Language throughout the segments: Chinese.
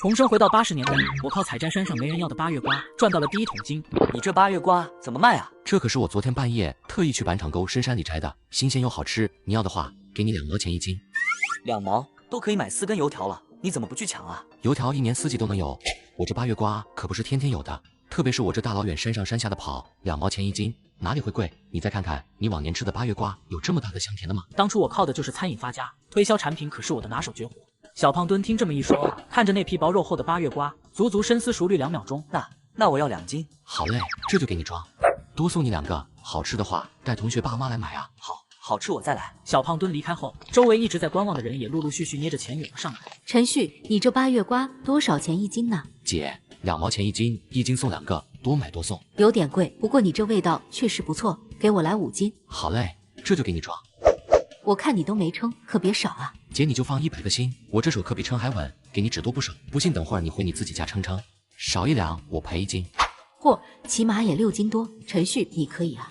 重生回到80年代，我靠采摘山上没人要的8月瓜，赚到了第1桶金。你这8月瓜怎么卖啊？这可是我昨天半夜特意去板场沟深山里摘的，新鲜又好吃。你要的话，给你2毛钱1斤。2毛都可以买4根油条了，你怎么不去抢啊？油条1年4季都能有，我这8月瓜可不是天天有的。特别是我这大老远山上山下的跑，2毛钱1斤，哪里会贵？你再看看，你往年吃的8月瓜有这么大的香甜的吗？当初我靠的就是餐饮发家，推销产品可是我的拿手绝活。小胖墩听这么一说，看着那皮薄肉厚的8月瓜，足足深思熟虑2秒钟。那我要2斤。好嘞，这就给你装，多送你2个。好吃的话，带同学爸妈来买啊。好吃我再来。小胖墩离开后，周围一直在观望的人也陆陆续续捏着钱涌了上来。陈旭，你这8月瓜多少钱1斤呢？姐，2毛钱1斤，1斤送2个，多买多送。有点贵，不过你这味道确实不错，给我来5斤。好嘞，这就给你装。我看你都没称，可别少啊。姐你就放100个心，我这手可比称还稳，给你只多不少。不信等会儿你回你自己家称，少1两我赔1斤。嚯，起码也6斤多。陈旭，你可以啊。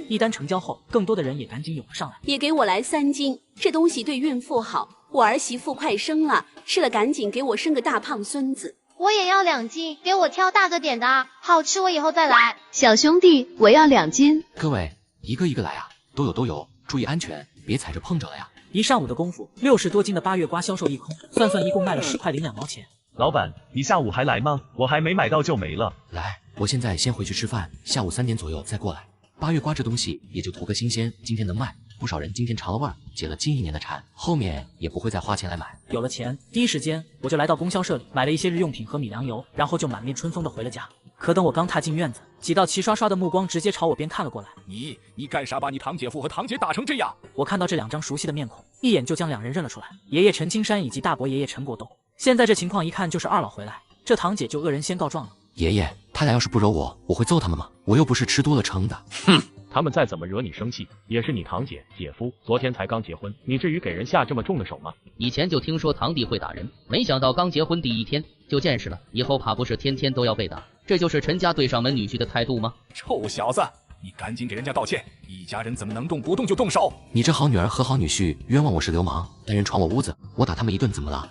一单成交后，更多的人也赶紧涌了上来。也给我来3斤，这东西对孕妇好。我儿媳妇快生了，吃了赶紧给我生个大胖孙子。我也要2斤，给我挑大个点的啊，好吃我以后再来。小兄弟，我要2斤。各位一个一个来啊，都有，注意安全，别踩着碰着了呀。一上午的功夫，60多斤的8月瓜销售一空，算一共卖了10块02毛钱。老板，你下午还来吗？我还没买到就没了。来，我现在先回去吃饭，下午3点左右再过来。8月瓜这东西也就图个新鲜，今天能卖，不少人今天尝了味儿，解了近1年的馋，后面也不会再花钱来买。有了钱，第一时间我就来到供销社里买了一些日用品和米粮油，然后就满面春风的回了家。可等我刚踏进院子，几道齐刷刷的目光直接朝我便看了过来。你干啥把你堂姐夫和堂姐打成这样？我看到这2张熟悉的面孔，一眼就将2人认了出来，爷爷陈青山以及大伯爷爷陈国栋。现在这情况一看就是2老回来，这堂姐就恶人先告状了。爷爷，他俩要是不惹我，我会揍他们吗？我又不是吃多了撑的。哼，他们再怎么惹你生气，也是你堂姐姐夫，昨天才刚结婚，你至于给人下这么重的手吗？以前就听说堂弟会打人，没想到刚结婚第1天就见识了，以后怕不是天天都要被打。这就是陈家对上门女婿的态度吗？臭小子，你赶紧给人家道歉，一家人怎么能动不动就动手？你这好女儿和好女婿冤枉我是流氓，但人闯我屋子，我打他们一顿怎么了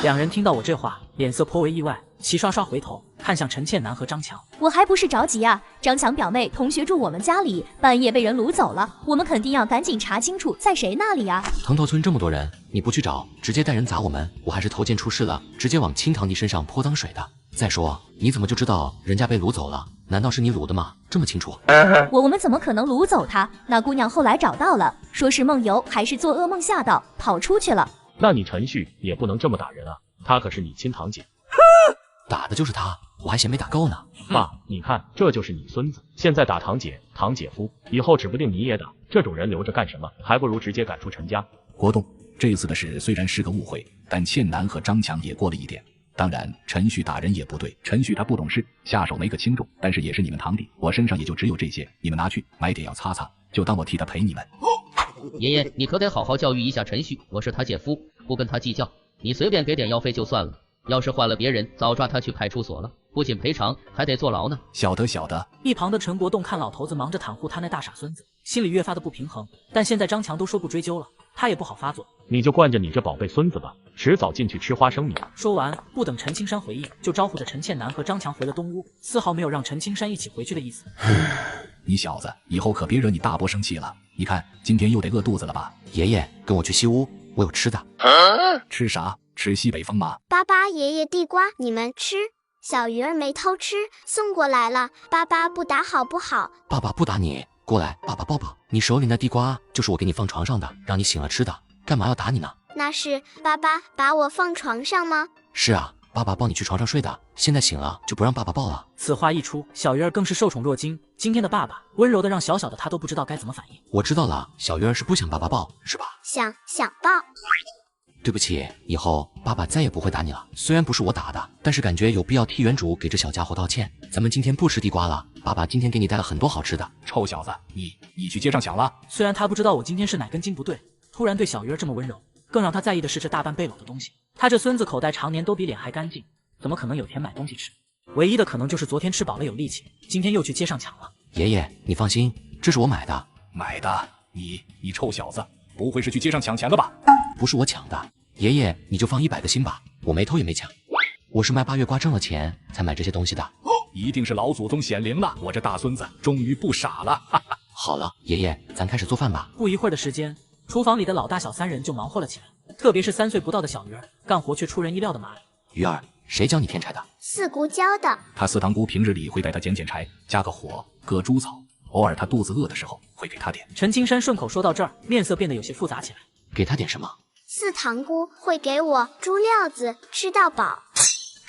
？2人听到我这话，脸色颇为意外，齐刷刷回头看向陈倩楠和张强。我还不是着急啊，张强表妹同学住我们家里，半夜被人掳走了，我们肯定要赶紧查清楚在谁那里啊。藤头村这么多人，你不去找，直接带人砸我们，我还是头件出事了，直接往亲堂弟身上泼脏水的。再说你怎么就知道人家被掳走了？难道是你掳的吗？这么清楚？我们怎么可能掳走她？那姑娘后来找到了，说是梦游还是做噩梦吓到跑出去了。那你陈旭也不能这么打人啊，她可是你亲堂姐。打的就是他，我还嫌没打够呢。爸，你看这就是你孙子，现在打堂姐堂姐夫，以后指不定你也打，这种人留着干什么？还不如直接赶出陈家。国栋，这次的事虽然是个误会，但倩楠和张强也过了一点。当然陈旭打人也不对，陈旭他不懂事，下手没个轻重，但是也是你们堂弟，我身上也就只有这些，你们拿去买点药擦擦，就当我替他陪你们。爷爷，你可得好好教育一下陈旭，我是他姐夫，不跟他计较，你随便给点药费就算了，要是换了别人，早抓他去派出所了，不仅赔偿，还得坐牢呢。晓得。一旁的陈国栋看老头子忙着袒护他那大傻孙子，心里越发的不平衡。但现在张强都说不追究了，他也不好发作。你就惯着你这宝贝孙子吧，迟早进去吃花生米。说完，不等陈青山回应，就招呼着陈倩楠和张强回了东屋，丝毫没有让陈青山一起回去的意思。你小子以后可别惹你大伯生气了，你看今天又得饿肚子了吧？爷爷，跟我去西屋，我有吃的。吃啥？吃西北风吗？爸爸爷爷地瓜你们吃，小鱼儿没偷吃，送过来了，爸爸不打好不好？爸爸不打你，过来，爸爸抱抱。你手里那地瓜就是我给你放床上的，让你醒了吃的，干嘛要打你呢？那是爸爸把我放床上吗？是啊，爸爸抱你去床上睡的，现在醒了就不让爸爸抱了。此话一出，小鱼儿更是受宠若惊，今天的爸爸温柔的让小小的他都不知道该怎么反应。我知道了，小鱼儿是不想爸爸抱是吧？想抱。对不起，以后爸爸再也不会打你了。虽然不是我打的，但是感觉有必要替原主给这小家伙道歉。咱们今天不吃地瓜了，爸爸今天给你带了很多好吃的。臭小子，你去街上抢了？虽然他不知道我今天是哪根筋不对，突然对小鱼儿这么温柔，更让他在意的是这大半背篓的东西。他这孙子口袋常年都比脸还干净，怎么可能有钱买东西吃？唯一的可能就是昨天吃饱了有力气，今天又去街上抢了。爷爷，你放心，这是我买的。买的？你臭小子，不会是去街上抢钱的吧？不是我抢的，爷爷你就放100个心吧，我没偷也没抢。我是卖八月瓜挣了钱才买这些东西的。一定是老祖宗显灵了，我这大孙子终于不傻了。哈哈。好了，爷爷，咱开始做饭吧。不一会儿的时间，厨房里的老大小三人就忙活了起来，特别是3岁不到的小鱼儿，干活却出人意料的麻利。鱼儿，谁教你添柴的？四姑教的。他四堂姑平日里会带他捡柴，加个火，割猪草，偶尔他肚子饿的时候会给他点。陈青山顺口说到这儿，面色变得有些复杂起来。给他点什么？四堂姑会给我猪料子，吃到饱。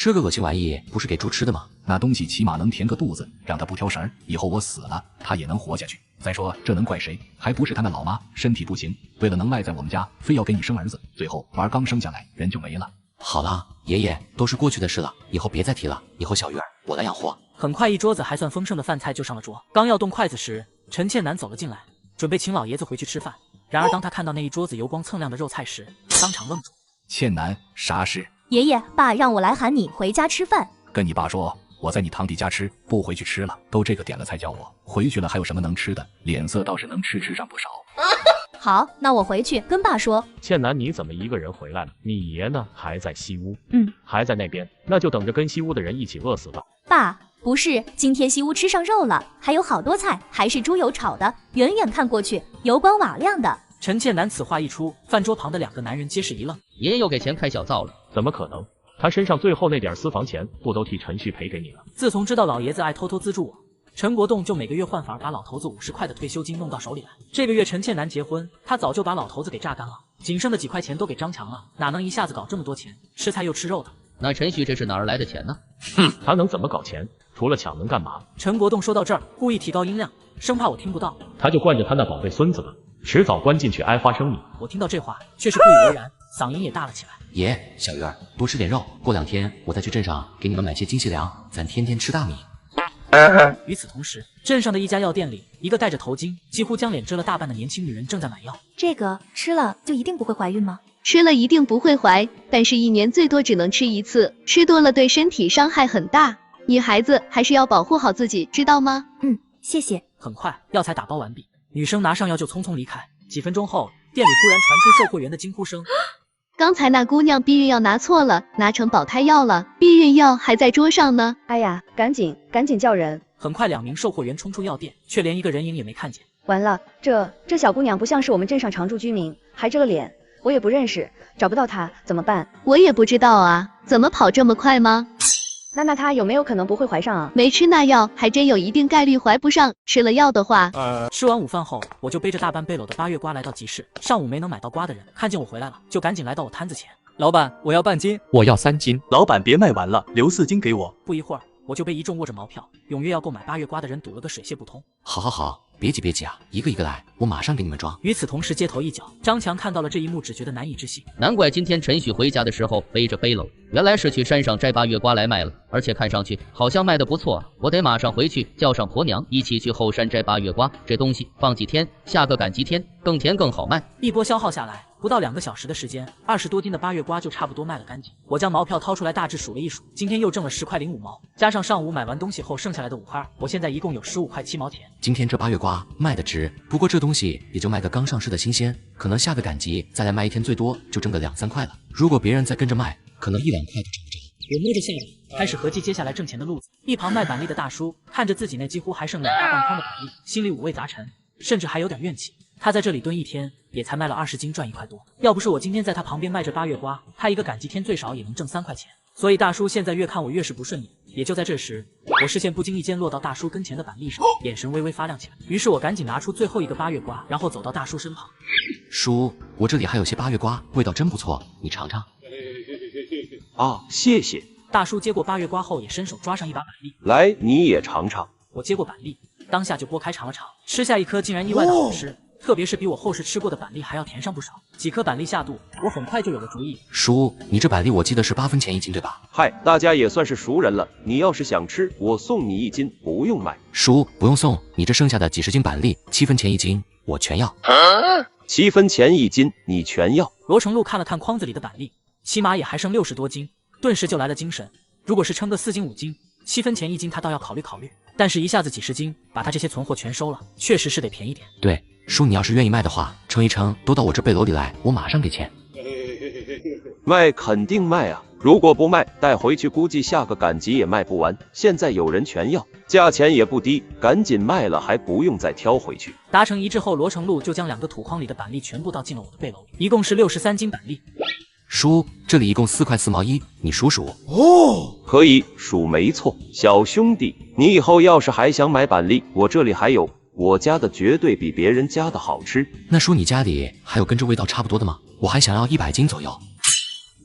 这个恶心玩意不是给猪吃的吗？那东西起码能填个肚子，让他不挑食儿，以后我死了他也能活下去。再说这能怪谁？还不是他那老妈身体不行，为了能赖在我们家，非要给你生儿子，最后娃刚生下来人就没了。好了，爷爷，都是过去的事了，以后别再提了。以后小鱼儿我来养活。很快，一桌子还算丰盛的饭菜就上了桌。刚要动筷子时，陈倩楠走了进来，准备请老爷子回去吃饭。然而当他看到那一桌子油光锃亮的肉菜时，当场愣住。倩楠，啥事？爷爷，爸让我来喊你回家吃饭。跟你爸说，我在你堂弟家吃，不回去吃了。都这个点了才叫我回去了，还有什么能吃的？脸色倒是能吃上不少。好，那我回去跟爸说。倩楠，你怎么一个人回来了？你爷呢？还在西屋？还在那边，那就等着跟西屋的人一起饿死吧。爸，不是，今天西屋吃上肉了，还有好多菜，还是猪油炒的，远远看过去油光瓦亮的。陈倩楠此话一出，饭桌旁的2个男人皆是一愣。爷爷又给钱开小灶了？怎么可能？他身上最后那点私房钱不都替陈旭赔给你了？自从知道老爷子爱偷偷资助我，陈国栋就每个月换法把老头子50块的退休金弄到手里来。这个月陈倩楠结婚，他早就把老头子给榨干了，仅剩的几块钱都给张强了，哪能一下子搞这么多钱？吃菜又吃肉的。那陈旭这是哪儿来的钱呢？他能怎么搞钱？除了抢能干嘛？陈国栋说到这儿，故意提高音量，生怕我听不到。他就惯着他那宝贝孙子吧，迟早关进去挨花生米。我听到这话，却是不以为然，嗓音也大了起来。爷，小鱼儿，多吃点肉，过2天我再去镇上给你们买些精细粮，咱天天吃大米。与此同时，镇上的一家药店里，一个戴着头巾、几乎将脸遮了大半的年轻女人正在买药。这个吃了就一定不会怀孕吗？吃了一定不会怀，但是1年最多只能吃1次，吃多了对身体伤害很大。女孩子还是要保护好自己，知道吗？谢谢。很快，药材打包完毕，女生拿上药就匆匆离开。几分钟后，店里突然传出售货员的惊呼声。刚才那姑娘避孕药拿错了，拿成保胎药了，避孕药还在桌上呢。哎呀，赶紧叫人！很快2名售货员冲出药店，却连一个人影也没看见。完了，这小姑娘不像是我们镇上常住居民，还这个脸，我也不认识，找不到她怎么办？我也不知道啊，怎么跑这么快吗？那她有没有可能不会怀上啊？没吃那药，还真有一定概率怀不上。吃了药的话，吃完午饭后，我就背着大半背篓的8月瓜来到集市。上午没能买到瓜的人，看见我回来了，就赶紧来到我摊子前。老板，我要半斤。我要3斤。老板别卖完了，留4斤给我。不一会儿，我就被一众握着毛票、踊跃要购买8月瓜的人堵了个水泄不通。好，别急啊，一个一个来，我马上给你们装。与此同时，街头一角，张强看到了这一幕，只觉得难以置信。难怪今天陈旭回家的时候背着背篓，原来是去山上摘8月瓜来卖了，而且看上去好像卖得不错，我得马上回去叫上婆娘一起去后山摘8月瓜。这东西放几天，下个赶集天，更甜更好卖。一波消耗下来，不到2个小时的时间，20多斤的8月瓜就差不多卖了干净。我将毛票掏出来，大致数了一数，今天又挣了10块05毛，加上上午买完东西后剩下来的5块，我现在一共有15块7毛钱。今天这8月瓜卖的值，不过这东西也就卖个刚上市的新鲜，可能下个赶集再来卖1天，最多就挣个2、3块了。如果别人再跟着卖，可能1、2块都挣不着。我摸着下巴，开始合计接下来挣钱的路子。一旁卖板栗的大叔看着自己那几乎还剩2大半筐的板栗，心里五味杂陈，甚至还有点怨气。他在这里蹲1天，也才卖了20斤，赚1块多。要不是我今天在他旁边卖着8月瓜，他一个赶集天最少也能挣3块钱。所以大叔现在越看我越是不顺眼。也就在这时，我视线不经意间落到大叔跟前的板栗上，眼神微微发亮起来。于是我赶紧拿出最后一个8月瓜，然后走到大叔身旁。叔，我这里还有些8月瓜，味道真不错，你尝尝。啊，谢谢。大叔接过8月瓜后，也伸手抓上一把板栗，来，你也尝尝。我接过板栗，当下就剥开尝了尝，吃下一颗竟然意外的好吃。特别是比我后世吃过的板栗还要甜上不少。几颗板栗下肚，我很快就有了主意。叔，你这板栗我记得是8分钱1斤对吧？嗨，大家也算是熟人了，你要是想吃，我送你1斤，不用买。叔，不用送，你这剩下的几十斤板栗，7分钱1斤，我全要。7分钱1斤，你全要？罗成禄看了看筐子里的板栗，起码也还剩60多斤，顿时就来了精神。如果是称个4斤5斤，7分钱1斤，他倒要考虑考虑。但是一下子几十斤，把他这些存货全收了，确实是得便宜点。对，叔，你要是愿意卖的话，称一称，都到我这背篓里来，我马上给钱。卖肯定卖啊，如果不卖，带回去估计下个赶集也卖不完。现在有人全要，价钱也不低，赶紧卖了，还不用再挑回去。达成一致后，罗成禄就将2个土筐里的板栗全部倒进了我的背篓里，一共是63斤板栗。叔，这里一共4块4毛1，你数数。哦，可以数没错。小兄弟，你以后要是还想买板栗，我这里还有，我家的绝对比别人家的好吃。那叔，你家里还有跟这味道差不多的吗？我还想要100斤左右。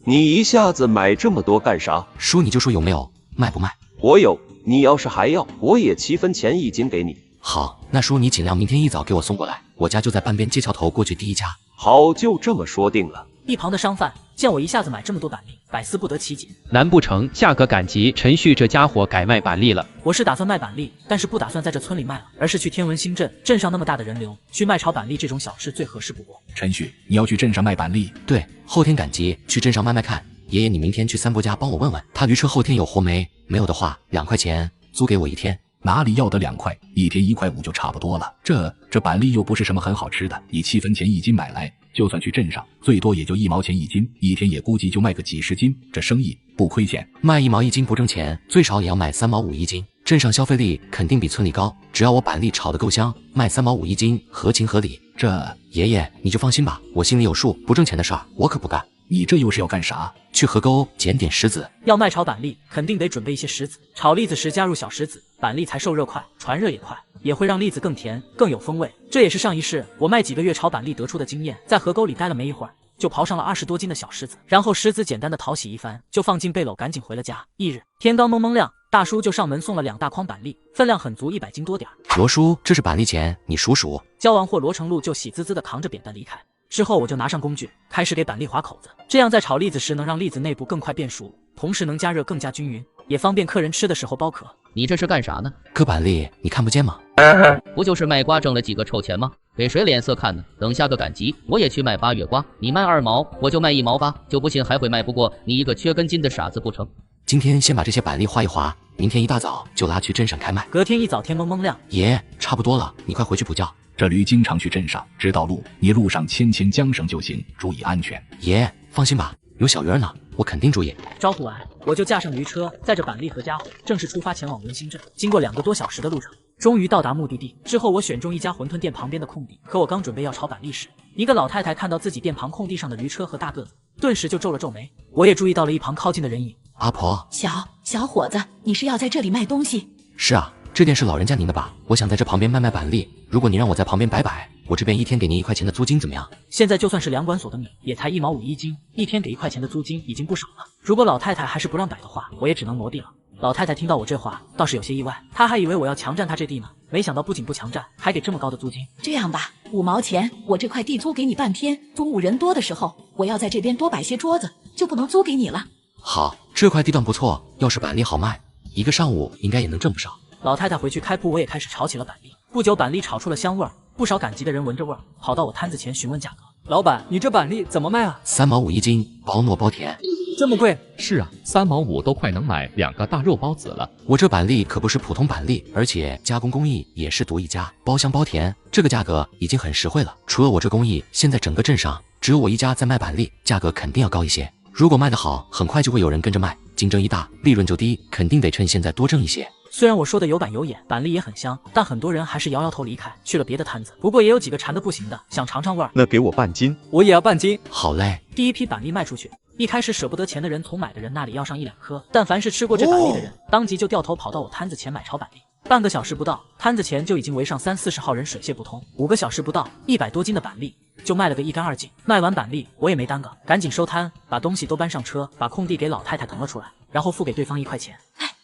你一下子买这么多干啥？叔，你就说有没有，卖不卖？我有，你要是还要，我也7分钱1斤给你。好，那叔你尽量明天一早给我送过来，我家就在半边街桥头过去第一家。好，就这么说定了。一旁的商贩见我一下子买这么多板栗，百思不得其解。难不成下个赶集，陈旭这家伙改卖板栗了？我是打算卖板栗，但是不打算在这村里卖了，而是去天文新镇。镇上那么大的人流，去卖炒板栗这种小吃最合适不过。陈旭，你要去镇上卖板栗？对，后天赶集，去镇上卖卖看。爷爷，你明天去三伯家帮我问问，他驴车后天有活没？没有的话，2块钱租给我1天。哪里要得2块，1天1块5就差不多了。这板栗又不是什么很好吃的，你7分钱1斤买来，就算去镇上，最多也就1毛钱1斤，1天也估计就卖个几十斤，这生意不亏钱。卖1毛1斤不挣钱，最少也要卖3毛5一斤。镇上消费力肯定比村里高，只要我板栗炒得够香，卖3毛5一斤合情合理。爷爷你就放心吧，我心里有数，不挣钱的事儿我可不干。你这又是要干啥？去河沟捡点石子。要卖炒板栗，肯定得准备一些石子。炒栗子时加入小石子，板栗才受热快，传热也快，也会让栗子更甜更有风味。这也是上一世我卖几个月炒板栗得出的经验。在河沟里待了没一会儿，就刨上了20多斤的小石子，然后石子简单的淘洗一番，就放进背篓，赶紧回了家。翌日天刚蒙蒙亮，大叔就上门送了2大筐板栗，分量很足，100斤多点儿。罗叔，这是板栗钱，你数数。交完货，罗成禄就喜滋滋的扛着扁担离开。之后我就拿上工具，开始给板栗划口子，这样在炒栗子时能让栗子内部更快变熟，同时能加热更加均匀，也方便客人吃的时候剥壳。你这是干啥呢？割板栗，你看不见吗？不就是卖瓜挣了几个臭钱吗？给谁脸色看呢？等下个赶集，我也去卖8月瓜，你卖2毛，我就卖1毛8，就不信还会卖不过你一个缺根筋的傻子不成？今天先把这些板栗划一划，明天一大早就拉去镇上开卖。隔天一早天蒙蒙亮，爷，差不多了，你快回去补觉。这驴经常去镇上，知道路，你路上牵缰绳就行，注意安全。爷，放心吧，有小鱼儿呢，我肯定注意。招呼完，我就驾上驴车，载着板栗和家伙，正式出发前往文兴镇。经过2个多小时的路程，终于到达目的地。之后我选中一家馄饨店旁边的空地，可我刚准备要炒板栗时，一个老太太看到自己店旁空地上的驴车和大个子，顿时就皱了皱眉。我也注意到了一旁靠近的人影。阿婆，小伙子，你是要在这里卖东西？是啊，这店是老人家您的吧？我想在这旁边卖卖板栗，如果你让我在旁边摆摆，我这边1天给您1块钱的租金怎么样？现在就算是粮管所的米，也才1毛5一斤，1天给1块钱的租金已经不少了。如果老太太还是不让摆的话，我也只能挪地了。老太太听到我这话，倒是有些意外，她还以为我要强占她这地呢，没想到不仅不强占，还给这么高的租金。这样吧，5毛钱，我这块地租给你半天，中午人多的时候，我要在这边多摆些桌子，就不能租给你了。好，这块地段不错，要是板栗好卖，1个上午应该也能挣不少。老太太回去开铺，我也开始炒起了板栗。不久，板栗炒出了香味儿，不少赶集的人闻着味儿，跑到我摊子前询问价格。老板，你这板栗怎么卖啊？3毛5一斤，包糯包甜。这么贵？是啊，3毛5都快能买2个大肉包子了。我这板栗可不是普通板栗，而且加工工艺也是独一家，包香包甜，这个价格已经很实惠了。除了我这工艺，现在整个镇上只有我一家在卖板栗，价格肯定要高一些。如果卖得好，很快就会有人跟着卖，竞争一大，利润就低，肯定得趁现在多挣一些。虽然我说的有板有眼，板栗也很香，但很多人还是摇摇头离开，去了别的摊子。不过也有几个馋得不行的，想尝尝味儿。那给我半斤，我也要半斤。好嘞。第一批板栗卖出去，一开始舍不得钱的人从买的人那里要上1-2颗，但凡是吃过这板栗的人，当即就掉头跑到我摊子前买炒板栗。半个小时不到，摊子前就已经围上30-40号人，水泄不通。5个小时不到，100多斤的板栗就卖了个1干2净。卖完板栗，我也没耽搁，赶紧收摊，把东西都搬上车，把空地给老太太腾了出来，然后付给对方1块钱。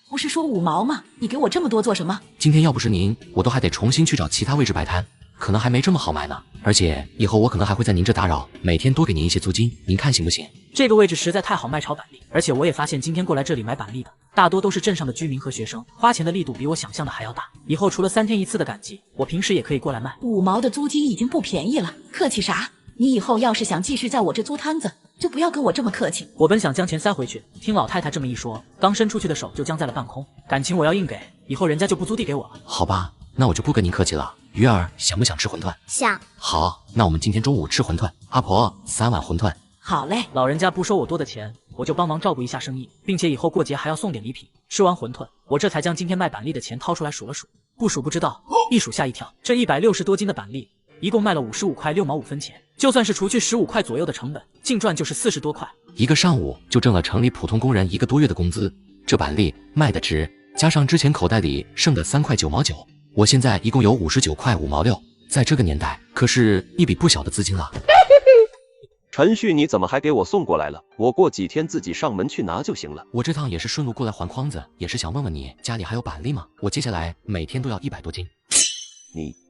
不是说5毛吗？你给我这么多做什么？今天要不是您，我都还得重新去找其他位置摆摊，可能还没这么好卖呢。而且以后我可能还会在您这打扰，每天多给您一些租金，您看行不行？这个位置实在太好卖炒板栗，而且我也发现今天过来这里买板栗的大多都是镇上的居民和学生，花钱的力度比我想象的还要大。以后除了3天1次的赶集，我平时也可以过来卖。5毛的租金已经不便宜了，客气啥？你以后要是想继续在我这租摊子，就不要跟我这么客气。我本想将钱塞回去，听老太太这么一说，刚伸出去的手就僵在了半空。感情我要硬给，以后人家就不租地给我了。好吧，那我就不跟您客气了。鱼儿想不想吃馄饨？想。好，那我们今天中午吃馄饨。阿婆，3碗馄饨。好嘞。老人家不收我多的钱，我就帮忙照顾一下生意，并且以后过节还要送点礼品。吃完馄饨，我这才将今天卖板栗的钱掏出来数了数，不数不知道，一数吓一跳，这160多斤的板栗，一共卖了55块6毛5分钱，就算是除去15块左右的成本，净赚就是40多块。一个上午就挣了城里普通工人1个多月的工资，这板栗卖的值，加上之前口袋里剩的3块9毛9，我现在一共有59块5毛6，在这个年代可是一笔不小的资金了。陈旭，你怎么还给我送过来了？我过几天自己上门去拿就行了。我这趟也是顺路过来还筐子，也是想问问你家里还有板栗吗？我接下来每天都要100多斤。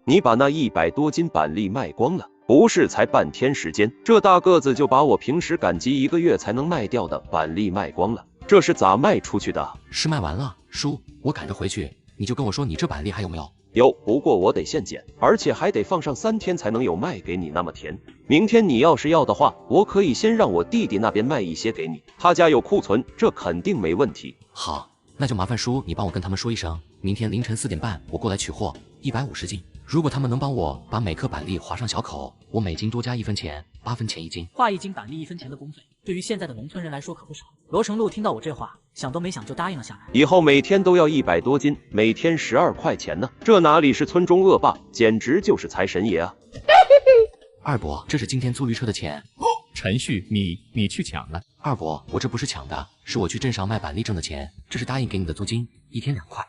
你把那100多斤板栗卖光了？不是才半天时间，这大个子就把我平时赶集1个月才能卖掉的板栗卖光了，这是咋卖出去的？是卖完了，叔，我赶着回去，你就跟我说你这板栗还有没有？有，不过我得现捡，而且还得放上3天才能有卖给你那么甜。明天你要是要的话，我可以先让我弟弟那边卖一些给你，他家有库存，这肯定没问题。好，那就麻烦叔你帮我跟他们说一声，明天凌晨4点半我过来取货，150斤。如果他们能帮我把每颗板栗划上小口，我每斤多加1分钱，8分钱1斤。划1斤板栗1分钱的工费，对于现在的农村人来说可不少。罗成禄听到我这话，想都没想就答应了下来。以后每天都要100多斤，每天12块钱呢，这哪里是村中恶霸，简直就是财神爷啊！二伯，这是今天租驴车的钱。陈旭，你去抢了。二伯，我这不是抢的，是我去镇上卖板栗挣的钱，这是答应给你的租金，1天2块。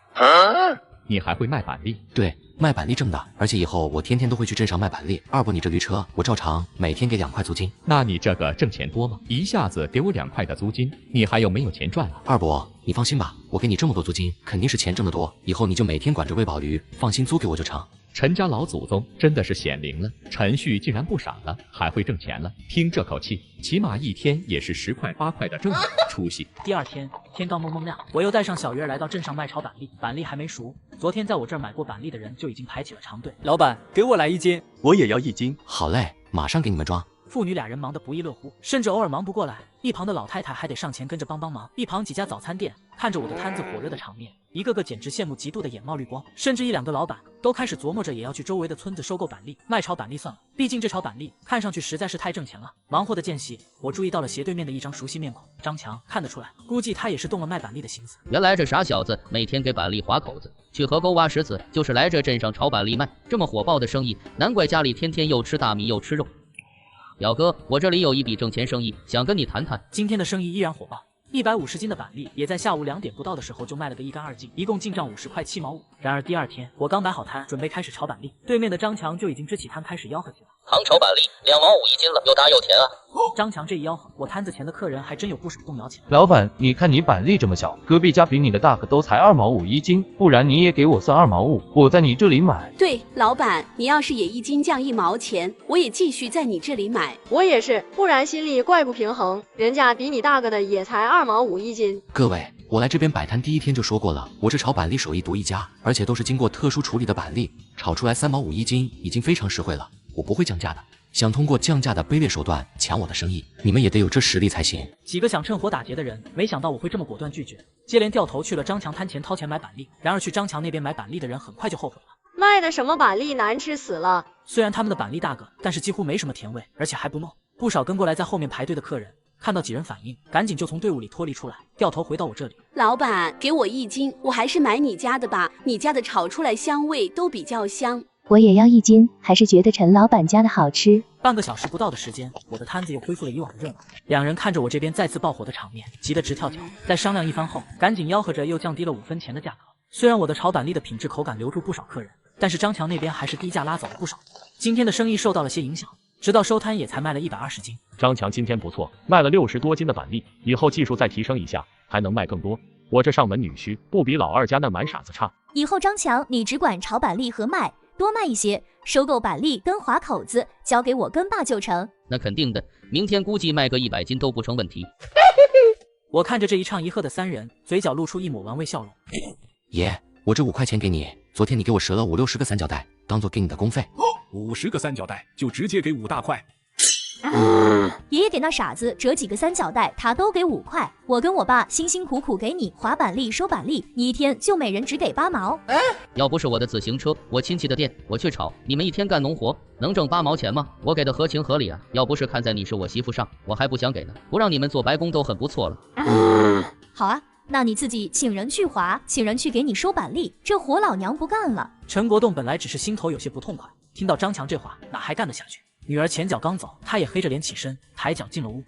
你还会卖板栗？对，卖板栗挣的，而且以后我天天都会去镇上卖板栗。二伯，你这驴车我照常每天给2块租金。那你这个挣钱多吗？一下子给我2块的租金，你还有没有钱赚啊？二伯，你放心吧，我给你这么多租金，肯定是钱挣得多，以后你就每天管着喂饱驴，放心租给我就成。陈家老祖宗真的是显灵了，陈旭竟然不傻了，还会挣钱了。听这口气，起码1天也是10块8块的挣，出息。第二天，天刚蒙蒙亮，我又带上小鱼儿来到镇上卖炒板栗，板栗还没熟，昨天在我这儿买过板栗的人就已经排起了长队。老板，给我来1斤，我也要1斤。好嘞，马上给你们装。父女俩人忙得不亦乐乎，甚至偶尔忙不过来，一旁的老太太还得上前跟着帮忙。一旁几家早餐店看着我的摊子火热的场面，一个个简直羡慕嫉妒的眼冒绿光，甚至1、2个老板都开始琢磨着也要去周围的村子收购板栗，卖炒板栗算了，毕竟这炒板栗看上去实在是太挣钱了。忙活的间隙，我注意到了斜对面的一张熟悉面孔，张强，看得出来，估计他也是动了卖板栗的心思。原来这傻小子每天给板栗划口子，去河沟挖石子，就是来这镇上炒板栗卖，这么火爆的生意，难怪家里天天又吃大米又吃肉。表哥，我这里有一笔挣钱生意，想跟你谈谈。今天的生意依然火爆，150斤的板栗也在下午2点不到的时候就卖了个1干2净，一共进账50块7毛5。然而第二天，我刚摆好摊，准备开始炒板栗，对面的张强就已经支起摊开始吆喝起来。糖炒板栗2毛5一斤了，又大又甜啊！张强这一吆喝，我摊子前的客人还真有不少动摇起来。老板，你看你板栗这么小，隔壁家比你的大可都才2毛5一斤，不然你也给我算2毛5，我在你这里买。对，老板，你要是也1斤降1毛钱，我也继续在你这里买。我也是，不然心里怪不平衡。人家比你大个的也才2毛5一斤。各位，我来这边摆摊第1天就说过了，我这炒板栗手艺独一家，而且都是经过特殊处理的板栗，炒出来3毛5一斤已经非常实惠了，我不会降价的。想通过降价的卑劣手段抢我的生意，你们也得有这实力才行。几个想趁火打劫的人，没想到我会这么果断拒绝，接连掉头去了张强摊前掏钱买板栗。然而去张强那边买板栗的人很快就后悔了，卖的什么板栗难吃死了。虽然他们的板栗大个，但是几乎没什么甜味，而且还不糯。不少跟过来在后面排队的客人看到几人反应，赶紧就从队伍里脱离出来，掉头回到我这里。老板，给我1斤，我还是买你家的吧，你家的炒出来香味都比较香。我也要1斤，还是觉得陈老板家的好吃。半个小时不到的时间，我的摊子又恢复了以往的热闹。两人看着我这边再次爆火的场面，急得直跳脚。在商量一番后，赶紧吆喝着又降低了5分钱的价格。虽然我的炒板栗的品质口感留住不少客人，但是张强那边还是低价拉走了不少。今天的生意受到了些影响，直到收摊也才卖了120斤。张强今天不错，卖了60多斤的板栗，以后技术再提升一下，还能卖更多。我这上门女婿不比老二家那蛮傻子差。以后张强，你只管炒板栗和卖，多卖一些，收购板栗跟划口子交给我跟爸就成。那肯定的，明天估计卖个100斤都不成问题。我看着这一唱一和的3人，嘴角露出一抹玩味笑容。爷，我这5块钱给你，昨天你给我折了50、60个三角带，当做给你的工费。50个三角带就直接给5大块。爷爷给那傻子折几个三角带，他都给5块。我跟我爸辛辛苦苦给你划板栗收板栗，你一天就每人只给8毛。要不是我的自行车，我亲戚的店，我去炒，你们一天干农活能挣8毛钱吗？我给的合情合理啊。要不是看在你是我媳妇上，我还不想给呢。不让你们做白工都很不错了。好啊，那你自己请人去划，请人去给你收板栗，这活老娘不干了。陈国栋本来只是心头有些不痛快，听到张强这话，哪还干得下去？女儿前脚刚走，他也黑着脸起身，抬脚进了屋。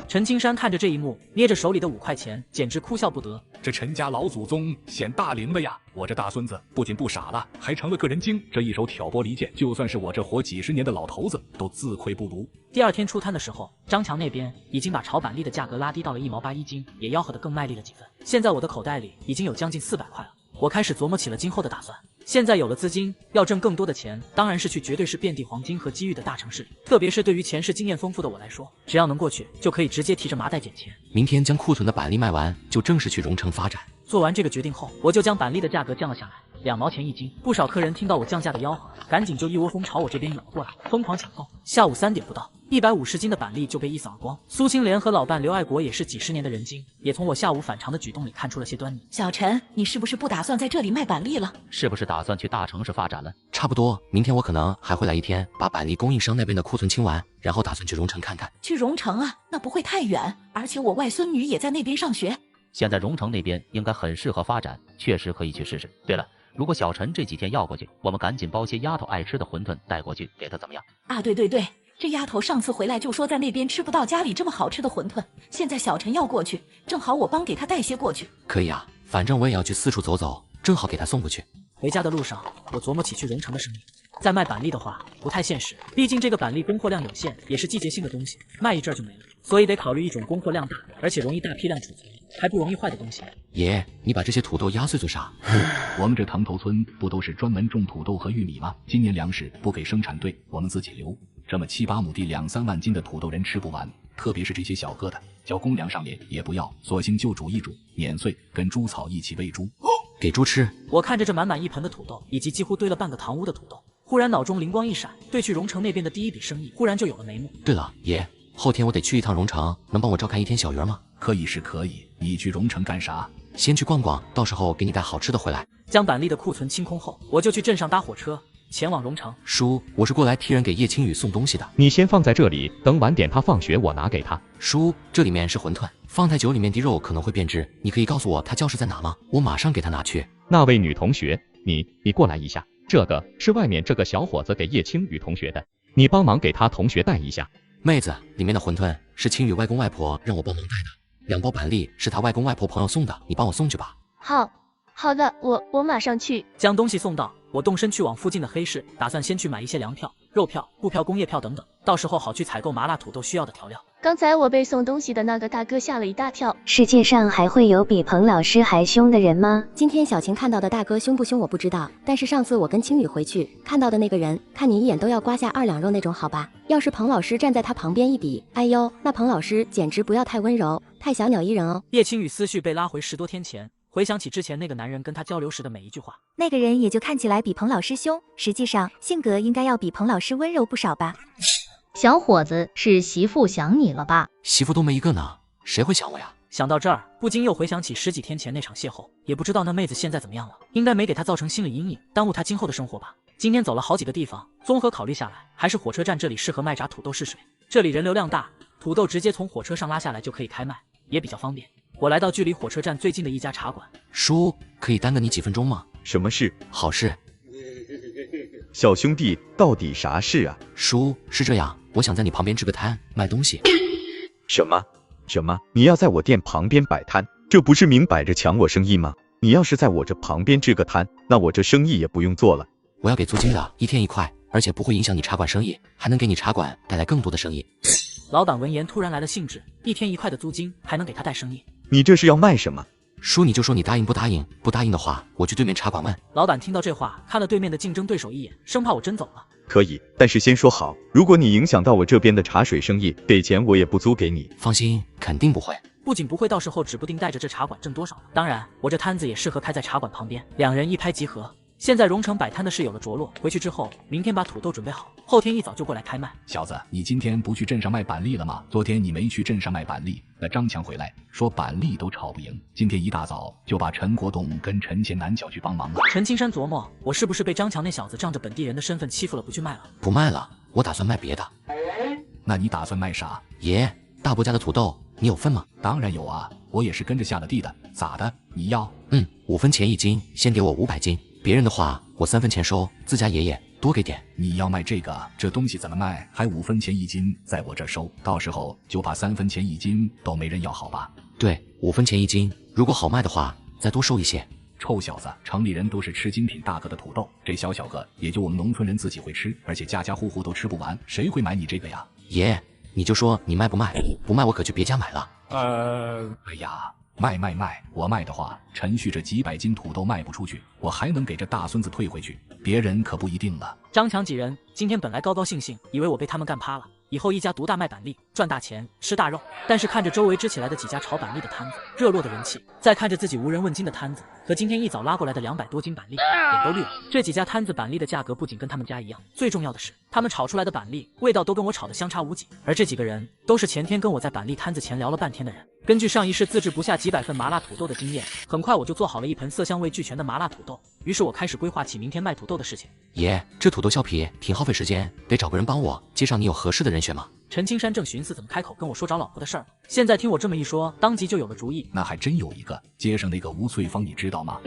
陈青山看着这一幕，捏着手里的5块钱，简直哭笑不得。这陈家老祖宗显大灵了呀！我这大孙子不仅不傻了，还成了个人精。这一手挑拨离间，就算是我这活几十年的老头子，都自愧不如。第二天出摊的时候，张强那边已经把炒板栗的价格拉低到了1毛8一斤，也吆喝得更卖力了几分。现在我的口袋里已经有将近400块了，我开始琢磨起了今后的打算。现在有了资金，要挣更多的钱，当然是去绝对是遍地黄金和机遇的大城市里。特别是对于前世经验丰富的我来说，只要能过去，就可以直接提着麻袋捡钱。明天将库存的板栗卖完，就正式去荣城发展。做完这个决定后，我就将板栗的价格降了下来，2毛钱一斤。不少客人听到我降价的吆喝，赶紧就一窝蜂朝我这边涌了过来，疯狂抢购。下午3点不到，150斤的板栗就被一扫而光。苏青莲和老伴刘爱国也是几十年的人精，也从我下午反常的举动里看出了些端倪。小陈，你是不是不打算在这里卖板栗了？是不是打算去大城市发展了？差不多，明天我可能还会来一天，把板栗供应商那边的库存清完，然后打算去荣城看看。去荣城啊？那不会太远，而且我外孙女也在那边上学。现在荣城那边应该很适合发展，确实可以去试试。对了，如果小陈这几天要过去，我们赶紧包些丫头爱吃的馄饨带过去，给她怎么样？啊，对，这丫头上次回来就说在那边吃不到家里这么好吃的馄饨，现在小陈要过去，正好我帮给她带些过去。可以啊，反正我也要去四处走走，正好给她送过去。回家的路上，我琢磨起去荣城的生意。再卖板栗的话不太现实，毕竟这个板栗供货量有限，也是季节性的东西，卖一阵就没了，所以得考虑一种供货量大，而且容易大批量储存，还不容易坏的东西。爷，你把这些土豆压碎做啥？我们这塘头村不都是专门种土豆和玉米吗？今年粮食不给生产队，我们自己留，这么7、8亩地2、3万斤的土豆人吃不完，特别是这些小个的，交公粮上面也不要，索性就煮一煮，碾碎，跟猪草一起喂猪，给猪吃。我看着这满满一盆的土豆，以及几乎堆了半个堂屋的土豆，忽然脑中灵光一闪，对去荣城那边的第一笔生意忽然就有了眉目。对了，爷，后天我得去一趟荣城，能帮我照看一天小鱼吗？可以是可以，你去荣城干啥？先去逛逛，到时候给你带好吃的回来。将板栗的库存清空后，我就去镇上搭火车前往荣城。叔，我是过来替人给叶青雨送东西的，你先放在这里，等晚点他放学我拿给他。叔，这里面是馄饨，放太久里面的肉可能会变质，你可以告诉我他教室在哪吗？我马上给他拿去。那位女同学，你过来一下，这个是外面这个小伙子给叶青雨同学的，你帮忙给他同学带一下。妹子，里面的馄饨是青雨外公外婆让我帮忙带的，2包板栗是他外公外婆朋友送的，你帮我送去吧。好的，我马上去。将东西送到，我动身去往附近的黑市，打算先去买一些粮票、肉票、布票、工业票等等，到时候好去采购麻辣土豆需要的调料。刚才我被送东西的那个大哥吓了一大跳。世界上还会有比彭老师还凶的人吗？今天小晴看到的大哥凶不凶我不知道，但是上次我跟青雨回去看到的那个人，看你一眼都要刮下2两肉那种，好吧？要是彭老师站在他旁边一比，哎呦，那彭老师简直不要太温柔，太小鸟依人哦。叶青雨思绪被拉回10多天前，回想起之前那个男人跟他交流时的每一句话，那个人也就看起来比彭老师凶，实际上性格应该要比彭老师温柔不少吧。小伙子，是媳妇想你了吧？媳妇都没一个呢，谁会想我呀？想到这儿，不禁又回想起10几天前那场邂逅，也不知道那妹子现在怎么样了，应该没给她造成心理阴影，耽误她今后的生活吧。今天走了好几个地方，综合考虑下来，还是火车站这里适合卖炸土豆试水。这里人流量大，土豆直接从火车上拉下来就可以开卖，也比较方便。我来到距离火车站最近的一家茶馆。叔，可以耽搁你几分钟吗？什么事？好事。小兄弟，到底啥事啊？叔，是这样，我想在你旁边支个摊卖东西。什么？你要在我店旁边摆摊？这不是明摆着抢我生意吗？你要是在我这旁边支个摊，那我这生意也不用做了。我要给租金的，1天1块，而且不会影响你茶馆生意，还能给你茶馆带来更多的生意。老板闻言突然来了兴致，1天1块的租金还能给他带生意？你这是要卖什么？叔，你就说你答应不答应？不答应的话，我去对面茶馆问。老板听到这话，看了对面的竞争对手一眼，生怕我真走了。可以，但是先说好，如果你影响到我这边的茶水生意，给钱我也不租给你。放心，肯定不会。不仅不会，到时候指不定带着这茶馆挣多少呢。当然，我这摊子也适合开在茶馆旁边，2人一拍即合。现在荣城摆摊的事有了着落，回去之后，明天把土豆准备好，后天一早就过来开卖。小子，你今天不去镇上卖板栗了吗？昨天你没去镇上卖板栗，那张强回来说板栗都炒不赢，今天一大早就把陈国栋跟陈倩南叫去帮忙了。陈青山琢磨，我是不是被张强那小子仗着本地人的身份欺负了，不去卖了？不卖了，我打算卖别的。那你打算卖啥？爷，大伯家的土豆你有份吗？当然有啊，我也是跟着下了地的。咋的？你要？5分钱1斤，先给我500斤。别人的话我3分钱收，自家爷爷多给点。你要卖这个，这东西怎么卖？还5分钱1斤，在我这收，到时候就怕3分钱1斤都没人要，好吧？对，5分钱1斤，如果好卖的话，再多收一些。臭小子，城里人都是吃精品大个的土豆，这小个也就我们农村人自己会吃，而且家家户户都吃不完，谁会买你这个呀？爷，你就说你卖不卖？不卖我可去别家买了。哎呀。卖，我卖的话，陈旭这几百斤土豆卖不出去，我还能给这大孙子退回去，别人可不一定了。张强几人今天本来高高兴兴，以为我被他们干趴了，以后一家独大卖板栗，赚大钱，吃大肉。但是看着周围支起来的几家炒板栗的摊子，热络的人气，再看着自己无人问津的摊子，和今天一早拉过来的200多斤板栗，脸都绿了。这几家摊子板栗的价格不仅跟他们家一样，最重要的是，他们炒出来的板栗味道都跟我炒的相差无几。而这几个人都是前天跟我在板栗摊子前聊了半天的人。根据上一世自制不下几百份麻辣土豆的经验，很快我就做好了一盆色香味俱全的麻辣土豆。于是我开始规划起明天卖土豆的事情。爷，这土豆削皮挺耗费时间，得找个人帮我。街上你有合适的人选吗？陈青山正寻思怎么开口跟我说找老婆的事儿，现在听我这么一说，当即就有了主意。那还真有一个，街上那个吴翠芳你知道吗？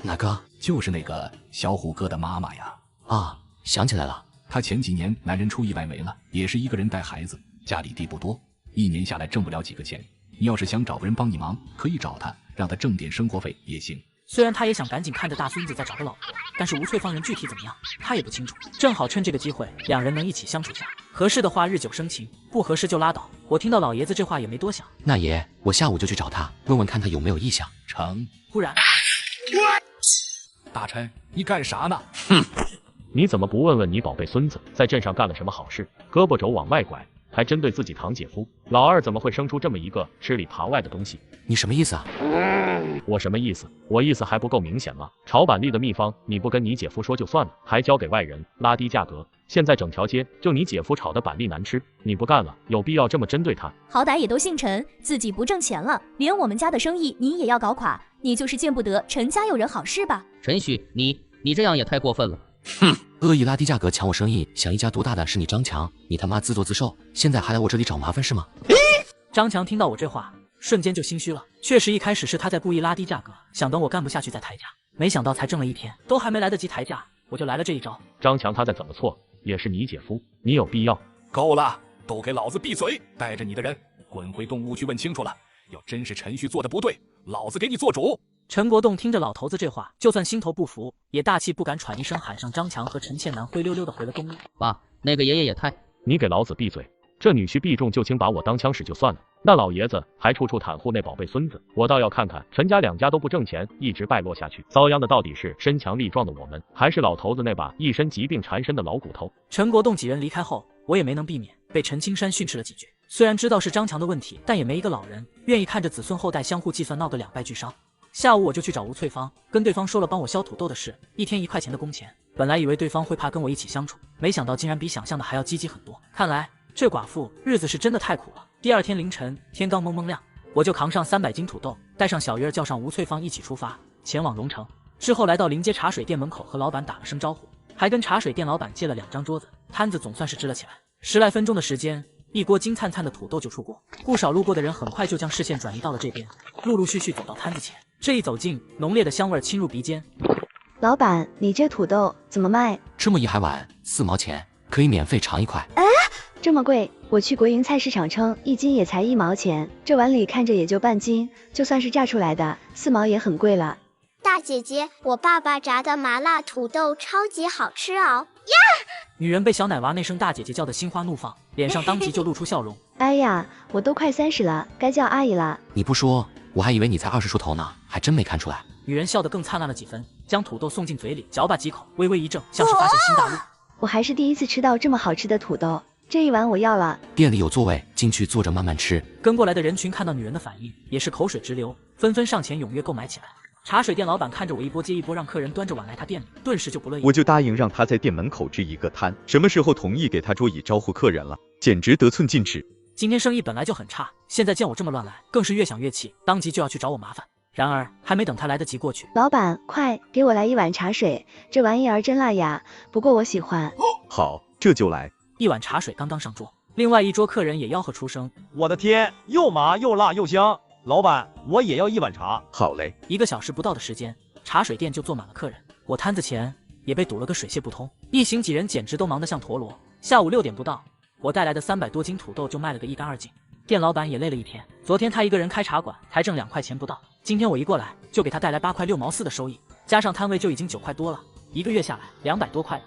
哪个？就是那个小虎哥的妈妈呀。啊，想起来了，她前几年男人出意外没了，也是一个人带孩子，家里地不多，一年下来挣不了几个钱。你要是想找个人帮你忙，可以找他，让他挣点生活费也行。虽然他也想赶紧看着大孙子再找个老婆，但是吴翠芳人具体怎么样，他也不清楚。正好趁这个机会，两人能一起相处下，合适的话日久生情，不合适就拉倒。我听到老爷子这话也没多想。那爷，我下午就去找他，问问看他有没有意向。成。忽然，大臣，你干啥呢？你怎么不问问你宝贝孙子在镇上干了什么好事？胳膊肘往外拐，还针对自己堂姐夫，老二怎么会生出这么一个吃里扒外的东西？你什么意思啊？我什么意思？我意思还不够明显吗？炒板栗的秘方你不跟你姐夫说就算了，还交给外人，拉低价格。现在整条街就你姐夫炒的板栗难吃，你不干了，有必要这么针对他？好歹也都姓陈，自己不挣钱了，连我们家的生意你也要搞垮，你就是见不得陈家有人好是吧？陈旭，你这样也太过分了。哼，恶意拉低价格抢我生意，想一家独大的是你张强，你他妈自作自受，现在还来我这里找麻烦是吗？张强听到我这话，瞬间就心虚了。确实一开始是他在故意拉低价格，想等我干不下去再抬价，没想到才挣了1天，都还没来得及抬价，我就来了这一招。张强他再怎么错，也是你姐夫，你有必要？够了，都给老子闭嘴！带着你的人滚回东屋去问清楚了，要真是陈旭做的不对，老子给你做主。陈国栋听着老头子这话，就算心头不服，也大气不敢喘一声，喊上张强和陈倩南，灰溜溜的回了东屋。爸，那个爷爷也太……你给老子闭嘴！这女婿避重就轻，把我当枪使就算了，那老爷子还处处袒护那宝贝孙子，我倒要看看陈家两家都不挣钱，一直败落下去，遭殃的到底是身强力壮的我们，还是老头子那把一身疾病缠身的老骨头？陈国栋几人离开后，我也没能避免被陈青山训斥了几句。虽然知道是张强的问题，但也没一个老人愿意看着子孙后代相互计算，闹个两败俱伤。下午我就去找吴翠芳，跟对方说了帮我削土豆的事，1天1块钱的工钱。本来以为对方会怕跟我一起相处，没想到竟然比想象的还要积极很多。看来这寡妇日子是真的太苦了。第2天凌晨，天刚蒙蒙亮，我就扛上300斤土豆，带上小鱼儿，叫上吴翠芳一起出发，前往荣城。之后来到临街茶水店门口，和老板打了声招呼，还跟茶水店老板借了2张桌子，摊子总算是支了起来。10来分钟的时间，一锅金灿灿的土豆就出锅，不少路过的人很快就将视线转移到了这边，陆陆续续走到摊子前。这一走近，浓烈的香味侵入鼻尖。老板，你这土豆怎么卖？这么一海碗4毛钱，可以免费尝1块。这么贵？我去国营菜市场称1斤也才1毛钱，这碗里看着也就半斤，就算是榨出来的4毛也很贵了。大姐姐，我爸爸炸的麻辣土豆超级好吃哦！呀！女人被小奶娃那声大姐姐叫得心花怒放，脸上当即就露出笑容。哎呀，我都快30了，该叫阿姨了。你不说，我还以为你才20出头呢，还真没看出来。女人笑得更灿烂了几分，将土豆送进嘴里，嚼吧几口，微微一怔，像是发现新大陆。我还是第一次吃到这么好吃的土豆，这一碗我要了。店里有座位，进去坐着慢慢吃。跟过来的人群看到女人的反应，也是口水直流，纷纷上前踊跃购买起来。茶水店老板看着我一波接一波让客人端着碗来他店里，顿时就不乐意。我就答应让他在店门口支一个摊，什么时候同意给他桌椅招呼客人了？简直得寸进尺。今天生意本来就很差，现在见我这么乱来，更是越想越气，当即就要去找我麻烦。然而还没等他来得及过去，老板，快给我来一碗茶水，这玩意儿真辣呀，不过我喜欢。好，这就来。一碗茶水刚刚上桌，另外一桌客人也吆喝出声：我的天，又麻又辣又香！老板，我也要一碗茶。好嘞。1个小时不到的时间，茶水店就坐满了客人，我摊子前也被堵了个水泄不通，一行几人简直都忙得像陀螺。下午6点不到，我带来的300多斤土豆就卖了个一干二净。店老板也累了一天，昨天他一个人开茶馆才挣2块钱不到，今天我一过来就给他带来8块6毛4的收益，加上摊位就已经9块多了，1个月下来200多块了。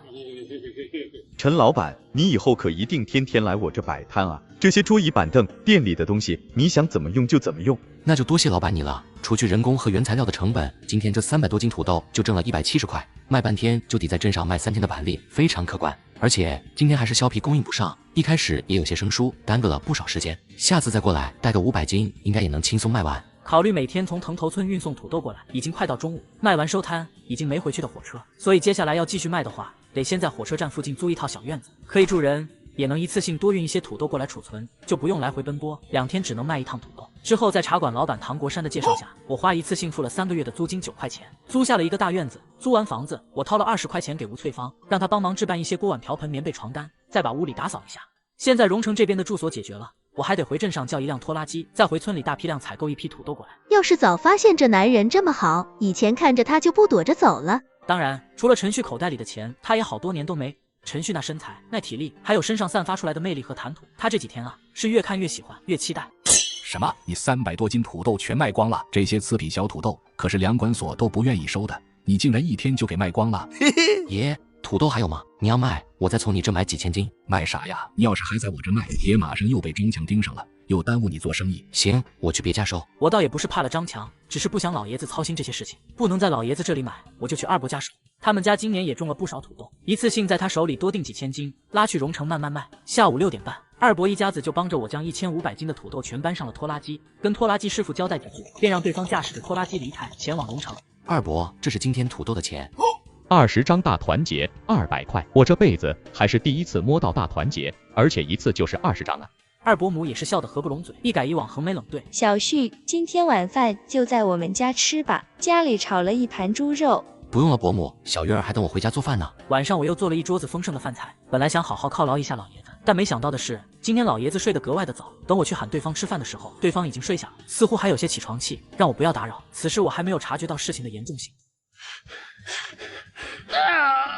陈老板，你以后可一定天天来我这摆摊啊！这些桌椅板凳，店里的东西，你想怎么用就怎么用。那就多谢老板你了。除去人工和原材料的成本，今天这300多斤土豆就挣了170块，卖半天就抵在镇上卖3天的板栗，非常可观。而且今天还是削皮供应不上，一开始也有些生疏，耽搁了不少时间。下次再过来带个500斤，应该也能轻松卖完。考虑每天从藤头村运送土豆过来，已经快到中午，卖完收摊已经没回去的火车，所以接下来要继续卖的话，得先在火车站附近租一套小院子，可以住人，也能一次性多运一些土豆过来储存，就不用来回奔波，2天只能卖1趟土豆。之后在茶馆老板唐国山的介绍下，我花一次性付了3个月的租金9块钱，租下了一个大院子。租完房子，我掏了20块钱给吴翠芳，让她帮忙置办一些锅碗瓢盆、棉被、床单，再把屋里打扫一下。现在荣城这边的住所解决了，我还得回镇上叫一辆拖拉机，再回村里大批量采购一批土豆过来。要是早发现这男人这么好，以前看着他就不躲着走了。当然，除了陈旭口袋里的钱，他也好多年都没。陈旭那身材、那体力，还有身上散发出来的魅力和谈吐，他这几天啊，是越看越喜欢，越期待。什么？你300多斤土豆全卖光了？这些次品小土豆可是粮管所都不愿意收的，你竟然1天就给卖光了？爷，土豆还有吗？你要卖，我再从你这买几千斤。卖啥呀？你要是还在我这卖，爷马上又被张强盯上了，又耽误你做生意。行，我去别家收。我倒也不是怕了张强，只是不想老爷子操心这些事情，不能在老爷子这里买，我就去二伯家收。他们家今年也种了不少土豆，一次性在他手里多订几千斤，拉去荣城慢慢卖。下午6点半，二伯一家子就帮着我将1500斤的土豆全搬上了拖拉机，跟拖拉机师傅交代几句，便让对方驾驶着拖拉机离开，前往荣城。二伯，这是今天土豆的钱。20张大团结，200块。我这辈子还是第一次摸到大团结，而且一次就是20张啊！二伯母也是笑得合不拢嘴，一改以往横眉冷对。小旭，今天晚饭就在我们家吃吧，家里炒了一盘猪肉。不用了，伯母，小月儿还等我回家做饭呢。晚上我又做了一桌子丰盛的饭菜，本来想好好犒劳一下老爷子，但没想到的是，今天老爷子睡得格外的早。等我去喊对方吃饭的时候，对方已经睡下了，似乎还有些起床气，让我不要打扰。此时我还没有察觉到事情的严重性。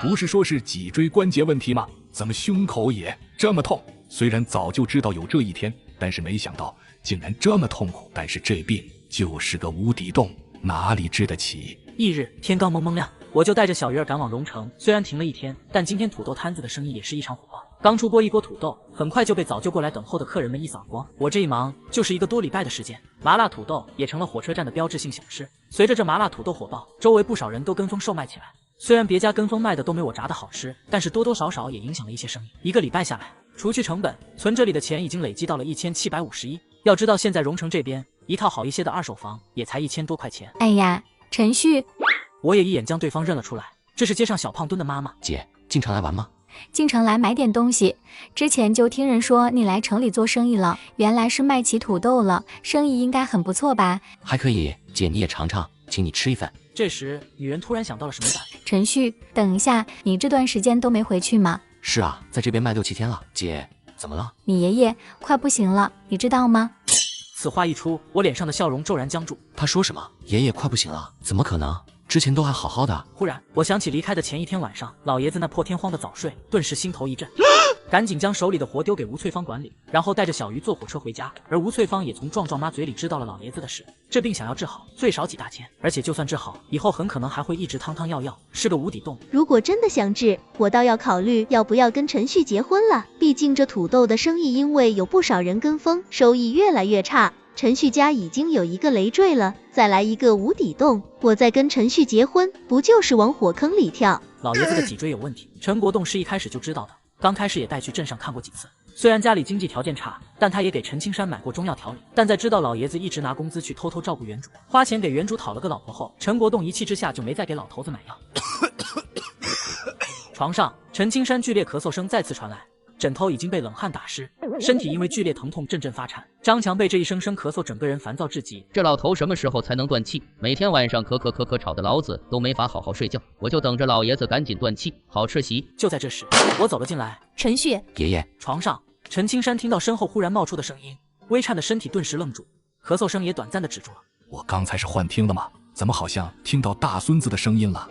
不是说是脊椎关节问题吗？怎么胸口也这么痛？虽然早就知道有这一天，但是没想到竟然这么痛苦。但是这病就是个无底洞，哪里治得起？翌日天刚蒙蒙亮，我就带着小鱼儿赶往荣城。虽然停了一天，但今天土豆摊子的生意也是异常火爆。刚出锅一锅土豆，很快就被早就过来等候的客人们一扫光。我这一忙就是1个多礼拜的时间，麻辣土豆也成了火车站的标志性小吃。随着这麻辣土豆火爆，周围不少人都跟风售卖起来。虽然别家跟风卖的都没我炸的好吃，但是多多少少也影响了一些生意。1个礼拜下来，除去成本，存这里的钱已经累积到了1751。要知道现在荣城这边一套好一些的二手房也才1000多块钱。哎呀，陈旭，我也一眼将对方认了出来，这是街上小胖墩的妈妈。姐，进城来玩吗？进城来买点东西，之前就听人说你来城里做生意了，原来是卖起土豆了，生意应该很不错吧？还可以，姐你也尝尝，请你吃一份。这时女人突然想到了什么陈旭，等一下，你这段时间都没回去吗？是啊，在这边卖6、7天了。姐，怎么了？你爷爷快不行了，你知道吗？此话一出，我脸上的笑容骤然僵住。他说什么？爷爷快不行了？怎么可能？之前都还好好的。忽然我想起离开的前一天晚上，老爷子那破天荒的早睡，顿时心头一震，赶紧将手里的活丢给吴翠芳管理，然后带着小鱼坐火车回家。而吴翠芳也从壮壮妈嘴里知道了老爷子的事，这病想要治好，最少几大千，而且就算治好，以后很可能还会一直汤汤药药，是个无底洞。如果真的想治，我倒要考虑要不要跟陈旭结婚了。毕竟这土豆的生意因为有不少人跟风，收益越来越差。陈旭家已经有一个累赘了，再来一个无底洞，我再跟陈旭结婚，不就是往火坑里跳？老爷子的脊椎有问题，陈国栋是一开始就知道的，刚开始也带去镇上看过几次。虽然家里经济条件差，但他也给陈青山买过中药调理。但在知道老爷子一直拿工资去偷偷照顾原主，花钱给原主讨了个老婆后，陈国栋一气之下就没再给老头子买药。床上，陈青山剧烈咳嗽声再次传来，枕头已经被冷汗打湿，身体因为剧烈疼痛阵阵发颤。张强被这一声声咳嗽，整个人烦躁至极。这老头什么时候才能断气？每天晚上咳吵的老子都没法好好睡觉，我就等着老爷子赶紧断气，好吃席。就在这时，我走了进来。陈旭，爷爷。床上，陈青山听到身后忽然冒出的声音，微颤的身体顿时愣住，咳嗽声也短暂的止住了。我刚才是幻听了吗？怎么好像听到大孙子的声音了？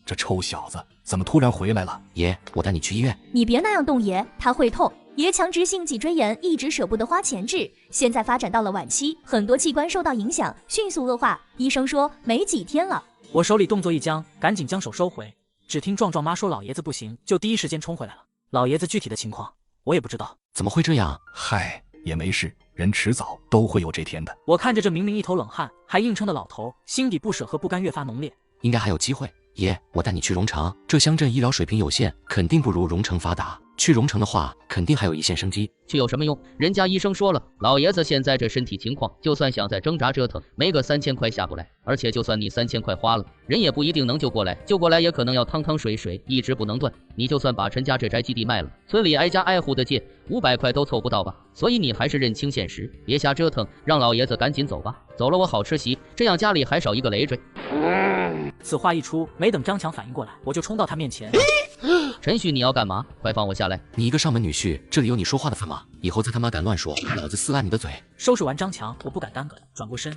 这臭小子怎么突然回来了？爷，我带你去医院。你别那样动爷，他会痛。爷强直性脊椎炎一直舍不得花钱治，现在发展到了晚期，很多器官受到影响，迅速恶化。医生说没几天了。我手里动作一僵，赶紧将手收回。只听壮壮妈说老爷子不行，就第一时间冲回来了。老爷子具体的情况我也不知道。怎么会这样？嗨，也没事，人迟早都会有这天的。我看着这明明一头冷汗还硬撑的老头，心底不舍和不甘越发浓烈。应该还有机会。爷，我带你去荣城，这乡镇医疗水平有限，肯定不如荣城发达。去荣城的话，肯定还有一线生机。去有什么用？人家医生说了，老爷子现在这身体情况，就算想再挣扎折腾，没个3000块下不来。而且就算你3000块花了，人也不一定能救过来，救过来也可能要汤汤水水，一直不能断。你就算把陈家这宅基地卖了，村里挨家挨户的借500块都凑不到吧？所以你还是认清现实，别瞎折腾，让老爷子赶紧走吧。走了我好吃席，这样家里还少一个累赘。此话一出，没等张强反应过来，我就冲到他面前。陈旭，你要干嘛？快放我下来！你一个上门女婿，这里有你说话的份吗？以后再他妈敢乱说，老子撕烂你的嘴！收拾完张强，我不敢耽搁，转过身，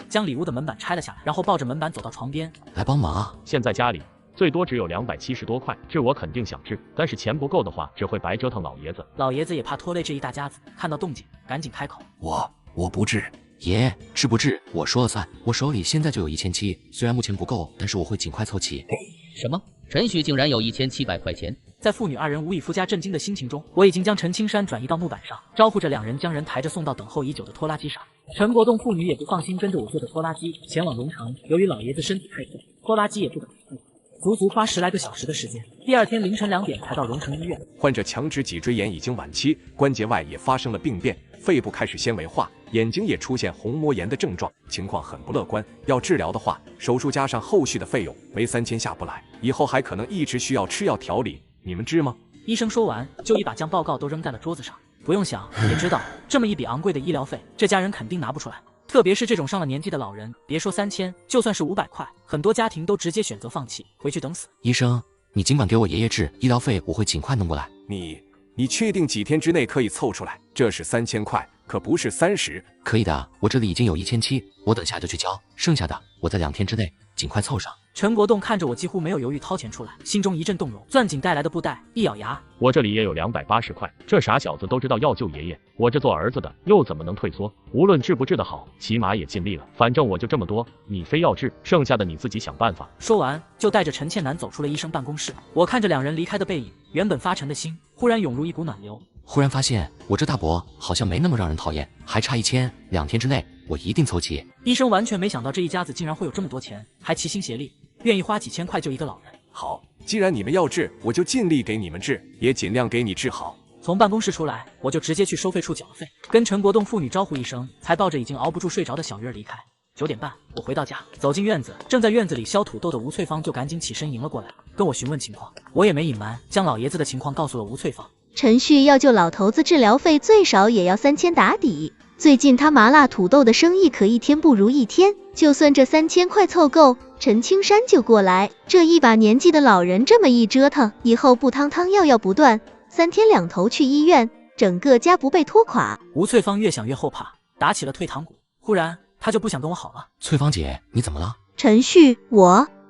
将里屋的门板拆了下来，然后抱着门板走到床边，来帮忙啊！现在家里最多只有270多块，治我肯定想治，但是钱不够的话，只会白折腾老爷子。老爷子也怕拖累这一大家子，看到动静，赶紧开口：我不治。爷，治不治我说了算，我手里现在就有1700，虽然目前不够，但是我会尽快凑齐。什么？陈旭竟然有1700块钱？在父女二人无以复加震惊的心情中，我已经将陈青山转移到木板上，招呼着两人将人抬着送到等候已久的拖拉机上。陈国栋父女也不放心跟着我坐的拖拉机前往荣城，由于老爷子身体太重，拖拉机也不敢停步，足足花10来个小时的时间。第二天凌晨2点才到荣城医院。患者强直脊椎炎已经晚期，关节外也发生了病变，肺部开始纤维化，眼睛也出现虹膜炎的症状，情况很不乐观。要治疗的话，手术加上后续的费用没3000下不来，以后还可能一直需要吃药调理，你们知吗？医生说完，就一把将报告都扔在了桌子上。不用想也知道，这么一笔昂贵的医疗费，这家人肯定拿不出来。特别是这种上了年纪的老人，别说3000，就算是500块，很多家庭都直接选择放弃，回去等死。医生，你尽管给我爷爷治，医疗费我会尽快弄过来。你确定几天之内可以凑出来？这是3000块，可不是30。可以的，我这里已经有1700，我等下就去交，剩下的我在2天之内尽快凑上。陈国栋看着我几乎没有犹豫掏钱出来，心中一阵动容，攥紧带来的布袋，一咬牙，我这里也有280块，这傻小子都知道要救爷爷，我这做儿子的又怎么能退缩？无论治不治得好，起码也尽力了，反正我就这么多，你非要治，剩下的你自己想办法。说完就带着陈倩楠走出了医生办公室。我看着两人离开的背影，原本发沉的心忽然涌入一股暖流。忽然发现我这大伯好像没那么让人讨厌，还差1000，2天之内我一定凑齐。医生完全没想到这一家子竟然会有这么多钱，还齐心协力，愿意花几千块救一个老人。好，既然你们要治，我就尽力给你们治，也尽量给你治好。从办公室出来，我就直接去收费处缴了费，跟陈国栋父女招呼一声，才抱着已经熬不住睡着的小鱼儿离开。9点半，我回到家，走进院子，正在院子里削土豆的吴翠芳就赶紧起身迎了过来，跟我询问情况。我也没隐瞒，将老爷子的情况告诉了吴翠芳。陈旭要救老头子治疗费最少也要3000打底，最近他麻辣土豆的生意可一天不如一天，就算这3000块凑够，陈青山就过来。这一把年纪的老人这么一折腾，以后不汤汤药药不断，3天2头去医院，整个家不被拖垮。吴翠芳越想越后怕，打起了退堂鼓。忽然她就不想跟我好了。翠芳姐，你怎么了？陈旭，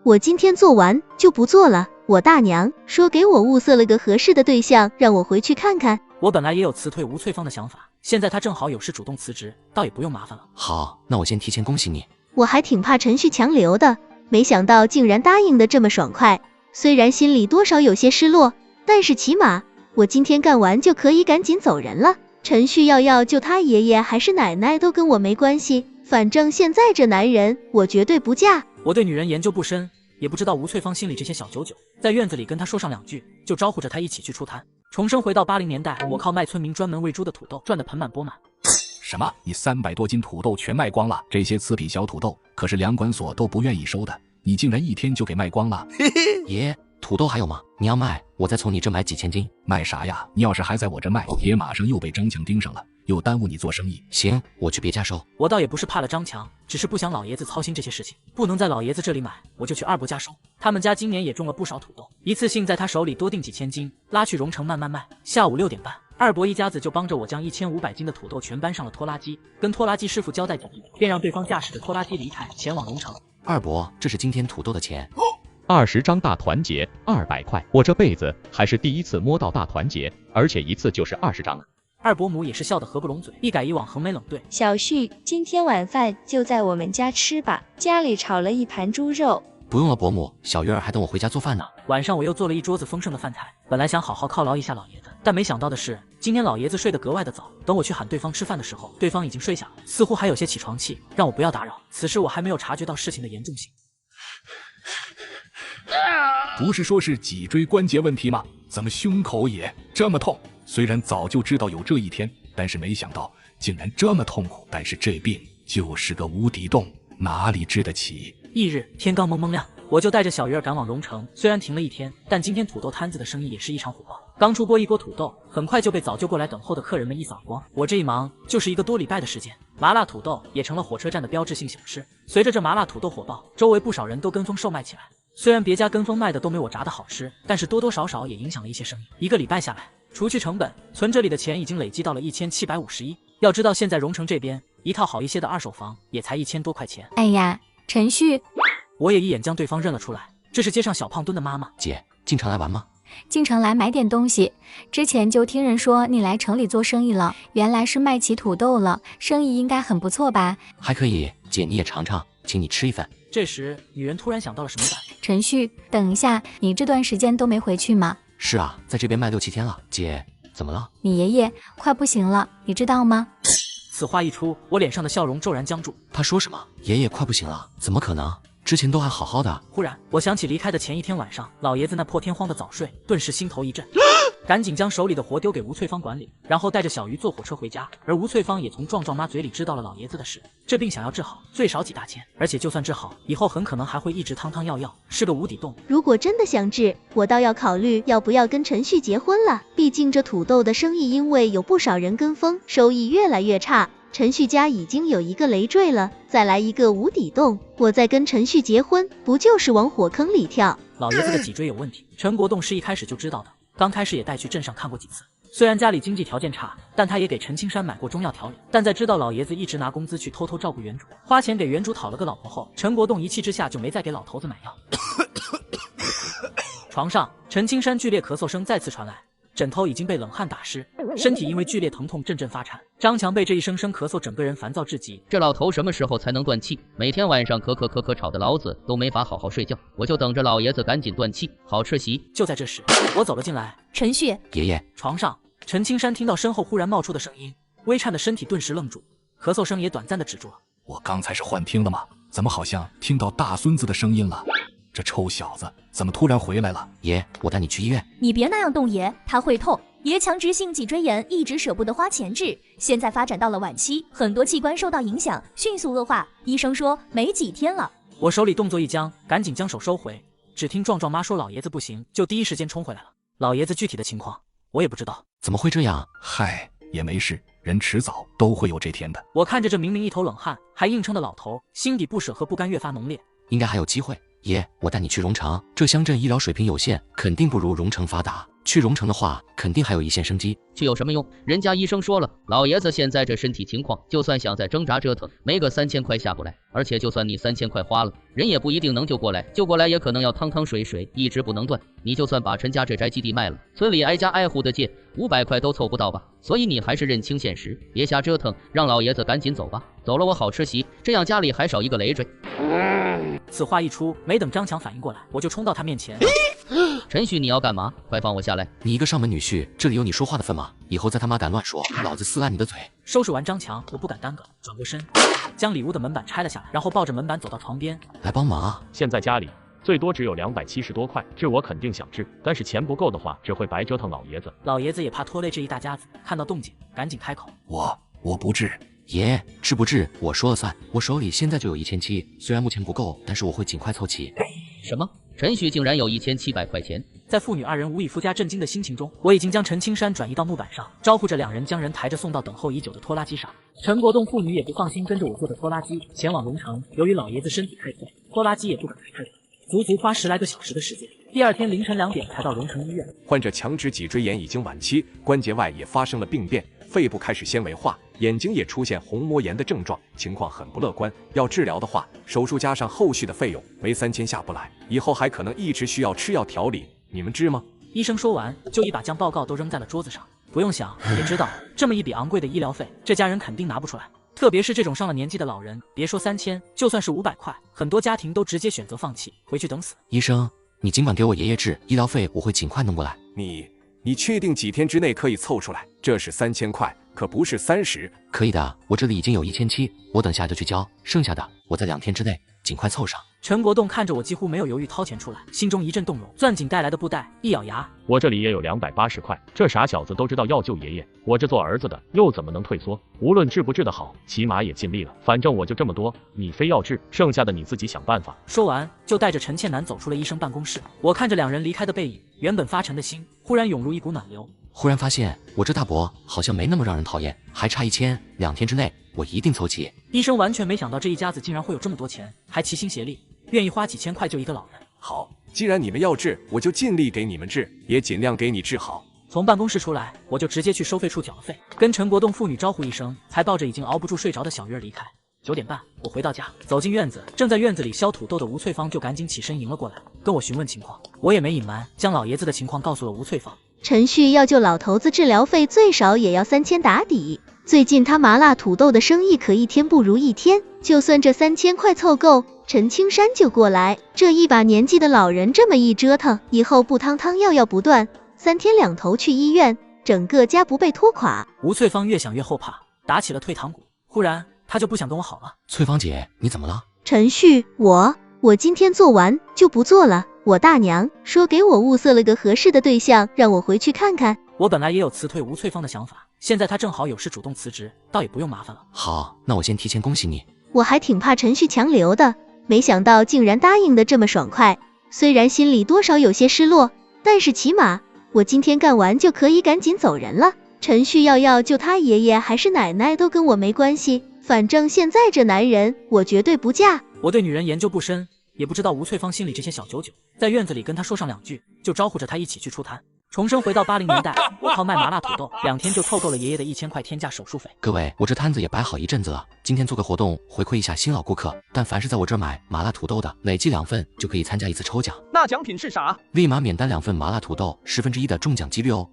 我今天做完就不做了，我大娘说给我物色了个合适的对象，让我回去看看。我本来也有辞退吴翠芳的想法，现在她正好有事主动辞职，倒也不用麻烦了。好，那我先提前恭喜你。我还挺怕陈旭强留的，没想到竟然答应的这么爽快，虽然心里多少有些失落，但是起码我今天干完就可以赶紧走人了。陈旭要救他爷爷还是奶奶都跟我没关系，反正现在这男人我绝对不嫁。我对女人研究不深，也不知道吴翠芳心里这些小九九，在院子里跟她说上2句，就招呼着她一起去出摊。重生回到80年代，我靠卖村民专门喂猪的土豆赚得盆满钵满。什么？你300多斤土豆全卖光了？这些次品小土豆可是粮管所都不愿意收的，你竟然1天就给卖光了？爷，土豆还有吗？你要卖，我再从你这买几千斤。卖啥呀？你要是还在我这卖，爷马上又被张强盯上了，又耽误你做生意。行，我去别家收。我倒也不是怕了张强，只是不想老爷子操心这些事情，不能在老爷子这里买，我就去二伯家收。他们家今年也种了不少土豆，一次性在他手里多订几千斤，拉去荣城慢慢卖。下午6点半，二伯一家子就帮着我将1500斤的土豆全搬上了拖拉机，跟拖拉机师傅交代几句，便让对方驾驶着拖拉机离开，前往荣城。二伯，这是今天土豆的钱。20张大团结，200块。我这辈子还是第一次摸到大团结，而且一次就是20张啊！二伯母也是笑得合不拢嘴，一改以往横眉冷对。小旭，今天晚饭就在我们家吃吧，家里炒了一盘猪肉。不用了，伯母，小鱼儿还等我回家做饭呢。晚上我又做了一桌子丰盛的饭菜，本来想好好犒劳一下老爷子，但没想到的是，今天老爷子睡得格外的早。等我去喊对方吃饭的时候，对方已经睡下了，似乎还有些起床气，让我不要打扰。此时我还没有察觉到事情的严重性。不是说是脊椎关节问题吗？怎么胸口也这么痛？虽然早就知道有这一天，但是没想到竟然这么痛苦。但是这病就是个无底洞，哪里治得起？翌日天刚蒙蒙亮，我就带着小鱼儿赶往荣城。虽然停了一天，但今天土豆摊子的生意也是异常火爆。刚出锅一锅土豆，很快就被早就过来等候的客人们一扫光。我这一忙就是一个多礼拜的时间，麻辣土豆也成了火车站的标志性小吃。随着这麻辣土豆火爆，周围不少人都跟风售卖起来。虽然别家跟风卖的都没我炸的好吃，但是多多少少也影响了一些生意。一个礼拜下来，除去成本，存这里的钱已经累积到了1751。要知道现在荣城这边一套好一些的二手房也才1000多块钱。哎呀，陈旭，我也一眼将对方认了出来，这是街上小胖墩的妈妈。姐，进城来玩吗？进城来买点东西，之前就听人说你来城里做生意了，原来是卖起土豆了，生意应该很不错吧？还可以，姐你也尝尝，请你吃一份。这时女人突然想到了什么感？陈旭，等一下，你这段时间都没回去吗？是啊，在这边卖6、7天了。姐，怎么了？你爷爷快不行了，你知道吗？此话一出，我脸上的笑容骤然僵住。他说什么？爷爷快不行了？怎么可能？之前都还好好的。忽然，我想起离开的前一天晚上，老爷子那破天荒的早睡，顿时心头一震，赶紧将手里的活丢给吴翠芳管理，然后带着小鱼坐火车回家。而吴翠芳也从壮壮妈嘴里知道了老爷子的事，这病想要治好，最少几大千，而且就算治好，以后很可能还会一直汤汤药药，是个无底洞。如果真的想治，我倒要考虑要不要跟陈旭结婚了。毕竟这土豆的生意因为有不少人跟风，收益越来越差。陈旭家已经有一个累赘了，再来一个无底洞，我再跟陈旭结婚，不就是往火坑里跳？老爷子的脊椎有问题，陈国栋是一开始就知道的，刚开始也带去镇上看过几次。虽然家里经济条件差，但他也给陈青山买过中药调理。但在知道老爷子一直拿工资去偷偷照顾原主，花钱给原主讨了个老婆后，陈国栋一气之下就没再给老头子买药。床上，陈青山剧烈咳嗽声再次传来，枕头已经被冷汗打湿，身体因为剧烈疼痛阵阵发颤。张强被这一声声咳嗽整个人烦躁至极，这老头什么时候才能断气？每天晚上咳吵的老子都没法好好睡觉，我就等着老爷子赶紧断气，好吃席。就在这时，我走了进来。陈旭，爷爷。床上，陈青山听到身后忽然冒出的声音，微颤的身体顿时愣住，咳嗽声也短暂的止住了。我刚才是幻听了吗？怎么好像听到大孙子的声音了？这臭小子怎么突然回来了？爷，我带你去医院。你别那样动爷，他会痛。爷强直性脊椎炎，一直舍不得花钱治，现在发展到了晚期，很多器官受到影响，迅速恶化。医生说没几天了。我手里动作一僵，赶紧将手收回。只听壮壮妈说老爷子不行，就第一时间冲回来了。老爷子具体的情况我也不知道。怎么会这样？嗨，也没事，人迟早都会有这天的。我看着这明明一头冷汗还硬撑的老头，心底不舍和不甘越发浓烈。应该还有机会。爷，我带你去荣城，这乡镇医疗水平有限，肯定不如荣城发达。去荣城的话，肯定还有一线生机。去有什么用？人家医生说了，老爷子现在这身体情况，就算想再挣扎折腾，没个3000块下不来。而且就算你3000块花了，人也不一定能救过来，救过来也可能要汤汤水水，一直不能断。你就算把陈家这宅基地卖了，村里挨家挨户的借500块都凑不到吧？所以你还是认清现实，别瞎折腾，让老爷子赶紧走吧。走了我好吃席，这样家里还少一个累赘。此话一出，没等张强反应过来，我就冲到他面前。陈旭，你要干嘛？快放我下来！你一个上门女婿，这里有你说话的份吗？以后再他妈敢乱说，老子撕烂你的嘴！收拾完张强，我不敢耽搁，转过身，将里屋的门板拆了下来，然后抱着门板走到床边。来帮忙啊！现在家里最多只有270多块，治我肯定想治，但是钱不够的话，只会白折腾老爷子。老爷子也怕拖累这一大家子，看到动静赶紧开口：我不治。爷，治不治我说了算，我手里现在就有1700，虽然目前不够，但是我会尽快凑齐。什么？陈旭竟然有1700块钱？在父女二人无以复加震惊的心情中，我已经将陈青山转移到木板上，招呼着两人将人抬着送到等候已久的拖拉机上。陈国栋父女也不放心跟着我坐的拖拉机前往龙城，由于老爷子身体太脆，拖拉机也不可能太快，足足花10来个小时的时间。第二天凌晨2点才到龙城医院。患者强直脊椎炎已经晚期，关节外也发生了病变，肺部开始纤维化，眼睛也出现虹膜炎的症状，情况很不乐观。要治疗的话，手术加上后续的费用没3000下不来，以后还可能一直需要吃药调理，你们知吗？医生说完，就一把将报告都扔在了桌子上。不用想也知道，这么一笔昂贵的医疗费，这家人肯定拿不出来。特别是这种上了年纪的老人，别说3000，就算是500块，很多家庭都直接选择放弃，回去等死。医生，你尽管给我爷爷治，医疗费我会尽快弄过来。你确定几天之内可以凑出来？这是3000块，可不是30。可以的，我这里已经有1700，我等下就去交，剩下的我在2天之内尽快凑上。陈国栋看着我几乎没有犹豫掏钱出来，心中一阵动容，攥紧带来的布袋，一咬牙，我这里也有280块，这傻小子都知道要救爷爷，我这做儿子的又怎么能退缩？无论治不治得好，起码也尽力了，反正我就这么多，你非要治，剩下的你自己想办法。说完就带着陈倩楠走出了医生办公室。我看着两人离开的背影，原本发沉的心忽然涌入一股暖流。忽然发现我这大伯好像没那么让人讨厌，还差1000，2天之内我一定凑齐。医生完全没想到这一家子竟然会有这么多钱，还齐心协力，愿意花几千块救一个老人。好，既然你们要治，我就尽力给你们治，也尽量给你治好。从办公室出来，我就直接去收费处缴了费，跟陈国栋父女招呼一声，才抱着已经熬不住睡着的小鱼儿离开。9点半，我回到家，走进院子，正在院子里削土豆的吴翠芳就赶紧起身迎了过来，跟我询问情况。我也没隐瞒，将老爷子的情况告诉了吴翠芳。陈旭要救老头子治疗费最少也要3000打底，最近他麻辣土豆的生意可一天不如一天，就算这3000块凑够，陈青山就过来。这一把年纪的老人这么一折腾，以后不汤汤药药不断，3天2头去医院，整个家不被拖垮。吴翠芳越想越后怕，打起了退堂鼓。忽然她就不想跟我好了。翠芳姐，你怎么了？陈旭，我今天做完就不做了，我大娘说给我物色了个合适的对象，让我回去看看。我本来也有辞退吴翠芳的想法，现在她正好有事主动辞职，倒也不用麻烦了。好，那我先提前恭喜你。我还挺怕陈旭强留的，没想到竟然答应的这么爽快，虽然心里多少有些失落，但是起码我今天干完就可以赶紧走人了。陈旭要救他爷爷还是奶奶都跟我没关系，反正现在这男人我绝对不嫁。我对女人研究不深，也不知道吴翠芳心里这些小九九，在院子里跟她说上2句，就招呼着她一起去出摊。重生回到80年代，我靠卖麻辣土豆，2天就凑够了爷爷的1000块天价手术费。各位，我这摊子也摆好一阵子了，今天做个活动回馈一下新老顾客，但凡是在我这儿买麻辣土豆的，累计2份就可以参加一次抽奖。那奖品是啥？立马免单2份麻辣土豆1/10的中奖几率哦。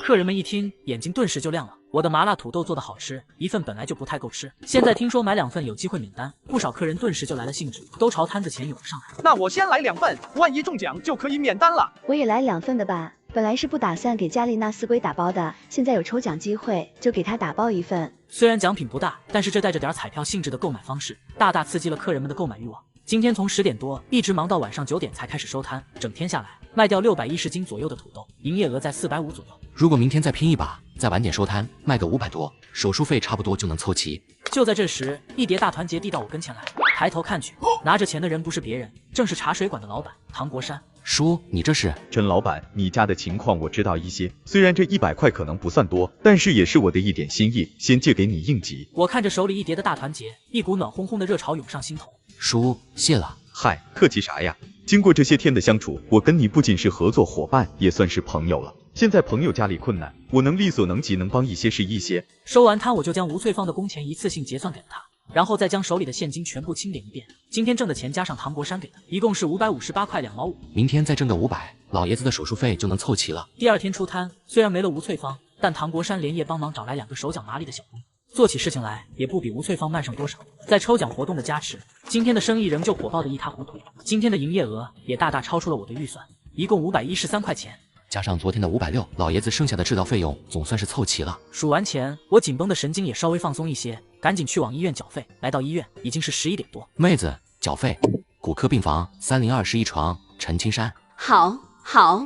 客人们一听，眼睛顿时就亮了。我的麻辣土豆做的好吃，1份本来就不太够吃，现在听说买2份有机会免单，不少客人顿时就来了兴致，都朝摊子前涌了上来。那我先来2份，万一中奖就可以免单了。我也来2份的吧，本来是不打算给家里那4龟打包的，现在有抽奖机会，就给他打包1份。虽然奖品不大，但是这带着点彩票性质的购买方式，大大刺激了客人们的购买欲望。今天从10点多一直忙到晚上9点才开始收摊，整天下来卖掉610斤左右的土豆，营业额在450左右。如果明天再拼一把，再晚点收摊，卖个500多，手术费差不多就能凑齐。就在这时，一叠大团结递到我跟前来，抬头看去，拿着钱的人不是别人，正是茶水馆的老板唐国山。叔，你这是？陈老板，你家的情况我知道一些，虽然这100块可能不算多，但是也是我的一点心意，先借给你应急。我看着手里一叠的大团结，一股暖烘烘的热潮涌上心头。叔，谢了。嗨，客气啥呀？经过这些天的相处，我跟你不仅是合作伙伴，也算是朋友了。现在朋友家里困难，我能力所能及，能帮一些是一些。收完摊，我就将吴翠芳的工钱一次性结算给了他，然后再将手里的现金全部清点一遍。今天挣的钱加上唐国山给的，一共是558块2毛5。明天再挣个500，老爷子的手术费就能凑齐了。第2天出摊，虽然没了吴翠芳，但唐国山连夜帮忙找来2个手脚麻利的小工，做起事情来也不比吴翠芳慢上多少。在抽奖活动的加持，今天的生意仍旧火爆的一塌糊涂，今天的营业额也大大超出了我的预算，一共513块钱。加上昨天的560，老爷子剩下的治疗费用总算是凑齐了。数完钱，我紧绷的神经也稍微放松一些，赶紧去往医院缴费。来到医院已经是11点多。妹子，缴费。骨科病房302一床，陈青山。好，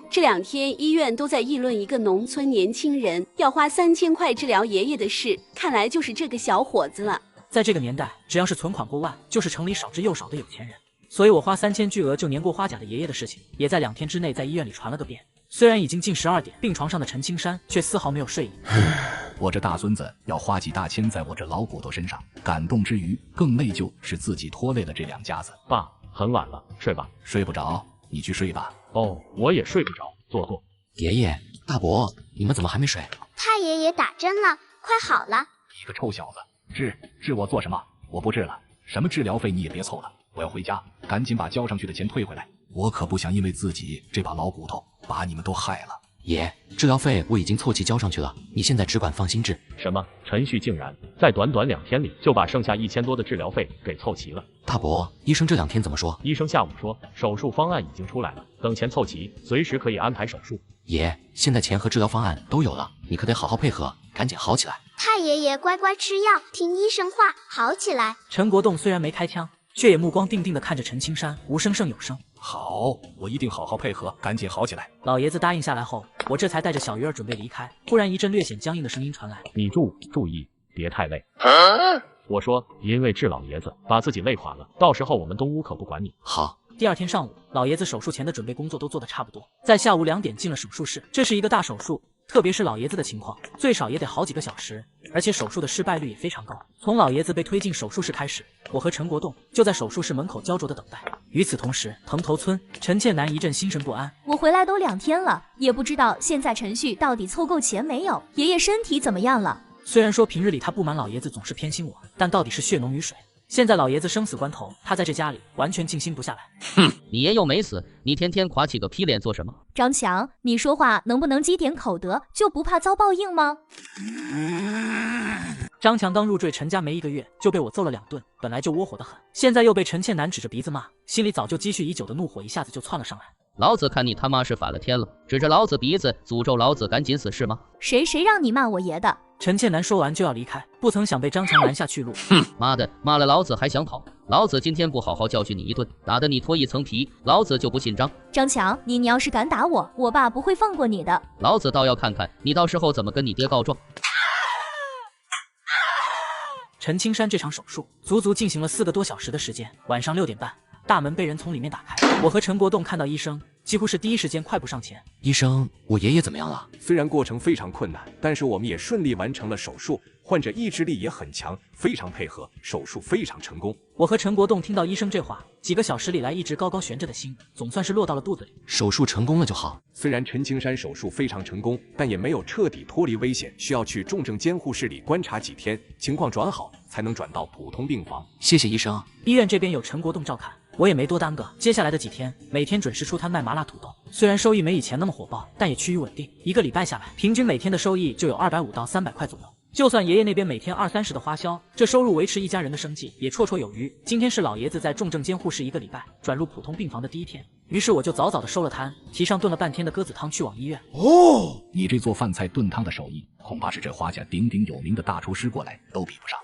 这2天医院都在议论一个农村年轻人要花3000块治疗爷爷的事，看来就是这个小伙子了。在这个年代，只要是存款过万，就是城里少之又少的有钱人。所以我花3000巨额就年过花甲的爷爷的事情，也在2天之内在医院里传了个遍。虽然已经近12点，病床上的陈青山却丝毫没有睡意。我这大孙子要花几大千在我这老骨头身上，感动之余，更内疚是自己拖累了这2家子。爸，很晚了，睡吧。睡不着，你去睡吧。哦，我也睡不着，坐。爷爷、大伯，你们怎么还没睡？太爷爷打针了，快好了。你个臭小子，治我做什么？我不治了，什么治疗费你也别凑了，我要回家，赶紧把交上去的钱退回来。我可不想因为自己这把老骨头把你们都害了。爷，治疗费我已经凑齐交上去了，你现在只管放心治。什么？陈旭竟然在短短2天里就把剩下1000多的治疗费给凑齐了？大伯，医生这2天怎么说？医生下午说手术方案已经出来了，等钱凑齐，随时可以安排手术。爷，现在钱和治疗方案都有了，你可得好好配合，赶紧好起来。太爷爷乖乖吃药，听医生话，好起来。陈国栋虽然没开枪，却也目光定定地看着陈青山，无声胜有声。好，我一定好好配合，赶紧好起来。老爷子答应下来后，我这才带着小鱼儿准备离开。忽然一阵略显僵硬的声音传来：“你注意，别太累。”我说：“因为治老爷子把自己累垮了，到时候我们东屋可不管你。”好。第2天上午，老爷子手术前的准备工作都做得差不多，在下午2点进了手术室。这是一个大手术，特别是老爷子的情况，最少也得好几个小时，而且手术的失败率也非常高。从老爷子被推进手术室开始，我和陈国栋就在手术室门口焦灼的等待。与此同时，蓬头村陈倩楠一阵心神不安。我回来都2天了，也不知道现在陈旭到底凑够钱没有，爷爷身体怎么样了？虽然说平日里他不满老爷子总是偏心我，但到底是血浓于水。现在老爷子生死关头，他在这家里完全静心不下来。哼，你爷又没死，你天天垮起个屁脸做什么？张强，你说话能不能积点口德，就不怕遭报应吗？张强刚入赘陈家没1个月，就被我揍了2顿，本来就窝火得很，现在又被陈倩楠指着鼻子骂，心里早就积蓄已久的怒火一下子就窜了上来。老子看你他妈是反了天了，指着老子鼻子诅咒老子赶紧死是吗？谁让你骂我爷的？陈倩楠说完就要离开，不曾想被张强拦下去路。哼，妈的，骂了老子还想跑？老子今天不好好教训你一顿，打得你脱一层皮，老子就不信张。张强，你要是敢打我，我爸不会放过你的。老子倒要看看你到时候怎么跟你爹告状。陈青山这场手术足足进行了4个多小时的时间，晚上6点半，大门被人从里面打开，我和陈国栋看到医生，几乎是第一时间快步上前。医生，我爷爷怎么样了？虽然过程非常困难，但是我们也顺利完成了手术，患者意志力也很强，非常配合，手术非常成功。我和陈国栋听到医生这话，几个小时里来一直高高悬着的心，总算是落到了肚子里。手术成功了就好。虽然陈青山手术非常成功，但也没有彻底脱离危险，需要去重症监护室里观察几天，情况转好才能转到普通病房。谢谢医生。医院这边有陈国栋照看，我也没多耽搁。接下来的几天，每天准时出摊卖麻辣土豆，虽然收益没以前那么火爆，但也趋于稳定。1个礼拜下来，平均每天的收益就有250到300块左右。就算爷爷那边每天20-30的花销，这收入维持一家人的生计也绰绰有余。今天是老爷子在重症监护室1个礼拜转入普通病房的第1天，于是我就早早的收了摊，提上炖了半天的鸽子汤去往医院。哦，你这做饭菜炖汤的手艺，恐怕是这花家鼎鼎有名的大厨师过来都比不上。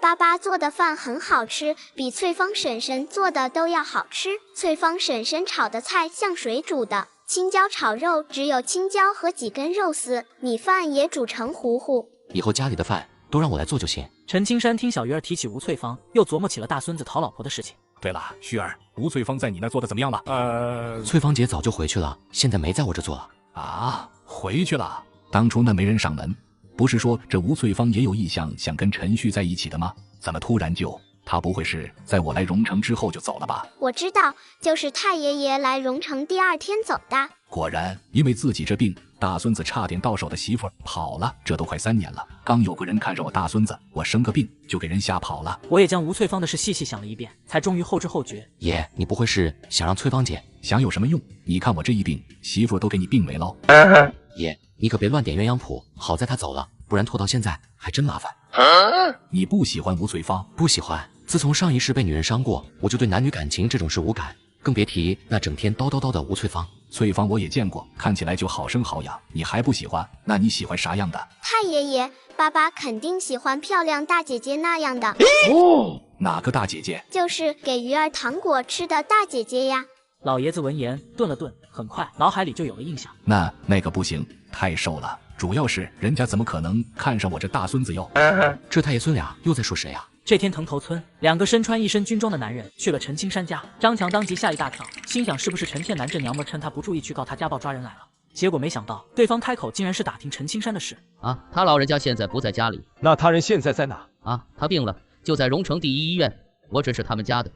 爸爸做的饭很好吃，比翠芳婶婶做的都要好吃。翠芳婶婶炒的菜像水煮的，青椒炒肉只有青椒和几根肉丝，米饭也煮成糊糊。以后家里的饭都让我来做就行。陈青山听小鱼儿提起吴翠芳，又琢磨起了大孙子讨老婆的事情。对了，旭儿，吴翠芳在你那做的怎么样了？翠芳姐早就回去了，现在没在我这做了。啊，回去了？当初那没人上门，不是说这吴翠芳也有意向想跟陈旭在一起的吗？怎么突然就？她不会是在我来荣城之后就走了吧？我知道，就是太爷爷来荣城第2天走的。果然，因为自己这病，大孙子差点到手的媳妇儿跑了，这都快3年了。刚有个人看上我大孙子，我生个病就给人吓跑了。我也将吴翠芳的事细细想了一遍，才终于后知后觉。爷，你不会是想让翠芳姐？想有什么用？你看我这一病，媳妇儿都给你病没了。爷，你可别乱点鸳鸯谱。好在她走了，不然拖到现在还真麻烦。你不喜欢吴翠芳？不喜欢。自从上一世被女人伤过，我就对男女感情这种事无感。更别提那整天叨叨叨的吴翠芳。翠芳我也见过，看起来就好生好养，你还不喜欢？那你喜欢啥样的？太爷爷，爸爸肯定喜欢漂亮大姐姐那样的。哦，哪个大姐姐？就是给鱼儿糖果吃的大姐姐呀。老爷子闻言顿了顿，很快脑海里就有了印象。那个不行，太瘦了。主要是人家怎么可能看上我这大孙子哟？这太爷孙俩又在说谁啊？这天藤头村2个身穿一身军装的男人去了陈青山家，张强当即吓一大跳，心想是不是陈倩楠这娘们趁他不注意去告他家暴抓人来了？结果没想到对方开口竟然是打听陈青山的事。啊，他老人家现在不在家里。那他人现在在哪？啊，他病了，就在荣城第一医院。我只是他们家的。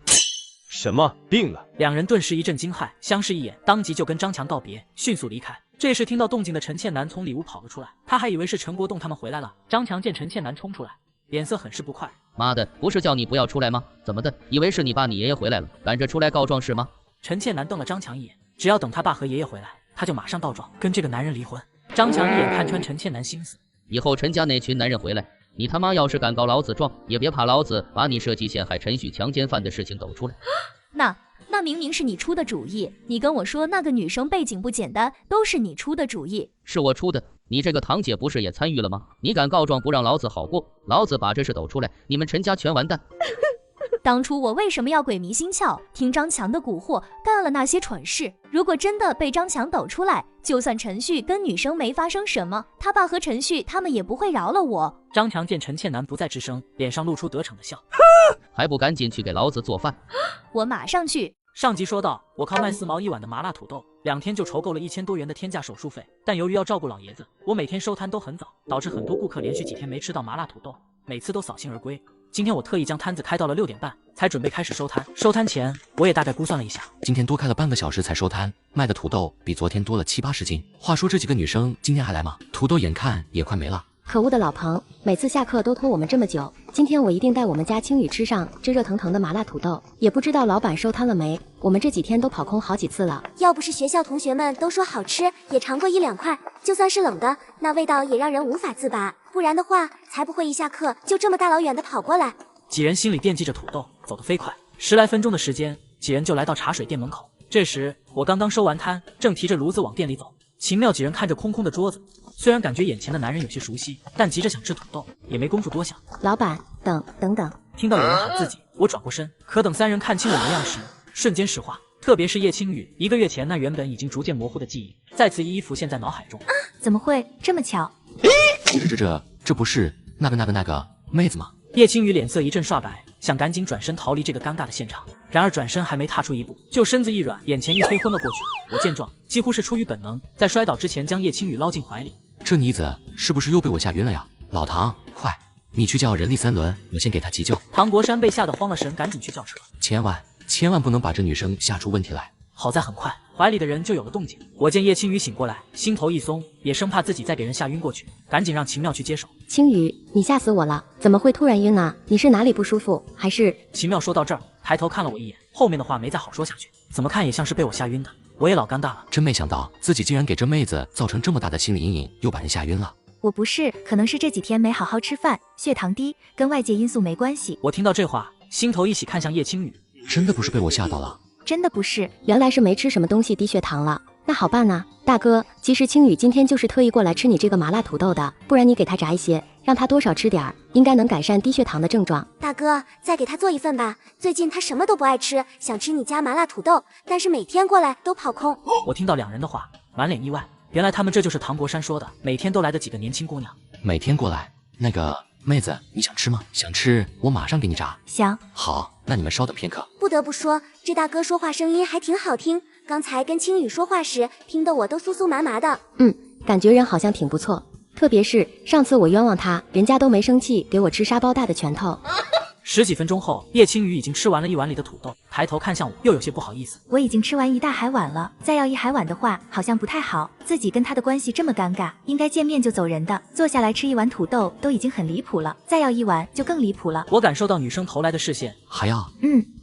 什么病了？2人顿时一阵惊骇，相视一眼，当即就跟张强告别，迅速离开。这时听到动静的陈倩楠从里屋跑了出来，他还以为是陈国栋他们回来了。张强见陈倩楠冲出来，脸色很是不快。妈的，不是叫你不要出来吗？怎么的？以为是你爸你爷爷回来了，赶着出来告状是吗？陈倩楠瞪了张强一眼，只要等他爸和爷爷回来，他就马上告状，跟这个男人离婚。张强一眼看穿陈倩楠心思，以后陈家那群男人回来，你他妈要是敢告老子状，也别怕老子把你设计陷害陈旭强奸犯的事情抖出来。那明明是你出的主意，你跟我说那个女生背景不简单，都是你出的主意。是我出的，你这个堂姐不是也参与了吗？你敢告状不让老子好过，老子把这事抖出来，你们陈家全完蛋。当初我为什么要鬼迷心窍，听张强的蛊惑，干了那些蠢事？如果真的被张强抖出来，就算陈旭跟女生没发生什么，他爸和陈旭他们也不会饶了我。张强见陈倩楠不再吱声，脸上露出得逞的笑，还不赶紧去给老子做饭？我马上去。上集说到，我靠卖4毛1碗的麻辣土豆，2天就筹够了1000多元的天价手术费。但由于要照顾老爷子，我每天收摊都很早，导致很多顾客连续几天没吃到麻辣土豆，每次都扫兴而归。今天我特意将摊子开到了6点半，才准备开始收摊。收摊前，我也大概估算了一下，今天多开了半个小时才收摊，卖的土豆比昨天多了7、80斤。话说这几个女生今天还来吗？土豆眼看也快没了。可恶的老彭，每次下课都拖我们这么久。今天我一定带我们家青雨吃上这热腾腾的麻辣土豆。也不知道老板收摊了没，我们这几天都跑空好几次了。要不是学校同学们都说好吃，也尝过1、2块，就算是冷的，那味道也让人无法自拔。不然的话，才不会一下课就这么大老远的跑过来。几人心里惦记着土豆，走得飞快，10来分钟的时间，几人就来到茶水店门口。这时我刚刚收完摊，正提着炉子往店里走。秦妙几人看着空空的桌子，虽然感觉眼前的男人有些熟悉，但急着想吃土豆，也没工夫多想。老板，等等。听到有人喊自己，我转过身，可等3人看清我模样时，瞬间石化。特别是叶青雨，1个月前那原本已经逐渐模糊的记忆，再次一一浮现在脑海中。怎么会这么巧？这不是那个妹子吗？叶青雨脸色一阵刷白，想赶紧转身逃离这个尴尬的现场。然而转身还没踏出一步，就身子一软，眼前一黑昏了过去。我见状，几乎是出于本能，在摔倒之前将叶青雨捞进怀里。这妮子是不是又被我吓晕了呀？老唐，快，你去叫人力3轮，我先给她急救。唐国山被吓得慌了神，赶紧去叫车。千万不能把这女生吓出问题来。好在很快，怀里的人就有了动静。我见叶青雨醒过来，心头一松，也生怕自己再给人吓晕过去，赶紧让秦妙去接手。青雨，你吓死我了，怎么会突然晕啊？你是哪里不舒服，还是……秦妙说到这儿，抬头看了我一眼，后面的话没再好说下去。怎么看也像是被我吓晕的，我也老尴尬了。真没想到自己竟然给这妹子造成这么大的心理阴影，又把人吓晕了。我不是，可能是这几天没好好吃饭，血糖低，跟外界因素没关系。我听到这话，心头一喜，看向叶青雨。真的不是被我吓到了？真的不是，原来是没吃什么东西低血糖了。那好办啊，大哥，其实青雨今天就是特意过来吃你这个麻辣土豆的，不然你给他炸一些，让他多少吃点儿，应该能改善低血糖的症状。大哥，再给他做一份吧，最近他什么都不爱吃，想吃你家麻辣土豆，但是每天过来都跑空。我听到2人的话，满脸意外，原来他们这就是唐国山说的每天都来的几个年轻姑娘。每天过来，那个妹子，你想吃吗？想吃，我马上给你炸。想。好，那你们稍等片刻。不得不说，这大哥说话声音还挺好听，刚才跟青雨说话时，听得我都酥酥麻麻的。感觉人好像挺不错，特别是上次我冤枉他，人家都没生气，给我吃沙包大的拳头。10几分钟后，叶青雨已经吃完了1碗里的土豆，抬头看向我，又有些不好意思。我已经吃完1大海碗了，再要1海碗的话，好像不太好。自己跟他的关系这么尴尬，应该见面就走人的。坐下来吃1碗土豆都已经很离谱了，再要1碗就更离谱了。我感受到女生投来的视线，还要？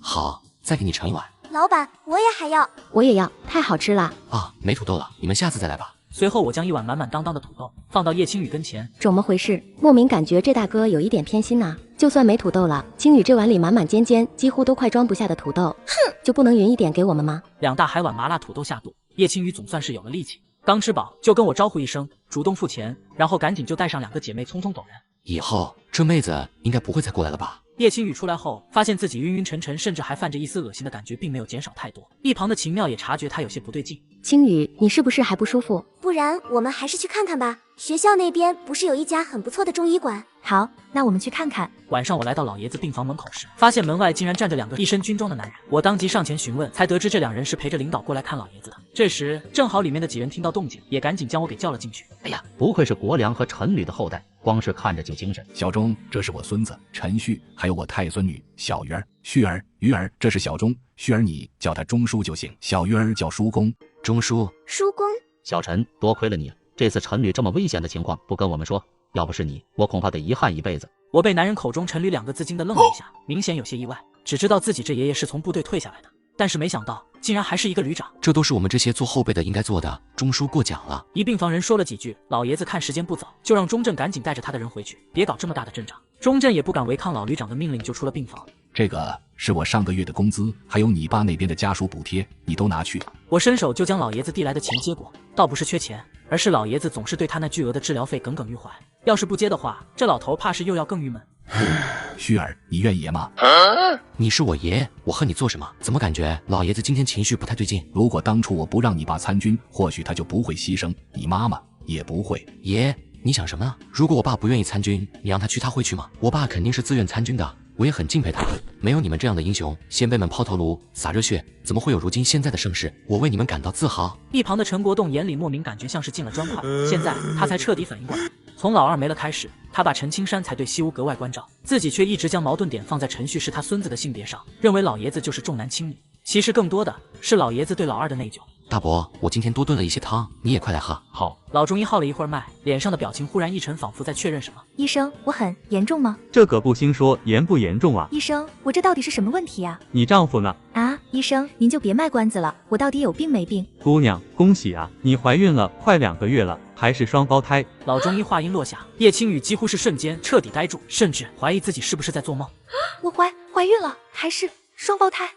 好，再给你盛1碗。老板，我也还要。我也要，太好吃了。啊，没土豆了，你们下次再来吧。随后我将1碗满满当当的土豆放到叶青雨跟前。怎么回事？莫名感觉这大哥有一点偏心啊。就算没土豆了，青雨这碗里满满尖尖，几乎都快装不下的土豆，哼，就不能匀一点给我们吗？2大海碗麻辣土豆下肚，叶青雨总算是有了力气。刚吃饱就跟我招呼一声，主动付钱，然后赶紧就带上2个姐妹匆匆走人。以后这妹子应该不会再过来了吧？叶青雨出来后，发现自己晕晕沉沉，甚至还泛着一丝恶心的感觉，并没有减少太多。一旁的秦妙也察觉她有些不对劲。青雨，你是不是还不舒服？不然我们还是去看看吧。学校那边不是有一家很不错的中医馆？好，那我们去看看。晚上我来到老爷子病房门口时，发现门外竟然站着2个一身军装的男人。我当即上前询问，才得知这2人是陪着领导过来看老爷子的。这时正好里面的几人听到动静，也赶紧将我给叫了进去。哎呀，不愧是国良和陈吕的后代，光是看着就精神。小钟，这是我孙子陈旭，还有我太孙女小鱼儿、旭儿、鱼儿，这是小钟，旭儿你叫他钟叔就行，小鱼儿叫叔公。钟叔，叔公。小陈，多亏了你，这次陈吕这么危险的情况不跟我们说，要不是你，我恐怕得遗憾一辈子。我被男人口中陈吕2个字惊得愣了一下，明显有些意外，只知道自己这爷爷是从部队退下来的，但是没想到竟然还是一个旅长。这都是我们这些做后辈的应该做的。钟叔过奖了。一病房人说了几句，老爷子看时间不早，就让钟震赶紧带着他的人回去，别搞这么大的阵仗。钟震也不敢违抗老旅长的命令，就出了病房。这个是我上个月的工资，还有你爸那边的家属补贴，你都拿去。我伸手就将老爷子递来的钱接过，倒不是缺钱，而是老爷子总是对他那巨额的治疗费耿耿于怀，要是不接的话，这老头怕是又要更郁闷。旭儿，你愿爷吗？你是我爷，我和你做什么？怎么感觉老爷子今天情绪不太对劲？如果当初我不让你爸参军，或许他就不会牺牲，你妈妈也不会。爷，你想什么呢？如果我爸不愿意参军，你让他去，他会去吗？我爸肯定是自愿参军的，我也很敬佩他。没有你们这样的英雄，先辈们抛头颅洒热血，怎么会有如今现在的盛世？我为你们感到自豪。一旁的陈国栋眼里莫名感觉像是进了砖块，现在他才彻底反应过来。从老二没了开始，他把陈青山才对西屋格外关照，自己却一直将矛盾点放在陈旭是他孙子的性别上，认为老爷子就是重男轻女。其实更多的是老爷子对老二的内疚。大伯，我今天多炖了一些汤，你也快来喝。好。老中医号了一会儿脉，脸上的表情忽然一沉，仿佛在确认什么。医生，我很严重吗？这可不兴说严不严重啊。医生，我这到底是什么问题啊？你丈夫呢？啊，医生您就别卖关子了，我到底有病没病？姑娘，恭喜啊，你怀孕了快2个月了，还是双胞胎。老中医话音落下，叶青雨几乎是瞬间彻底呆住，甚至怀疑自己是不是在做梦。我怀孕了，还是双胞胎？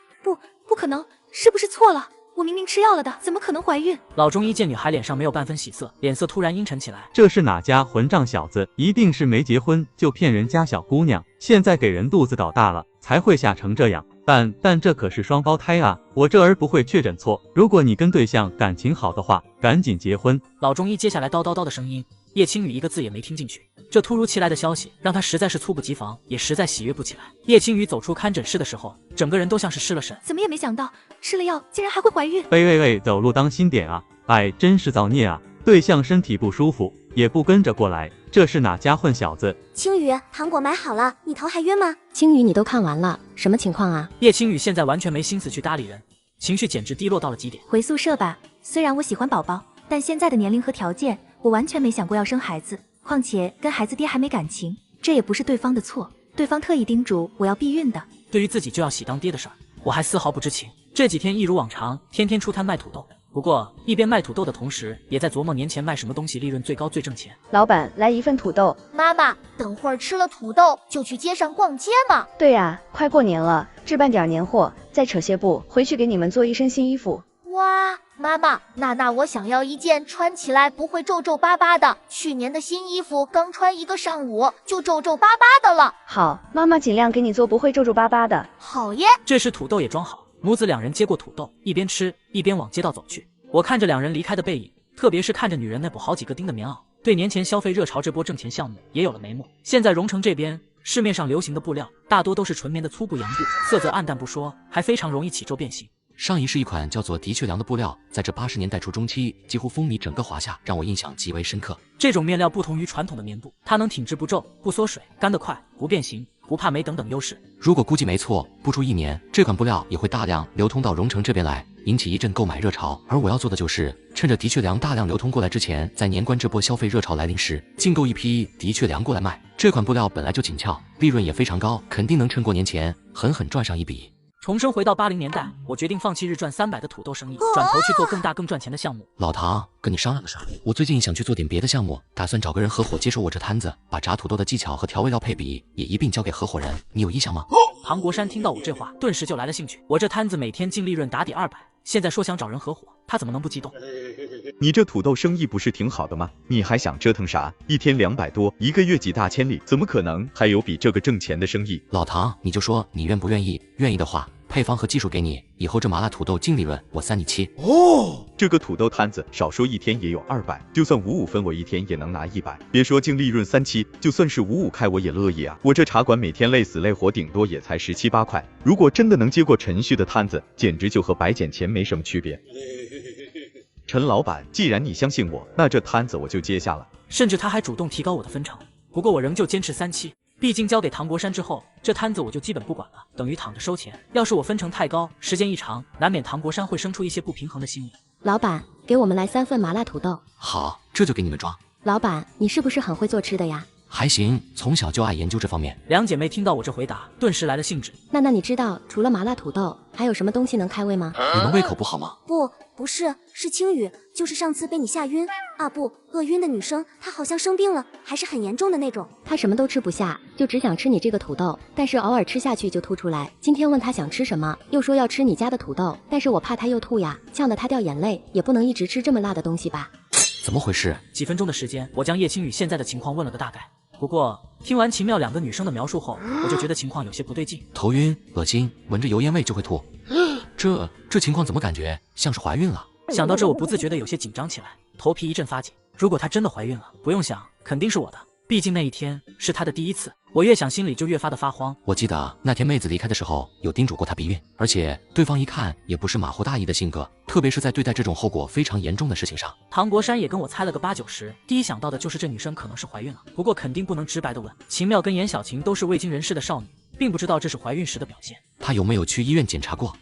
不可能，是不是错了？我明明吃药了的，怎么可能怀孕？老中医见女孩脸上没有半分喜色，脸色突然阴沉起来。这是哪家混账小子？一定是没结婚就骗人家小姑娘，现在给人肚子搞大了，才会吓成这样。但这可是双胞胎啊，我这儿不会确诊错。如果你跟对象感情好的话，赶紧结婚。老中医接下来叨叨叨的声音，叶青雨一个字也没听进去。这突如其来的消息让他实在是猝不及防，也实在喜悦不起来。叶青雨走出看诊室的时候，整个人都像是失了神。怎么也没想到吃了药竟然还会怀孕。喂，走路当心点啊！哎，真是造孽啊！对象身体不舒服也不跟着过来，这是哪家混小子？青雨，糖果买好了，你头还晕吗？青雨，你都看完了，什么情况啊？叶青雨现在完全没心思去搭理人，情绪简直低落到了极点。回宿舍吧，虽然我喜欢宝宝，但现在的年龄和条件，我完全没想过要生孩子。况且跟孩子爹还没感情，这也不是对方的错，对方特意叮嘱我要避孕的。对于自己就要喜当爹的事儿，我还丝毫不知情。这几天一如往常，天天出摊卖土豆。不过一边卖土豆的同时，也在琢磨年前卖什么东西利润最高最挣钱。老板，来1份土豆。妈妈，等会儿吃了土豆就去街上逛街嘛。对呀，快过年了，置办点年货，再扯些布，回去给你们做一身新衣服。哇，妈妈，那我想要一件穿起来不会皱皱巴巴的。去年的新衣服刚穿1个上午就皱皱巴巴的了。好，妈妈尽量给你做不会皱皱巴巴的。好耶！这时土豆也装好，母子2人接过土豆，一边吃一边往街道走去。我看着2人离开的背影，特别是看着女人那补好几个钉的棉袄，对年前消费热潮这波挣钱项目也有了眉目。现在荣城这边市面上流行的布料大多都是纯棉的粗布羊布，色泽暗淡不说，还非常容易起皱变形。上一是一款叫做的确良的布料，在这80年代初中期几乎风靡整个华夏，让我印象极为深刻。这种面料不同于传统的棉布，它能挺直不皱、不缩水、干得快、不变形、不怕霉等等优势。如果估计没错，不出1年，这款布料也会大量流通到荣城这边来，引起一阵购买热潮。而我要做的就是趁着的确良大量流通过来之前，在年关这波消费热潮来临时，进购一批的确良过来卖。这款布料本来就紧俏，利润也非常高，肯定能趁过年前狠狠赚上一笔。重生回到80年代，我决定放弃日赚300的土豆生意，转头去做更大更赚钱的项目。老唐，跟你商量个事儿，我最近想去做点别的项目，打算找个人合伙接手我这摊子，把炸土豆的技巧和调味料配比也一并交给合伙人，你有意向吗？唐国山听到我这话，顿时就来了兴趣。我这摊子每天净利润打底200，现在说想找人合伙，他怎么能不激动？你这土豆生意不是挺好的吗？你还想折腾啥？一天200多，一个月几大千里，怎么可能还有比这个挣钱的生意？老唐，你就说你愿不愿意？愿意的话，配方和技术给你，以后这麻辣土豆净利润我3你7。哦，这个土豆摊子少说一天也有200，就算55分我一天也能拿100。别说净利润3、7，就算是55开我也乐意啊！我这茶馆每天累死累活，顶多也才17、8块。如果真的能接过陈旭的摊子，简直就和白捡钱没什么区别。陈老板，既然你相信我，那这摊子我就接下了。甚至他还主动提高我的分成，不过我仍旧坚持3、7。毕竟交给唐国山之后，这摊子我就基本不管了，等于躺着收钱。要是我分成太高，时间一长，难免唐国山会生出一些不平衡的心理。老板，给我们来3份麻辣土豆。好，这就给你们装。老板，你是不是很会做吃的呀？还行，从小就爱研究这方面。两姐妹听到我这回答，顿时来了兴致。那你知道除了麻辣土豆，还有什么东西能开胃吗？你们胃口不好吗？不是，是青雨，就是上次被你吓晕啊不，饿晕的女生，她好像生病了，还是很严重的那种。她什么都吃不下，就只想吃你这个土豆，但是偶尔吃下去就吐出来。今天问她想吃什么，又说要吃你家的土豆，但是我怕她又吐呀，呛得她掉眼泪，也不能一直吃这么辣的东西吧？怎么回事？几分钟的时间，我将叶青雨现在的情况问了个大概。不过听完秦妙2个女生的描述后，我就觉得情况有些不对劲，头晕、恶心，闻着油烟味就会吐。这情况怎么感觉像是怀孕了？想到这，我不自觉的有些紧张起来，头皮一阵发紧。如果她真的怀孕了，不用想，肯定是我的。毕竟那一天是她的第一次，我越想心里就越发的发慌。我记得那天妹子离开的时候有叮嘱过她避孕，而且对方一看也不是马虎大意的性格，特别是在对待这种后果非常严重的事情上。唐国山也跟我猜了个8、90，第一想到的就是这女生可能是怀孕了，不过肯定不能直白的问。秦妙跟严小晴都是未经人事的少女，并不知道这是怀孕时的表现。她有没有去医院检查过？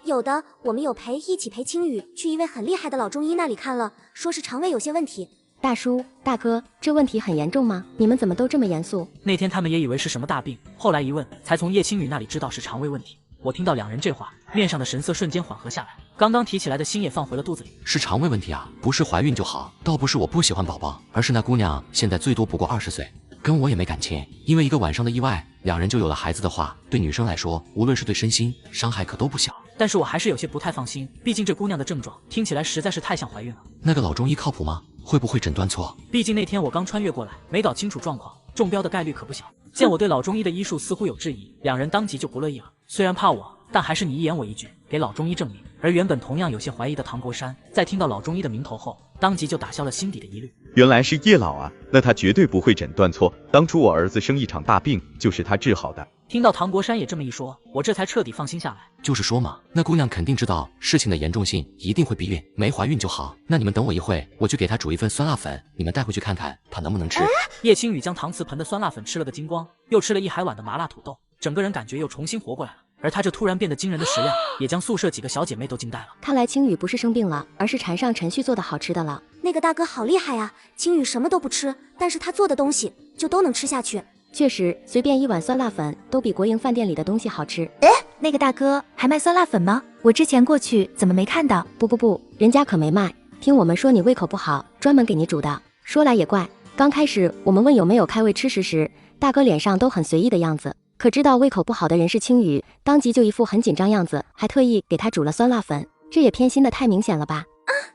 有的，我们有一起陪青雨去一位很厉害的老中医那里看了，说是肠胃有些问题。大叔大哥，这问题很严重吗？你们怎么都这么严肃？那天他们也以为是什么大病，后来一问，才从叶青雨那里知道是肠胃问题。我听到两人这话，面上的神色瞬间缓和下来，刚刚提起来的心也放回了肚子里。是肠胃问题啊，不是怀孕就好。倒不是我不喜欢宝宝，而是那姑娘现在最多不过20岁，跟我也没感情。因为一个晚上的意外，两人就有了孩子的话，对女生来说，无论是对身心伤害可都不小。但是我还是有些不太放心，毕竟这姑娘的症状听起来实在是太像怀孕了。那个老中医靠谱吗？会不会诊断错？毕竟那天我刚穿越过来，没搞清楚状况，中标的概率可不小。见我对老中医的医术似乎有质疑，两人当即就不乐意了。虽然怕我，但还是你一言我一句，给老中医证明。而原本同样有些怀疑的唐国山，在听到老中医的名头后，当即就打消了心底的疑虑。原来是叶老啊，那他绝对不会诊断错。当初我儿子生一场大病，就是他治好的。听到唐国山也这么一说，我这才彻底放心下来。就是说嘛，那姑娘肯定知道事情的严重性，一定会避孕，没怀孕就好。那你们等我一会，我去给她煮一份酸辣粉，你们带回去看看她能不能吃。叶青雨将搪瓷盆的酸辣粉吃了个精光，又吃了1海碗的麻辣土豆，整个人感觉又重新活过来了。而她这突然变得惊人的食量，也将宿舍几个小姐妹都惊呆了。看来青雨不是生病了，而是缠上陈旭做的好吃的了。那个大哥好厉害啊，青雨什么都不吃，但是他做的东西就都能吃下去。确实，随便一碗酸辣粉都比国营饭店里的东西好吃。那个大哥还卖酸辣粉吗？我之前过去怎么没看到？不，人家可没卖。听我们说你胃口不好，专门给你煮的。说来也怪，刚开始我们问有没有开胃吃食时，大哥脸上都很随意的样子，可知道胃口不好的人是青雨，当即就一副很紧张样子，还特意给他煮了酸辣粉，这也偏心的太明显了吧？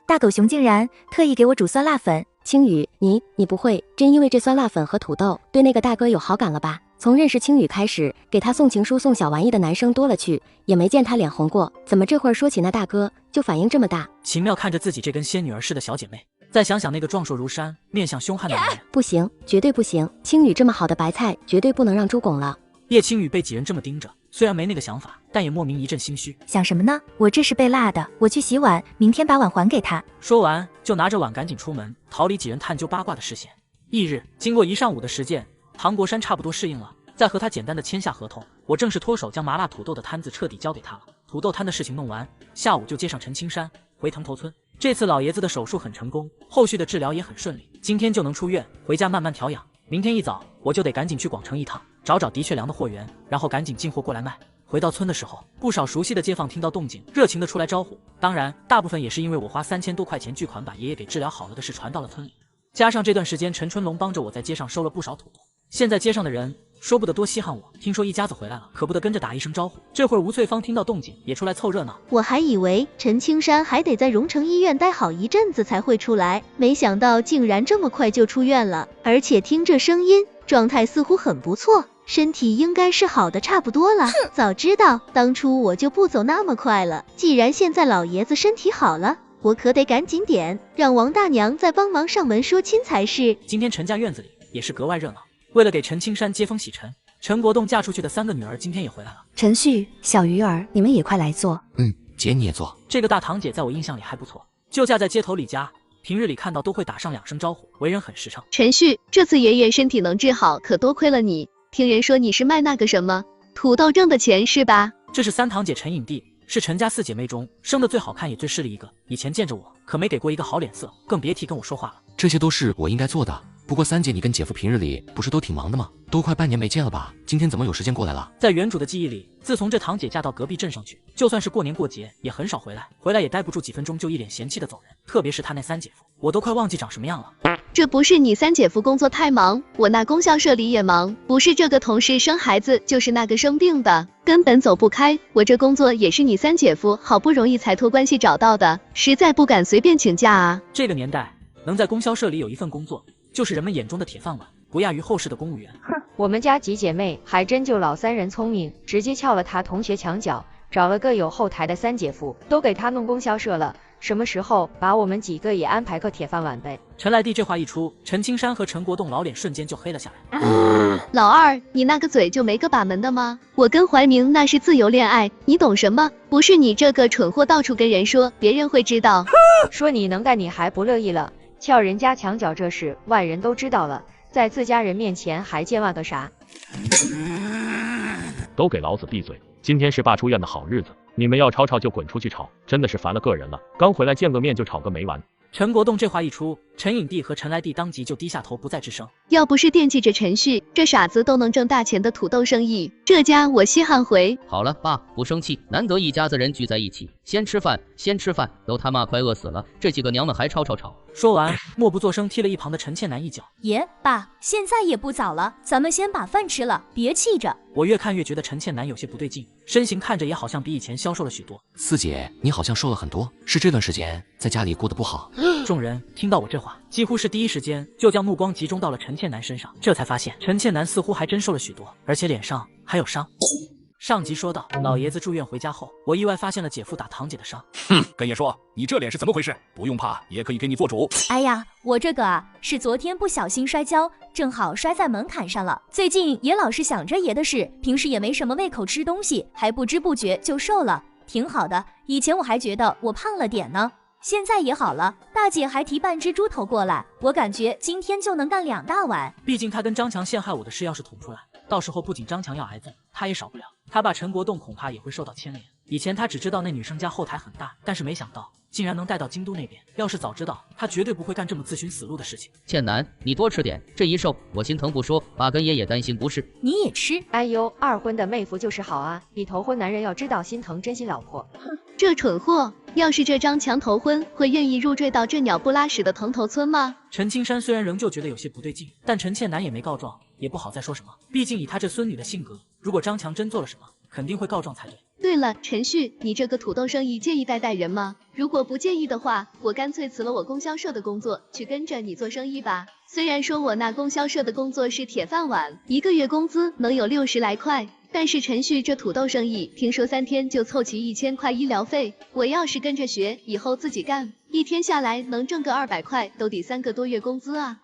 大狗熊竟然特意给我煮酸辣粉。青雨，你不会真因为这酸辣粉和土豆对那个大哥有好感了吧？从认识青雨开始，给他送情书送小玩意的男生多了去，也没见他脸红过，怎么这会儿说起那大哥就反应这么大？秦妙看着自己这跟仙女儿似的小姐妹，再想想那个壮硕如山面相凶悍的男人，不行，绝对不行，青雨这么好的白菜绝对不能让猪拱了。叶青雨被几人这么盯着，虽然没那个想法，但也莫名一阵心虚。想什么呢？我这是被辣的，我去洗碗，明天把碗还给他。说完就拿着碗赶紧出门，逃离几人探究八卦的视线。翌日，经过1上午的实践，唐国山差不多适应了，再和他简单的签下合同，我正式脱手将麻辣土豆的摊子彻底交给他了。土豆摊的事情弄完，下午就接上陈青山回藤头村。这次老爷子的手术很成功，后续的治疗也很顺利，今天就能出院回家慢慢调养。明天一早我就得赶紧去广城一趟，找的确良的货源，然后赶紧进货过来卖。回到村的时候，不少熟悉的街坊听到动静，热情的出来招呼。当然，大部分也是因为我花3000多块钱巨款把爷爷给治疗好了的事传到了村里。加上这段时间陈春龙帮着我在街上收了不少土豆，现在街上的人说不得多稀罕我，听说一家子回来了，可不得跟着打一声招呼。这会儿吴翠芳听到动静也出来凑热闹。我还以为陈青山还得在荣城医院待好一阵子才会出来，没想到竟然这么快就出院了，而且听这声音，状态似乎很不错，身体应该是好的差不多了。早知道当初我就不走那么快了。既然现在老爷子身体好了，我可得赶紧点，让王大娘再帮忙上门说亲才是。今天陈家院子里也是格外热闹，为了给陈青山接风洗尘，陈国栋嫁出去的3个女儿今天也回来了。陈旭、小鱼儿，你们也快来坐。姐你也坐。这个大堂姐在我印象里还不错，就嫁在街头李家，平日里看到都会打上2声招呼，为人很实诚。陈旭，这次爷爷身体能治好，可多亏了你。听人说你是卖那个什么土豆挣的钱是吧？这是3堂姐陈影娣，是陈家4姐妹中生的最好看也最势利一个，以前见着我可没给过一个好脸色，更别提跟我说话了。这些都是我应该做的。不过3姐你跟姐夫平日里不是都挺忙的吗？都快半年没见了吧？今天怎么有时间过来了？在原主的记忆里，自从这堂姐嫁到隔壁镇上去，就算是过年过节也很少回来，回来也待不住几分钟就一脸嫌弃的走人。特别是她那3姐夫，我都快忘记长什么样了。这不是你3姐夫工作太忙，我那供销社里也忙，不是这个同事生孩子，就是那个生病的，根本走不开。我这工作也是你3姐夫好不容易才托关系找到的，实在不敢随便请假啊。这个年代能在供销社里有一份工作，就是人们眼中的铁饭碗，不亚于后世的公务员。我们家几姐妹还真就老3人聪明，直接撬了他同学墙角，找了个有后台的3姐夫，都给他弄供销社了。什么时候把我们几个也安排个铁饭碗呗？陈来娣这话一出，陈青山和陈国栋老脸瞬间就黑了下来。老二，你那个嘴就没个把门的吗？我跟怀明那是自由恋爱，你懂什么？不是你这个蠢货到处跟人说，别人会知道。说你能干你还不乐意了？撬人家墙角这事外人都知道了，在自家人面前还见外个啥？都给老子闭嘴！今天是爸出院的好日子，你们要吵吵就滚出去吵，真的是烦了个人了。刚回来见个面就吵个没完。陈国栋这话一出，陈影娣和陈来娣当即就低下头不再吱声。要不是惦记着陈旭，这傻子都能挣大钱的土豆生意，这家我稀罕回。好了，爸，不生气，难得一家子人聚在一起，先吃饭，先吃饭，都他妈快饿死了，这几个娘们还吵。说完，默不作声踢了一旁的陈倩楠一脚。爷，爸，现在也不早了，咱们先把饭吃了，别气着。我越看越觉得陈倩楠有些不对劲，身形看着也好像比以前消瘦了许多。4姐，你好像瘦了很多，是这段时间在家里过得不好？众人听到我这话，几乎是第一时间就将目光集中到了陈倩楠身上，这才发现陈倩楠似乎还真瘦了许多，而且脸上还有伤。上集说到，老爷子住院回家后，我意外发现了姐夫打堂姐的伤。跟爷说，你这脸是怎么回事？不用怕，爷可以给你做主。哎呀，我这个啊，是昨天不小心摔跤，正好摔在门槛上了。最近也老是想着爷的事，平时也没什么胃口吃东西，还不知不觉就瘦了，挺好的。以前我还觉得我胖了点呢。现在也好了，大姐还提半只猪头过来，我感觉今天就能干2大碗。毕竟他跟张强陷害我的事要是捅出来，到时候不仅张强要挨揍，他也少不了。他爸陈国栋恐怕也会受到牵连。以前他只知道那女生家后台很大，但是没想到竟然能带到京都那边。要是早知道，他绝对不会干这么自寻死路的事情。倩楠，你多吃点，这一瘦我心疼不说，爸跟爷也担心不是。你也吃？哎呦，二婚的妹夫就是好啊，比头婚男人要知道心疼珍惜老婆。这蠢货，要是这张强头婚，会愿意入赘到这鸟不拉屎的蓬头村吗？陈青山虽然仍旧觉得有些不对劲，但陈倩楠也没告状，也不好再说什么。毕竟以他这孙女的性格，如果张强真做了什么，肯定会告状才对。对了，陈旭，你这个土豆生意介意带人吗？如果不介意的话，我干脆辞了我供销社的工作，去跟着你做生意吧。虽然说我那供销社的工作是铁饭碗，一个月工资能有60来块，但是陈旭这土豆生意，听说3天就凑齐1000块医疗费。我要是跟着学，以后自己干，一天下来能挣个200块，都抵3个多月工资啊。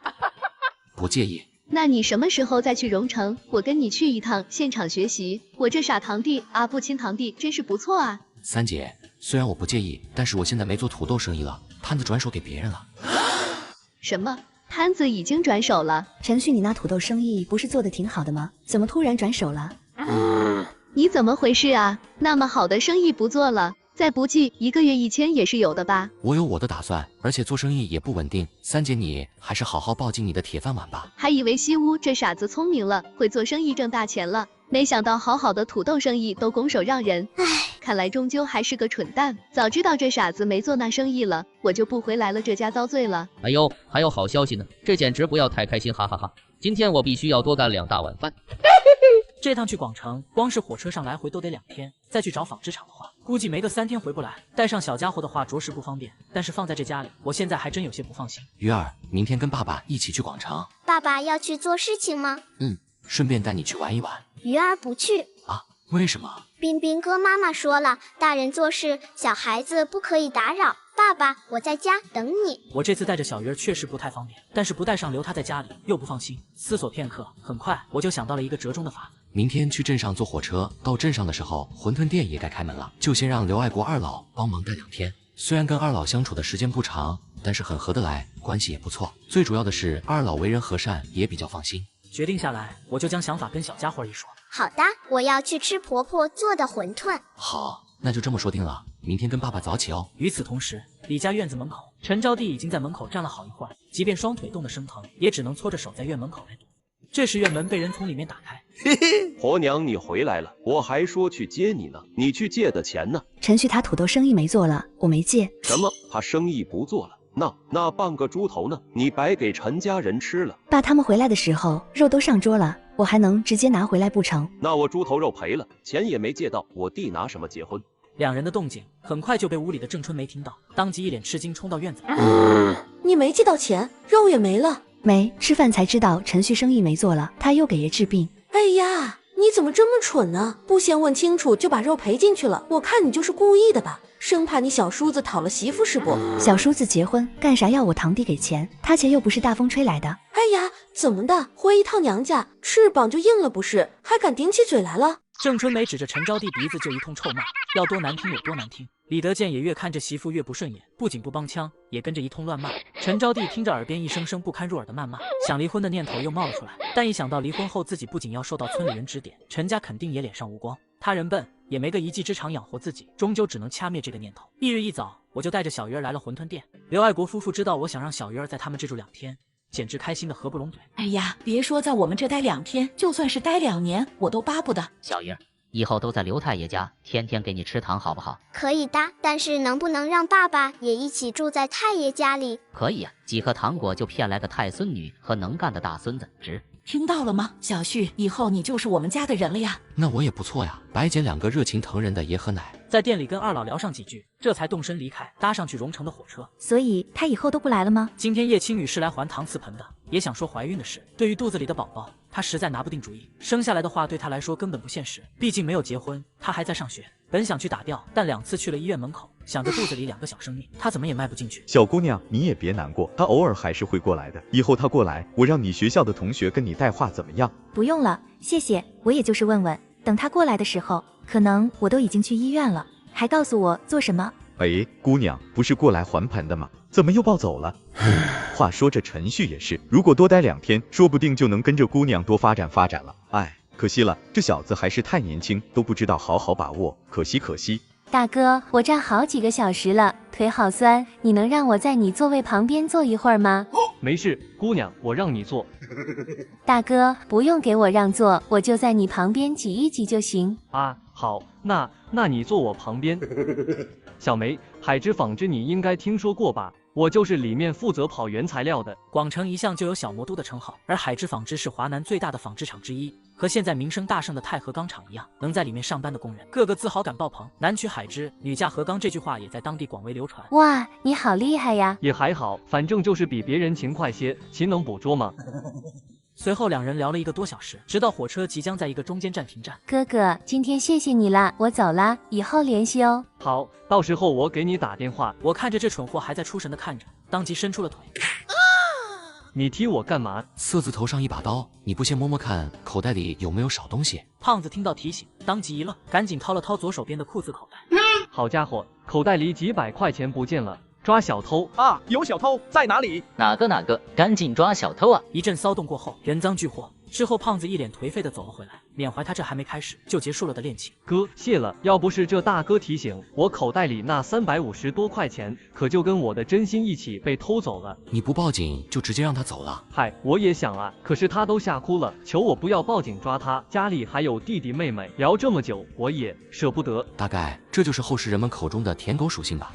不介意。那你什么时候再去荣城？我跟你去一趟现场学习。我这傻堂弟啊，不亲堂弟真是不错啊。3姐，虽然我不介意，但是我现在没做土豆生意了，摊子转手给别人了。什么？摊子已经转手了？陈旭，你那土豆生意不是做的挺好的吗？怎么突然转手了？你怎么回事啊？那么好的生意不做了，再不济1个月1000也是有的吧？我有我的打算，而且做生意也不稳定。3姐，你还是好好抱紧你的铁饭碗吧。还以为西屋这傻子聪明了，会做生意挣大钱了。没想到好好的土豆生意都拱手让人，唉，看来终究还是个蠢蛋。早知道这傻子没做那生意了，我就不回来了这家遭罪了。哎呦，还有好消息呢，这简直不要太开心，哈哈哈！今天我必须要多干2大碗饭。这趟去广城，光是火车上来回都得2天，再去找纺织厂的话，估计没个3天回不来。带上小家伙的话，着实不方便。但是放在这家里，我现在还真有些不放心。鱼儿，明天跟爸爸一起去广城。爸爸要去做事情吗？顺便带你去玩一玩。鱼儿不去。为什么？彬彬哥妈妈说了，大人做事，小孩子不可以打扰。爸爸，我在家等你。我这次带着小鱼儿确实不太方便，但是不带上留他在家里又不放心。思索片刻，很快我就想到了一个折中的法。明天去镇上坐火车，到镇上的时候，馄饨店也该开门了，就先让刘爱国二老帮忙带2天。虽然跟二老相处的时间不长，但是很合得来，关系也不错。最主要的是二老为人和善，也比较放心。决定下来，我就将想法跟小家伙一说。好的，我要去吃婆婆做的馄饨。好，那就这么说定了。明天跟爸爸早起哦。与此同时，李家院子门口，陈招娣已经在门口站了好一会儿，即便双腿冻得生疼，也只能搓着手在院门口来堵。这时院门被人从里面打开。嘿嘿，婆娘你回来了，我还说去接你呢，你去借的钱呢？陈旭他土豆生意没做了，我没借。什么？他生意不做了？那半个猪头呢？你白给陈家人吃了。爸他们回来的时候，肉都上桌了，我还能直接拿回来不成？那我猪头肉赔了，钱也没借到，我弟拿什么结婚？2人的动静很快就被屋里的郑春梅听到，当即一脸吃惊冲到院子里。你没借到钱，肉也没了。没吃饭才知道陈旭生意没做了，他又给爷治病。哎呀，你怎么这么蠢呢？不先问清楚就把肉赔进去了，我看你就是故意的吧，生怕你小叔子讨了媳妇是不？小叔子结婚干啥要我堂弟给钱？他钱又不是大风吹来的。哎呀，怎么的？回一趟娘家，翅膀就硬了不是？还敢顶起嘴来了？郑春梅指着陈招娣鼻子就一通臭骂，要多难听有多难听。李德建也越看这媳妇越不顺眼，不仅不帮腔，也跟着一通乱骂。陈招娣听着耳边一声声不堪入耳的谩骂，想离婚的念头又冒了出来。但一想到离婚后自己不仅要受到村里人指点，陈家肯定也脸上无光。他人笨，也没个一技之长养活自己，终究只能掐灭这个念头。翌日一早，我就带着小鱼儿来了馄饨店。刘爱国夫妇知道我想让小鱼儿在他们这住2天，简直开心的合不拢嘴。哎呀，别说在我们这待2天，就算是待2年，我都巴不得。小鱼儿，以后都在刘太爷家，天天给你吃糖好不好？可以的，但是能不能让爸爸也一起住在太爷家里？可以呀，几颗糖果就骗来个太孙女和能干的大孙子，值。听到了吗，小旭，以后你就是我们家的人了呀。那我也不错呀，白捡2个热情疼人的爷和奶。在店里跟二老聊上几句，这才动身离开，搭上去荣城的火车。所以他以后都不来了吗？今天叶青雨是来还搪瓷盆的，也想说怀孕的事。对于肚子里的宝宝，她实在拿不定主意。生下来的话对她来说根本不现实，毕竟没有结婚，她还在上学。本想去打掉，但2次去了医院门口，想着肚子里2个小生命，她怎么也迈不进去。小姑娘，你也别难过，她偶尔还是会过来的。以后她过来，我让你学校的同学跟你带话，怎么样？不用了，谢谢。我也就是问问，等他过来的时候，可能我都已经去医院了。还告诉我做什么？哎，姑娘，不是过来还盆的吗？怎么又暴走了？话说这陈旭也是，如果多待2天，说不定就能跟着姑娘多发展发展了。哎，可惜了，这小子还是太年轻，都不知道好好把握，可惜可惜。大哥，我站好几个小时了，腿好酸，你能让我在你座位旁边坐一会儿吗？没事，姑娘，我让你坐。大哥，不用给我让座，我就在你旁边挤一挤就行。啊，好，那你坐我旁边。小梅，海之纺织你应该听说过吧？我就是里面负责跑原材料的。广城一向就有小魔都的称号，而海之纺织是华南最大的纺织厂之一，和现在名声大盛的太和钢厂一样，能在里面上班的工人个个自豪感爆棚。男娶海之，女嫁和钢这句话也在当地广为流传。哇，你好厉害呀！也还好，反正就是比别人勤快些，勤能补拙嘛。随后2人聊了1个多小时，直到火车即将在一个中间站停站。哥哥，今天谢谢你啦，我走啦，以后联系哦。好，到时候我给你打电话。我看着这蠢货还在出神的看着，当即伸出了腿。你踢我干嘛？色字头上一把刀，你不先摸摸看口袋里有没有少东西？胖子听到提醒，当即一愣，赶紧掏了掏左手边的裤子口袋。好家伙，口袋里几百块钱不见了。抓小偷啊！有小偷在哪里？哪个？赶紧抓小偷啊！一阵骚动过后，人赃俱获。之后，胖子一脸颓废的走了回来。缅怀他这还没开始就结束了的恋情。哥，谢了，要不是这大哥提醒，我口袋里那350多块钱可就跟我的真心一起被偷走了。你不报警就直接让他走了？嗨，我也想啊，可是他都吓哭了，求我不要报警抓他，家里还有弟弟妹妹，聊这么久我也舍不得。大概这就是后世人们口中的舔狗属性吧。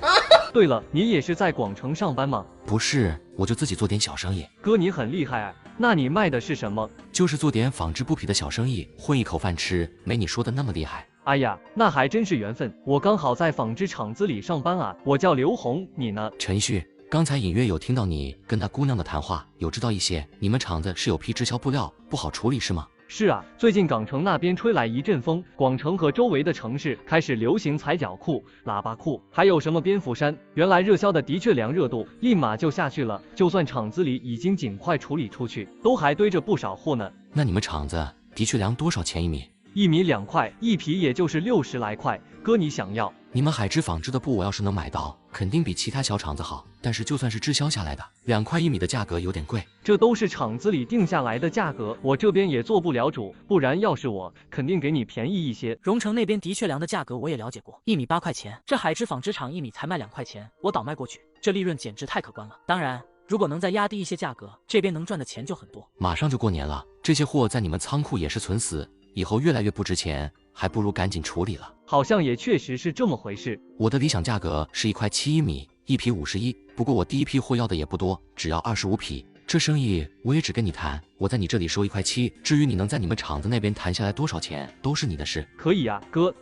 对了，你也是在广城上班吗？不是，我就自己做点小生意。哥，你很厉害啊，那你卖的是什么？就是做点纺织布匹的小生意，混一口饭吃，没你说的那么厉害。哎呀，那还真是缘分，我刚好在纺织厂子里上班啊。我叫刘红，你呢？陈旭，刚才隐约有听到你跟他姑娘的谈话，有知道一些你们厂子是有批直销布料不好处理是吗？是啊，最近港城那边吹来一阵风，广城和周围的城市开始流行踩脚裤、喇叭裤，还有什么蝙蝠衫。原来热销的的确良热度立马就下去了，就算厂子里已经尽快处理出去，都还堆着不少货呢。那你们厂子的确良多少钱1米？1米2块，一匹也就是60来块。哥，你想要？你们海之纺织的布，我要是能买到，肯定比其他小厂子好。但是就算是滞销下来的，2块1米的价格有点贵。这都是厂子里定下来的价格，我这边也做不了主，不然要是我，肯定给你便宜一些。荣城那边的确良的价格我也了解过，1米8块钱，这海之纺织厂1米才卖2块钱，我倒卖过去，这利润简直太可观了。当然，如果能再压低一些价格，这边能赚的钱就很多。马上就过年了，这些货在你们仓库也是存死，以后越来越不值钱，还不如赶紧处理了。好像也确实是这么回事。我的理想价格是1块7一米，一匹51，不过我第一批货要的也不多，只要25匹。这生意我也只跟你谈，我在你这里收1块7，至于你能在你们厂子那边谈下来多少钱，都是你的事。可以啊，哥。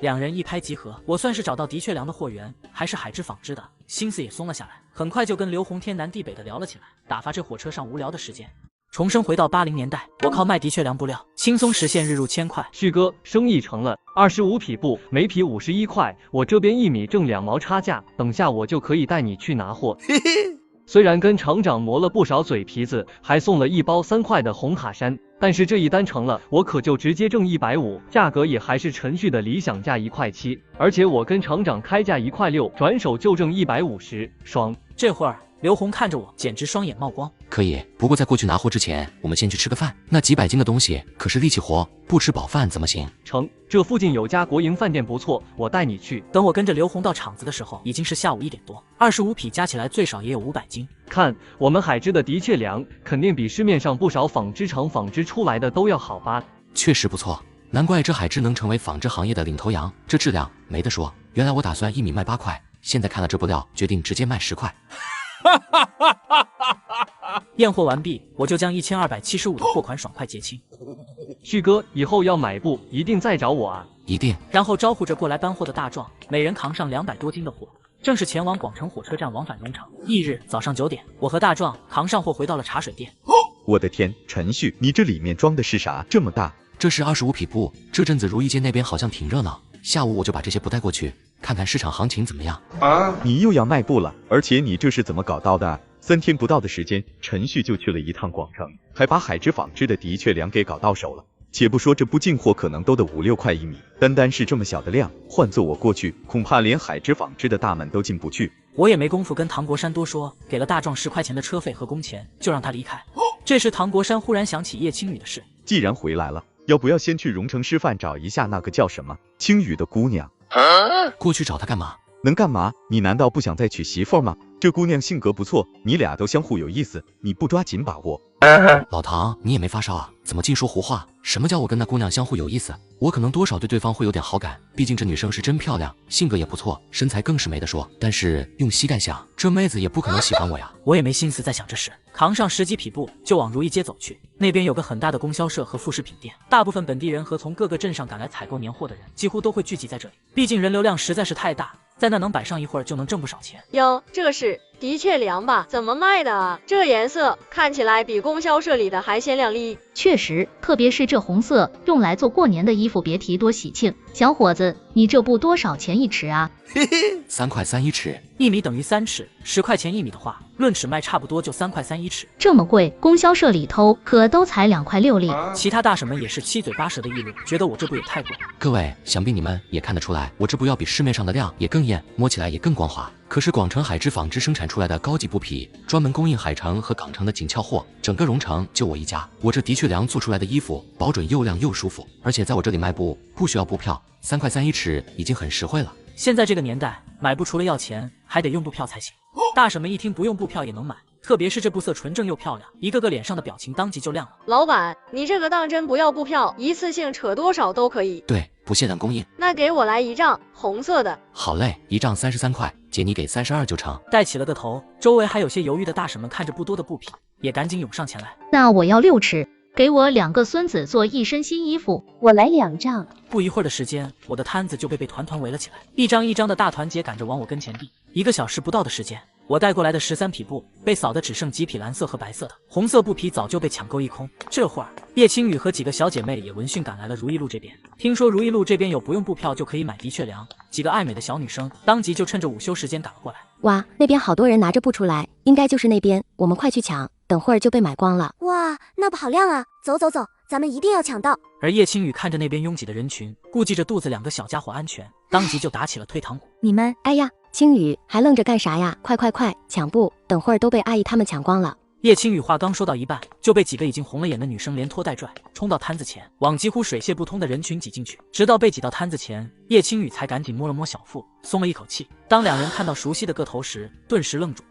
两人一拍即合，我算是找到的确良的货源，还是海之纺织的，心思也松了下来。很快就跟刘红天南地北的聊了起来，打发这火车上无聊的时间。重生回到80年代，我靠卖的确良布料，轻松实现日入1000块。旭哥，生意成了，25匹布，每匹51块，我这边1米挣2毛差价，等下我就可以带你去拿货。虽然跟厂长磨了不少嘴皮子，还送了1包3块的红卡衫，但是这一单成了，我可就直接挣150，价格也还是陈旭的理想价1块7，而且我跟厂长开价1块6，转手就挣150，爽。这会儿刘红看着我，简直双眼冒光。可以，不过在过去拿货之前，我们先去吃个饭。那几百斤的东西可是力气活，不吃饱饭怎么行？成，这附近有家国营饭店不错，我带你去。等我跟着刘红到厂子的时候，已经是下午1点多，25匹加起来最少也有500斤。看，我们海之的的确良，肯定比市面上不少纺织厂纺织出来的都要好吧？确实不错，难怪这海之能成为纺织行业的领头羊，这质量没得说。原来我打算1米卖8块，现在看了这布料，决定直接卖10块。验货完毕，我就将1275的货款爽快结清。旭哥，以后要买布一定再找我啊！一定。然后招呼着过来搬货的大壮，每人扛上200多斤的货，正是前往广城火车站往返农场。翌日早上9点，我和大壮扛上货回到了茶水店。我的天，陈旭，你这里面装的是啥？这么大？这是25匹布，这阵子如意街那边好像挺热闹，下午我就把这些布带过去，看看市场行情怎么样。啊，你又要卖布了，而且你这是怎么搞到的？3天不到的时间，陈旭就去了一趟广城，还把海之纺织的的确良给搞到手了。且不说这布进货可能都得5、6块1米，单是这么小的量，换做我过去，恐怕连海之纺织的大门都进不去。我也没工夫跟唐国山多说，给了大壮10块钱的车费和工钱，就让他离开。这时唐国山忽然想起叶青雨的事，既然回来了，要不要先去荣城师范找一下那个叫什么青雨的姑娘？过去找她干嘛？能干嘛？你难道不想再娶媳妇吗？这姑娘性格不错，你俩都相互有意思，你不抓紧把握。老唐，你也没发烧啊？怎么净说胡话？什么叫我跟那姑娘相互有意思？我可能多少对对方会有点好感，毕竟这女生是真漂亮，性格也不错，身材更是没得说。但是用膝盖想，这妹子也不可能喜欢我呀。我也没心思再想这事，扛上10几匹布就往如意街走去。那边有个很大的供销社和副食品店，大部分本地人和从各个镇上赶来采购年货的人，几乎都会聚集在这里。毕竟人流量实在是太大，在那能摆上一会儿就能挣不少钱。哟，这是的确良吧？怎么卖的啊？这颜色看起来比供销社里的还鲜亮丽。确实，特别是这红色，用来做过年的衣服，别提多喜庆。小伙子，你这布多少钱一尺啊？3块3一尺，1米等于3尺，10块钱1米的话，论尺卖差不多就3块3一尺。这么贵，供销社里头可都才2块6厘。其他大婶们也是七嘴八舌的议论，觉得我这布也太贵。各位，想必你们也看得出来，我这布要比市面上的亮也更艳，摸起来也更光滑。可是广城海之纺织生产出来的高级布匹，专门供应海城和港城的紧俏货，整个荣城就我一家，我这的确确良做出来的衣服保准又亮又舒服，而且在我这里卖布不需要布票，3块3一尺已经很实惠了。现在这个年代，买布除了要钱，还得用布票才行。大婶们一听不用布票也能买，特别是这布色纯正又漂亮，一个个脸上的表情当即就亮了。老板，你这个当真不要布票，一次性扯多少都可以。对，不限量供应。那给我来1丈，红色的。好嘞，1丈33块，姐你给32就成。带起了个头，周围还有些犹豫的大婶们看着不多的布匹，也赶紧涌上前来。那我要6尺。给我2个孙子做一身新衣服，我来2丈。不一会儿的时间，我的摊子就被团团围了起来，一张一张的大团结赶着往我跟前递。1个小时不到的时间，我带过来的13匹布被扫得只剩几匹蓝色和白色的，红色布匹早就被抢购一空。这会儿，叶青雨和几个小姐妹也闻讯赶来了如意路这边。听说如意路这边有不用布票就可以买的确良，几个爱美的小女生当即就趁着午休时间赶了过来。哇，那边好多人拿着布出来，应该就是那边，我们快去抢，等会儿就被买光了。哇，那布好亮啊！走走走，咱们一定要抢到。而叶青雨看着那边拥挤的人群，顾忌着肚子2个小家伙安全，当即就打起了退堂鼓。你们，哎呀，青雨还愣着干啥呀？快快快，抢布，等会儿都被阿姨他们抢光了。叶青雨话刚说到一半，就被几个已经红了眼的女生连拖带拽冲到摊子前，往几乎水泄不通的人群挤进去，直到被挤到摊子前，叶青雨才赶紧摸了摸小腹，松了一口气。当2人看到熟悉的个头时，顿时愣住。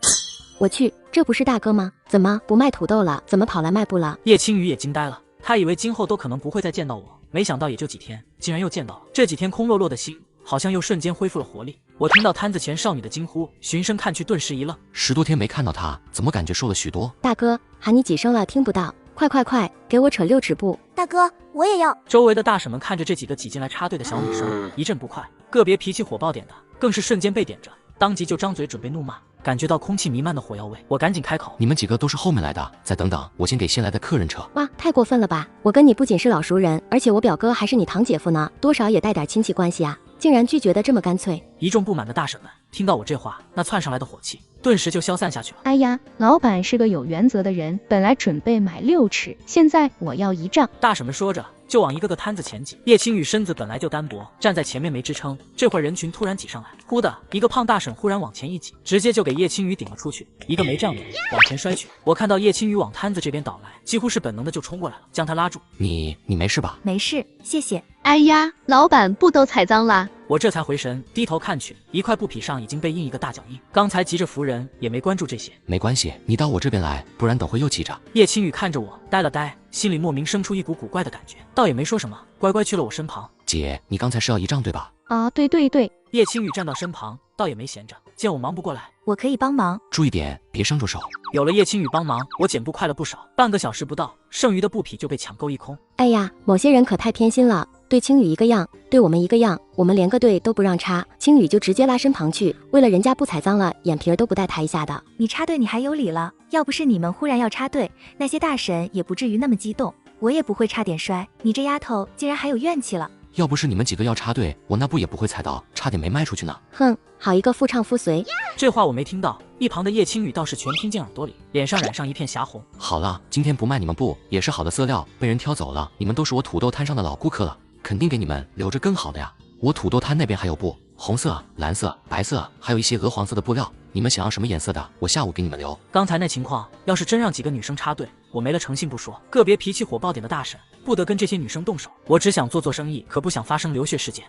我去，这不是大哥吗？怎么不卖土豆了？怎么跑来卖布了？叶青雨也惊呆了，他以为今后都可能不会再见到我，没想到也就几天，竟然又见到了。这几天空落落的心好像又瞬间恢复了活力。我听到摊子前少女的惊呼，循声看去，顿时一愣，10多天没看到她，怎么感觉瘦了许多？大哥，喊你几声了，听不到，快快快，给我扯6尺布！大哥，我也要。周围的大婶们看着这几个挤进来插队的小女生，一阵不快，个别脾气火爆点的，更是瞬间被点着，当即就张嘴准备怒骂。感觉到空气弥漫的火药味，我赶紧开口：你们几个都是后面来的，再等等，我先给新来的客人扯。哇，太过分了吧！我跟你不仅是老熟人，而且我表哥还是你堂姐夫呢，多少也带点亲戚关系啊，竟然拒绝的这么干脆。一众不满的大婶们听到我这话，那窜上来的火气顿时就消散下去了。哎呀，老板是个有原则的人，本来准备买6尺，现在我要1丈。大婶们说着就往一个个摊子前挤。叶青雨身子本来就单薄，站在前面没支撑，这会儿人群突然挤上来，忽的一个胖大婶忽然往前一挤，直接就给叶青雨顶了出去，一个没站稳往前摔去。我看到叶青雨往摊子这边倒来，几乎是本能的就冲过来了，将他拉住。你没事吧？没事，谢谢。哎呀，老板布都踩脏了。我这才回神，低头看去，一块布匹上已经被印一个大脚印。刚才急着扶人，也没关注这些。没关系，你到我这边来，不然等会又挤着。叶青雨看着我，呆了呆，心里莫名生出一股古怪的感觉，倒也没说什么，乖乖去了我身旁。姐，你刚才是要1丈对吧？啊，对对对。叶青雨站到身旁，倒也没闲着，见我忙不过来，我可以帮忙。注意点，别伤着手。有了叶青雨帮忙，我捡布快了不少，半个小时不到，剩余的布匹就被抢购一空。哎呀，某些人可太偏心了，对青雨一个样，对我们一个样，我们连个队都不让插，青雨就直接拉身旁去，为了人家不踩脏了，眼皮儿都不带抬一下的。你插队你还有理了，要不是你们忽然要插队，那些大婶也不至于那么激动，我也不会差点摔。你这丫头竟然还有怨气了。要不是你们几个要插队，我那布也不会踩到，差点没卖出去呢。哼，好一个夫唱妇随。这话我没听到，一旁的叶青雨倒是全听进耳朵里，脸上染上一片霞红。好了，今天不卖你们布，也是好的色料被人挑走了，你们都是我土豆摊上的老顾客了，肯定给你们留着更好的呀。我土豆摊那边还有布，红色、蓝色、白色，还有一些鹅黄色的布料，你们想要什么颜色的，我下午给你们留。刚才那情况，要是真让几个女生插队，我没了诚信不说，个别脾气火爆点的大婶不得跟这些女生动手。我只想做生意，可不想发生流血事件。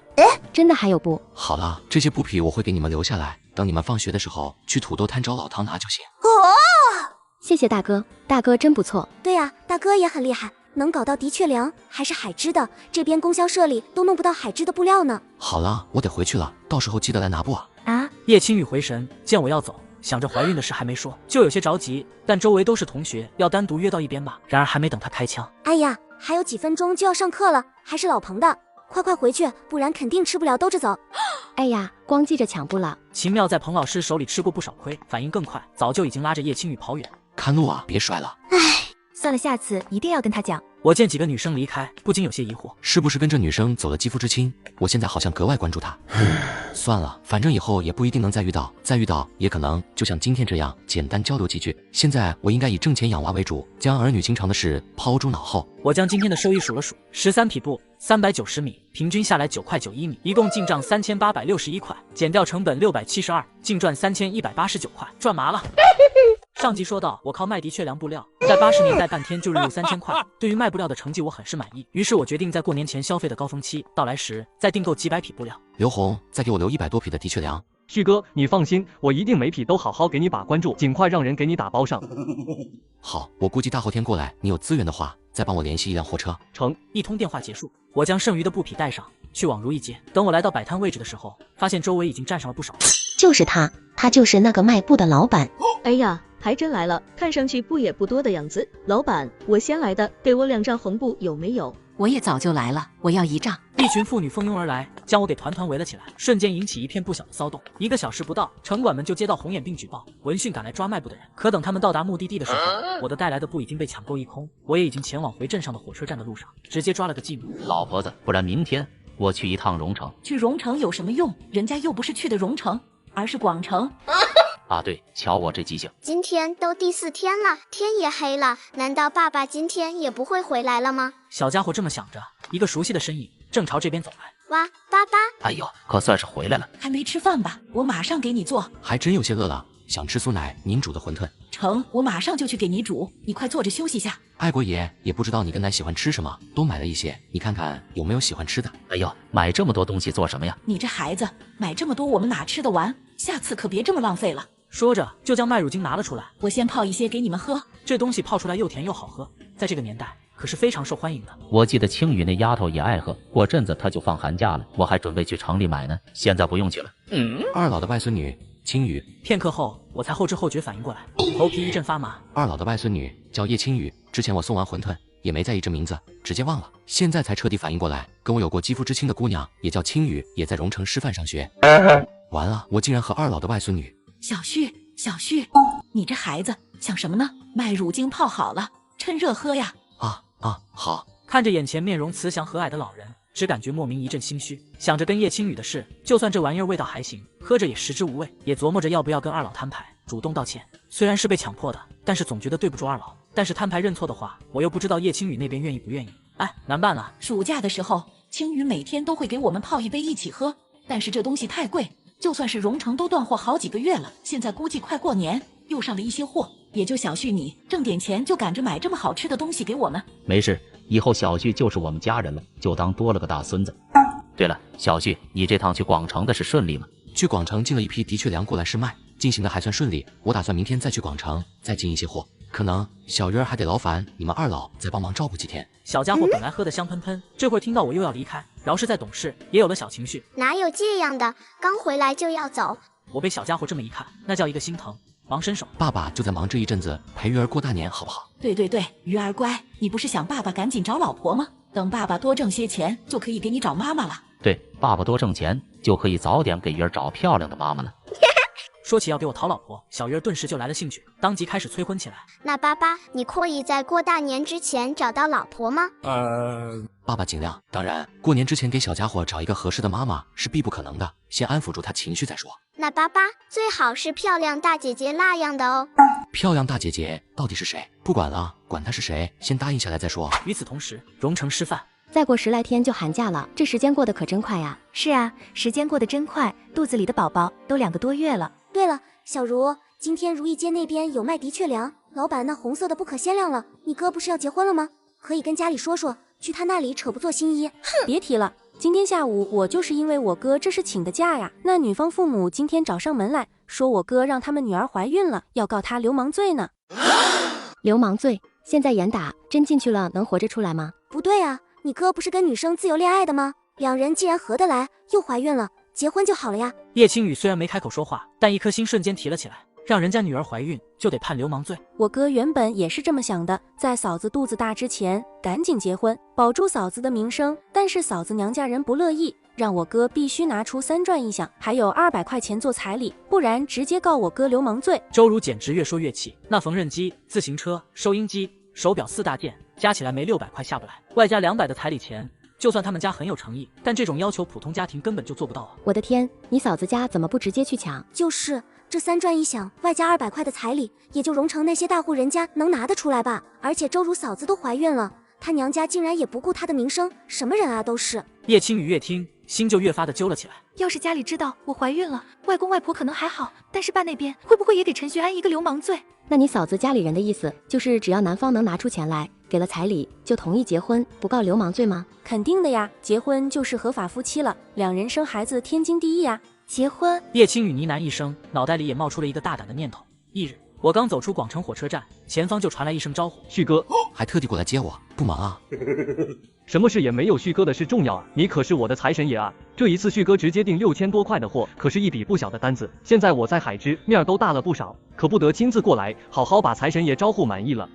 真的还有布？好了，这些布匹我会给你们留下来，等你们放学的时候去土豆摊找老唐拿就行。谢谢大哥，大哥真不错。对啊，大哥也很厉害，能搞到的确良，还是海织的，这边供销社里都弄不到海织的布料呢。好了，我得回去了，到时候记得来拿布啊。啊！叶青雨回神，见我要走，想着怀孕的事还没说，就有些着急，但周围都是同学，要单独约到一边吧。然而还没等他开枪，哎呀，还有几分钟就要上课了，还是老彭的，快快回去，不然肯定吃不了兜着走。哎呀，光记着抢布了。秦妙在彭老师手里吃过不少亏，反应更快，早就已经拉着叶青雨跑远。看路啊，别摔了。算了，下次一定要跟他讲。我见几个女生离开，不禁有些疑惑，是不是跟这女生走了肌肤之亲？我现在好像格外关注她。算了，反正以后也不一定能再遇到，再遇到也可能就像今天这样简单交流几句。现在我应该以挣钱养娃为主，将儿女情长的事抛诸脑后。我将今天的收益数了数，13匹布，390米，平均下来9块91米，一共净账3861块，减掉成本672，净赚3189块，赚麻了。上集说到，我靠卖的确良布料在80年代半天就日入3000块，对于卖布料的成绩我很是满意。于是我决定在过年前消费的高峰期到来时，再订购几百匹布料。刘红，再给我留100多匹的的确良。旭哥，你放心，我一定每匹都好好给你把关注，尽快让人给你打包上。好，我估计大后天过来，你有资源的话，再帮我联系一辆货车。成。一通电话结束，我将剩余的布匹带上，去往如意街。等我来到摆摊位置的时候，发现周围已经站上了不少人。就是他，他就是那个卖布的老板。哎呀，还真来了，看上去布也不多的样子。老板，我先来的，给我2张红布有没有？我也早就来了，我要1丈。一群妇女蜂拥而来，将我给团团围了起来，瞬间引起一片不小的骚动。1个小时不到，城管们就接到红眼并举报，闻讯赶来抓卖布的人。可等他们到达目的地的时候，我的带来的布已经被抢购一空，我也已经前往回镇上的火车站的路上，直接抓了个寂寞。老婆子，不然明天我去一趟荣城。去荣城有什么用？人家又不是去的荣城，而是广城。啊对，瞧我这记性。今天都第4天了，天也黑了，难道爸爸今天也不会回来了吗？小家伙这么想着，一个熟悉的身影正朝这边走来。哇，爸爸！哎呦，可算是回来了。还没吃饭吧？我马上给你做。还真有些饿了，想吃苏奶您煮的馄饨。成，我马上就去给你煮，你快坐着休息下。爱国爷也不知道你跟奶喜欢吃什么，多买了一些，你看看有没有喜欢吃的。哎呦，买这么多东西做什么呀？你这孩子，买这么多我们哪吃得完？下次可别这么浪费了。说着就将麦乳精拿了出来，我先泡一些给你们喝。这东西泡出来又甜又好喝，在这个年代可是非常受欢迎的。我记得青雨那丫头也爱喝，过阵子她就放寒假了，我还准备去城里买呢，现在不用去了。二老的外孙女青雨。片刻后我才后知后觉反应过来，头皮一阵发麻。二老的外孙女叫叶青雨，之前我送完馄饨也没在意这名字，直接忘了，现在才彻底反应过来，跟我有过肌肤之亲的姑娘也叫青雨，也在荣城师范上学。完了，我竟然和二老的外孙女。小旭，小旭，你这孩子想什么呢？麦乳精泡好了，趁热喝呀。好。看着眼前面容慈祥和蔼的老人，只感觉莫名一阵心虚，想着跟叶青雨的事，就算这玩意儿味道还行，喝着也食之无味，也琢磨着要不要跟二老摊牌，主动道歉。虽然是被强迫的，但是总觉得对不住二老。但是摊牌认错的话，我又不知道叶青雨那边愿意不愿意。哎，难办啊。暑假的时候，青雨每天都会给我们泡一杯一起喝，但是这东西太贵，就算是荣城都断货好几个月了，现在估计快过年，又上了一些货，也就小旭你挣点钱就赶着买这么好吃的东西给我们。没事，以后小旭就是我们家人了，就当多了个大孙子。对了，小旭，你这趟去广城的事顺利吗？去广城进了一批的确良过来试卖，进行的还算顺利。我打算明天再去广城再进一些货，可能小鱼儿还得劳烦你们二老再帮忙照顾几天。小家伙本来喝得香喷喷，这会儿听到我又要离开，饶是再懂事也有了小情绪。哪有这样的，刚回来就要走？我被小家伙这么一看，那叫一个心疼，忙伸手。爸爸就在忙这一阵子陪鱼儿过大年，好不好？对，鱼儿乖，你不是想爸爸赶紧找老婆吗？等爸爸多挣些钱，就可以给你找妈妈了。对，爸爸多挣钱，就可以早点给鱼儿找漂亮的妈妈了。说起要给我讨老婆，小鱼儿顿时就来了兴趣，当即开始催婚起来。那爸爸，你可以在过大年之前找到老婆吗？爸爸尽量。当然，过年之前给小家伙找一个合适的妈妈是必不可能的，先安抚住他情绪再说。那爸爸，最好是漂亮大姐姐那样的哦。漂亮大姐姐到底是谁？不管了，管她是谁，先答应下来再说。与此同时，荣城师范。再过10来天就寒假了，这时间过得可真快呀！是啊，时间过得真快，肚子里的宝宝都2个多月了。对了，小茹，今天如意街那边有卖的确良，老板那红色的不可限量了。你哥不是要结婚了吗？可以跟家里说说，去他那里扯不做新衣。哼，别提了，今天下午我就是因为我哥这是请的假呀。那女方父母今天找上门来说，我哥让他们女儿怀孕了，要告他流氓罪呢。流氓罪？现在严打，真进去了能活着出来吗？不对啊，你哥不是跟女生自由恋爱的吗？2人既然合得来，又怀孕了，结婚就好了呀。叶青雨虽然没开口说话，但一颗心瞬间提了起来，让人家女儿怀孕就得判流氓罪。我哥原本也是这么想的，在嫂子肚子大之前赶紧结婚，保住嫂子的名声。但是嫂子娘家人不乐意，让我哥必须拿出3转1响，还有200块钱做彩礼，不然直接告我哥流氓罪。周如简直越说越气，那缝纫机、自行车、收音机、手表4大件加起来没600块下不来，外加200的彩礼钱。就算他们家很有诚意，但这种要求普通家庭根本就做不到啊！我的天，你嫂子家怎么不直接去抢？就是这3转1响，外加200块的彩礼，也就荣城那些大户人家能拿得出来吧？而且周如嫂子都怀孕了，她娘家竟然也不顾她的名声，什么人啊都是！叶青雨越听心就越发的揪了起来。要是家里知道我怀孕了，外公外婆可能还好，但是爸那边会不会也给陈旭安一个流氓罪？那你嫂子家里人的意思就是只要男方能拿出钱来，给了彩礼就同意结婚，不告流氓罪吗？肯定的呀，结婚就是合法夫妻了，2人生孩子天经地义呀。结婚？叶青雨呢喃一声，脑袋里也冒出了一个大胆的念头。翌日，我刚走出广城火车站，前方就传来一声招呼：旭哥，还特地过来接我，不忙啊？什么事也没有旭哥的事重要啊！你可是我的财神爷啊！这一次旭哥直接订6000多块的货，可是一笔不小的单子。现在我在海之面都大了不少，可不得亲自过来，好好把财神爷招呼满意了。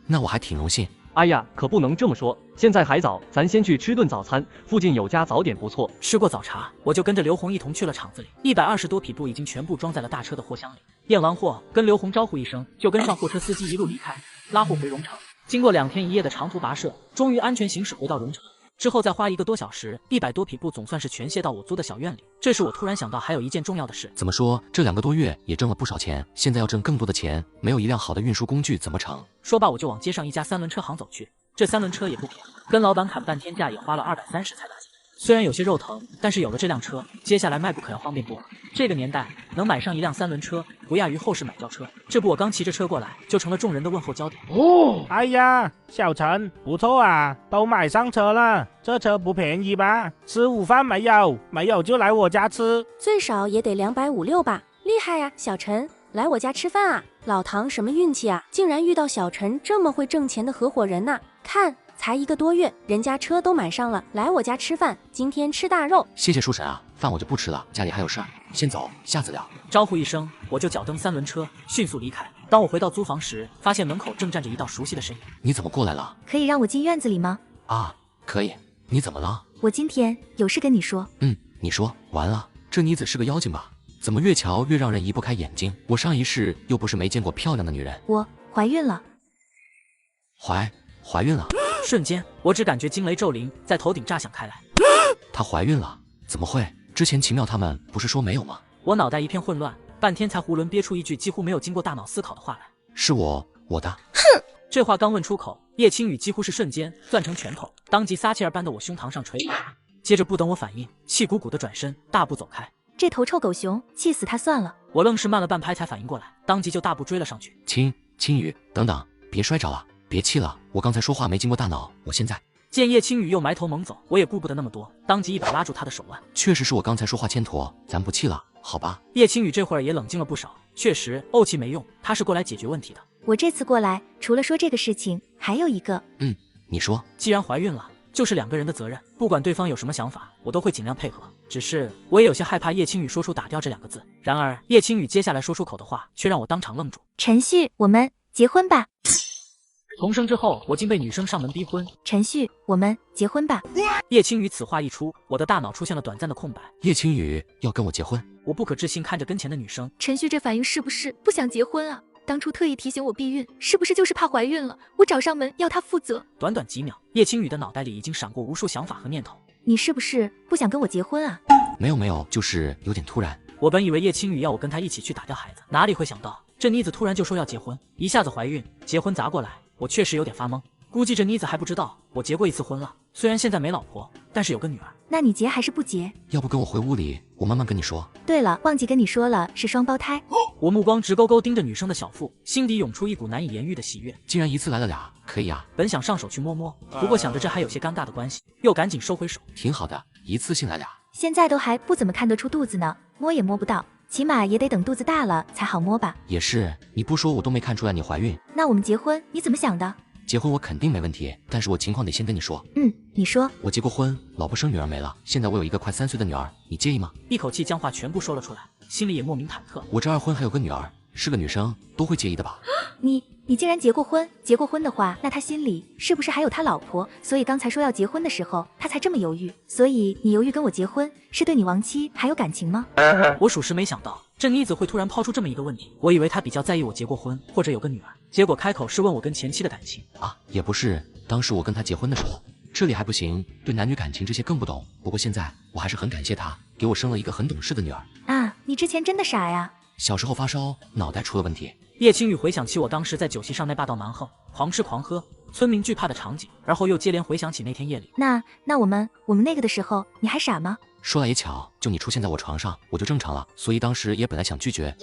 那我还挺荣幸。哎呀，可不能这么说，现在还早，咱先去吃顿早餐，附近有家早点不错。吃过早茶，我就跟着刘红一同去了厂子里，120多匹布已经全部装在了大车的货箱里。验完货，跟刘红招呼一声，就跟上货车司机一路离开，拉货回荣城。经过2天1夜的长途跋涉，终于安全行驶回到荣城。之后再花1个多小时，100多匹布总算是全卸到我租的小院里。这时我突然想到，还有一件重要的事。怎么说，这2个多月也挣了不少钱，现在要挣更多的钱，没有一辆好的运输工具怎么成？说罢，我就往街上一家3轮车行走去。这3轮车也不便宜，跟老板砍半天价也花了230才打起。虽然有些肉疼，但是有了这辆车，接下来迈步可要方便多了。这个年代能买上一辆3轮车，不亚于后世买轿车。这不，我刚骑着车过来，就成了众人的问候焦点。哦，哎呀，小陈，不错啊，都买上车了。这车不便宜吧？吃午饭没有？没有就来我家吃，最少也得250、6吧。厉害呀，小陈，来我家吃饭啊！老唐什么运气啊，竟然遇到小陈这么会挣钱的合伙人呐！看，才1个多月，人家车都买上了，来我家吃饭，今天吃大肉。谢谢叔婶啊，饭我就不吃了，家里还有事儿，先走，下次聊。招呼一声，我就脚蹬3轮车，迅速离开。当我回到租房时，发现门口正站着一道熟悉的身影。你怎么过来了？可以让我进院子里吗？啊，可以。你怎么了？我今天有事跟你说。你说。完了，这妮子是个妖精吧？怎么越瞧越让人移不开眼睛？我上一世又不是没见过漂亮的女人。我怀孕了。怀孕了？瞬间，我只感觉惊雷骤铃在头顶炸响开来。她怀孕了？怎么会？之前奇妙他们不是说没有吗？我脑袋一片混乱，半天才囫囵憋出一句几乎没有经过大脑思考的话来：是我的。哼！这话刚问出口，叶青雨几乎是瞬间攥成拳头，当即撒气儿般的我胸膛上捶。接着不等我反应，气鼓鼓的转身，大步走开。这头臭狗熊，气死他算了。我愣是慢了半拍才反应过来，当即就大步追了上去。青雨，等等，别摔着了，别气了，我刚才说话没经过大脑，我现在。见叶青雨又埋头猛走，我也顾不得那么多，当即一把拉住他的手腕。确实是我刚才说话欠妥，咱不气了，好吧？叶青雨这会儿也冷静了不少，确实怄气没用，他是过来解决问题的。我这次过来，除了说这个事情，还有一个。你说。既然怀孕了，就是2个人的责任，不管对方有什么想法，我都会尽量配合。只是我也有些害怕叶青雨说出打掉这2个字。然而叶青雨接下来说出口的话，却让我当场愣住。陈旭，我们结婚吧。重生之后，我竟被女生上门逼婚。陈旭，我们结婚吧。叶青雨此话一出，我的大脑出现了短暂的空白。叶青雨要跟我结婚？我不可置信看着跟前的女生。陈旭这反应是不是不想结婚啊？当初特意提醒我避孕，是不是就是怕怀孕了？我找上门要他负责。短短几秒，叶青雨的脑袋里已经闪过无数想法和念头。你是不是不想跟我结婚啊？没有，就是有点突然。我本以为叶青雨要我跟她一起去打掉孩子，哪里会想到这妮子突然就说要结婚，一下子怀孕，结婚砸过来，我确实有点发懵。估计这妮子还不知道我结过1次婚了，虽然现在没老婆，但是有个女儿。那你结还是不结？要不跟我回屋里，我慢慢跟你说。对了，忘记跟你说了，是双胞胎。我目光直勾勾盯着女生的小腹，心底涌出一股难以言喻的喜悦。竟然一次来了俩，可以啊。本想上手去摸摸，不过想着这还有些尴尬的关系，又赶紧收回手。挺好的，一次性来俩。现在都还不怎么看得出肚子呢，摸也摸不到，起码也得等肚子大了才好摸吧。也是，你不说我都没看出来你怀孕。那我们结婚，你怎么想的？结婚我肯定没问题，但是我情况得先跟你说。你说。我结过婚，老婆生女儿没了，现在我有一个快3岁的女儿，你介意吗？一口气将话全部说了出来，心里也莫名忐忑。我这2婚还有个女儿，是个女生，都会介意的吧？你竟然结过婚？结过婚的话，那他心里是不是还有他老婆？所以刚才说要结婚的时候，他才这么犹豫。所以你犹豫跟我结婚，是对你亡妻还有感情吗？我属实没想到这妮子会突然抛出这么一个问题，我以为她比较在意我结过婚或者有个女儿，结果开口是问我跟前妻的感情啊。也不是，当时我跟她结婚的时候，这里还不行，对男女感情这些更不懂。不过现在我还是很感谢她，给我生了一个很懂事的女儿啊。你之前真的傻呀。小时候发烧，脑袋出了问题。叶青雨回想起我当时在酒席上那霸道蛮横，狂吃狂喝，村民惧怕的场景，而后又接连回想起那天夜里。那我们那个的时候，你还傻吗？说来也巧，就你出现在我床上，我就正常了，所以当时也本来想拒绝。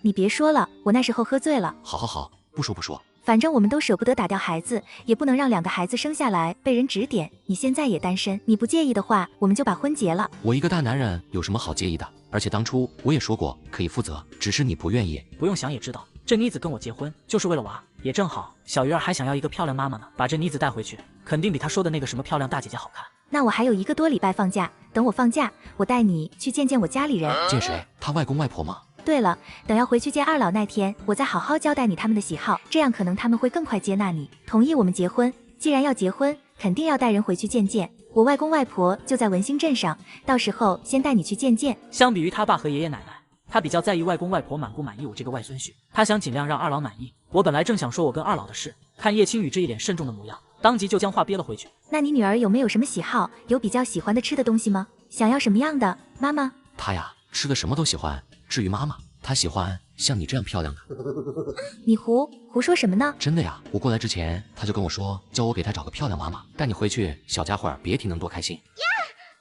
你别说了，我那时候喝醉了。好，不说。反正我们都舍不得打掉孩子，也不能让2个孩子生下来被人指点。你现在也单身，你不介意的话，我们就把婚结了。我一个大男人有什么好介意的？而且当初我也说过可以负责，只是你不愿意。不用想也知道，这妮子跟我结婚就是为了娃，也正好小鱼儿还想要一个漂亮妈妈呢，把这妮子带回去，肯定比她说的那个什么漂亮大姐姐好看。那我还有1个多礼拜放假，等我放假，我带你去见见我家里人。见谁？他外公外婆吗？对了，等要回去见2老那天，我再好好交代你他们的喜好，这样可能他们会更快接纳你，同意我们结婚。既然要结婚，肯定要带人回去见见。我外公外婆就在文兴镇上，到时候先带你去见见。相比于他爸和爷爷奶奶，他比较在意外公外婆满不满意我这个外孙婿，他想尽量让2老满意。我本来正想说我跟2老的事，看叶青雨这一脸慎重的模样，当即就将话憋了回去。那你女儿有没有什么喜好？有比较喜欢的吃的东西吗？想要什么样的？妈妈？她呀，吃的什么都喜欢。至于妈妈，她喜欢像你这样漂亮的。你胡说什么呢？真的呀，我过来之前她就跟我说，叫我给她找个漂亮妈妈，带你回去，小家伙别提能多开心。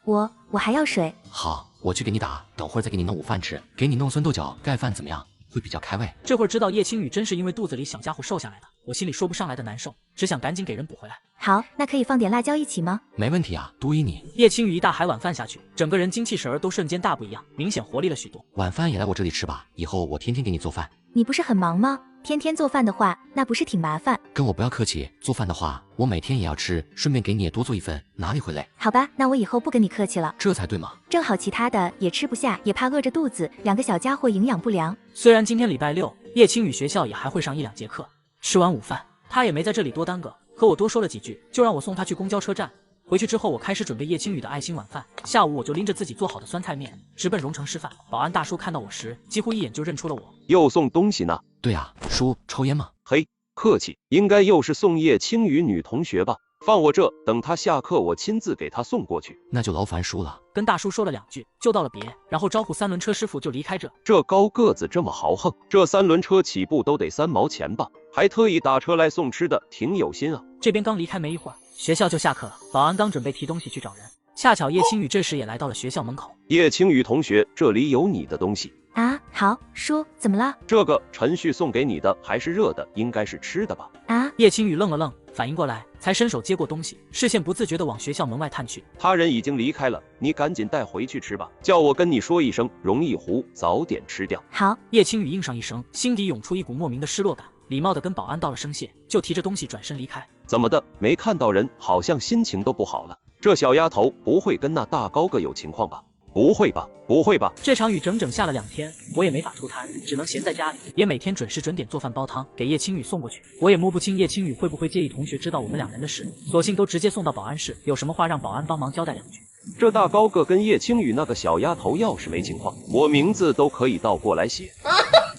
我还要水。好，我去给你打，等会儿再给你弄午饭吃，给你弄酸豆角盖饭怎么样？会比较开胃。这会儿知道叶青雨真是因为肚子里小家伙瘦下来的，我心里说不上来的难受，只想赶紧给人补回来。好，那可以放点辣椒一起吗？没问题啊，多依你。叶青雨一大海碗饭下去，整个人精气神儿都瞬间大不一样，明显活力了许多。晚饭也来我这里吃吧，以后我天天给你做饭。你不是很忙吗？天天做饭的话，那不是挺麻烦？跟我不要客气，做饭的话，我每天也要吃，顺便给你也多做一份，哪里会累？好吧，那我以后不跟你客气了。这才对嘛。正好其他的也吃不下，也怕饿着肚子，2个小家伙营养不良。虽然今天礼拜6，叶青雨学校也还会上1-2节课。吃完午饭，他也没在这里多耽搁，和我多说了几句，就让我送他去公交车站。回去之后，我开始准备叶青雨的爱心晚饭。下午我就拎着自己做好的酸菜面，直奔荣城师范。保安大叔看到我时，几乎一眼就认出了我。又送东西呢？对啊，叔，抽烟吗？嘿，客气，应该又是送叶青雨女同学吧？放我这，等她下课我亲自给她送过去。那就劳烦叔了。跟大叔说了2句，就道了别，然后招呼3轮车师傅就离开这。这高个子这么豪横，这3轮车起步都得3毛钱吧？还特意打车来送吃的，挺有心啊。这边刚离开没一会儿，学校就下课了，保安刚准备提东西去找人，恰巧叶青雨这时也来到了学校门口。叶青雨同学，这里有你的东西。啊，好，叔，怎么了？这个陈旭送给你的，还是热的，应该是吃的吧？啊！叶青雨愣了愣，反应过来，才伸手接过东西，视线不自觉地往学校门外探去。他人已经离开了，你赶紧带回去吃吧，叫我跟你说一声，容易糊，早点吃掉。好。叶青雨应上一声，心底涌出一股莫名的失落感，礼貌地跟保安道了声谢，就提着东西转身离开。怎么的？没看到人，好像心情都不好了。这小丫头不会跟那大高个有情况吧？不会吧，不会吧！这场雨整整下了2天，我也没法出摊，只能闲在家里，也每天准时准点做饭煲汤给叶青雨送过去。我也摸不清叶青雨会不会介意同学知道我们2人的事，索性都直接送到保安室，有什么话让保安帮忙交代2句。这大高个跟叶青雨那个小丫头要是没情况，我名字都可以倒过来写。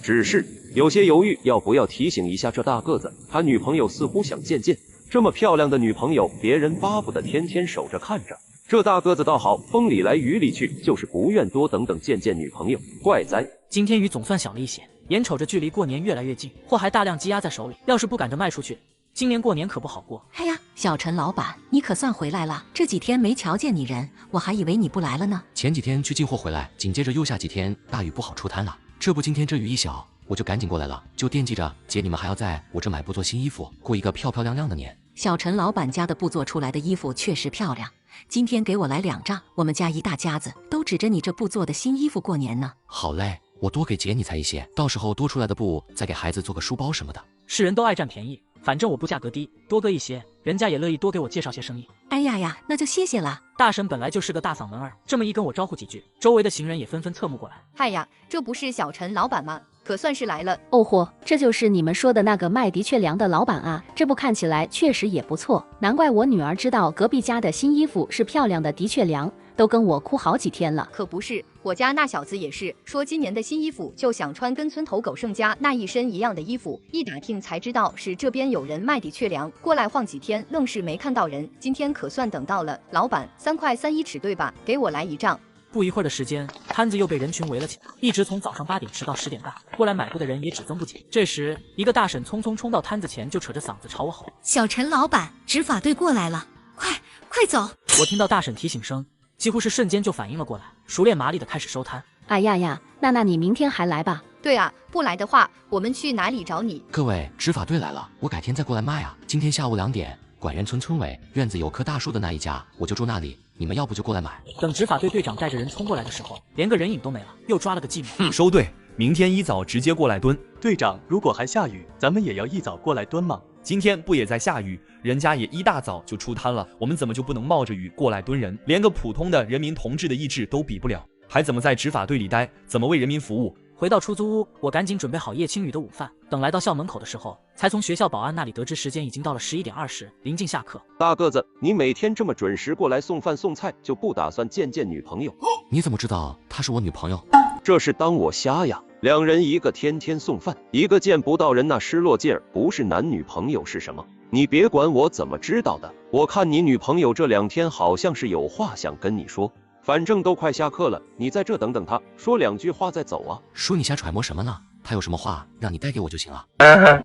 只是有些犹豫，要不要提醒一下这大个子，他女朋友似乎想见见，这么漂亮的女朋友，别人巴不得天天守着看着。这大个子倒好，风里来雨里去，就是不愿多等等见见女朋友，怪哉！今天雨总算小了一些，眼瞅着距离过年越来越近，货还大量积压在手里，要是不赶着卖出去，今年过年可不好过。哎呀，小陈老板，你可算回来了，这几天没瞧见你人，我还以为你不来了呢。前几天去进货回来，紧接着又下几天大雨，不好出摊了。这不今天这雨一小，我就赶紧过来了，就惦记着姐你们还要在我这买布做新衣服，过一个漂漂亮亮的年。小陈老板家的布做出来的衣服确实漂亮，今天给我来2丈，我们家一大家子都指着你这布做的新衣服过年呢。好嘞，我多给姐你裁一些，到时候多出来的布再给孩子做个书包什么的。是人都爱占便宜，反正我布价格低，多割一些，人家也乐意多给我介绍些生意。哎呀呀，那就谢谢了。大婶本来就是个大嗓门儿，这么一跟我招呼几句，周围的行人也纷纷侧目过来。嗨呀，这不是小陈老板吗？可算是来了。哦嚯，这就是你们说的那个卖的确良的老板啊，这部看起来确实也不错，难怪我女儿知道隔壁家的新衣服是漂亮的的确良，都跟我哭好几天了。可不是，我家那小子也是说今年的新衣服就想穿跟村头狗剩家那一身一样的衣服，一打听才知道是这边有人卖的确良，过来晃几天愣是没看到人，今天可算等到了。老板，3块3一尺对吧？给我来1丈。不一会儿的时间，摊子又被人群围了起来，一直从早上8点吃到10点半，过来买布的人也只增不减。这时，一个大婶匆匆冲到摊子前，就扯着嗓子朝我吼：“小陈老板，执法队过来了，快走！”我听到大婶提醒声，几乎是瞬间就反应了过来，熟练麻利的开始收摊。哎呀呀，那你明天还来吧？对啊，不来的话，我们去哪里找你？各位，执法队来了，我改天再过来卖啊。今天下午2点，管园村村委院子有棵大树的那一家，我就住那里，你们要不就过来买。等执法队队长带着人冲过来的时候，连个人影都没了，又抓了个寂寞。收队，明天一早直接过来蹲。队长，如果还下雨，咱们也要一早过来蹲吗？今天不也在下雨，人家也一大早就出摊了，我们怎么就不能冒着雨过来蹲人？连个普通的人民同志的意志都比不了，还怎么在执法队里待？怎么为人民服务？回到出租屋，我赶紧准备好叶青雨的午饭。等来到校门口的时候，才从学校保安那里得知时间已经到了11点20，临近下课。大个子，你每天这么准时过来送饭送菜，就不打算见女朋友？你怎么知道她是我女朋友？这是当我瞎呀？两人一个天天送饭，一个见不到人，那失落劲儿不是男女朋友是什么？你别管我怎么知道的，我看你女朋友这2天好像是有话想跟你说。反正都快下课了，你在这等等他，说2句话再走啊。说你瞎揣摩什么呢？他有什么话让你带给我就行了。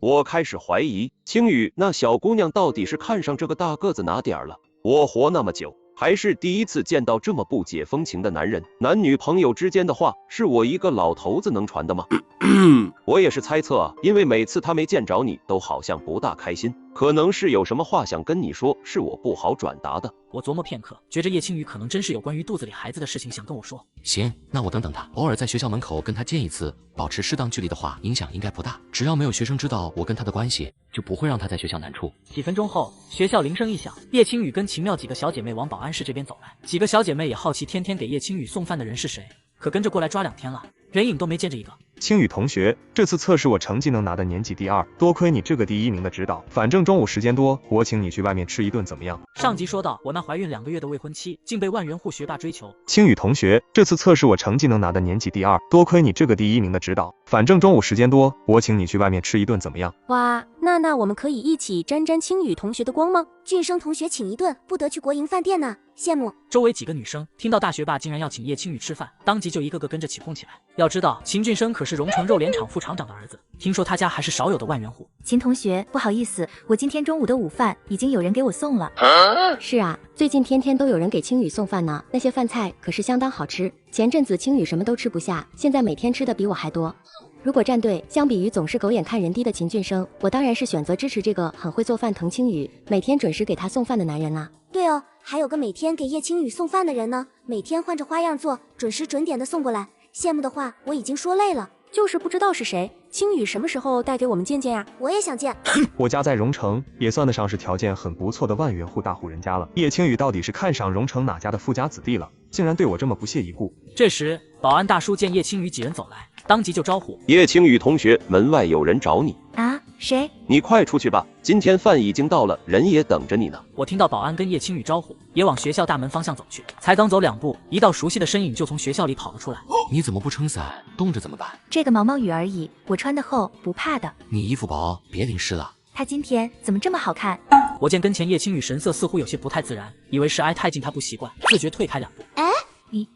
我开始怀疑青雨那小姑娘到底是看上这个大个子哪点了。我活那么久，还是第一次见到这么不解风情的男人。男女朋友之间的话，是我一个老头子能传的吗？我也是猜测啊，因为每次他没见着你，都好像不大开心，可能是有什么话想跟你说，是我不好转达的。我琢磨片刻，觉着叶青雨可能真是有关于肚子里孩子的事情想跟我说。行，那我等等他，偶尔在学校门口跟他见一次，保持适当距离的话，影响应该不大。只要没有学生知道我跟他的关系，就不会让他在学校难处。几分钟后，学校铃声一响，叶青雨跟秦妙几个小姐妹往保安室这边走来。几个小姐妹也好奇天天给叶青雨送饭的人是谁，可跟着过来抓2天了，人影都没见着一个。青雨同学，这次测试我成绩能拿的年级第2，多亏你这个第1名的指导。反正中午时间多，我请你去外面吃一顿怎么样？上集说到，我那怀孕2个月的未婚妻竟被万元户学霸追求。青雨同学，这次测试我成绩能拿的年级第2，多亏你这个第1名的指导。反正中午时间多，我请你去外面吃一顿怎么样？哇，那我们可以一起沾沾青雨同学的光吗？俊生同学请一顿，不得去国营饭店呢，羡慕。周围几个女生听到大学霸竟然要请叶青雨吃饭，当即就一个个跟着起哄起来。要知道，秦俊生可是荣成肉联厂副厂长的儿子，听说他家还是少有的万元户。秦同学，不好意思，我今天中午的午饭已经有人给我送了。是啊，最近天天都有人给青雨送饭呢，那些饭菜可是相当好吃。前阵子青雨什么都吃不下，现在每天吃的比我还多。如果站队，相比于总是狗眼看人低的秦俊生，我当然是选择支持这个很会做饭疼青雨，每天准时给他送饭的男人啦。对哦，还有个每天给叶青雨送饭的人呢，每天换着花样做，准时准点的送过来。羡慕的话我已经说累了，就是不知道是谁。青雨什么时候带给我们见见呀？我也想见。我家在荣城，也算得上是条件很不错的万元户大户人家了。叶青雨到底是看上荣城哪家的富家子弟了，竟然对我这么不屑一顾。这时，保安大叔见叶青雨几人走来，当即就招呼：叶青雨同学，门外有人找你。啊？谁？你快出去吧，今天饭已经到了，人也等着你呢。我听到保安跟叶青雨招呼，也往学校大门方向走去。才刚走2步，一道熟悉的身影就从学校里跑了出来。你怎么不撑伞？冻着怎么办？这个毛毛雨而已，我穿的厚，不怕的。你衣服薄，别淋湿了。他今天怎么这么好看？我见跟前叶青雨神色似乎有些不太自然，以为是挨太近他不习惯，自觉退开2步。哎，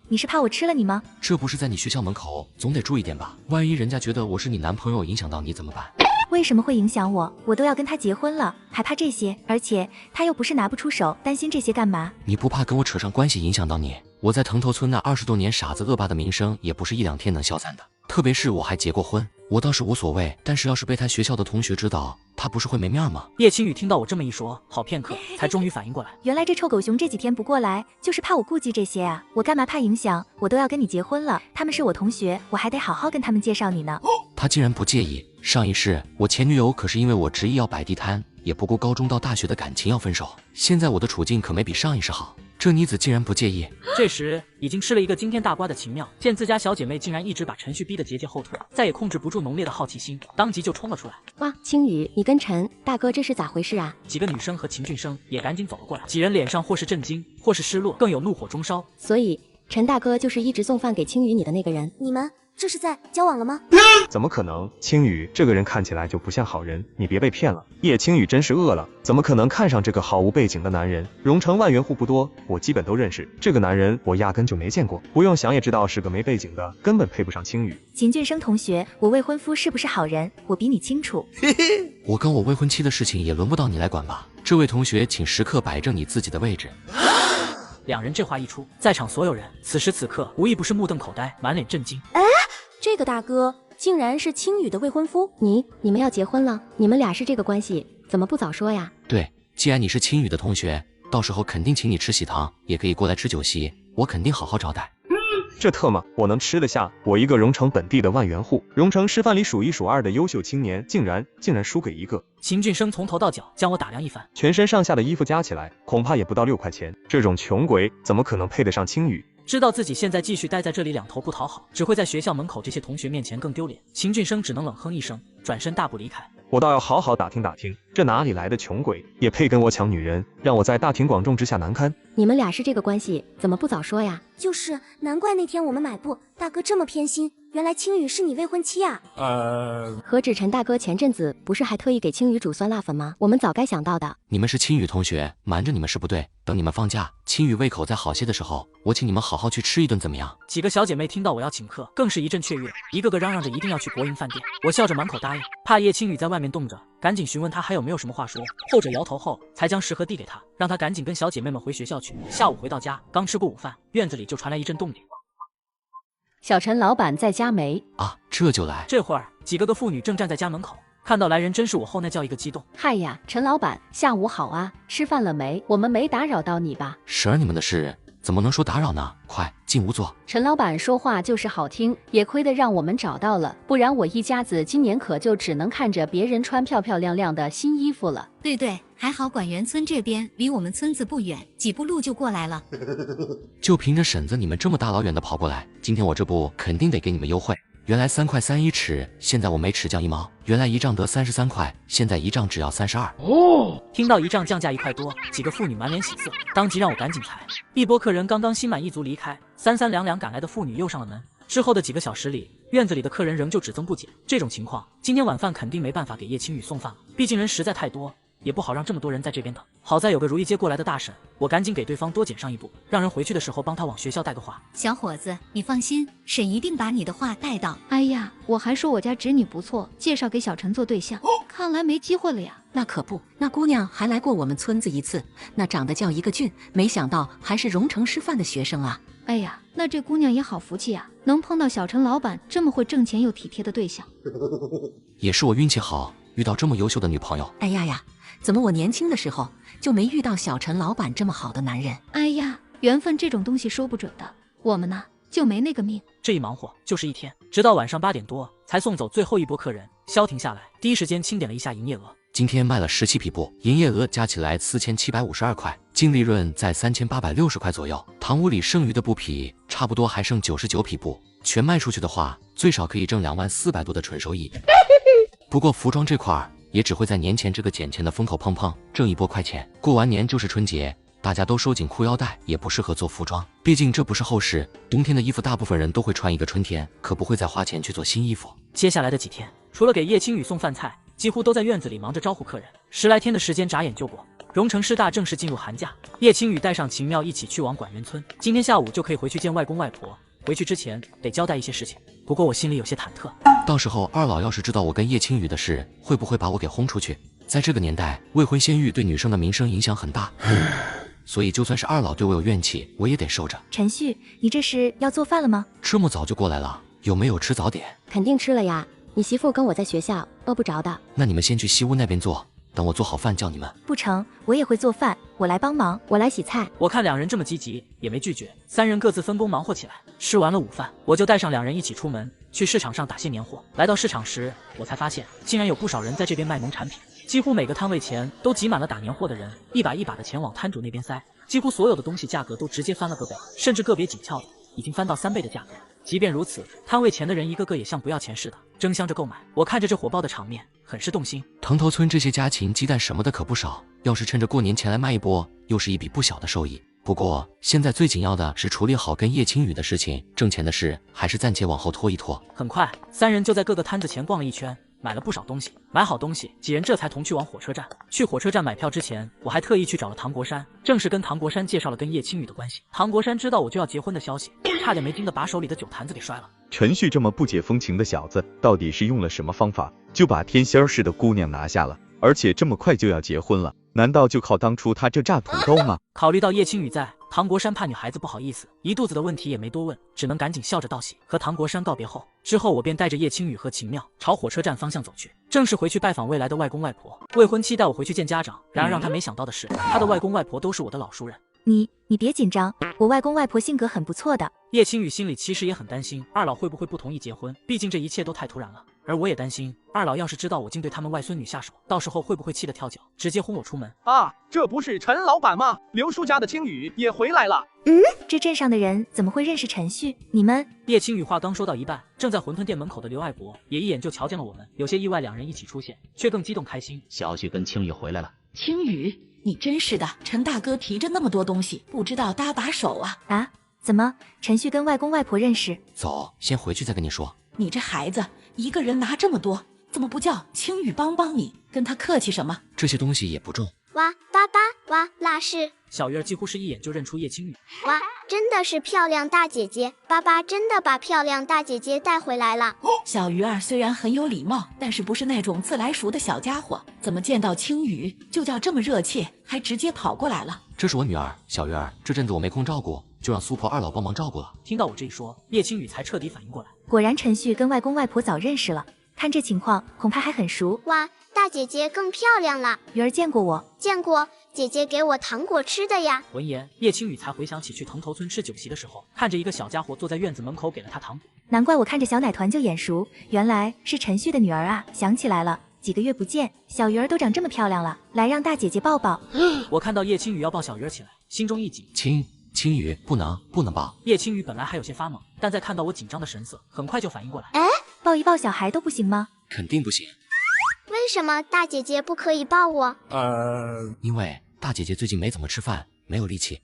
你是怕我吃了你吗？这不是在你学校门口，总得注意点吧？万一人家觉得我是你男朋友，影响到你怎么办？为什么会影响我？我都要跟他结婚了，还怕这些？而且他又不是拿不出手，担心这些干嘛？你不怕跟我扯上关系影响到你？我在藤头村那20多年傻子恶霸的名声，也不是1、2天能消散的。特别是我还结过婚，我倒是无所谓，但是要是被他学校的同学知道，他不是会没面吗？叶青雨听到我这么一说，好片刻才终于反应过来，原来这臭狗熊这几天不过来，就是怕我顾忌这些啊！我干嘛怕影响？我都要跟你结婚了，他们是我同学，我还得好好跟他们介绍你呢。他竟然不介意。上一世我前女友可是因为我执意要摆地摊，也不顾高中到大学的感情要分手。现在我的处境可没比上一世好，这妮子竟然不介意。这时已经吃了一个惊天大瓜的秦妙，见自家小姐妹竟然一直把陈旭逼得节节后退，再也控制不住浓烈的好奇心，当即就冲了出来。哇，青雨，你跟陈大哥这是咋回事啊？几个女生和秦俊生也赶紧走了过来，几人脸上或是震惊，或是失落，更有怒火中烧。所以陈大哥就是一直送饭给青雨你的那个人？你们这是在交往了吗？怎么可能？青雨这个人看起来就不像好人，你别被骗了。叶青雨真是饿了，怎么可能看上这个毫无背景的男人？荣城万元户不多，我基本都认识。这个男人我压根就没见过，不用想也知道是个没背景的，根本配不上青雨。秦俊生同学，我未婚夫是不是好人，我比你清楚。我跟我未婚妻的事情也轮不到你来管吧？这位同学，请时刻摆正你自己的位置。两人这话一出，在场所有人此时此刻无一不是目瞪口呆，满脸震惊。这个大哥竟然是青雨的未婚夫？你们要结婚了？你们俩是这个关系，怎么不早说呀？对，既然你是青雨的同学，到时候肯定请你吃喜糖，也可以过来吃酒席，我肯定好好招待。这特么我能吃得下？我一个荣城本地的万元户，荣城师范里数一数二的优秀青年，竟然输给一个。秦俊生从头到脚将我打量一番，全身上下的衣服加起来恐怕也不到6块钱，这种穷鬼怎么可能配得上青雨？知道自己现在继续待在这里两头不讨好，只会在学校门口这些同学面前更丢脸。秦俊生只能冷哼一声，转身大步离开。我倒要好好打听打听，这哪里来的穷鬼，也配跟我抢女人，让我在大庭广众之下难堪。你们俩是这个关系，怎么不早说呀？就是，难怪那天我们买布，大哥这么偏心，原来青雨是你未婚妻啊。何止陈大哥前阵子不是还特意给青雨煮酸辣粉吗？我们早该想到的。你们是青雨同学，瞒着你们是不对，等你们放假，青雨胃口再好些的时候，我请你们好好去吃一顿怎么样？几个小姐妹听到我要请客，更是一阵雀跃，一个个嚷嚷着一定要去国营饭店。我笑着满口答应，怕叶青雨在外面冻着，赶紧询问他还有没有什么话说。后者摇头后，才将食盒递给他，让他赶紧跟小姐妹们回学校去。下午回到家，刚吃过午饭，院子里就传来一阵动静。小陈老板在家没？啊，这就来。这会儿几个妇女正站在家门口，看到来人真是我后那叫一个激动。嗨呀，陈老板，下午好啊，吃饭了没？我们没打扰到你吧？婶儿，你们的事怎么能说打扰呢？快进屋坐。陈老板说话就是好听，也亏得让我们找到了，不然我一家子今年可就只能看着别人穿漂漂亮亮的新衣服了。对，还好管园村这边离我们村子不远，几步路就过来了。就凭着婶子你们这么大老远的跑过来，今天我这不肯定得给你们优惠。原来3块3一尺，现在我每尺降1毛。原来1丈得33块，现在1丈只要32。听到1丈降价1块多，几个妇女满脸喜色，当即让我赶紧裁。一波客人刚刚心满意足离开，三两两赶来的妇女又上了门。之后的几个小时里，院子里的客人仍旧只增不减。这种情况，今天晚饭肯定没办法给叶青雨送饭了，毕竟人实在太多。也不好让这么多人在这边等。好在有个如意接过来的大婶，我赶紧给对方多减上一步，让人回去的时候帮他往学校带个话。小伙子，你放心，婶一定把你的话带到。哎呀，我还说我家侄女不错，介绍给小陈做对象，看来没机会了呀。那可不，那姑娘还来过我们村子一次，那长得叫一个俊，没想到还是荣城师范的学生啊。哎呀，那这姑娘也好福气啊，能碰到小陈老板这么会挣钱又体贴的对象。也是我运气好，遇到这么优秀的女朋友。哎呀，怎么我年轻的时候就没遇到小陈老板这么好的男人？哎呀，缘分这种东西说不准的，我们呢就没那个命。这一忙活就是一天，直到晚上8点多才送走最后一波客人。消停下来，第一时间清点了一下营业额。今天卖了17匹布，营业额加起来4752块，净利润在3860块左右。堂屋里剩余的布匹差不多还剩99匹布，全卖出去的话，最少可以挣20400多的纯收益。不过服装这块也只会在年前这个捡钱的风口碰碰，挣一波快钱。过完年就是春节，大家都收紧裤腰带，也不适合做服装，毕竟这不是后事。冬天的衣服大部分人都会穿一个春天，可不会再花钱去做新衣服。接下来的几天，除了给叶青雨送饭菜，几乎都在院子里忙着招呼客人。10来天的时间眨眼就过，荣城师大正式进入寒假。叶青雨带上秦妙一起去往管园村，今天下午就可以回去见外公外婆。回去之前得交代一些事情，不过我心里有些忐忑。到时候二老要是知道我跟叶青雨的事，会不会把我给轰出去？在这个年代，未婚先育对女生的名声影响很大。所以就算是二老对我有怨气，我也得受着。陈旭，你这是要做饭了吗？这么早就过来了，有没有吃早点？肯定吃了呀，你媳妇跟我在学校，饿不着的。那你们先去西屋那边坐，等我做好饭叫你们。不成，我也会做饭，我来帮忙，我来洗菜。我看两人这么积极，也没拒绝，三人各自分工忙活起来。吃完了午饭，我就带上两人一起出门，去市场上打些年货。来到市场时，我才发现竟然有不少人在这边卖农产品，几乎每个摊位前都挤满了打年货的人，一把一把的钱往摊主那边塞。几乎所有的东西价格都直接翻了个倍，甚至个别紧俏的已经翻到3倍的价格。即便如此，摊位前的人一个个也像不要钱似的，争相着购买。我看着这火爆的场面，很是动心。藤头村这些家禽鸡蛋什么的可不少，要是趁着过年前来卖一波，又是一笔不小的收益。不过现在最紧要的是处理好跟叶青雨的事情，挣钱的事还是暂且往后拖一拖。很快，三人就在各个摊子前逛了一圈，买了不少东西。买好东西，几人这才同去往火车站。去火车站买票之前，我还特意去找了唐国山，正式跟唐国山介绍了跟叶青雨的关系。唐国山知道我就要结婚的消息，差点没惊得把手里的酒坛子给摔了。陈旭这么不解风情的小子，到底是用了什么方法，就把天仙似的姑娘拿下了？而且这么快就要结婚了，难道就靠当初他这炸土豆吗？考虑到叶青雨在，唐国山怕女孩子不好意思，一肚子的问题也没多问，只能赶紧笑着道谢。和唐国山告别后，之后我便带着叶青雨和秦妙朝火车站方向走去，正是回去拜访未来的外公外婆。未婚妻带我回去见家长，然而让他没想到的是，他的外公外婆都是我的老熟人。你别紧张，我外公外婆性格很不错的。叶青雨心里其实也很担心二老会不会不同意结婚，毕竟这一切都太突然了。而我也担心二老要是知道我竟对他们外孙女下手，到时候会不会气得跳脚，直接轰我出门啊？这不是陈老板吗？刘叔家的青雨也回来了。这镇上的人怎么会认识陈旭？你们……叶青雨话刚说到一半，正在馄饨店门口的刘爱国也一眼就瞧见了我们，有些意外两人一起出现，却更激动开心。小旭跟青雨回来了。青雨，你真是的，陈大哥提着那么多东西，不知道搭把手啊？啊？怎么？陈旭跟外公外婆认识？走，先回去再跟你说。你这孩子一个人拿这么多，怎么不叫青雨帮帮你？跟他客气什么？这些东西也不重。哇，爸爸，哇，那是小鱼儿几乎是一眼就认出叶青雨。哇，真的是漂亮大姐姐！爸爸真的把漂亮大姐姐带回来了。小鱼儿虽然很有礼貌，但是不是那种自来熟的小家伙，怎么见到青雨就叫这么热切，还直接跑过来了？这是我女儿小鱼儿，这阵子我没空照顾，就让苏婆二老帮忙照顾了。听到我这一说，叶青雨才彻底反应过来，果然陈旭跟外公外婆早认识了，看这情况恐怕还很熟。哇，大姐姐更漂亮了。鱼儿见过我？见过，姐姐给我糖果吃的呀。闻言，叶青雨才回想起去藤头村吃酒席的时候，看着一个小家伙坐在院子门口给了他糖果。难怪我看着小奶团就眼熟，原来是陈旭的女儿啊！想起来了，几个月不见，小鱼儿都长这么漂亮了，来让大姐姐抱抱。我看到叶青雨要抱小鱼儿起来，心中一紧。青雨不能抱。叶青雨本来还有些发懵，但在看到我紧张的神色，很快就反应过来。抱一抱小孩都不行吗？肯定不行。为什么大姐姐不可以抱我？因为大姐姐最近没怎么吃饭，没有力气。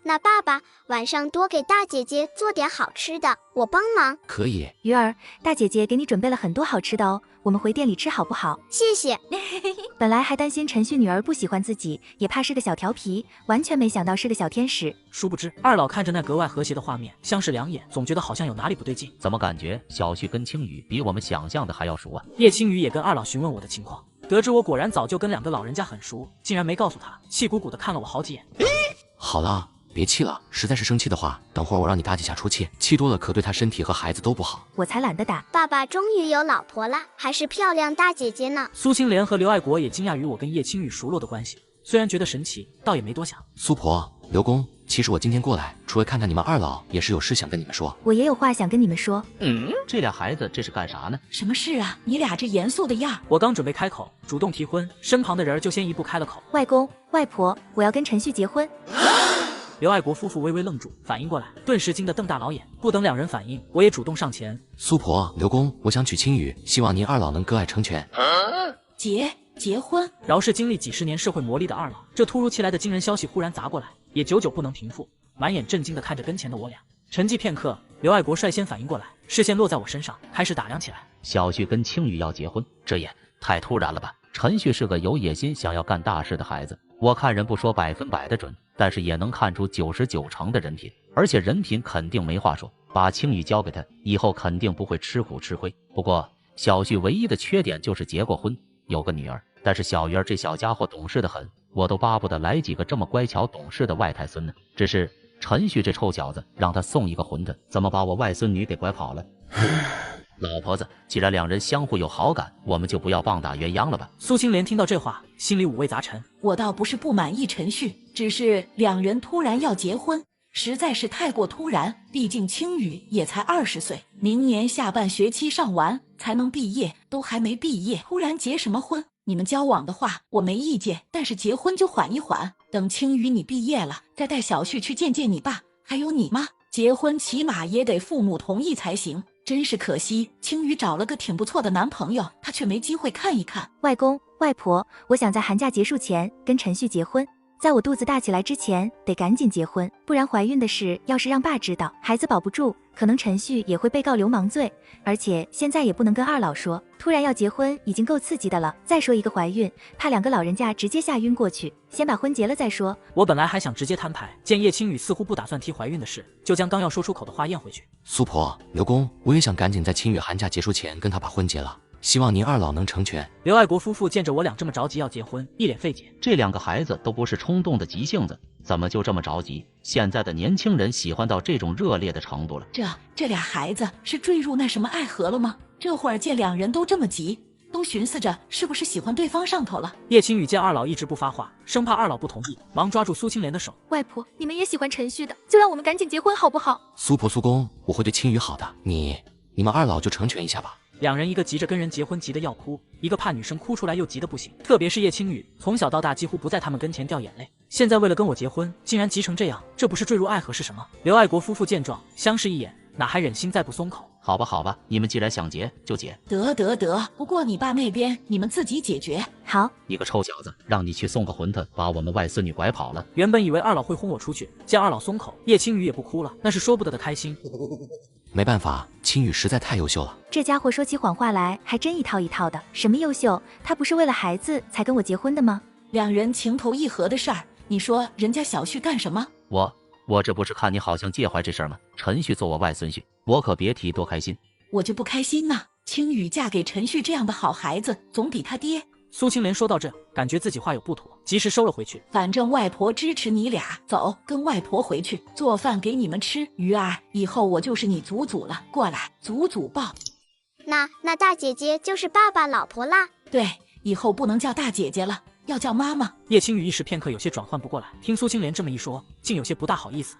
那爸爸晚上多给大姐姐做点好吃的，我帮忙。可以。鱼儿，大姐姐给你准备了很多好吃的哦，我们回店里吃好不好？谢谢。本来还担心陈旭女儿不喜欢自己，也怕是个小调皮，完全没想到是个小天使。殊不知，二老看着那格外和谐的画面，相视两眼，总觉得好像有哪里不对劲。怎么感觉小旭跟青雨比我们想象的还要熟啊？叶青雨也跟二老询问我的情况，得知我果然早就跟两个老人家很熟，竟然没告诉他，气鼓鼓的看了我好几眼。好了，别气了，实在是生气的话，等会儿我让你大几下出气，气多了可对他身体和孩子都不好。我才懒得打。爸爸终于有老婆了，还是漂亮大姐姐呢。苏青莲和刘爱国也惊讶于我跟叶青雨熟络的关系，虽然觉得神奇，倒也没多想。苏婆、刘公，其实我今天过来，除了看看你们二老，也是有事想跟你们说。我也有话想跟你们说。这俩孩子这是干啥呢？什么事啊？你俩这严肃的样。我刚准备开口主动提婚，身旁的人就先一步开了口。外公外婆，我要跟陈旭结婚。刘爱国夫妇微微愣住，反应过来，顿时惊得瞪大老眼。不等两人反应，我也主动上前。苏婆、刘公，我想娶青雨，希望您二老能割爱成全。结婚？饶是经历几十年社会磨砺的二老，这突如其来的惊人消息忽然砸过来，也久久不能平复，满眼震惊地看着跟前的我俩。沉寂片刻，刘爱国率先反应过来，视线落在我身上，开始打量起来。小旭跟青雨要结婚，这也太突然了吧？陈旭是个有野心、想要干大事的孩子，我看人不说100%的准，但是也能看出99成的人品，而且人品肯定没话说。把青雨交给他，以后肯定不会吃苦吃亏。不过小旭唯一的缺点就是结过婚，有个女儿，但是小鱼儿这小家伙懂事的很，我都巴不得来几个这么乖巧懂事的外太孙呢。只是陈旭这臭小子，让他送一个馄饨，怎么把我外孙女给拐跑了？老婆子，既然两人相互有好感，我们就不要棒打鸳鸯了吧。苏青莲听到这话，心里五味杂陈。我倒不是不满意陈旭，只是两人突然要结婚，实在是太过突然。毕竟青雨也才20岁，明年下半学期上完才能毕业，都还没毕业，突然结什么婚？你们交往的话我没意见，但是结婚就缓一缓，等青雨你毕业了，再带小旭去见见你爸还有你妈。结婚起码也得父母同意才行。真是可惜，青雨找了个挺不错的男朋友，她却没机会看一看。外公外婆，我想在寒假结束前跟陈旭结婚，在我肚子大起来之前，得赶紧结婚，不然怀孕的事要是让爸知道，孩子保不住，可能陈旭也会被告流氓罪。而且现在也不能跟二老说，突然要结婚已经够刺激的了，再说一个怀孕，怕两个老人家直接吓晕过去，先把婚结了再说。我本来还想直接摊牌，见叶青雨似乎不打算提怀孕的事，就将刚要说出口的话咽回去。苏婆，刘公，我也想赶紧在青雨寒假结束前跟他把婚结了，希望您二老能成全。刘爱国夫妇见着我俩这么着急要结婚，一脸费解。这两个孩子都不是冲动的急性子，怎么就这么着急？现在的年轻人喜欢到这种热烈的程度了。这俩孩子是坠入那什么爱河了吗？这会儿见两人都这么急，都寻思着是不是喜欢对方上头了。叶青雨见二老一直不发话，生怕二老不同意，忙抓住苏青莲的手。外婆，你们也喜欢陈旭的，就让我们赶紧结婚好不好？苏婆苏公，我会对青雨好的，你们二老就成全一下吧。两人一个急着跟人结婚急得要哭，一个怕女生哭出来又急得不行。特别是叶青雨，从小到大几乎不在他们跟前掉眼泪，现在为了跟我结婚，竟然急成这样，这不是坠入爱河是什么？刘爱国夫妇见状相视一眼，哪还忍心再不松口？好吧，你们既然想结就结。得，不过你爸那边你们自己解决。好。你个臭小子，让你去送个馄饨，把我们外孙女拐跑了。原本以为二老会轰我出去，见二老松口，叶青雨也不哭了，那是说不得的开心。没办法，青雨实在太优秀了。这家伙说起谎话来还真一套一套的。什么优秀？他不是为了孩子才跟我结婚的吗？两人情投意合的事儿，你说人家小旭干什么？我这不是看你好像介怀这事儿吗？陈旭做我外孙婿，我可别提多开心。我就不开心呐！青雨嫁给陈旭这样的好孩子，总比他爹。苏青莲说到这，感觉自己话有不妥，及时收了回去。反正外婆支持你俩，走，跟外婆回去做饭给你们吃。鱼儿，以后我就是你祖祖了，过来，祖祖抱。那大姐姐就是爸爸老婆啦。对，以后不能叫大姐姐了，要叫妈妈。叶青雨一时片刻有些转换不过来，听苏青莲这么一说，竟有些不大好意思。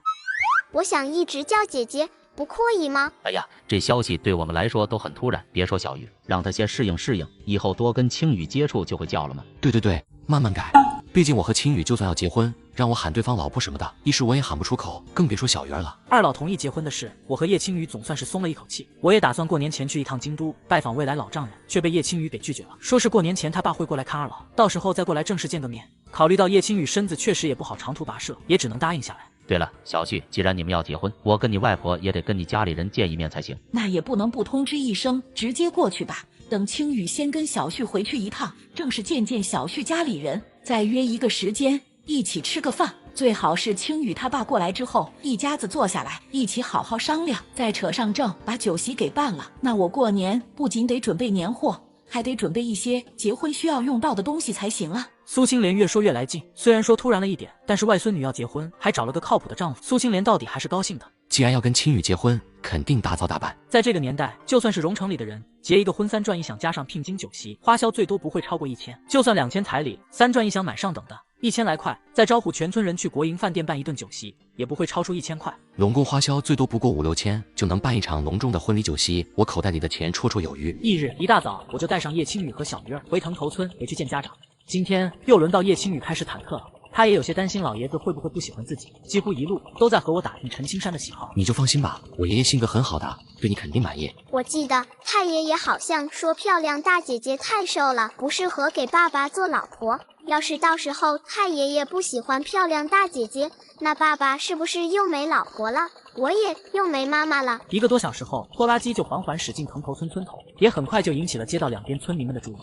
我想一直叫姐姐，不可以吗？哎呀，这消息对我们来说都很突然，别说小雨，让她先适应，以后多跟青雨接触就会叫了吗？对，慢慢改。毕竟我和青雨就算要结婚，让我喊对方老婆什么的，一时我也喊不出口，更别说小鱼儿了。二老同意结婚的事，我和叶青雨总算是松了一口气。我也打算过年前去一趟京都拜访未来老丈人，却被叶青雨给拒绝了，说是过年前他爸会过来看二老，到时候再过来正式见个面。考虑到叶青雨身子确实也不好长途跋涉，也只能答应下来。对了，小旭，既然你们要结婚，我跟你外婆也得跟你家里人见一面才行。那也不能不通知一声，直接过去吧。等青雨先跟小旭回去一趟，正式见小旭家里人，再约一个时间一起吃个饭。最好是青雨他爸过来之后，一家子坐下来一起好好商量，再扯上证，把酒席给办了。那我过年不仅得准备年货，还得准备一些结婚需要用到的东西才行啊。苏青莲越说越来劲，虽然说突然了一点，但是外孙女要结婚，还找了个靠谱的丈夫，苏青莲到底还是高兴的。既然要跟青雨结婚，肯定大造大办。在这个年代，就算是荣城里的人，结一个婚3转1响，加上聘金酒席，花销最多不会超过1000，就算2000彩礼，3转1响买上等的1000来块，再招呼全村人去国营饭店办一顿酒席，也不会超出1000块。拢共花销最多不过5、6千，就能办一场隆重的婚礼酒席，我口袋里的钱绰绰有余。翌日一大早，我就带上叶青雨和小鱼儿回藤头村回去见家长。今天又轮到叶青雨开始忐忑了，他也有些担心老爷子会不会不喜欢自己，几乎一路都在和我打听陈青山的喜好。你就放心吧，我爷爷性格很好的，对你肯定满意。我记得太爷爷好像说漂亮大姐姐太瘦了，不适合给爸爸做老婆。要是到时候太爷爷不喜欢漂亮大姐姐，那爸爸是不是又没老婆了？我也又没妈妈了。1个多小时后，拖拉机就缓缓驶进藤头村村头，也很快就引起了街道两边村民们的注意。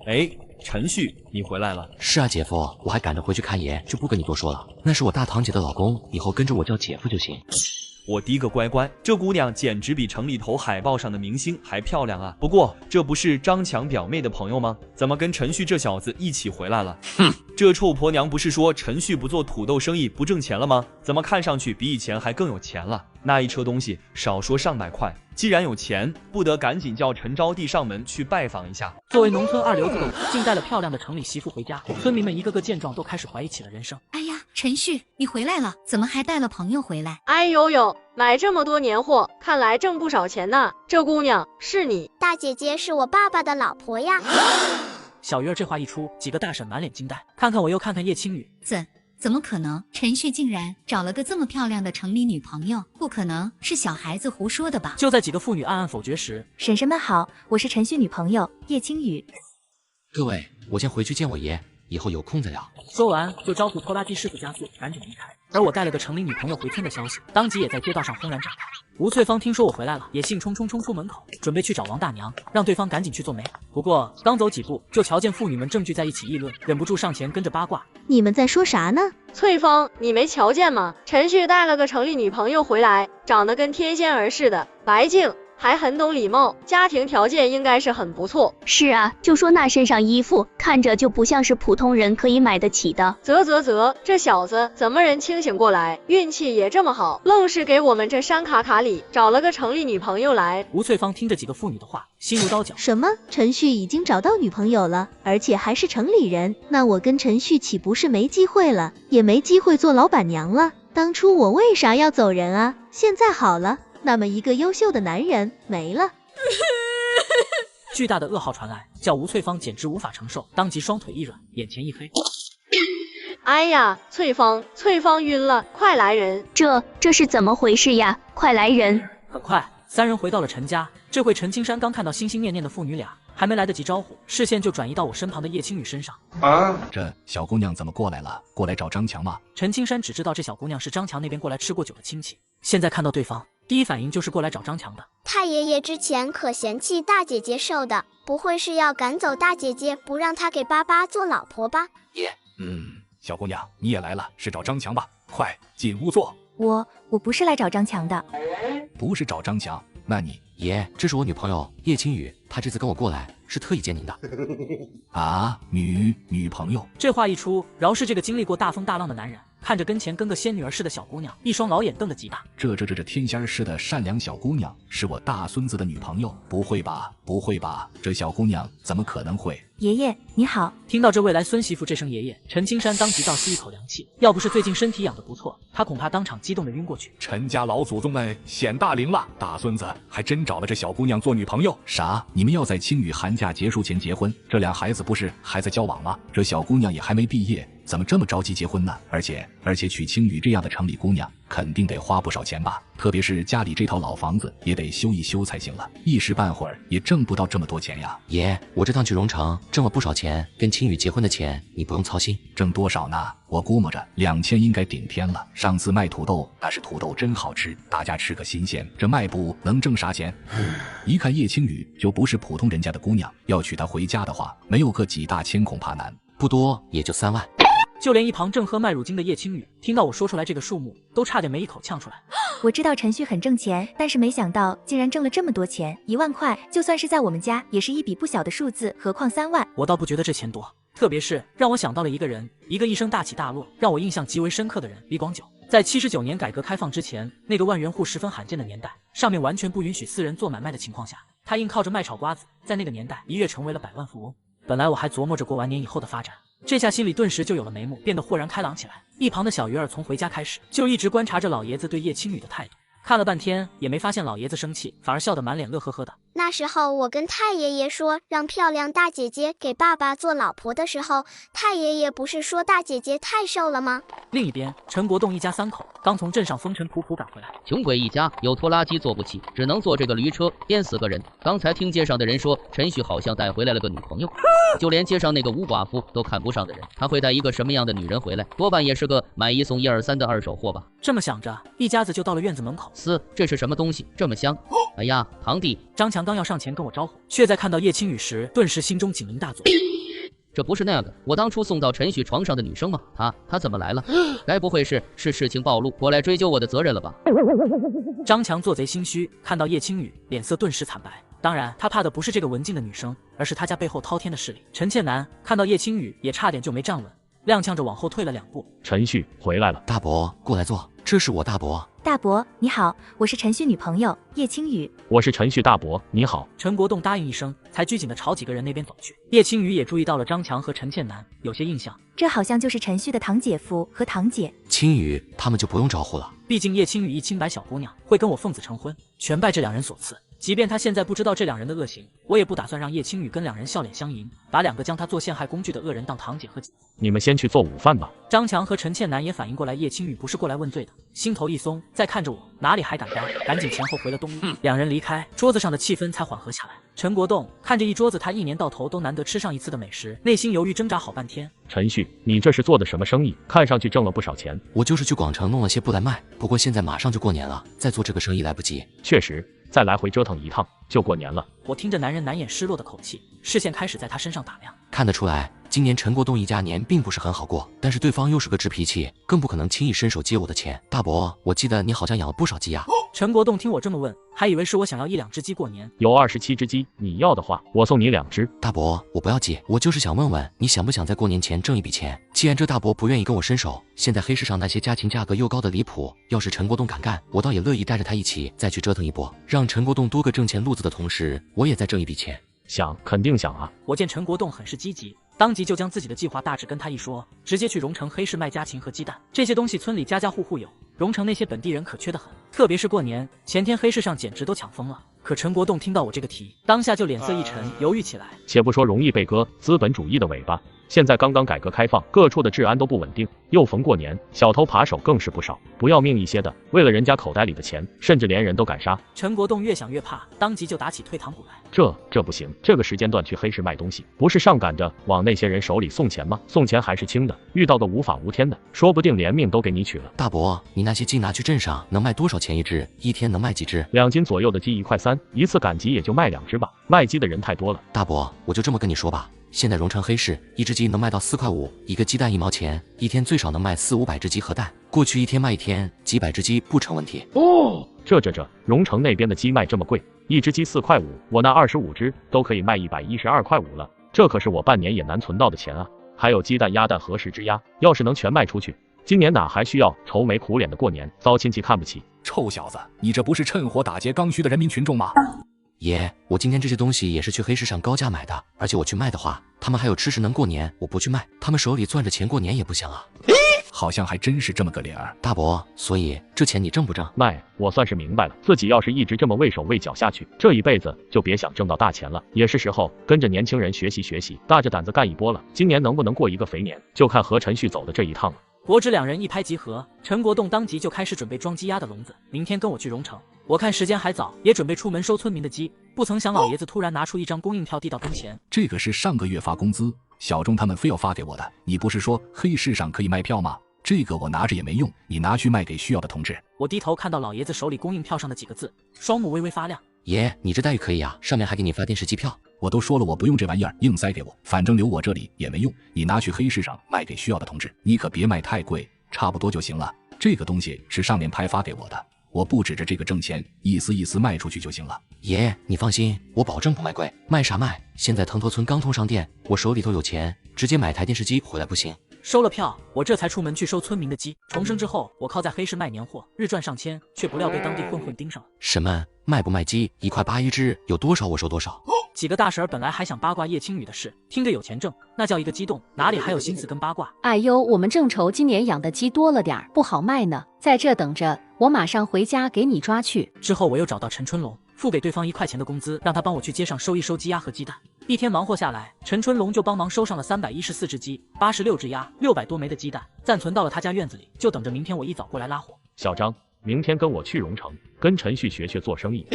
哎，陈旭，你回来了。是啊，姐夫，我还赶着回去看爷，就不跟你多说了。那是我大堂姐的老公，以后跟着我叫姐夫就行。我的个乖乖，这姑娘简直比城里头海报上的明星还漂亮啊！不过这不是张强表妹的朋友吗？怎么跟陈旭这小子一起回来了？哼，这臭婆娘不是说陈旭不做土豆生意不挣钱了吗？怎么看上去比以前还更有钱了？那一车东西少说上百块，既然有钱，不得赶紧叫陈招娣上门去拜访一下。作为农村二流子的我，竟带了漂亮的城里媳妇回家，村民们一个个见状都开始怀疑起了人生。哎呀，陈旭，你回来了，怎么还带了朋友回来？哎呦呦，买这么多年货，看来挣不少钱呢。这姑娘是你？大姐姐是我爸爸的老婆呀。小鱼儿这话一出，几个大婶满脸惊呆，看看我又看看叶青雨，怎么可能？陈旭竟然找了个这么漂亮的城里女朋友，不可能是小孩子胡说的吧？就在几个妇女暗暗否决时，婶婶们好，我是陈旭女朋友叶青雨。各位，我先回去见我爷以后有空再聊。说完就招呼拖拉机师傅加速赶紧离开。而我带了个城里女朋友回村的消息，当即也在街道上轰然展开。吴翠芳听说我回来了，也兴冲冲冲出门口，准备去找王大娘，让对方赶紧去做媒。不过刚走几步，就瞧见妇女们正聚在一起议论，忍不住上前跟着八卦。你们在说啥呢？翠芳，你没瞧见吗？陈旭带了个城里女朋友回来，长得跟天仙儿似的，白净。还很懂礼貌，家庭条件应该是很不错。是啊，就说那身上衣服看着就不像是普通人可以买得起的。这小子怎么人清醒过来，运气也这么好，愣是给我们这山卡卡里找了个城里女朋友来。吴翠芳听着几个妇女的话，心如刀绞。什么？陈旭已经找到女朋友了，而且还是城里人，那我跟陈旭岂不是没机会了，也没机会做老板娘了？当初我为啥要走人啊？现在好了。那么一个优秀的男人没了。巨大的噩耗传来，叫吴翠芳简直无法承受，当即双腿一软，眼前一黑。哎呀，翠芳晕了，快来人！这是怎么回事呀？快来人！很快，三人回到了陈家。这回陈青山刚看到心心念念的父女俩，还没来得及招呼，视线就转移到我身旁的叶青雨身上。这小姑娘怎么过来了？过来找张强吗？陈青山只知道这小姑娘是张强那边过来吃过酒的亲戚，现在看到对方，第一反应就是过来找张强的。太爷爷之前可嫌弃大姐姐瘦的，不会是要赶走大姐姐，不让她给爸爸做老婆吧？小姑娘你也来了，是找张强吧？快进屋坐。我不是来找张强的。不是找张强，那你？爷，这是我女朋友叶青雨，她这次跟我过来是特意见您的。啊，女朋友？这话一出，饶是这个经历过大风大浪的男人，看着跟前跟个仙女儿似的小姑娘，一双老眼瞪得极大。这天仙似的善良小姑娘是我大孙子的女朋友？不会吧，这小姑娘怎么可能会？爷爷你好。听到这未来孙媳妇这声爷爷，陈青山当即倒吸一口凉气。要不是最近身体养得不错，他恐怕当场激动的晕过去。陈家老祖宗们显大灵了，大孙子还真找了这小姑娘做女朋友。啥？你们要在青雨寒假结束前结婚？这俩孩子不是还在交往吗？这小姑娘也还没毕业，怎么这么着急结婚呢？而且娶青雨这样的城里姑娘肯定得花不少钱吧，特别是家里这套老房子也得修一修才行了，一时半会儿也挣不到这么多钱呀。爷，我这趟去荣城挣了不少钱，跟青雨结婚的钱你不用操心。挣多少呢？我估摸着2000应该顶天了。上次卖土豆，那是土豆真好吃，大家吃个新鲜。这卖布能挣啥钱？一看叶青雨就不是普通人家的姑娘，要娶她回家的话，没有个几大千恐怕难，不多也就3万。就连一旁正喝麦乳精的叶青雨，听到我说出来这个数目，都差点没一口呛出来。我知道陈旭很挣钱，但是没想到竟然挣了这么多钱，1万块，就算是在我们家也是一笔不小的数字，何况3万。我倒不觉得这钱多，特别是让我想到了一个人，一个一生大起大落，让我印象极为深刻的人——李广九。在79年改革开放之前，那个万元户十分罕见的年代，上面完全不允许私人做买卖的情况下，他硬靠着卖炒瓜子，在那个年代一跃成为了百万富翁。本来我还琢磨着过完年以后的发展，这下心里顿时就有了眉目，变得豁然开朗起来。一旁的小鱼儿从回家开始就一直观察着老爷子对叶青雨的态度，看了半天也没发现老爷子生气，反而笑得满脸乐呵呵的。那时候我跟太爷爷说让漂亮大姐姐给爸爸做老婆的时候，太爷爷不是说大姐姐太瘦了吗？另一边，陈国栋一家3口刚从镇上风尘仆仆赶回来，穷鬼一家有拖拉机坐不起，只能坐这个驴车，颠死个人。刚才听街上的人说，陈旭好像带回来了个女朋友，就连街上那个吴寡妇都看不上的人，他会带一个什么样的女人回来？多半也是个买1送1、2、3的二手货吧。这么想着，一家子就到了院子门口。这是什么东西这么香？哎呀，堂弟！张强刚要上前跟我招呼，却在看到叶青雨时，顿时心中警铃大作。这不是那个我当初送到陈旭床上的女生吗？她怎么来了？该不会是事情暴露，过来追究我的责任了吧？张强做贼心虚，看到叶青雨，脸色顿时惨白。当然，他怕的不是这个文静的女生，而是他家背后滔天的势力。陈倩楠看到叶青雨，也差点就没站稳，踉跄着往后退了2步。陈旭回来了，大伯过来坐，这是我大伯。大伯你好，我是陈旭女朋友叶青雨。我是陈旭大伯，你好。陈国栋答应一声，才拘谨地朝几个人那边走去。叶青雨也注意到了张强和陈倩楠，有些印象，这好像就是陈旭的堂姐夫和堂姐。青雨他们就不用招呼了，毕竟叶青雨一清白小姑娘，会跟我奉子成婚，全拜这2人所赐。即便他现在不知道这两人的恶行，我也不打算让叶青雨跟两人笑脸相迎，把两个将他做陷害工具的恶人当堂姐和姐。你们先去做午饭吧。张强和陈倩楠也反应过来叶青雨不是过来问罪的，心头一松，再看着我，哪里还敢待，赶紧前后回了东屋。两人离开，桌子上的气氛才缓和下来。陈国栋看着一桌子他一年到头都难得吃上一次的美食，内心犹豫挣扎好半天。陈旭，你这是做的什么生意？看上去挣了不少钱。我就是去广城弄了些布来卖，不过现在马上就过年了，再做这个生意来不及。确实，再来回折腾一趟就过年了。我听着男人难掩失落的口气，视线开始在他身上打量。看得出来，今年陈国栋一家年并不是很好过，但是对方又是个直脾气，更不可能轻易伸手接我的钱。大伯，我记得你好像养了不少鸡呀。陈国栋听我这么问，还以为是我想要1-2只鸡过年。有27只鸡，你要的话，我送你2只。大伯，我不要鸡，我就是想问问，你想不想在过年前挣一笔钱？既然这大伯不愿意跟我伸手，现在黑市上那些家禽价格又高的离谱，要是陈国栋敢干，我倒也乐意带着他一起再去折腾一波，让陈国栋多个挣钱路子的同时，我也再挣一笔钱。想，肯定想啊！我见陈国栋很是积极，当即就将自己的计划大致跟他一说，直接去荣城黑市卖家禽和鸡蛋，这些东西村里家家户户有，荣城那些本地人可缺得很，特别是过年前天黑市上简直都抢疯了。可陈国栋听到我这个提，当下就脸色一沉，犹豫起来。且不说容易被割资本主义的尾巴，现在刚刚改革开放，各处的治安都不稳定，又逢过年，小偷扒手更是不少，不要命一些的，为了人家口袋里的钱，甚至连人都敢杀。陈国栋越想越怕，当即就打起退堂鼓来。这不行，这个时间段去黑市卖东西，不是上赶着往那些人手里送钱吗？送钱还是轻的，遇到个无法无天的，说不定连命都给你取了。大伯，你那些鸡拿去镇上能卖多少钱一只？一天能卖几只？2斤左右的鸡1块3，一次赶集也就卖2只吧。卖鸡的人太多了。大伯，我就这么跟你说吧，现在荣城黑市一只鸡能卖到4块5，一个鸡蛋1毛钱，一天最少能卖400-500只鸡和蛋。过去一天卖一天，几百只鸡不成问题。哦，这荣城那边的鸡卖这么贵，一只鸡4块5，我那25只都可以卖112块5了，这可是我半年也难存到的钱啊！还有鸡蛋、鸭蛋和10只鸭，要是能全卖出去，今年哪还需要愁眉苦脸的过年，遭亲戚看不起？臭小子，你这不是趁火打劫刚需的人民群众吗？爷，我今天这些东西也是去黑市上高价买的，而且我去卖的话，他们还有吃食能过年，我不去卖，他们手里攥着钱过年也不香啊。好像还真是这么个理儿。大伯，所以这钱你挣不挣？卖，我算是明白了，自己要是一直这么畏手畏脚下去，这一辈子就别想挣到大钱了。也是时候跟着年轻人学习学习，大着胆子干一波了。今年能不能过一个肥年，就看和陈旭走的这一趟了。国之两人一拍即合，陈国栋当即就开始准备装鸡鸭的笼子，明天跟我去荣城。我看时间还早，也准备出门收村民的鸡，不曾想老爷子突然拿出一张供应票递到跟前。这个是上个月发工资，小钟他们非要发给我的，你不是说黑市上可以卖票吗？这个我拿着也没用，你拿去卖给需要的同志。我低头看到老爷子手里供应票上的几个字，双目微微发亮。爷，你这待遇可以啊，上面还给你发电视机票。我都说了我不用这玩意儿，硬塞给我，反正留我这里也没用，你拿去黑市上卖给需要的同志，你可别卖太贵，差不多就行了。这个东西是上面派发给我的，我不指着这个挣钱，一丝一丝卖出去就行了。爷，你放心，我保证不卖贵，卖啥卖？现在腾头村刚通上电，我手里头有钱，直接买台电视机回来不行？收了票，我这才出门去收村民的鸡。重生之后，我靠在黑市卖年货，日赚上千，却不料被当地混混盯上了。什么卖不卖鸡？1块8一只，有多少我收多少。几个大婶本来还想八卦叶青雨的事，听着有钱挣，那叫一个激动，哪里还有心思跟八卦？哎呦，我们正愁今年养的鸡多了点不好卖呢，在这等着，我马上回家给你抓去。之后我又找到陈春龙，付给对方1块钱的工资，让他帮我去街上收一收鸡鸭和鸡蛋。一天忙活下来，陈春龙就帮忙收上了314只鸡、86只鸭、600多枚的鸡蛋，暂存到了他家院子里，就等着明天我一早过来拉货。小张，明天跟我去荣城，跟陈旭学做生意。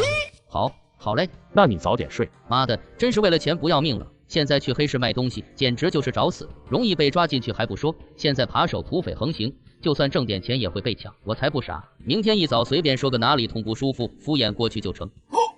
好嘞。那你早点睡。妈的，真是为了钱不要命了。现在去黑市卖东西，简直就是找死，容易被抓进去还不说，现在扒手土匪横行，就算挣点钱也会被抢，我才不傻。明天一早随便说个哪里痛不舒服，敷衍过去就成。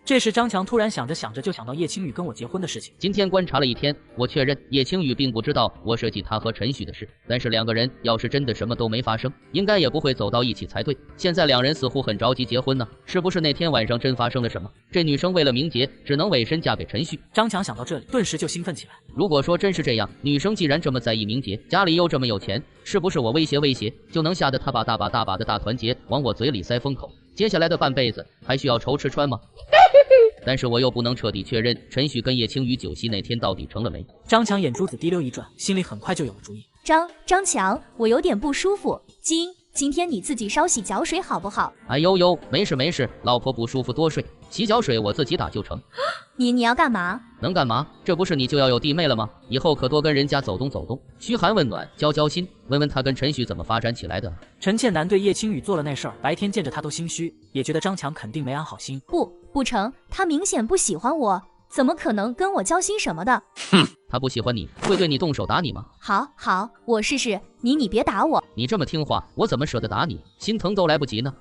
这时张强突然想着就想到叶青雨跟我结婚的事情。今天观察了一天，我确认叶青雨并不知道我设计他和陈旭的事，但是两个人要是真的什么都没发生，应该也不会走到一起才对。现在两人似乎很着急结婚呢，是不是那天晚上真发生了什么？这女生为了名节，只能委身嫁给陈旭。张强想到这里，顿时就兴奋起来。如果说真是这样，女生既然这么在意名节，家里又这么有钱，是不是我威胁就能吓得她把大把的大团结往我嘴里塞封口？接下来的半辈子还需要愁吃穿吗？但是我又不能彻底确认陈旭跟叶青雨酒席那天到底成了没。张强眼珠子滴溜一转，心里很快就有了主意。张强，我有点不舒服，今天你自己烧洗脚水好不好？哎呦，没事，老婆不舒服多睡。洗脚水我自己打就成。你要干嘛？能干嘛？这不是你就要有弟妹了吗？以后可多跟人家走动走动，嘘寒问暖，交交心，问问他跟陈旭怎么发展起来的。陈倩楠对叶青雨做了那事儿，白天见着他都心虚，也觉得张强肯定没安好心。不成，他明显不喜欢我，怎么可能跟我交心什么的？哼，他不喜欢你，会对你动手打你吗？好，我试试。你别打我。你这么听话，我怎么舍得打你？心疼都来不及呢。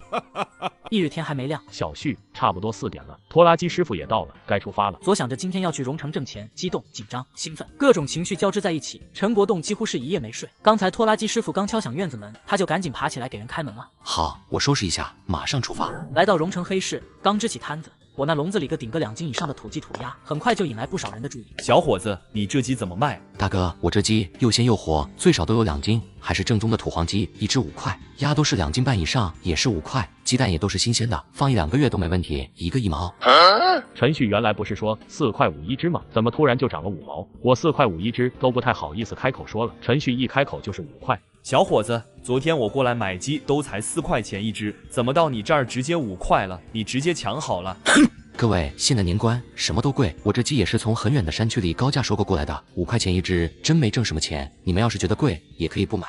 翌日天还没亮，小旭，差不多4点了，拖拉机师傅也到了，该出发了。左想着今天要去荣城挣钱，激动、紧张、兴奋，各种情绪交织在一起。陈国栋几乎是一夜没睡。刚才拖拉机师傅刚敲响院子门，他就赶紧爬起来给人开门了。好，我收拾一下，马上出发。来到荣城黑市，刚支起摊子，我那笼子里顶个2斤以上的土鸡土鸭，很快就引来不少人的注意。小伙子，你这鸡怎么卖？大哥，我这鸡又鲜又活，最少都有2斤，还是正宗的土黄鸡，1只5块，鸭都是2斤半以上，也是5块，鸡蛋也都是新鲜的，放1-2个月都没问题，一个1毛。陈旭原来不是说4块5一只吗？怎么突然就涨了5毛？我4块5一只都不太好意思开口说了，陈旭一开口就是5块。小伙子，昨天我过来买鸡都才4块钱一只，怎么到你这儿直接5块了？你直接抢好了。各位，现在年关，什么都贵，我这鸡也是从很远的山区里高价收购过来的，5块钱一只，真没挣什么钱。你们要是觉得贵，也可以不买。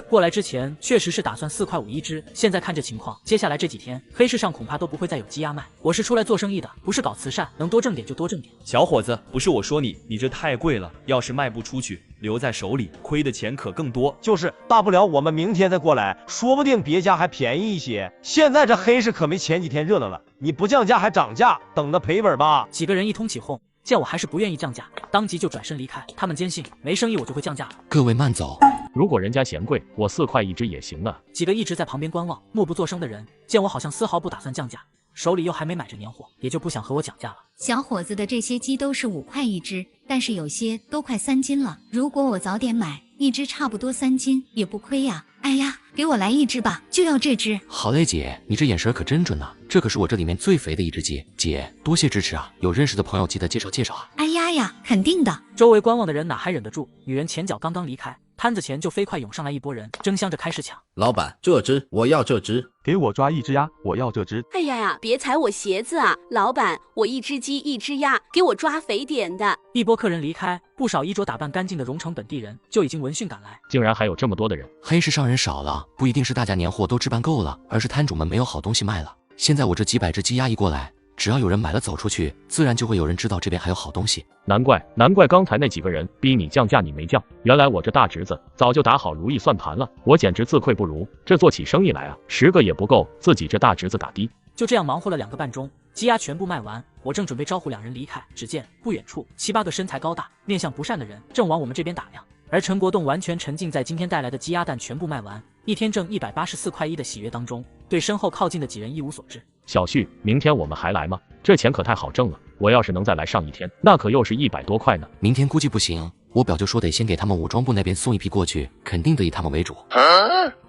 过来之前确实是打算4块5一只，现在看这情况，接下来这几天黑市上恐怕都不会再有鸡鸭卖。我是出来做生意的，不是搞慈善，能多挣点就多挣点。小伙子，不是我说你，你这太贵了，要是卖不出去，留在手里，亏的钱可更多。就是大不了我们明天再过来，说不定别家还便宜一些。现在这黑市可没前几天热闹了，你不降价还涨价，等着赔本吧。几个人一通起哄，见我还是不愿意降价，当即就转身离开。他们坚信没生意我就会降价。各位慢走。如果人家嫌贵，我4块一只也行啊。几个一直在旁边观望、默不作声的人，见我好像丝毫不打算降价，手里又还没买着年货，也就不想和我讲价了。小伙子的这些鸡都是5块一只，但是有些都快3斤了。如果我早点买，一只差不多3斤，也不亏呀。哎呀，给我来1只吧，就要这只。好嘞，姐，你这眼神可真准呐，这可是我这里面最肥的一只鸡。姐，多谢支持啊，有认识的朋友记得介绍介绍啊。哎呀，肯定的。周围观望的人哪还忍得住？女人前脚刚刚离开，摊子前就飞快涌上来一拨人，争相着开始抢。老板，这只我要这只，给我抓1只鸭，我要这只。哎呀，别踩我鞋子啊！老板，我1只鸡1只鸭，给我抓肥点的。一波客人离开，不少衣着打扮干净的荣城本地人就已经闻讯赶来。竟然还有这么多的人，黑市上人少了，不一定是大家年货都置办够了，而是摊主们没有好东西卖了。现在我这几百只鸡鸭一过来，只要有人买了走出去，自然就会有人知道这边还有好东西。难怪刚才那几个人逼你降价你没降，原来我这大侄子早就打好如意算盘了，我简直自愧不如，这做起生意来啊，10个也不够自己这大侄子打的。就这样忙活了2个半钟，鸡鸭全部卖完，我正准备招呼2人离开，只见不远处7、8个身材高大、面相不善的人正往我们这边打量，而陈国栋完全沉浸在今天带来的鸡鸭蛋全部卖完，一天挣184块1的喜悦当中，对身后靠近的几人一无所知。小旭，明天我们还来吗？这钱可太好挣了，我要是能再来上1天，那可又是100多块呢。明天估计不行，我表舅说得先给他们武装部那边送一批过去，肯定得以他们为主。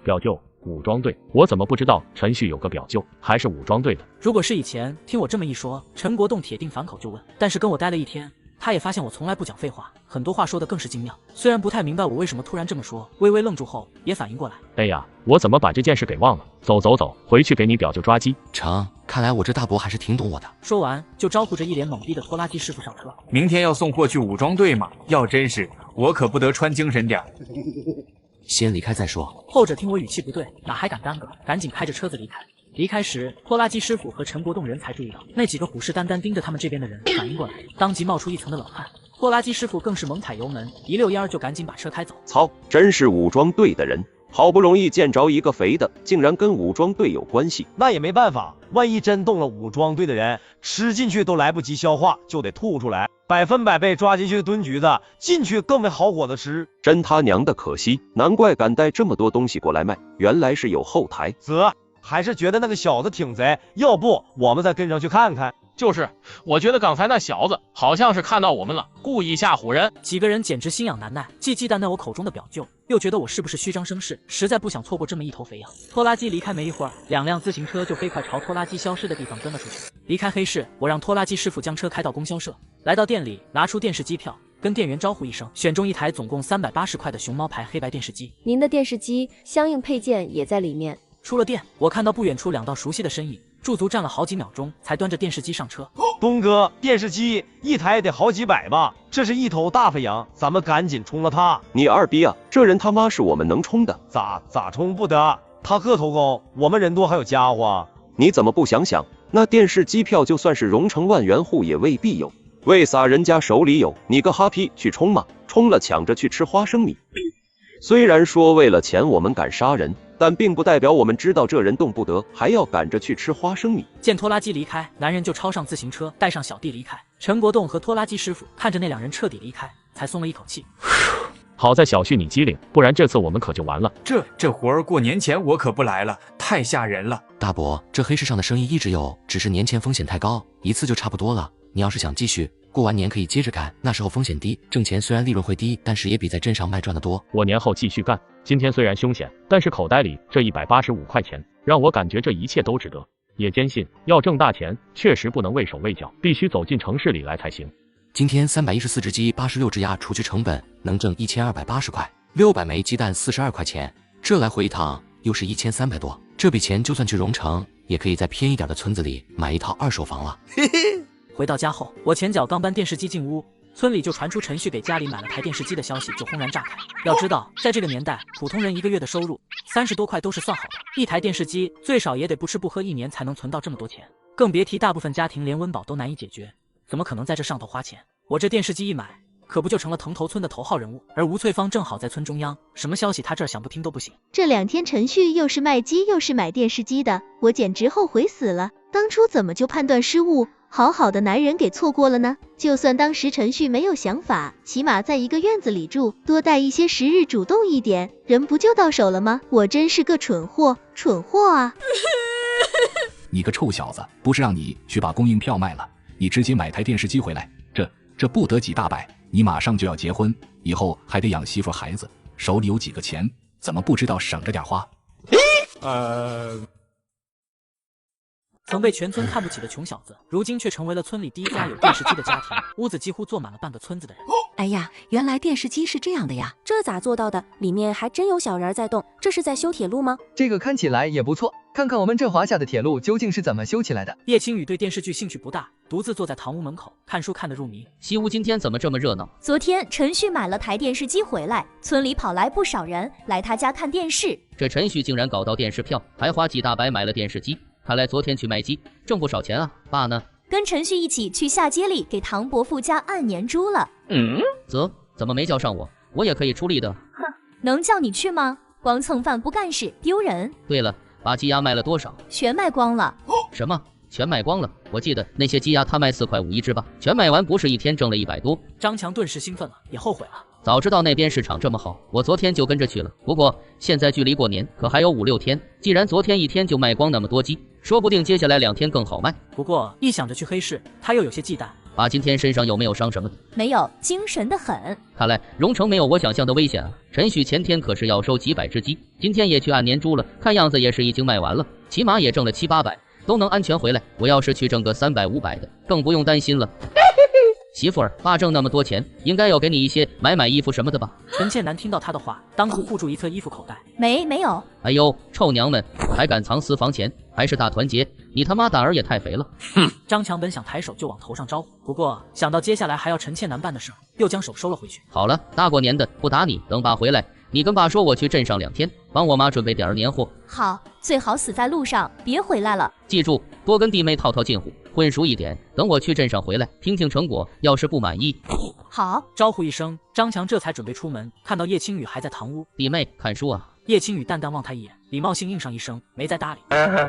表舅，武装队，我怎么不知道陈旭有个表舅还是武装队的？如果是以前听我这么一说，陈国栋铁定反口就问，但是跟我待了1天，他也发现我从来不讲废话，很多话说的更是精妙。虽然不太明白我为什么突然这么说，微微愣住后也反应过来。哎呀，我怎么把这件事给忘了？走，回去给你表舅抓鸡。成，看来我这大伯还是挺懂我的。说完就招呼着一脸懵逼的拖拉机师傅上车。明天要送货去武装队吗？要真是，我可不得穿精神点。先离开再说。后者听我语气不对，哪还敢耽搁，赶紧开着车子离开。离开时，拖拉机师傅和陈国栋人才注意到，那几个虎视眈眈盯着他们这边的人反应过来，当即冒出一层的冷汗。拖拉机师傅更是猛踩油门，一溜烟就赶紧把车开走。操，真是武装队的人，好不容易见着一个肥的，竟然跟武装队有关系。那也没办法，万一真动了武装队的人，吃进去都来不及消化，就得吐出来，100%被抓进去炖橘子，进去更没好果子吃。真他娘的可惜，难怪敢带这么多东西过来卖，原来是有后台。还是觉得那个小子挺贼，要不我们再跟上去看看。就是，我觉得刚才那小子好像是看到我们了，故意吓唬人。几个人简直心痒难耐，既忌惮那我口中的表舅，又觉得我是不是虚张声势，实在不想错过这么一头肥羊。拖拉机离开没一会儿，2辆自行车就飞快朝拖拉机消失的地方跟了出去。离开黑市，我让拖拉机师傅将车开到供销社，来到店里拿出电视机票，跟店员招呼一声，选中一台总共380块的熊猫牌黑白电视机。您的电视机相应配件也在里面。出了店，我看到不远处2道熟悉的身影，驻足站了好几秒钟，才端着电视机上车。东哥，电视机一台得好几百吧？这是一头大肥羊，咱们赶紧冲了它！你二逼啊！这人他妈是我们能冲的？咋冲不得？他个头高，我们人多还有家伙。你怎么不想想，那电视机票就算是荣成万元户也未必有，为啥人家手里有？你个哈皮去冲嘛！冲了抢着去吃花生米。虽然说为了钱我们敢杀人，但并不代表我们知道这人动不得，还要赶着去吃花生米。见拖拉机离开，男人就抄上自行车，带上小弟离开。陈国栋和拖拉机师傅看着那两人彻底离开，才松了一口气。好在小旭你机灵，不然这次我们可就完了。这活儿过年前我可不来了，太吓人了。大伯，这黑市上的生意一直有，只是年前风险太高，一次就差不多了。你要是想继续，过完年可以接着干，那时候风险低，挣钱虽然利润会低，但是也比在镇上卖赚得多。我年后继续干，今天虽然凶险，但是口袋里这185块钱，让我感觉这一切都值得。也坚信要挣大钱，确实不能畏手畏脚，必须走进城市里来才行。今天314只鸡，86只鸭，除去成本能挣1280块，600枚鸡蛋42块钱，这来回一趟又是1300多。这笔钱就算去荣城，也可以在偏一点的村子里买一套2手房了。回到家后，我前脚刚搬电视机进屋，村里就传出陈旭给家里买了台电视机的消息，就轰然炸开。要知道，在这个年代，普通人一个月的收入30多块都是算好的，一台电视机最少也得不吃不喝1年才能存到这么多钱，更别提大部分家庭连温饱都难以解决，怎么可能在这上头花钱？我这电视机一买，可不就成了藤头村的头号人物？而吴翠芳正好在村中央，什么消息他这儿想不听都不行。这2天陈旭又是卖鸡又是买电视机的，我简直后悔死了，当初怎么就判断失误？好好的男人给错过了呢？就算当时陈旭没有想法，起码在一个院子里住，多待一些时日，主动一点，人不就到手了吗？我真是个蠢货啊！你个臭小子，不是让你去把供应票卖了，你直接买台电视机回来，这不得几大百？你马上就要结婚，以后还得养媳妇孩子，手里有几个钱，怎么不知道省着点花？曾被全村看不起的穷小子，如今却成为了村里第一家有电视机的家庭，屋子几乎坐满了半个村子的人。哎呀，原来电视机是这样的呀，这咋做到的？里面还真有小人在动，这是在修铁路吗？这个看起来也不错，看看我们这华夏的铁路究竟是怎么修起来的。叶青雨对电视剧兴趣不大，独自坐在堂屋门口看书看得入迷。西屋今天怎么这么热闹？昨天陈旭买了台电视机回来，村里跑来不少人来他家看电视。这陈旭竟然搞到电视票，还花几大百买了电视机，看来昨天去卖鸡挣不少钱啊。爸呢？跟陈旭一起去下街里给唐伯父家按年猪了。怎么没叫上我？我也可以出力的。哼，能叫你去吗？光蹭饭不干事，丢人。对了，把鸡鸭卖了多少？全卖光了。什么？全卖光了？我记得那些鸡鸭他卖4块5一只吧？全卖完不是一天挣了100多？张强顿时兴奋了，也后悔了。早知道那边市场这么好，我昨天就跟着去了。不过现在距离过年可还有5、6天，既然昨天一天就卖光那么多鸡，说不定接下来2天更好卖。不过一想着去黑市，他又有些忌惮。爸今天身上有没有伤什么的？没有，精神的很。看来荣城没有我想象的危险啊。陈旭前天可是要收几百只鸡，今天也去按年猪了，看样子也是已经卖完了，起码也挣了7、800，都能安全回来。我要是去挣个300、500的，更不用担心了。媳妇儿，爸挣那么多钱，应该要给你一些买衣服什么的吧？陈倩楠听到他的话，当即护住一侧衣服口袋。没有。哎呦，臭娘们，还敢藏私房钱，还是大团结，你他妈胆儿也太肥了。哼！张强本想抬手就往头上招呼，不过想到接下来还要陈倩楠办的事，又将手收了回去。好了，大过年的不打你，等爸回来，你跟爸说我去镇上2天，帮我妈准备点年货。好，最好死在路上，别回来了。记住，多跟弟妹套近乎，混熟一点。等我去镇上回来，听听成果，要是不满意，好。招呼一声，张强这才准备出门，看到叶青雨还在堂屋。弟妹看书啊。叶青雨淡淡望他一眼，礼貌性应上一声，没再搭理。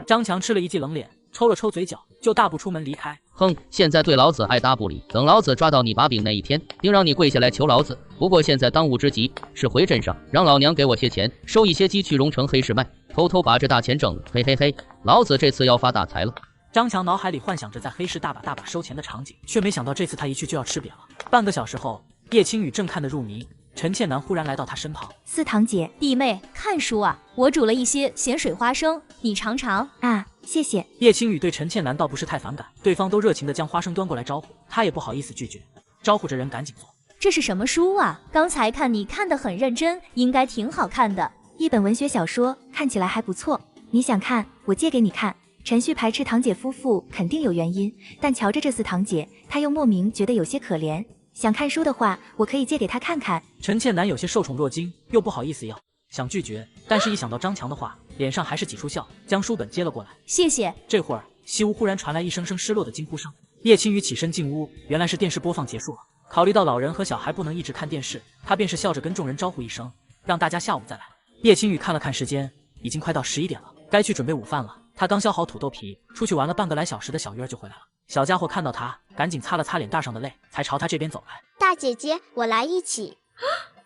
张强吃了一记冷脸，抽了抽嘴角，就大步出门离开。哼，现在对老子爱搭不理，等老子抓到你把柄那一天，定让你跪下来求老子。不过现在当务之急是回镇上，让老娘给我些钱，收一些鸡去荣城黑市卖，偷偷把这大钱挣了。嘿嘿嘿，老子这次要发大财了。张强脑海里幻想着在黑市大把收钱的场景，却没想到这次他一去就要吃瘪了。半个小时后，叶青雨正看得入迷，陈倩楠忽然来到他身旁。四堂姐，弟妹看书啊，我煮了一些咸水花生，你尝尝啊。谢谢。叶青雨对陈倩楠倒不是太反感，对方都热情地将花生端过来招呼，他也不好意思拒绝，招呼着人赶紧坐。这是什么书啊？刚才看你看得很认真，应该挺好看的。一本文学小说，看起来还不错。你想看，我借给你看。陈旭排斥堂姐夫妇肯定有原因，但瞧着这四堂姐，他又莫名觉得有些可怜。想看书的话，我可以借给他看看。陈倩楠有些受宠若惊，又不好意思要，想拒绝，但是一想到张强的话，脸上还是挤出笑，将书本接了过来。谢谢。这会儿，西屋忽然传来一声声失落的惊呼声。叶青雨起身进屋，原来是电视播放结束了。考虑到老人和小孩不能一直看电视，他便是笑着跟众人招呼一声，让大家下午再来。叶青雨看了看时间，已经快到11点了，该去准备午饭了。他刚削好土豆皮，出去玩了半个来小时的小鱼儿就回来了。小家伙看到他，赶紧擦了擦脸蛋上的泪，才朝他这边走来。大姐姐，我来一起。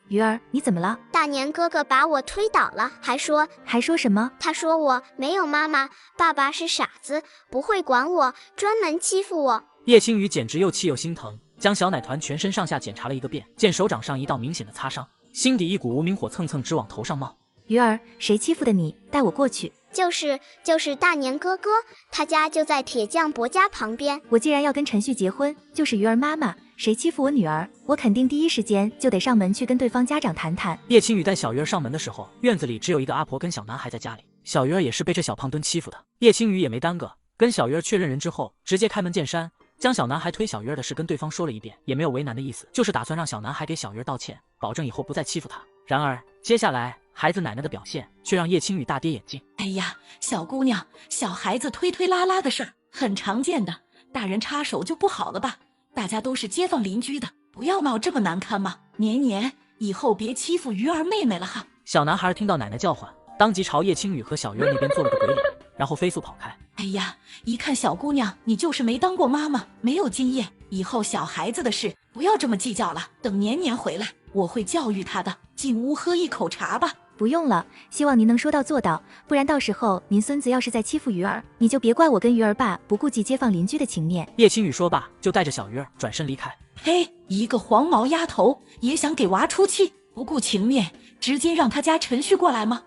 鱼儿，你怎么了？大年哥哥把我推倒了，还说什么？他说我没有妈妈，爸爸是傻子，不会管我，专门欺负我。叶青雨简直又气又心疼，将小奶团全身上下检查了一个遍，见手掌上一道明显的擦伤，心底一股无名火蹭蹭直往头上冒。鱼儿，谁欺负的你？带我过去。就是大年哥哥，他家就在铁匠伯家旁边。我既然要跟陈旭结婚，就是鱼儿妈妈，谁欺负我女儿，我肯定第一时间就得上门去跟对方家长谈谈。叶青雨带小鱼儿上门的时候，院子里只有一个阿婆跟小男孩在家里，小鱼儿也是被这小胖墩欺负的。叶青雨也没耽搁，跟小鱼儿确认人之后，直接开门见山，将小男孩推小鱼儿的事跟对方说了一遍，也没有为难的意思，就是打算让小男孩给小鱼儿道歉，保证以后不再欺负他。然而接下来孩子奶奶的表现却让叶青雨大跌眼镜。哎呀，小姑娘，小孩子推推拉拉的事儿很常见的，大人插手就不好了吧？大家都是街坊邻居的，不要闹这么难堪嘛。年年以后别欺负鱼儿妹妹了哈。小男孩听到奶奶叫唤，当即朝叶青雨和小鱼儿那边做了个鬼脸，然后飞速跑开。哎呀，一看小姑娘你就是没当过妈妈，没有经验，以后小孩子的事不要这么计较了，等年年回来我会教育他的。进屋喝一口茶吧。不用了，希望您能说到做到，不然到时候您孙子要是再欺负鱼儿，你就别怪我跟鱼儿爸不顾及街坊邻居的情面。叶青雨说罢，就带着小鱼儿转身离开。嘿，一个黄毛丫头也想给娃出气，不顾情面，直接让他家陈旭过来吗？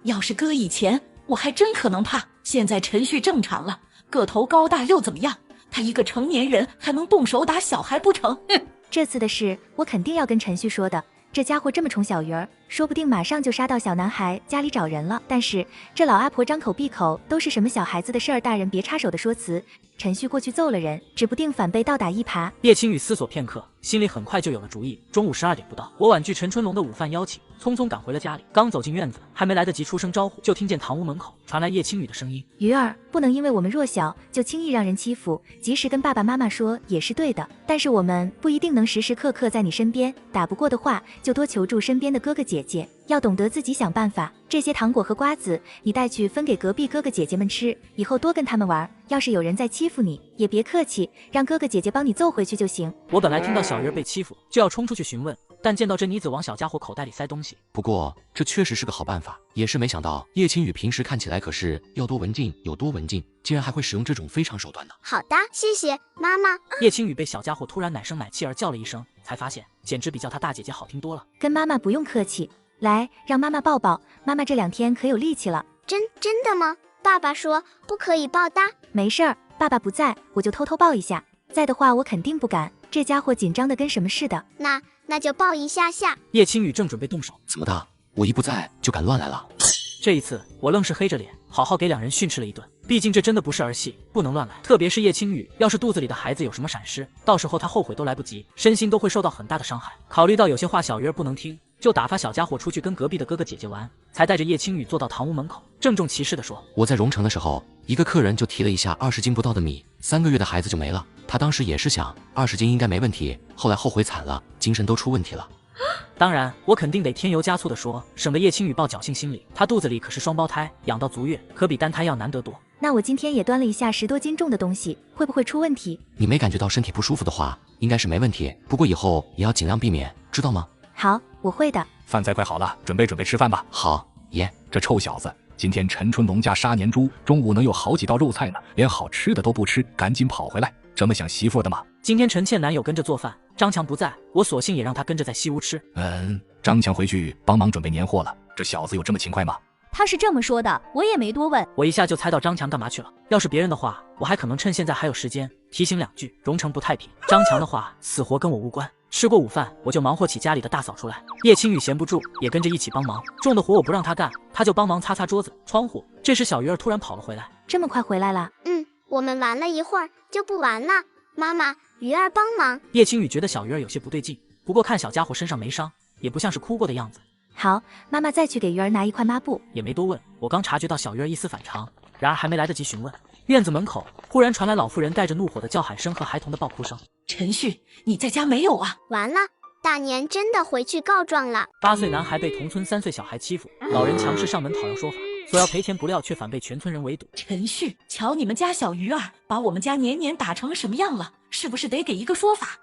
要是搁以前，我还真可能怕。现在陈旭正常了，个头高大又怎么样？他一个成年人还能动手打小孩不成？哼！这次的事我肯定要跟陈旭说的。这家伙这么宠小鱼儿，说不定马上就杀到小男孩家里找人了。但是这老阿婆张口闭口都是什么小孩子的事儿，大人别插手的说辞。陈旭过去揍了人，指不定反被倒打一耙。叶青雨思索片刻，心里很快就有了主意。中午12点不到，我婉拒陈春龙的午饭邀请，匆匆赶回了家里。刚走进院子，还没来得及出声招呼，就听见堂屋门口传来叶青雨的声音：“鱼儿，不能因为我们弱小就轻易让人欺负，及时跟爸爸妈妈说也是对的。但是我们不一定能时时刻刻在你身边，打不过的话就多求助身边的哥哥姐姐，要懂得自己想办法。这些糖果和瓜子你带去分给隔壁哥哥姐姐们吃，以后多跟他们玩。要是有人再欺负你，也别客气，让哥哥姐姐帮你揍回去就行。”我本来听到小鱼儿被欺负，就要冲出去询问，但见到这妮子往小家伙口袋里塞东西，不过这确实是个好办法，也是没想到叶青雨平时看起来可是要多文静有多文静，竟然还会使用这种非常手段呢。好的，谢谢妈妈。叶青雨被小家伙突然奶声奶气儿叫了一声，才发现简直比叫他大姐姐好听多了。跟妈妈不用客气，来，让妈妈抱抱，妈妈这2天可有力气了。真的吗？爸爸说不可以抱的。没事儿，爸爸不在，我就偷偷抱一下。在的话我肯定不敢，这家伙紧张的跟什么似的。那就抱一下下。叶青雨正准备动手，怎么的？我一不在就敢乱来了？这一次我愣是黑着脸，好好给2人训斥了一顿。毕竟这真的不是儿戏，不能乱来。特别是叶青雨，要是肚子里的孩子有什么闪失，到时候他后悔都来不及，身心都会受到很大的伤害。考虑到有些话小鱼儿不能听，就打发小家伙出去跟隔壁的哥哥姐姐玩，才带着叶青雨坐到堂屋门口，郑重其事地说：“我在荣城的时候，一个客人就提了一下20斤不到的米，3个月的孩子就没了。他当时也是想20斤应该没问题，后来后悔惨了，精神都出问题了。”当然，我肯定得添油加醋地说，省得叶青雨抱侥幸心理。她肚子里可是双胞胎，养到足月，可比单胎要难得多。那我今天也端了一下10多斤重的东西，会不会出问题？你没感觉到身体不舒服的话，应该是没问题。不过以后也要尽量避免，知道吗？好，我会的。饭菜快好了，准备吃饭吧。好，爷。这臭小子，今天陈春龙家杀年猪，中午能有好几道肉菜呢，连好吃的都不吃，赶紧跑回来。这么想媳妇的吗？今天陈倩楠有跟着做饭，张强不在，我索性也让他跟着在西屋吃。张强回去帮忙准备年货了。这小子有这么勤快吗？他是这么说的，我也没多问。我一下就猜到张强干嘛去了。要是别人的话，我还可能趁现在还有时间提醒2句，荣城不太平。张强的话死活跟我无关。吃过午饭，我就忙活起家里的大扫除来。叶青雨闲不住，也跟着一起帮忙。重的活我不让他干，他就帮忙擦擦桌子、窗户。这时小鱼儿突然跑了回来。这么快回来了？我们玩了一会儿就不玩了。妈妈，鱼儿帮忙。叶青雨觉得小鱼儿有些不对劲，不过看小家伙身上没伤，也不像是哭过的样子。好，妈妈再去给鱼儿拿一块抹布。也没多问，我刚察觉到小鱼儿一丝反常，然而还没来得及询问，院子门口忽然传来老妇人带着怒火的叫喊声和孩童的抱哭声。陈旭，你在家没有啊？完了，大年真的回去告状了。8岁男孩被同村3岁小孩欺负，老人强势上门讨要说法，索要赔钱，不料却反被全村人围堵。陈旭，瞧你们家小鱼儿把我们家年年打成什么样了，是不是得给一个说法？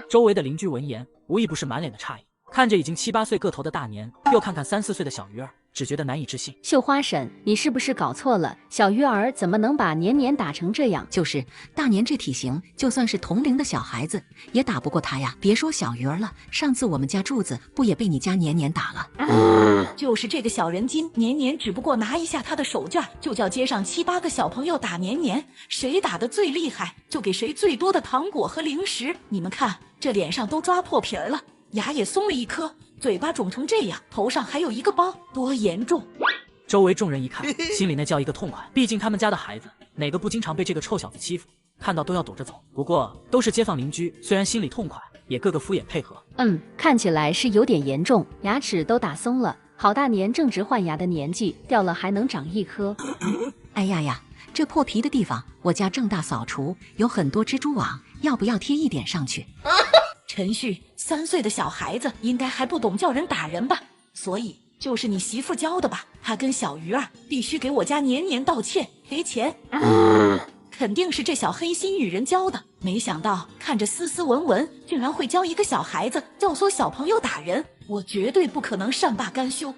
周围的邻居闻言，无一不是满脸的诧异，看着已经7、8岁个头的大年，又看看3、4岁的小鱼儿，只觉得难以置信。绣花婶，你是不是搞错了？小鱼儿怎么能把年年打成这样？就是大年这体型，就算是同龄的小孩子也打不过他呀。别说小鱼儿了，上次我们家柱子不也被你家年年打了？就是这个小人精，年年只不过拿一下他的手绢，就叫街上7、8个小朋友打年年，谁打得最厉害，就给谁最多的糖果和零食。你们看，这脸上都抓破皮了，牙也松了一颗，嘴巴肿成这样，头上还有一个包，多严重！周围众人一看，心里那叫一个痛快。毕竟他们家的孩子，哪个不经常被这个臭小子欺负？看到都要躲着走。不过都是街坊邻居，虽然心里痛快，也个个敷衍配合。看起来是有点严重，牙齿都打松了。好大年正值换牙的年纪，掉了还能长一颗。哎呀，这破皮的地方，我家正大扫除，有很多蜘蛛网，要不要贴一点上去？陈旭，3岁的小孩子应该还不懂叫人打人吧？所以就是你媳妇教的吧？他跟小鱼儿必须给我家年年道歉赔钱。肯定是这小黑心女人教的，没想到看着斯斯文文，竟然会教一个小孩子教唆小朋友打人，我绝对不可能善罢甘休。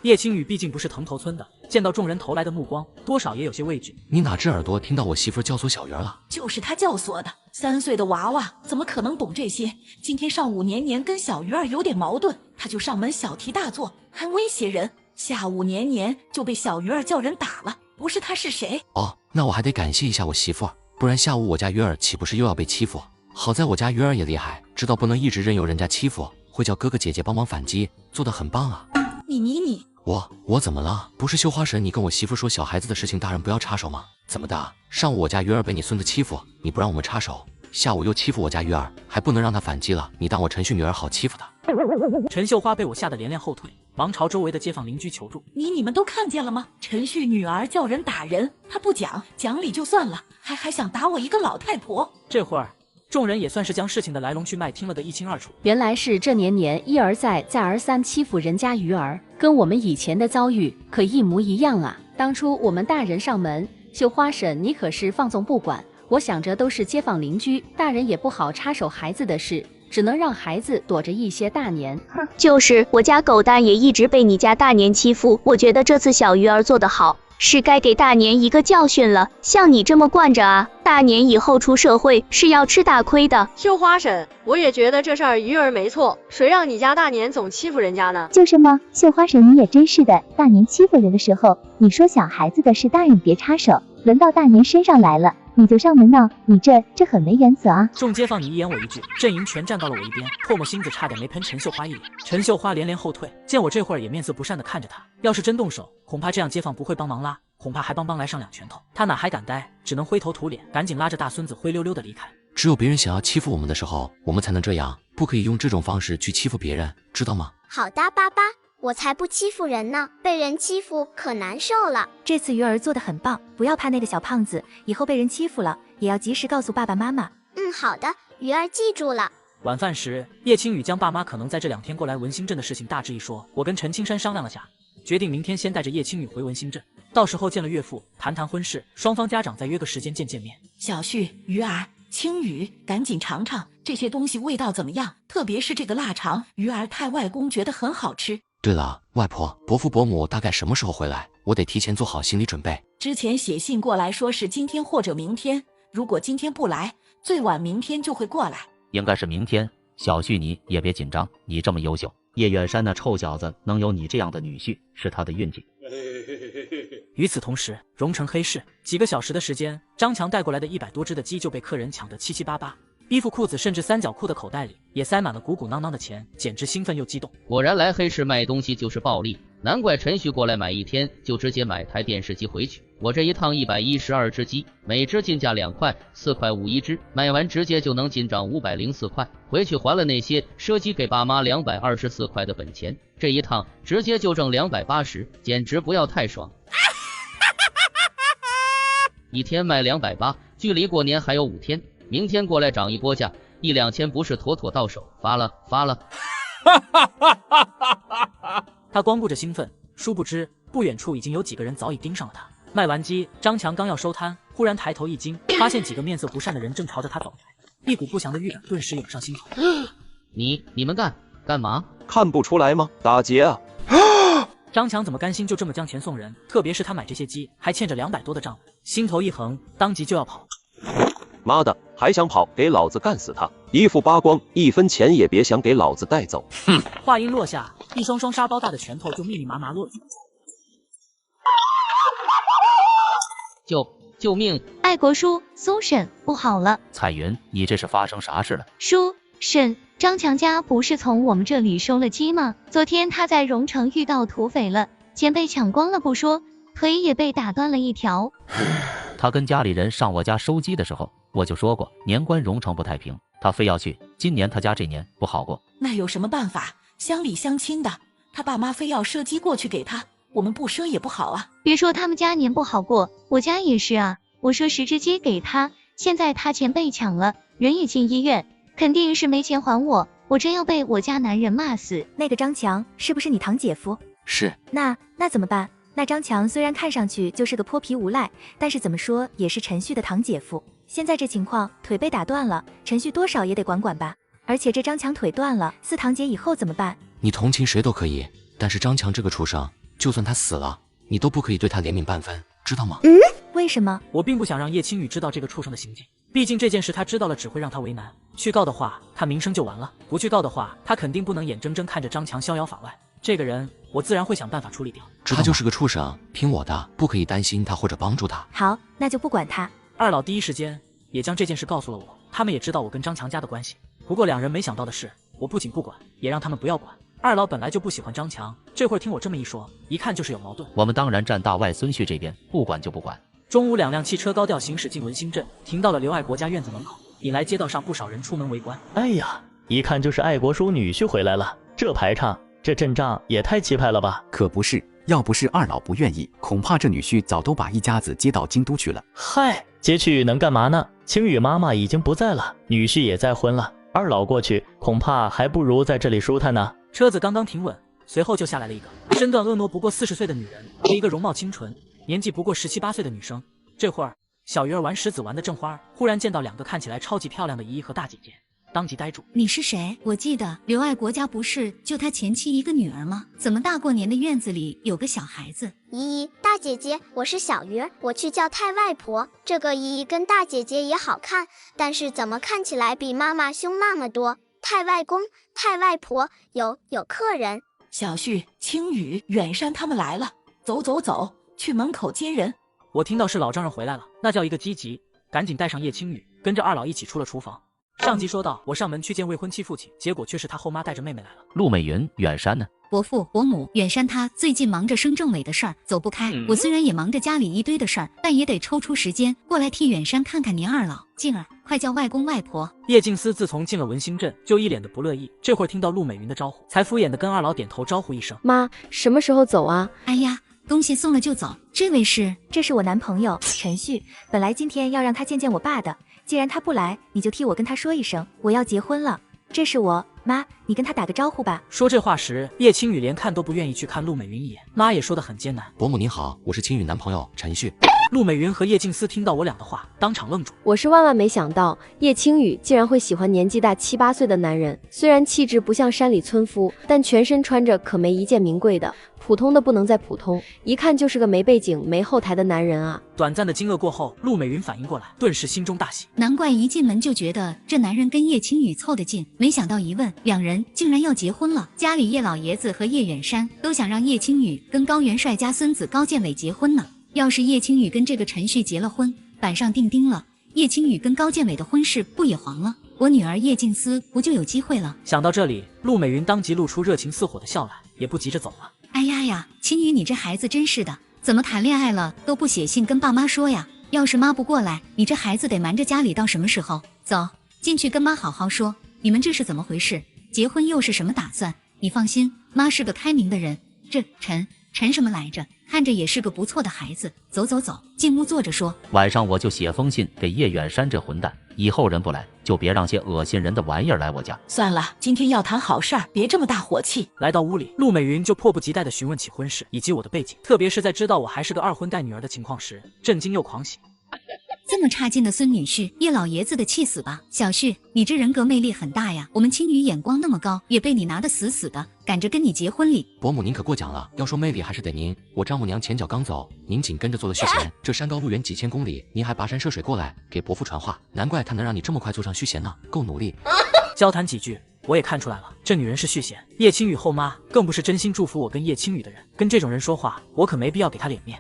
叶青雨毕竟不是藤头村的，见到众人投来的目光，多少也有些畏惧。你哪只耳朵听到我媳妇教唆小鱼儿了？就是他教唆的，3岁的娃娃怎么可能懂这些？今天上午年年跟小鱼儿有点矛盾，他就上门小题大做，还威胁人。下午年年就被小鱼儿叫人打了，不是他是谁？哦，那我还得感谢一下我媳妇儿，不然下午我家鱼儿岂不是又要被欺负？好在我家鱼儿也厉害，知道不能一直任由人家欺负，会叫哥哥姐姐帮忙反击，做得很棒啊。你我怎么了？不是绣花神，你跟我媳妇说小孩子的事情大人不要插手吗？怎么的？上午我家鱼儿被你孙子欺负，你不让我们插手，下午又欺负我家鱼儿，还不能让他反击了？你当我陈旭女儿好欺负的？陈秀花被我吓得连连后退，忙朝周围的街坊邻居求助。你们都看见了吗？陈旭女儿叫人打人，她不讲理就算了，还想打我一个老太婆。这会儿众人也算是将事情的来龙去脉听了得一清二楚。原来是这年年一而再再而三欺负人家鱼儿，跟我们以前的遭遇可一模一样啊！当初我们大人上门，绣花婶你可是放纵不管，我想着都是街坊邻居，大人也不好插手孩子的事，只能让孩子躲着一些大年。就是我家狗蛋也一直被你家大年欺负，我觉得这次小鱼儿做得好，是该给大年一个教训了。像你这么惯着啊，大年以后出社会是要吃大亏的。绣花婶，我也觉得这事儿鱼儿没错，谁让你家大年总欺负人家呢？就是嘛，绣花婶你也真是的，大年欺负人的时候，你说小孩子的事大人别插手，轮到大年身上来了，你就上门闹，你这很没原则啊！众街坊你一言我一句，阵营全站到了我一边，唾沫星子差点没喷陈秀花一脸。陈秀花连连后退，见我这会儿也面色不善地看着他，要是真动手，恐怕这样街坊不会帮忙拉，恐怕还帮来上2拳头。他哪还敢待，只能灰头土脸，赶紧拉着大孙子灰溜溜地离开。只有别人想要欺负我们的时候，我们才能这样，不可以用这种方式去欺负别人，知道吗？好的，爸爸，我才不欺负人呢，被人欺负可难受了。这次鱼儿做得很棒，不要怕那个小胖子，以后被人欺负了，也要及时告诉爸爸妈妈。好的，鱼儿记住了。晚饭时，叶青雨将爸妈可能在这2天过来文兴镇的事情大致一说，我跟陈青山商量了下，决定明天先带着叶青雨回文兴镇，到时候见了岳父，谈婚事，双方家长再约个时间见面。小旭、鱼儿、青雨，赶紧尝尝这些东西味道怎么样，特别是这个腊肠，鱼儿太外公觉得很好吃。对了，外婆、伯父、伯母大概什么时候回来？我得提前做好心理准备。之前写信过来说是今天或者明天，如果今天不来，最晚明天就会过来。应该是明天。小旭你也别紧张，你这么优秀，叶远山那臭小子能有你这样的女婿，是他的运气。与此同时，荣城黑市几个小时的时间，张强带过来的100多只的鸡就被客人抢得七七八八，衣服、裤子，甚至三角裤的口袋里也塞满了鼓鼓囊囊的钱，简直兴奋又激动。果然来黑市卖东西就是暴利，难怪陈旭过来买一天就直接买台电视机回去。我这一趟112只鸡，每只进价2块，4块5一只，卖完直接就能进账504块，回去还了那些赊鸡给爸妈224块的本钱，这一趟直接就挣280，简直不要太爽。一天卖280，距离过年还有5天，明天过来涨一波价，1、2千不是妥妥到手？发了。他光顾着兴奋，殊不知不远处已经有几个人早已盯上了他。卖完鸡，张强刚要收摊，忽然抬头一惊，发现几个面色不善的人正朝着他走来，一股不祥的预感顿时涌上心头。你们干嘛？看不出来吗？打劫啊！张强怎么甘心就这么将钱送人？特别是他买这些鸡还欠着200多的账，心头一横，当即就要跑。妈的，还想跑？给老子干死他！衣服扒光，1分钱也别想给老子带走！哼！话音落下，一双双沙包大的拳头就密密麻麻落住。救命！爱国叔，苏婶，不好了！彩云，你这是发生啥事了？叔婶，张强家不是从我们这里收了鸡吗？昨天他在荣城遇到土匪了，钱被抢光了不说，腿也被打断了一条。他跟家里人上我家收鸡的时候，我就说过年关荣城不太平，他非要去。今年他家这年不好过，那有什么办法？乡里乡亲的，他爸妈非要赊鸡过去给他，我们不赊也不好啊。别说他们家年不好过，我家也是啊。我说10只鸡给他，现在他钱被抢了，人也进医院，肯定是没钱还我，我真要被我家男人骂死。那个张强是不是你堂姐夫？是。那怎么办？那张强虽然看上去就是个泼皮无赖，但是怎么说也是陈旭的堂姐夫。现在这情况，腿被打断了，陈旭多少也得管管吧。而且这张强腿断了，四堂姐以后怎么办？你同情谁都可以，但是张强这个畜生，就算他死了，你都不可以对他怜悯半分，知道吗？为什么？我并不想让叶青雨知道这个畜生的行径，毕竟这件事他知道了只会让他为难。去告的话，他名声就完了；不去告的话，他肯定不能眼睁睁看着张强逍遥法外。这个人，我自然会想办法处理掉。他就是个畜生，听我的，不可以担心他或者帮助他。好，那就不管他。二老第一时间也将这件事告诉了我，他们也知道我跟张强家的关系。不过两人没想到的是，我不仅不管，也让他们不要管。二老本来就不喜欢张强，这会儿听我这么一说，一看就是有矛盾。我们当然站大外孙婿这边，不管就不管。中午，2辆汽车高调行驶进文兴镇，停到了刘爱国家院子门口，引来街道上不少人出门围观。哎呀，一看就是爱国叔女婿回来了，这排场，这阵仗也太气派了吧？可不是，要不是二老不愿意，恐怕这女婿早都把一家子接到京都去了。嗨，接去能干嘛呢？青雨妈妈已经不在了，女婿也再婚了，二老过去恐怕还不如在这里舒坦呢。车子刚刚停稳，随后就下来了一个身段婀娜不过40岁的女人和一个容貌清纯、年纪不过17、18岁的女生。这会儿，小鱼儿玩石子玩的正花，忽然见到2个看起来超级漂亮的姨姨和大姐姐，当即呆住。你是谁？我记得刘爱国家不是就他前妻一个女儿吗？怎么大过年的院子里有个小孩子？姨姨，大姐姐，我是小鱼儿，我去叫太外婆。这个姨姨跟大姐姐也好看，但是怎么看起来比妈妈凶那么多？太外公、太外婆，有客人。小旭、青雨、远山他们来了，走，去门口接人。我听到是老丈人回来了，那叫一个积极，赶紧带上叶青雨，跟着二老一起出了厨房。上集说到，我上门去见未婚妻父亲，结果却是他后妈带着妹妹来了。陆美云，远山呢？伯父伯母，远山他最近忙着升政委的事儿，走不开。我虽然也忙着家里一堆的事儿，但也得抽出时间过来替远山看看您二老。静儿，快叫外公外婆。叶静思自从进了文兴镇，就一脸的不乐意，这会儿听到陆美云的招呼，才敷衍的跟二老点头招呼一声。妈，什么时候走啊？哎呀，东西送了就走。这位是？这是我男朋友陈旭，本来今天要让他见见我爸的，既然他不来，你就替我跟他说一声，我要结婚了。这是我妈，你跟他打个招呼吧。说这话时，叶青雨连看都不愿意去看陆美云一眼，妈也说得很艰难。伯母您好，我是青雨男朋友陈旭。陆美云和叶静思听到我俩的话，当场愣住。我是万万没想到，叶青雨竟然会喜欢年纪大7、8岁的男人。虽然气质不像山里村夫，但全身穿着可没一件名贵的，普通的不能再普通，一看就是个没背景、没后台的男人啊！短暂的惊愕过后，陆美云反应过来，顿时心中大喜。难怪一进门就觉得这男人跟叶青雨凑得近，没想到一问，两人竟然要结婚了。家里叶老爷子和叶远山都想让叶青雨跟高元帅家孙子高建伟结婚呢。要是叶青雨跟这个陈旭结了婚，板上钉钉了，叶青雨跟高建伟的婚事不也黄了？我女儿叶静思不就有机会了？想到这里，陆美云当即露出热情似火的笑来，也不急着走了。哎呀呀，青雨你这孩子真是的，怎么谈恋爱了都不写信跟爸妈说呀？要是妈不过来，你这孩子得瞒着家里到什么时候？走进去跟妈好好说，你们这是怎么回事？结婚又是什么打算？你放心，妈是个开明的人。这陈什么来着？看着也是个不错的孩子。走走走，进屋坐着说。晚上我就写封信给叶远山这混蛋，以后人不来，就别让些恶心人的玩意儿来我家。算了，今天要谈好事儿，别这么大火气。来到屋里，陆美云就迫不及待地询问起婚事以及我的背景，特别是在知道我还是个二婚带女儿的情况时，震惊又狂喜。这么差劲的孙女婿，叶老爷子的气死吧！小旭，你这人格魅力很大呀，我们青雨眼光那么高，也被你拿得死死的，赶着跟你结婚哩。伯母您可过奖了，要说魅力还是得您。我丈母娘前脚刚走，您紧跟着做了续弦。这山高路远几千公里，您还跋山涉水过来给伯父传话，难怪他能让你这么快做上续弦呢，够努力。交谈几句，我也看出来了，这女人是续弦。叶青雨后妈更不是真心祝福我跟叶青雨的人，跟这种人说话，我可没必要给她脸面。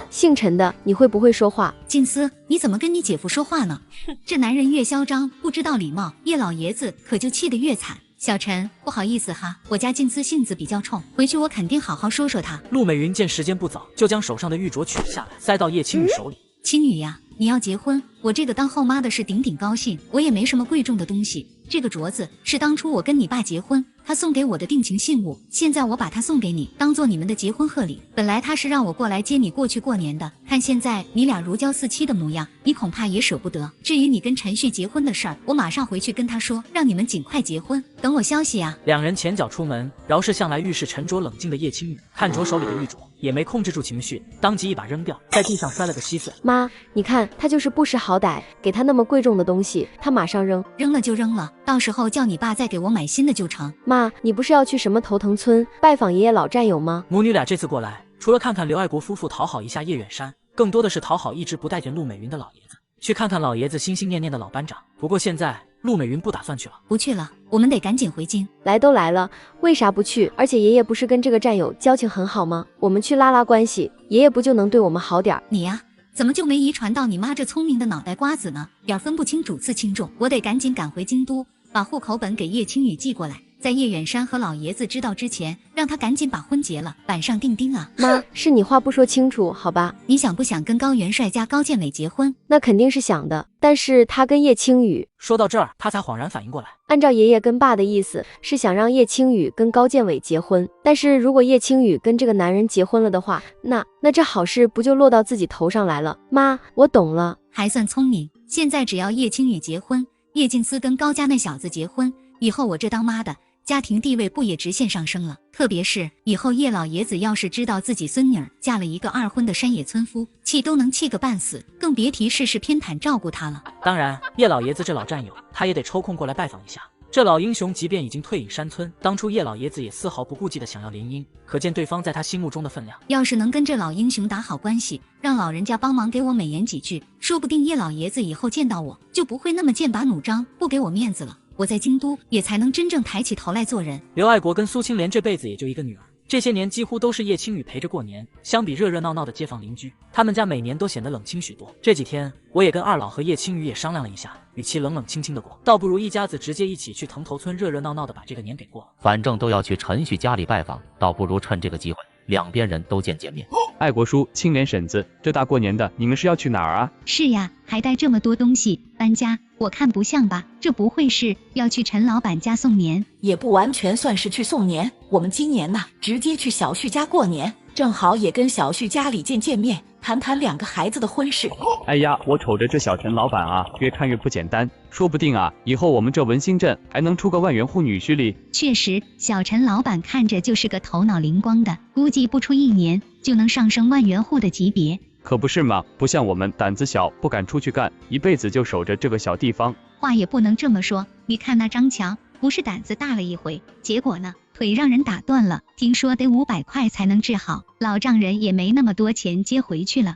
姓陈的，你会不会说话？静思，你怎么跟你姐夫说话呢？这男人越嚣张，不知道礼貌，叶老爷子可就气得越惨。小陈，不好意思哈，我家静思性子比较冲，回去我肯定好好说说她。陆美云见时间不早，就将手上的玉镯取了下来，塞到叶青雨手里。青雨呀，你要结婚，我这个当后妈的是顶顶高兴，我也没什么贵重的东西。这个镯子是当初我跟你爸结婚，他送给我的定情信物，现在我把它送给你，当做你们的结婚贺礼。本来他是让我过来接你过去过年的，看现在你俩如胶似漆的模样，你恐怕也舍不得。至于你跟陈旭结婚的事儿，我马上回去跟他说，让你们尽快结婚，等我消息啊。两人前脚出门，饶是向来遇事沉着冷静的叶青雨，看着手里的玉镯，也没控制住情绪，当即一把扔掉，在地上摔了个稀碎。妈，你看他就是不识好歹，给他那么贵重的东西，他马上扔，扔了就扔了，到时候叫你爸再给我买新的就成。妈，你不是要去什么头藤村拜访爷爷老战友吗？母女俩这次过来，除了看看刘爱国夫妇讨好一下叶远山，更多的是讨好一直不待见陆美云的老爷子，去看看老爷子心心念念的老班长。不过现在陆美云不打算去了，不去了，我们得赶紧回京。来都来了，为啥不去？而且爷爷不是跟这个战友交情很好吗？我们去拉拉关系，爷爷不就能对我们好点？你呀，怎么就没遗传到你妈这聪明的脑袋瓜子呢？点分不清主次轻重，我得赶紧赶回京都，把户口本给叶青雨寄过来，在叶远山和老爷子知道之前，让他赶紧把婚结了，板上钉钉啊！妈，是你话不说清楚，好吧？你想不想跟高元帅家高建伟结婚？那肯定是想的，但是他跟叶青雨……说到这儿，他才恍然反应过来，按照爷爷跟爸的意思，是想让叶青雨跟高建伟结婚。但是如果叶青雨跟这个男人结婚了的话，那这好事不就落到自己头上来了？妈，我懂了，还算聪明。现在只要叶青雨结婚，叶静思跟高家那小子结婚，以后我这当妈的家庭地位不也直线上升了？特别是以后叶老爷子要是知道自己孙女儿嫁了一个二婚的山野村夫，气都能气个半死，更别提事事偏袒照顾他了。当然，叶老爷子这老战友，他也得抽空过来拜访一下。这老英雄即便已经退隐山村，当初叶老爷子也丝毫不顾忌的想要联姻，可见对方在他心目中的分量。要是能跟这老英雄打好关系，让老人家帮忙给我美言几句，说不定叶老爷子以后见到我就不会那么剑拔弩张，不给我面子了。我在京都也才能真正抬起头来做人。刘爱国跟苏青莲这辈子也就一个女儿，这些年几乎都是叶青雨陪着过年。相比热热闹闹的街坊邻居，他们家每年都显得冷清许多。这几天我也跟二老和叶青雨也商量了一下，与其冷冷清清的过，倒不如一家子直接一起去藤头村热热闹闹的把这个年给过了。反正都要去陈旭家里拜访，倒不如趁这个机会两边人都见面。爱国叔、青莲婶子，这大过年的你们是要去哪儿啊？是呀，还带这么多东西搬家，我看不像吧？这不会是要去陈老板家送年？也不完全算是去送年，我们今年呢直接去小旭家过年，正好也跟小旭家里见面，谈谈两个孩子的婚事。哎呀，我瞅着这小陈老板啊，越看越不简单，说不定啊，以后我们这文兴镇还能出个万元户女婿哩。确实，小陈老板看着就是个头脑灵光的，估计不出1年就能上升万元户的级别。可不是嘛，不像我们胆子小，不敢出去干，一辈子就守着这个小地方。话也不能这么说，你看那张强，不是胆子大了一回，结果呢，腿让人打断了，听说得500块才能治好，老丈人也没那么多钱接回去了。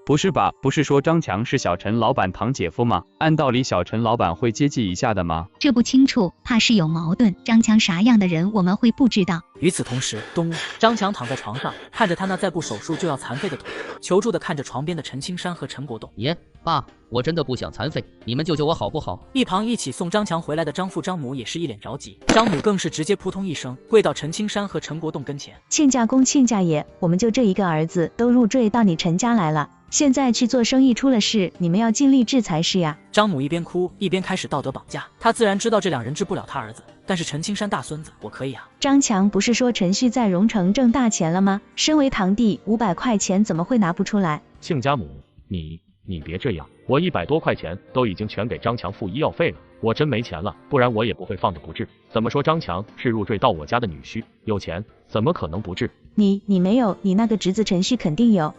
不是吧？不是说张强是小陈老板堂姐夫吗？按道理小陈老板会接济一下的吗？这不清楚，怕是有矛盾。张强啥样的人我们会不知道。与此同时，东屋，张强躺在床上，看着他那再不手术就要残废的腿，求助的看着床边的陈青山和陈国栋。爷，爸，我真的不想残废，你们救救我好不好？一旁一起送张强回来的张父张母也是一脸着急，张母更是直接扑通一声跪到陈青山和陈国栋跟前。亲家公亲家爷，我们就这一个儿子都入赘到你陈家来了，现在去做生意出了事，你们要尽力治才是呀。张母一边哭一边开始道德绑架，他自然知道这两人治不了他儿子，但是陈青山大孙子我可以啊。张强不是说陈旭在荣城挣大钱了吗？身为堂弟，500块钱怎么会拿不出来？亲家母，你别这样，我100多块钱都已经全给张强付医药费了，我真没钱了，不然我也不会放着不治。怎么说张强是入赘到我家的女婿，有钱怎么可能不治？你没有，你那个侄子陈旭肯定有。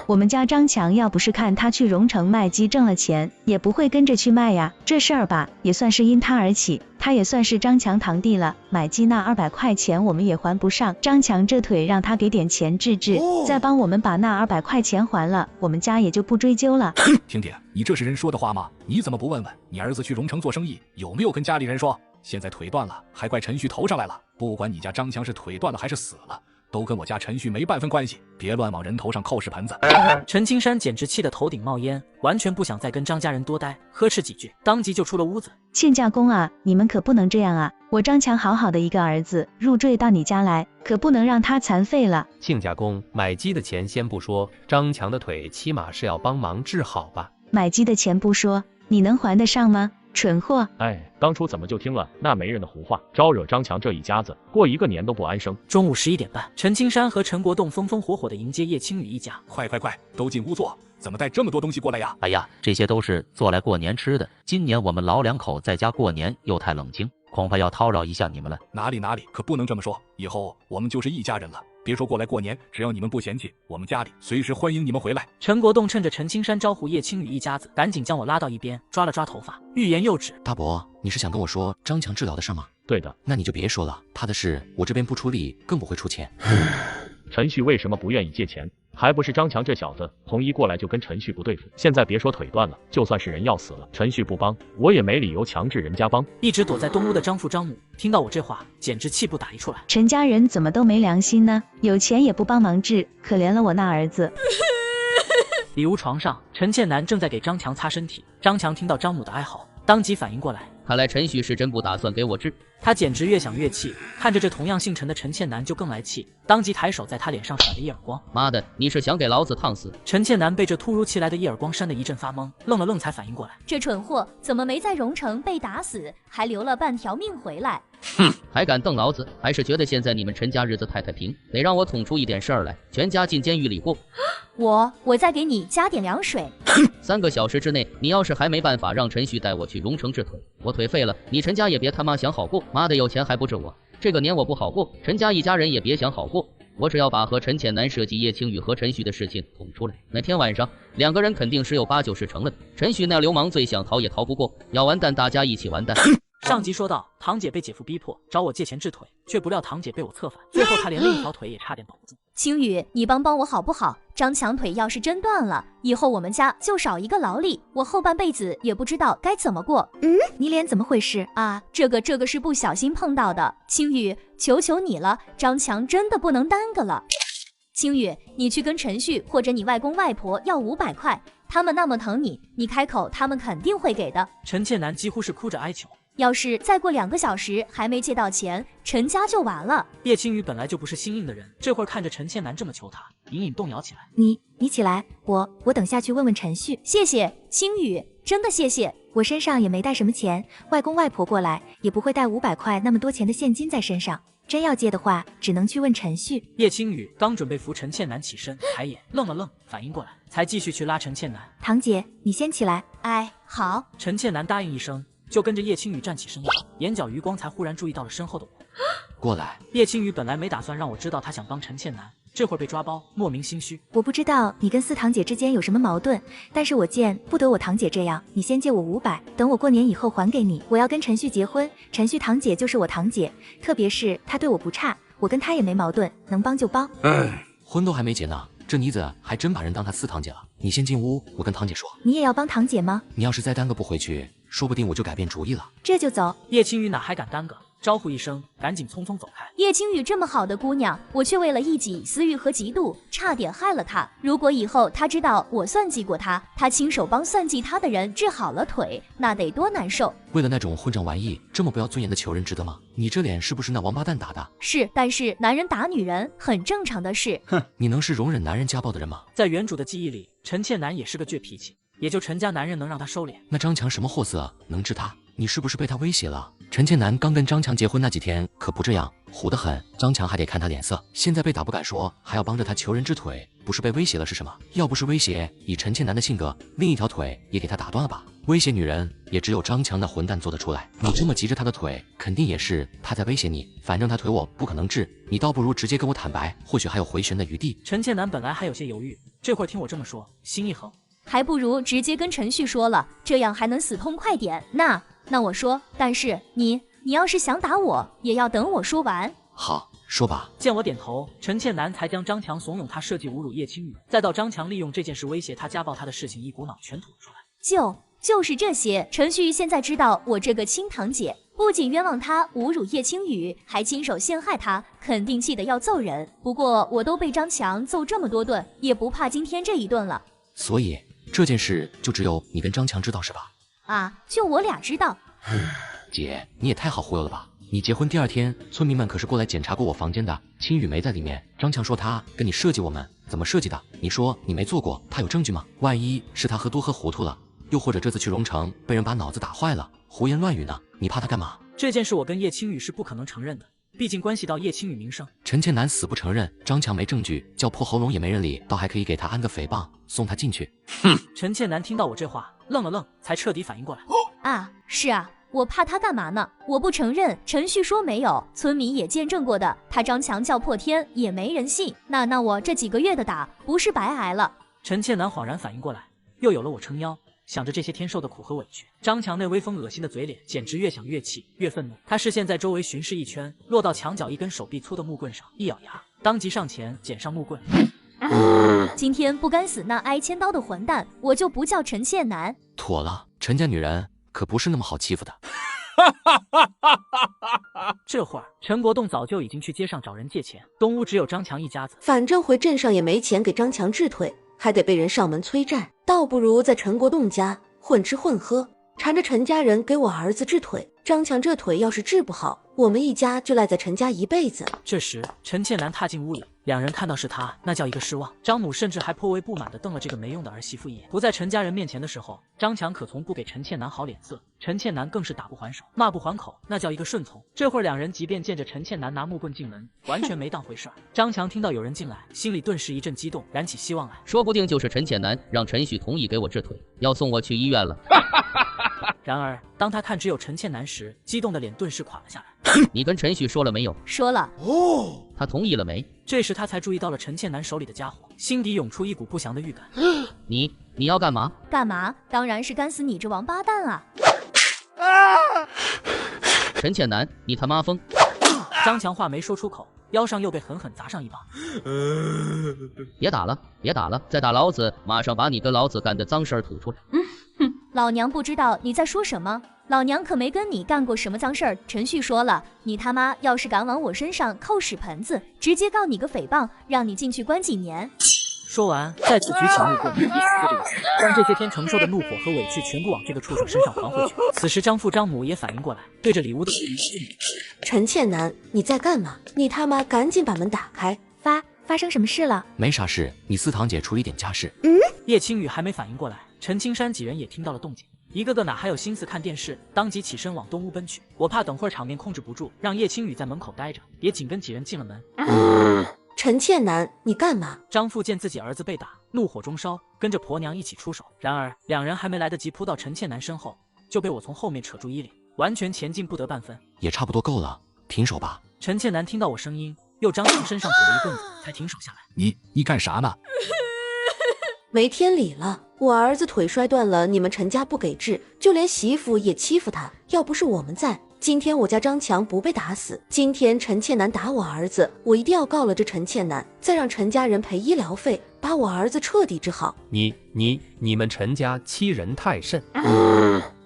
我们家张强要不是看他去荣城卖鸡挣了钱，也不会跟着去卖呀。这事儿吧，也算是因他而起，他也算是张强堂弟了。买鸡那200块钱我们也还不上，张强这腿让他给点钱治治，再帮我们把那200块钱还了，我们家也就不追究了。兄弟，你这是人说的话吗？你怎么不问问你儿子去荣城做生意有没有跟家里人说？现在腿断了，还怪陈旭头上来了。不管你家张强是腿断了还是死了，都跟我家陈旭没半分关系，别乱往人头上扣屎盆子。陈青山简直气得头顶冒烟，完全不想再跟张家人多待，呵斥几句，当即就出了屋子。亲家公啊，你们可不能这样啊！我张强好好的一个儿子入赘到你家来，可不能让他残废了。亲家公，买鸡的钱先不说，张强的腿起码是要帮忙治好吧？买鸡的钱不说，你能还得上吗？蠢货！哎，当初怎么就听了那媒人的胡话，招惹张强这一家子，过1个年都不安生。中午11点半，陈青山和陈国栋风风火火地迎接叶青雨一家。快，都进屋坐！怎么带这么多东西过来呀？哎呀，这些都是做来过年吃的。今年我们老2口在家过年又太冷清，恐怕要叨扰一下你们了。哪里，可不能这么说。以后我们就是一家人了。别说过来过年，只要你们不嫌弃，我们家里随时欢迎你们回来。陈国栋趁着陈青山招呼叶青雨一家子，赶紧将我拉到一边，抓了抓头发，欲言又止。大伯，你是想跟我说张强治疗的事吗？对的。那你就别说了，他的事我这边不出力，更不会出钱。陈旭为什么不愿意借钱？还不是张强这小子从一过来就跟陈旭不对付。现在别说腿断了，就算是人要死了，陈旭不帮，我也没理由强制人家帮。一直躲在东屋的张父张母听到我这话，简直气不打一处来。陈家人怎么都没良心呢？有钱也不帮忙治，可怜了我那儿子。里屋床上，陈倩楠正在给张强擦身体。张强听到张母的哀嚎，当即反应过来，看来陈旭是真不打算给我治。他简直越想越气，看着这同样姓陈的陈倩楠就更来气，当即抬手在他脸上甩了一耳光。妈的，你是想给老子烫死？陈倩楠被这突如其来的一耳光扇得一阵发懵，愣了愣才反应过来，这蠢货怎么没在荣城被打死，还留了半条命回来？哼，还敢瞪老子？还是觉得现在你们陈家日子太平，得让我捅出一点事儿来，全家进监狱里过。我再给你加点凉水。3个小时之内，你要是还没办法让陈旭带我去荣城治腿，我腿废了，你陈家也别他妈想好过。妈的，有钱还不治我，这个年我不好过，陈家一家人也别想好过。我只要把和陈倩楠涉及叶青雨和陈旭的事情捅出来，那天晚上2个人肯定是有8、9是成了的。陈旭那流氓罪想逃也逃不过，要完蛋大家一起完蛋。上集说到，堂姐被姐夫逼迫找我借钱治腿，却不料堂姐被我策反，最后她连另一条腿也差点保不住。青雨，你帮我好不好？张强腿要是真断了，以后我们家就少一个劳力，我后半辈子也不知道该怎么过。你脸怎么回事啊？这个是不小心碰到的。青雨，求求你了，张强真的不能耽搁了。青雨，你去跟陈旭或者你外公外婆要500块，他们那么疼你，你开口他们肯定会给的。陈倩楠几乎是哭着哀求。要是再过2个小时还没借到钱，陈家就完了。叶青雨本来就不是心硬的人，这会儿看着陈倩楠这么求他，隐隐动摇起来。你起来，我等下去问问陈旭。谢谢青雨，真的谢谢。我身上也没带什么钱，外公外婆过来也不会带500块那么多钱的现金在身上，真要借的话，只能去问陈旭。叶青雨刚准备扶陈倩楠起身，抬眼愣了愣，反应过来，才继续去拉陈倩楠。堂姐，你先起来。哎，好。陈倩楠答应一声，就跟着叶青雨站起身来，眼角余光才忽然注意到了身后的我。过来。叶青雨本来没打算让我知道他想帮陈倩楠，这会儿被抓包，莫名心虚。我不知道你跟四堂姐之间有什么矛盾，但是我见不得我堂姐这样，你先借我500，等我过年以后还给你。我要跟陈旭结婚，陈旭堂姐就是我堂姐，特别是她对我不差，我跟她也没矛盾，能帮就帮。婚都还没结呢，这妮子还真把人当她四堂姐了。你先进屋，我跟堂姐说。你也要帮堂姐吗？你要是再耽搁不回去，说不定我就改变主意了。这就走。叶青雨哪还敢耽搁，招呼一声，赶紧匆匆走开。叶青雨这么好的姑娘，我却为了一己私欲和嫉妒，差点害了她。如果以后她知道我算计过她，她亲手帮算计她的人治好了腿，那得多难受。为了那种混账玩意，这么不要尊严的求人，值得吗？你这脸是不是那王八蛋打的？是，但是男人打女人很正常的事。哼，你能是容忍男人家暴的人吗？在原主的记忆里，陈倩楠也是个倔脾气，也就陈家男人能让她收敛。那张强什么货色能治他？你是不是被他威胁了？陈倩楠刚跟张强结婚那几天可不这样，虎得很，张强还得看他脸色。现在被打不敢说，还要帮着他求人之腿，不是被威胁了是什么？要不是威胁，以陈倩楠的性格，另一条腿也给他打断了吧？威胁女人，也只有张强那混蛋做得出来。你这么急着他的腿，肯定也是他在威胁你。反正他腿我不可能治，你倒不如直接跟我坦白，或许还有回旋的余地。陈倩楠本来还有些犹豫，这会儿听我这么说，心一横，还不如直接跟陈旭说了，这样还能死痛快点。那我说，但是你要是想打我，也要等我说完。好，说吧。见我点头，陈倩楠才将张强怂恿他设计侮辱叶青雨，再到张强利用这件事威胁他家暴他的事情，一股脑全吐了出来。就是这些。陈旭现在知道我这个亲堂姐不仅冤枉他侮辱叶青雨，还亲手陷害他，肯定气得要揍人。不过我都被张强揍这么多顿，也不怕今天这一顿了。所以这件事就只有你跟张强知道是吧？啊，就我俩知道。姐，你也太好忽悠了吧！你结婚第2天，村民们可是过来检查过我房间的，青雨没在里面。张强说他跟你设计我们，怎么设计的？你说你没做过，他有证据吗？万一是他喝多喝糊涂了，又或者这次去荣城被人把脑子打坏了，胡言乱语呢？你怕他干嘛？这件事我跟叶青雨是不可能承认的，毕竟关系到叶青雨名声。陈倩楠死不承认，张强没证据，叫破喉咙也没人理，倒还可以给他安个诽谤，送他进去。哼！陈倩楠听到我这话，愣了愣，才彻底反应过来。啊，是啊，我怕他干嘛呢？我不承认，陈旭说没有，村民也见证过的，他张强叫破天也没人信。那我这几个月的打不是白挨了？陈倩楠恍然反应过来，又有了我撑腰。想着这些天受的苦和委屈，张强那威风恶心的嘴脸，简直越想越气，越愤怒。他视线在周围巡视一圈，落到墙角一根手臂粗的木棍上，一咬牙，当即上前捡上木棍。今天不该死那挨千刀的混蛋，我就不叫陈倩楠。妥了，陈家女人可不是那么好欺负的。这会儿，陈国栋早就已经去街上找人借钱，东屋只有张强一家子。反正回镇上也没钱给张强治腿，还得被人上门催债，倒不如在陈国栋家混吃混喝，缠着陈家人给我儿子治腿。张强这腿要是治不好，我们一家就赖在陈家一辈子。这时，陈倩楠踏进屋里，两人看到是他，那叫一个失望。张母甚至还颇为不满地瞪了这个没用的儿媳妇一眼。不在陈家人面前的时候，张强可从不给陈倩楠好脸色，陈倩楠更是打不还手，骂不还口，那叫一个顺从。这会儿两人即便见着陈倩楠拿木棍进门，完全没当回事儿。张强听到有人进来，心里顿时一阵激动，燃起希望来。说不定就是陈倩楠让陈旭同意给我治腿，要送我去医院了。然而，当他看只有陈倩楠时，激动的脸顿时垮了下来。你跟陈旭说了没有？说了。哦，他同意了没？这时他才注意到了陈倩楠手里的家伙，心底涌出一股不祥的预感。你要干嘛？干嘛？当然是干死你这王八蛋啊！陈倩楠，你他妈疯！张强话没说出口，腰上又被狠狠砸上一棒。别打了，别打了，再打老子马上把你跟老子干的脏事儿吐出来。老娘不知道你在说什么，老娘可没跟你干过什么脏事儿。陈旭说了，你他妈要是敢往我身上扣屎盆子，直接告你个诽谤，让你进去关几年。说完，再次举起木棍，一死不离手，将这些天承受的怒火和委屈全部往这个畜生身上还回去。此时，张父张母也反应过来，对着里屋的陈倩楠，你在干嘛？你他妈赶紧把门打开！发生什么事了？没啥事，你四堂姐处理点家事。叶青雨还没反应过来，陈青山几人也听到了动静，一个个哪还有心思看电视，当即起身往东屋奔去。我怕等会儿场面控制不住，让叶青雨在门口待着，也紧跟几人进了门。陈倩楠，你干嘛？张父见自己儿子被打，怒火中烧，跟着婆娘一起出手。然而两人还没来得及扑到陈倩楠身后，就被我从后面扯住衣领，完全前进不得半分。也差不多够了，停手吧。陈倩楠听到我声音，又张强身上补了一棍子，才停手下来。你干啥呢？没天理了！我儿子腿摔断了，你们陈家不给治，就连媳妇也欺负他。要不是我们在，今天我家张强不被打死。今天陈倩楠打我儿子，我一定要告了这陈倩楠，再让陈家人赔医疗费，把我儿子彻底治好。你们陈家欺人太甚。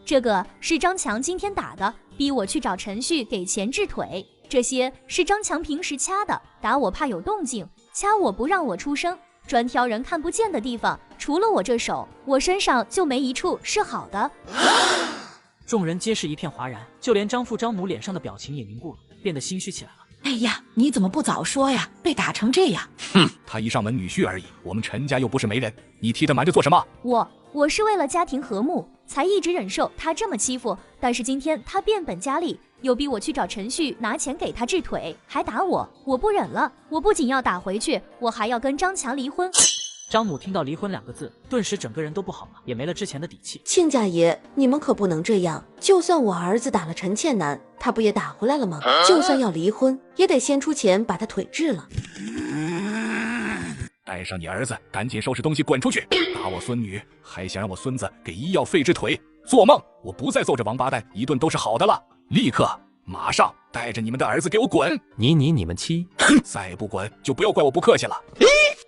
这个是张强今天打的，逼我去找陈旭给钱治腿，这些是张强平时掐的，打我怕有动静，掐我不让我出声，专挑人看不见的地方，除了我这手，我身上就没一处是好的。众人皆是一片哗然，就连张父张母脸上的表情也凝固了，变得心虚起来了。哎呀，你怎么不早说呀？被打成这样！哼，他一上门女婿而已，我们陈家又不是没人，你替他瞒着做什么？我是为了家庭和睦，才一直忍受他这么欺负。但是今天他变本加厉，又逼我去找陈旭拿钱给他治腿，还打我，我不忍了。我不仅要打回去，我还要跟张强离婚。张母听到离婚2个字，顿时整个人都不好了，也没了之前的底气。亲家爷，你们可不能这样。就算我儿子打了陈倩楠，他不也打回来了吗？就算要离婚，也得先出钱把他腿治了。带上你儿子，赶紧收拾东西滚出去！打我孙女，还想让我孙子给医药费治腿？做梦！我不再揍这王八蛋一顿都是好的了。立刻，马上带着你们的儿子给我滚！你们妻，再不滚就不要怪我不客气了。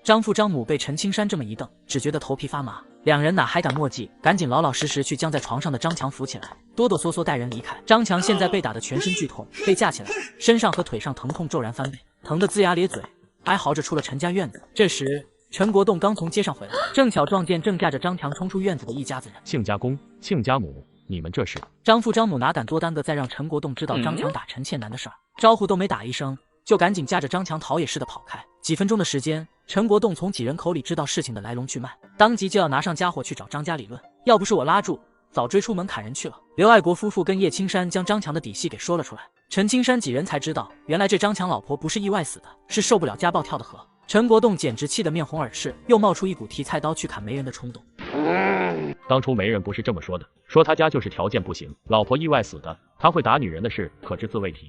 张父张母被陈青山这么一瞪，只觉得头皮发麻，两人哪还敢墨迹，赶紧老老实实去将在床上的张强扶起来，哆哆嗦嗦带人离开。张强现在被打得全身剧痛，被架起来，身上和腿上疼痛骤然翻倍，疼得龇牙咧嘴，哀嚎着出了陈家院子。这时陈国栋刚从街上回来，正巧撞见正架着张强冲出院子的一家子人。亲家公、亲家母，你们这是？张父张母哪敢多耽搁再让陈国栋知道张强打陈倩楠的事儿，招呼都没打一声，就赶紧架着张强逃也似的跑开。几分钟的时间，陈国栋从几人口里知道事情的来龙去脉，当即就要拿上家伙去找张家理论。要不是我拉住，早追出门砍人去了。刘爱国夫妇跟叶青山将张强的底细给说了出来，陈青山几人才知道，原来这张强老婆不是意外死的，是受不了家暴跳的河。陈国栋简直气得面红耳赤，又冒出一股提菜刀去砍媒人的冲动。当初媒人不是这么说的，说他家就是条件不行，老婆意外死的，他会打女人的事可知自未提。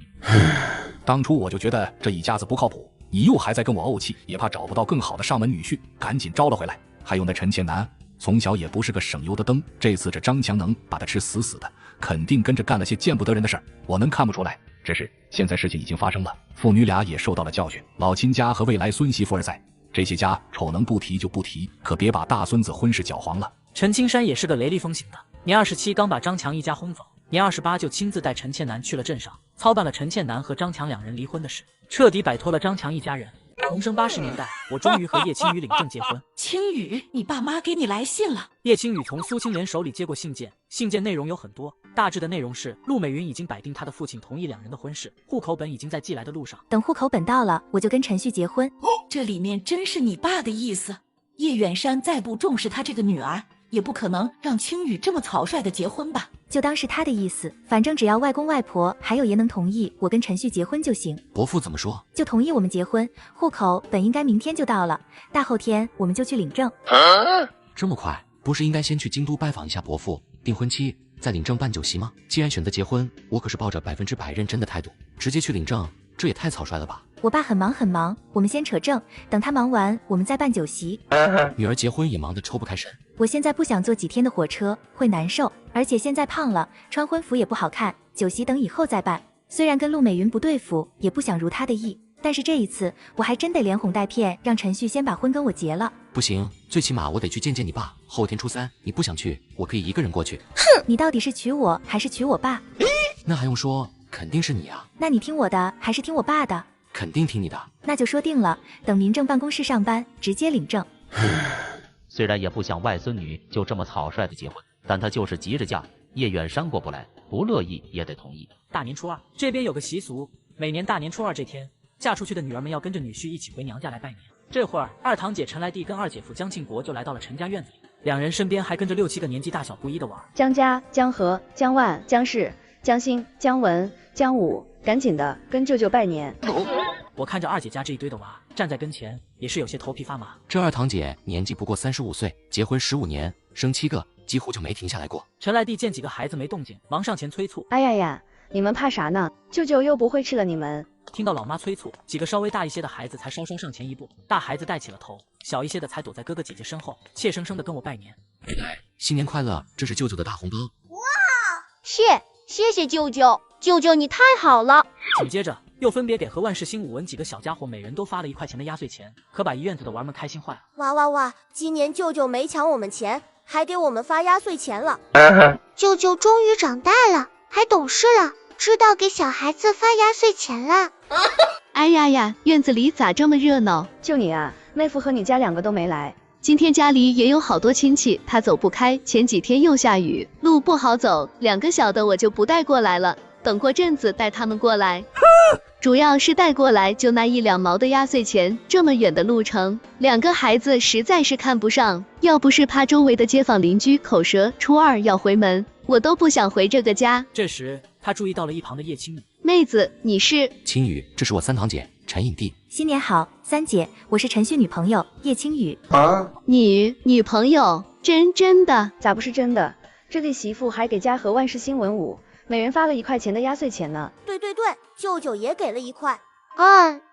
当初我就觉得这一家子不靠谱，你又还在跟我怄气，也怕找不到更好的上门女婿，赶紧招了回来。还有那陈倩楠，从小也不是个省油的灯，这次这张强能把他吃死死的，肯定跟着干了些见不得人的事儿，我能看不出来。只是现在事情已经发生了，父女俩也受到了教训，老亲家和未来孙媳妇儿在，这些家丑能不提就不提，可别把大孙子婚事搅黄了。陈青山也是个雷厉风行的，年27刚把张强一家轰走，年28就亲自带陈倩楠去了镇上，操办了陈倩楠和张强两人离婚的事，彻底摆脱了张强一家人。重生80年代，我终于和叶青雨领证结婚。青雨，你爸妈给你来信了。叶青雨从苏青莲手里接过信件，信件内容有很多，大致的内容是陆美云已经摆定她的父亲同意两人的婚事，户口本已经在寄来的路上，等户口本到了，我就跟陈旭结婚。这里面真是你爸的意思？叶远山再不重视他这个女儿，也不可能让青雨这么草率的结婚吧？就当是他的意思，反正只要外公外婆还有爷能同意我跟陈旭结婚就行。伯父怎么说？就同意我们结婚，户口本应该明天就到了，大后天我们就去领证。这么快？不是应该先去京都拜访一下伯父，订婚期，再领证办酒席吗？既然选择结婚，我可是抱着100%认真的态度，直接去领证，这也太草率了吧。我爸很忙，我们先扯证，等他忙完我们再办酒席。女儿结婚也忙得抽不开身。我现在不想坐几天的火车，会难受，而且现在胖了，穿婚服也不好看，酒席等以后再办。虽然跟陆美云不对付，也不想如她的意，但是这一次我还真得连哄带骗让陈旭先把婚跟我结了。不行，最起码我得去见见你爸。后天初3你不想去，我可以一个人过去。哼，你到底是娶我还是娶我爸？那还用说，肯定是你啊。那你听我的还是听我爸的？肯定听你的。那就说定了，等民政办公室上班直接领证。虽然也不想外孙女就这么草率的结婚，但他就是急着嫁，叶远山过不来，不乐意也得同意。大年初2，这边有个习俗，每年大年初2这天，嫁出去的女儿们要跟着女婿一起回娘家来拜年。这会儿，二堂姐陈来娣跟二姐夫江庆国就来到了陈家院子里，两人身边还跟着6、7个年纪大小不一的娃儿。江家、江河、江万、江氏、江兴、江文、江武，赶紧的跟舅舅拜年。我看着二姐家这一堆的娃站在跟前，也是有些头皮发麻。这二堂姐年纪不过35岁，结婚15年，生7个，几乎就没停下来过。陈来娣见几个孩子没动静，忙上前催促：“哎呀呀，你们怕啥呢？舅舅又不会吃了你们。”听到老妈催促，几个稍微大一些的孩子才稍稍上前一步，大孩子带起了头，小一些的才躲在哥哥姐姐身后，怯生生的跟我拜年。新年快乐，这是舅舅的大红包。哇，谢谢舅舅，舅舅你太好了。紧接着又分别给和万事兴、武文几个小家伙每人都发了1块钱的压岁钱，可把一院子的娃们开心坏了。哇，今年舅舅没抢我们钱，还给我们发压岁钱了。舅舅终于长大了，还懂事了。知道给小孩子发压岁钱了。哎呀呀，院子里咋这么热闹？就你啊，妹夫和你家2个都没来。今天家里也有好多亲戚，他走不开，前几天又下雨，路不好走，2个小的我就不带过来了，等过阵子带他们过来。主要是带过来就那1、2毛的压岁钱，这么远的路程，2个孩子实在是看不上。要不是怕周围的街坊邻居口舌，初2要回门，我都不想回这个家。这时他注意到了一旁的叶青雨。妹子，你是？青雨，这是我3堂姐陈影娣。新年好，三姐，我是陈旭女朋友叶青雨。女朋友？真的？咋不是真的？这对媳妇还给家和万事兴文武每人发了1块钱的压岁钱呢。对，舅舅也给了1块。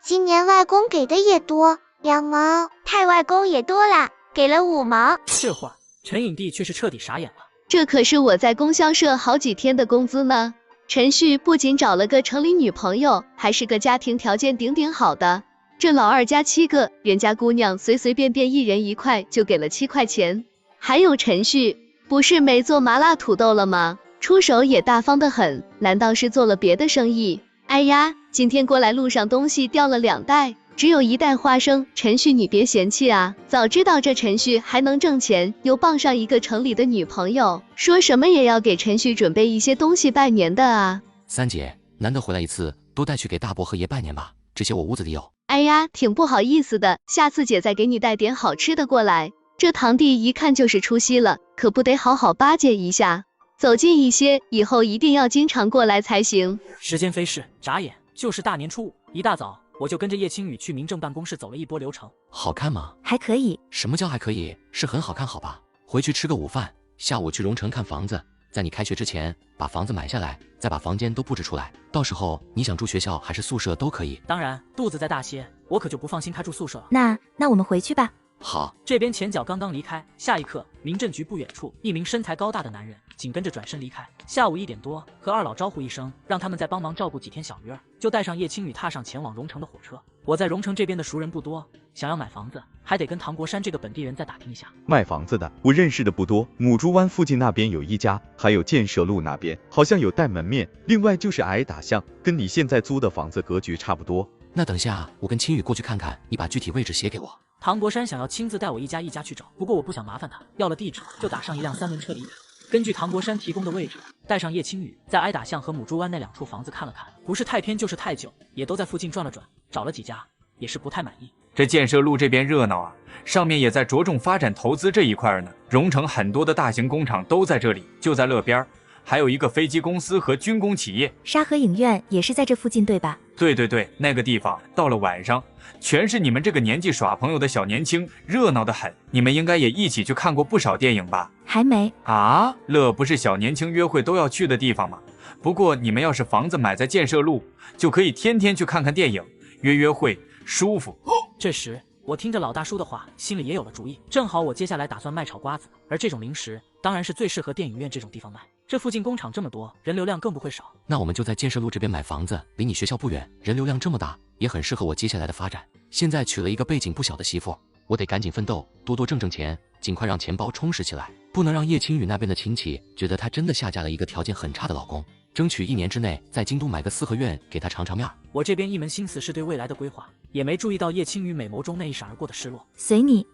今年外公给的也多，2毛，太外公也多啦，给了5毛。这会儿陈影娣却是彻底傻眼了。这可是我在供销社好几天的工资呢。陈旭不仅找了个城里女朋友，还是个家庭条件顶好的。这老2家7个，人家姑娘随便1人1块就给了7块钱。还有陈旭，不是没做麻辣土豆了吗？出手也大方得很，难道是做了别的生意？哎呀，今天过来路上东西掉了2袋，只有1袋花生，陈旭你别嫌弃啊！早知道这陈旭还能挣钱，又傍上一个城里的女朋友，说什么也要给陈旭准备一些东西拜年的啊！三姐，难得回来一次，多带去给大伯和爷拜年吧，这些我屋子里有。哎呀，挺不好意思的，下次姐再给你带点好吃的过来。这堂弟一看就是出息了，可不得好好巴结一下。走近一些，以后一定要经常过来才行。时间飞逝，眨眼就是大年初5，一大早我就跟着叶青雨去民政办公室走了一波流程。好看吗？还可以。什么叫还可以？是很好看好吧？回去吃个午饭，下午去荣城看房子，在你开学之前把房子买下来，再把房间都布置出来，到时候你想住学校还是宿舍都可以。当然肚子再大些，我可就不放心他住宿舍了。那我们回去吧。好。这边前脚刚刚离开，下一刻民政局不远处一名身材高大的男人紧跟着转身离开。下午1点多，和2老招呼一声，让他们再帮忙照顾几天小鱼儿，就带上叶青雨踏上前往荣城的火车。我在荣城这边的熟人不多，想要买房子还得跟唐国山这个本地人再打听一下。卖房子的我认识的不多，母猪湾附近那边有1家，还有建设路那边好像有带门面，另外就是挨打巷，跟你现在租的房子格局差不多。那等下我跟青雨过去看看，你把具体位置写给我。唐国山想要亲自带我一家一家去找，不过我不想麻烦他，要了地址就打上一辆3轮车离开。根据唐国山提供的位置，带上叶青雨，在挨打巷和母猪湾那2处房子看了看，不是太偏就是太旧，也都在附近转了转，找了几家，也是不太满意。这建设路这边热闹啊，上面也在着重发展投资这一块呢。荣城很多的大型工厂都在这里，就在乐边，还有一个飞机公司和军工企业。沙河影院也是在这附近对吧？对，那个地方到了晚上全是你们这个年纪耍朋友的小年轻，热闹得很。你们应该也一起去看过不少电影吧？还没啊，乐不是小年轻约会都要去的地方吗？不过你们要是房子买在建设路，就可以天天去看看电影，约会，舒服。这时我听着老大叔的话，心里也有了主意。正好我接下来打算卖炒瓜子，而这种零食当然是最适合电影院这种地方卖。这附近工厂这么多，人流量更不会少。那我们就在建设路这边买房子，离你学校不远，人流量这么大，也很适合我接下来的发展。现在娶了一个背景不小的媳妇，我得赶紧奋斗，多挣钱，尽快让钱包充实起来，不能让叶青雨那边的亲戚觉得她真的下嫁了一个条件很差的老公。争取1年之内在京都买个4合院给她尝面。我这边一门心思是对未来的规划，也没注意到叶青雨美眸中那一闪而过的失落。随你。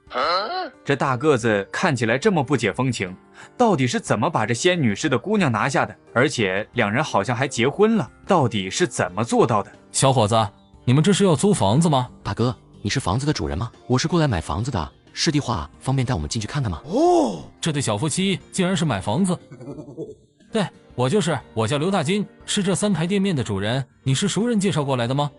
这大个子看起来这么不解风情，到底是怎么把这仙女士的姑娘拿下的？而且2人好像还结婚了，到底是怎么做到的？小伙子，你们这是要租房子吗？大哥，你是房子的主人吗？我是过来买房子的，是的话方便带我们进去看看吗？这对小夫妻竟然是买房子。对，我就是，我叫刘大金，是这3台店面的主人。你是熟人介绍过来的吗？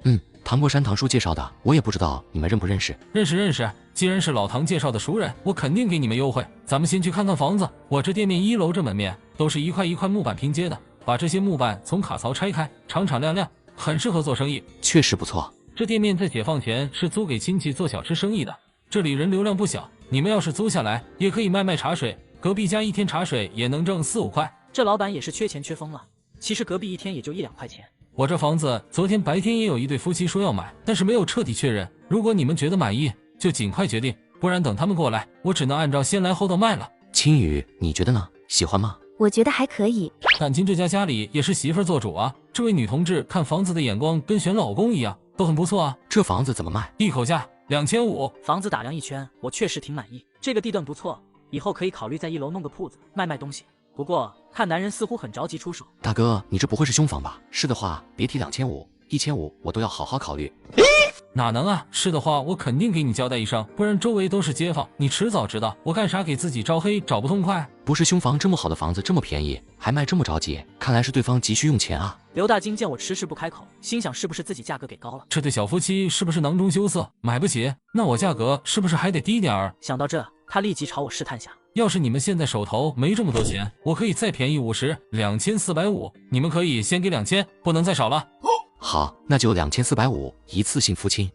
唐国山唐叔介绍的，我也不知道你们认不认识。认识，既然是老唐介绍的熟人，我肯定给你们优惠。咱们先去看看房子。我这店面1楼这门面都是一块一块木板拼接的，把这些木板从卡槽拆开，敞亮，很适合做生意。确实不错。这店面在解放前是租给亲戚做小吃生意的，这里人流量不小，你们要是租下来，也可以卖茶水，隔壁家1天茶水也能挣4、5块。这老板也是缺钱缺疯了，其实隔壁1天也就1、2块钱。我这房子昨天白天也有一对夫妻说要买，但是没有彻底确认。如果你们觉得满意，就尽快决定，不然等他们过来，我只能按照先来后到卖了。青雨，你觉得呢？喜欢吗？我觉得还可以。感情这家里也是媳妇儿做主啊，这位女同志看房子的眼光跟选老公一样，都很不错啊。这房子怎么卖？一口价2500。房子打量一圈，我确实挺满意，这个地段不错，以后可以考虑在1楼弄个铺子卖东西。不过看男人似乎很着急出手。大哥，你这不会是凶房吧？是的话，别提2500，1500我都要好好考虑。哪能啊？是的话，我肯定给你交代一声，不然周围都是街坊，你迟早知道。我干啥给自己招黑找不痛快？不是凶房，这么好的房子这么便宜，还卖这么着急，看来是对方急需用钱啊。刘大金见我迟迟不开口，心想是不是自己价格给高了？这对小夫妻是不是囊中羞涩，买不起？那我价格是不是还得低点儿？想到这，他立即朝我试探下。要是你们现在手头没这么多钱，我可以再便宜50，2450，你们可以先给2000，不能再少了。好，那就2450，一次性付清。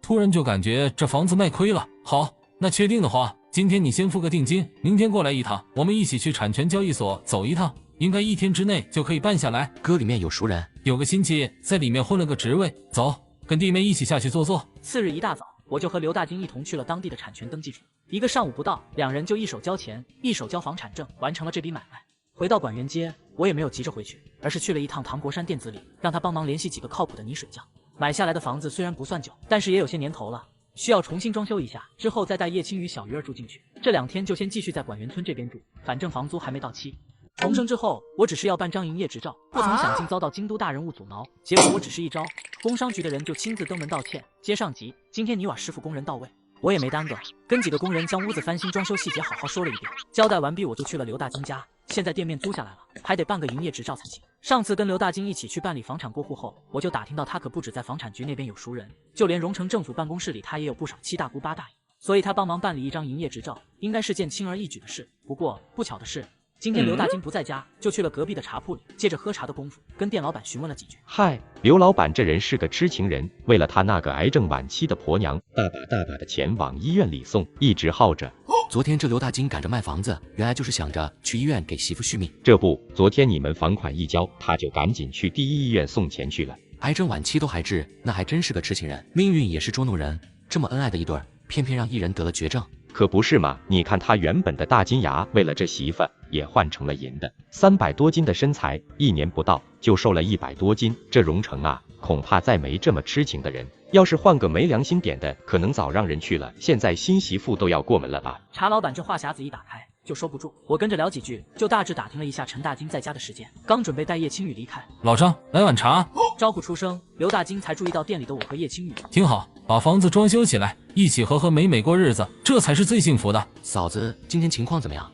突然就感觉这房子卖亏了。好，那确定的话，今天你先付个定金，明天过来一趟，我们一起去产权交易所走一趟，应该1天之内就可以办下来。哥，里面有熟人，有个亲戚在里面混了个职位，走，跟弟妹一起下去坐坐。次日一大早，我就和刘大金一同去了当地的产权登记处。1个上午不到，两人就一手交钱，一手交房产证，完成了这笔买卖。回到管源街，我也没有急着回去，而是去了一趟唐国山电子里，让他帮忙联系几个靠谱的泥水匠。买下来的房子虽然不算旧，但是也有些年头了，需要重新装修一下，之后再带叶青与小鱼儿住进去。这2天就先继续在管源村这边住，反正房租还没到期。重生之后，我只是要办张营业执照，不曾想竟遭到京都大人物阻挠，结果我只是一招，工商局的人就亲自登门道歉。接上集，今天泥瓦师傅工人到位，我也没耽搁，跟几个工人将屋子翻新装修细节好好说了一遍。交代完毕，我就去了刘大金家。现在店面租下来了，还得办个营业执照才行。上次跟刘大金一起去办理房产过户后，我就打听到他可不止在房产局那边有熟人，就连荣城政府办公室里他也有不少七大姑八大姨，所以他帮忙办理一张营业执照，应该是件轻而易举的事。不过不巧的是，今天刘大金不在家，就去了隔壁的茶铺里，借着喝茶的功夫，跟店老板询问了几句。嗨，刘老板这人是个痴情人，为了他那个癌症晚期的婆娘，大把的钱往医院里送，一直耗着。昨天这刘大金赶着卖房子，原来就是想着去医院给媳妇续命。这不，昨天你们房款一交，他就赶紧去第一医院送钱去了。癌症晚期都还治，那还真是个痴情人，命运也是捉弄人。这么恩爱的一对儿，偏偏让一人得了绝症。可不是嘛，你看他原本的大金牙，为了这媳妇也换成了银的，300多斤的身材，1年不到就瘦了100多斤。这荣成啊，恐怕再没这么痴情的人。要是换个没良心点的，可能早让人去了。现在新媳妇都要过门了吧？茶老板这话匣子一打开就收不住，我跟着聊几句，就大致打听了一下陈大金在家的时间，刚准备带叶青雨离开。老张，来碗茶。招呼出声，刘大金才注意到店里的我和叶青雨。挺好，把房子装修起来，一起和美美过日子，这才是最幸福的。嫂子，今天情况怎么样？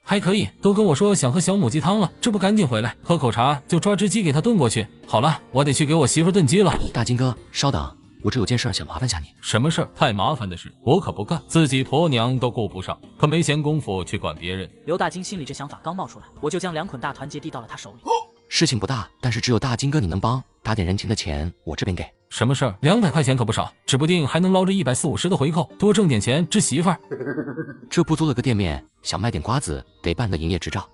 还可以，都跟我说想喝小母鸡汤了，这不赶紧回来喝口茶，就抓只鸡给他炖过去。好了，我得去给我媳妇炖鸡了。大金哥，稍等，我这有件事想麻烦下你。什么事儿？太麻烦的事我可不干，自己婆娘都顾不上，可没闲工夫去管别人。刘大金心里这想法刚冒出来，我就将2捆大团结递到了他手里。事情不大，但是只有大金哥你能帮，打点人情的钱我这边给。什么事儿？200块钱可不少，指不定还能捞着140-150的回扣，多挣点钱治媳妇儿。这不租了个店面，想卖点瓜子，得办个营业执照。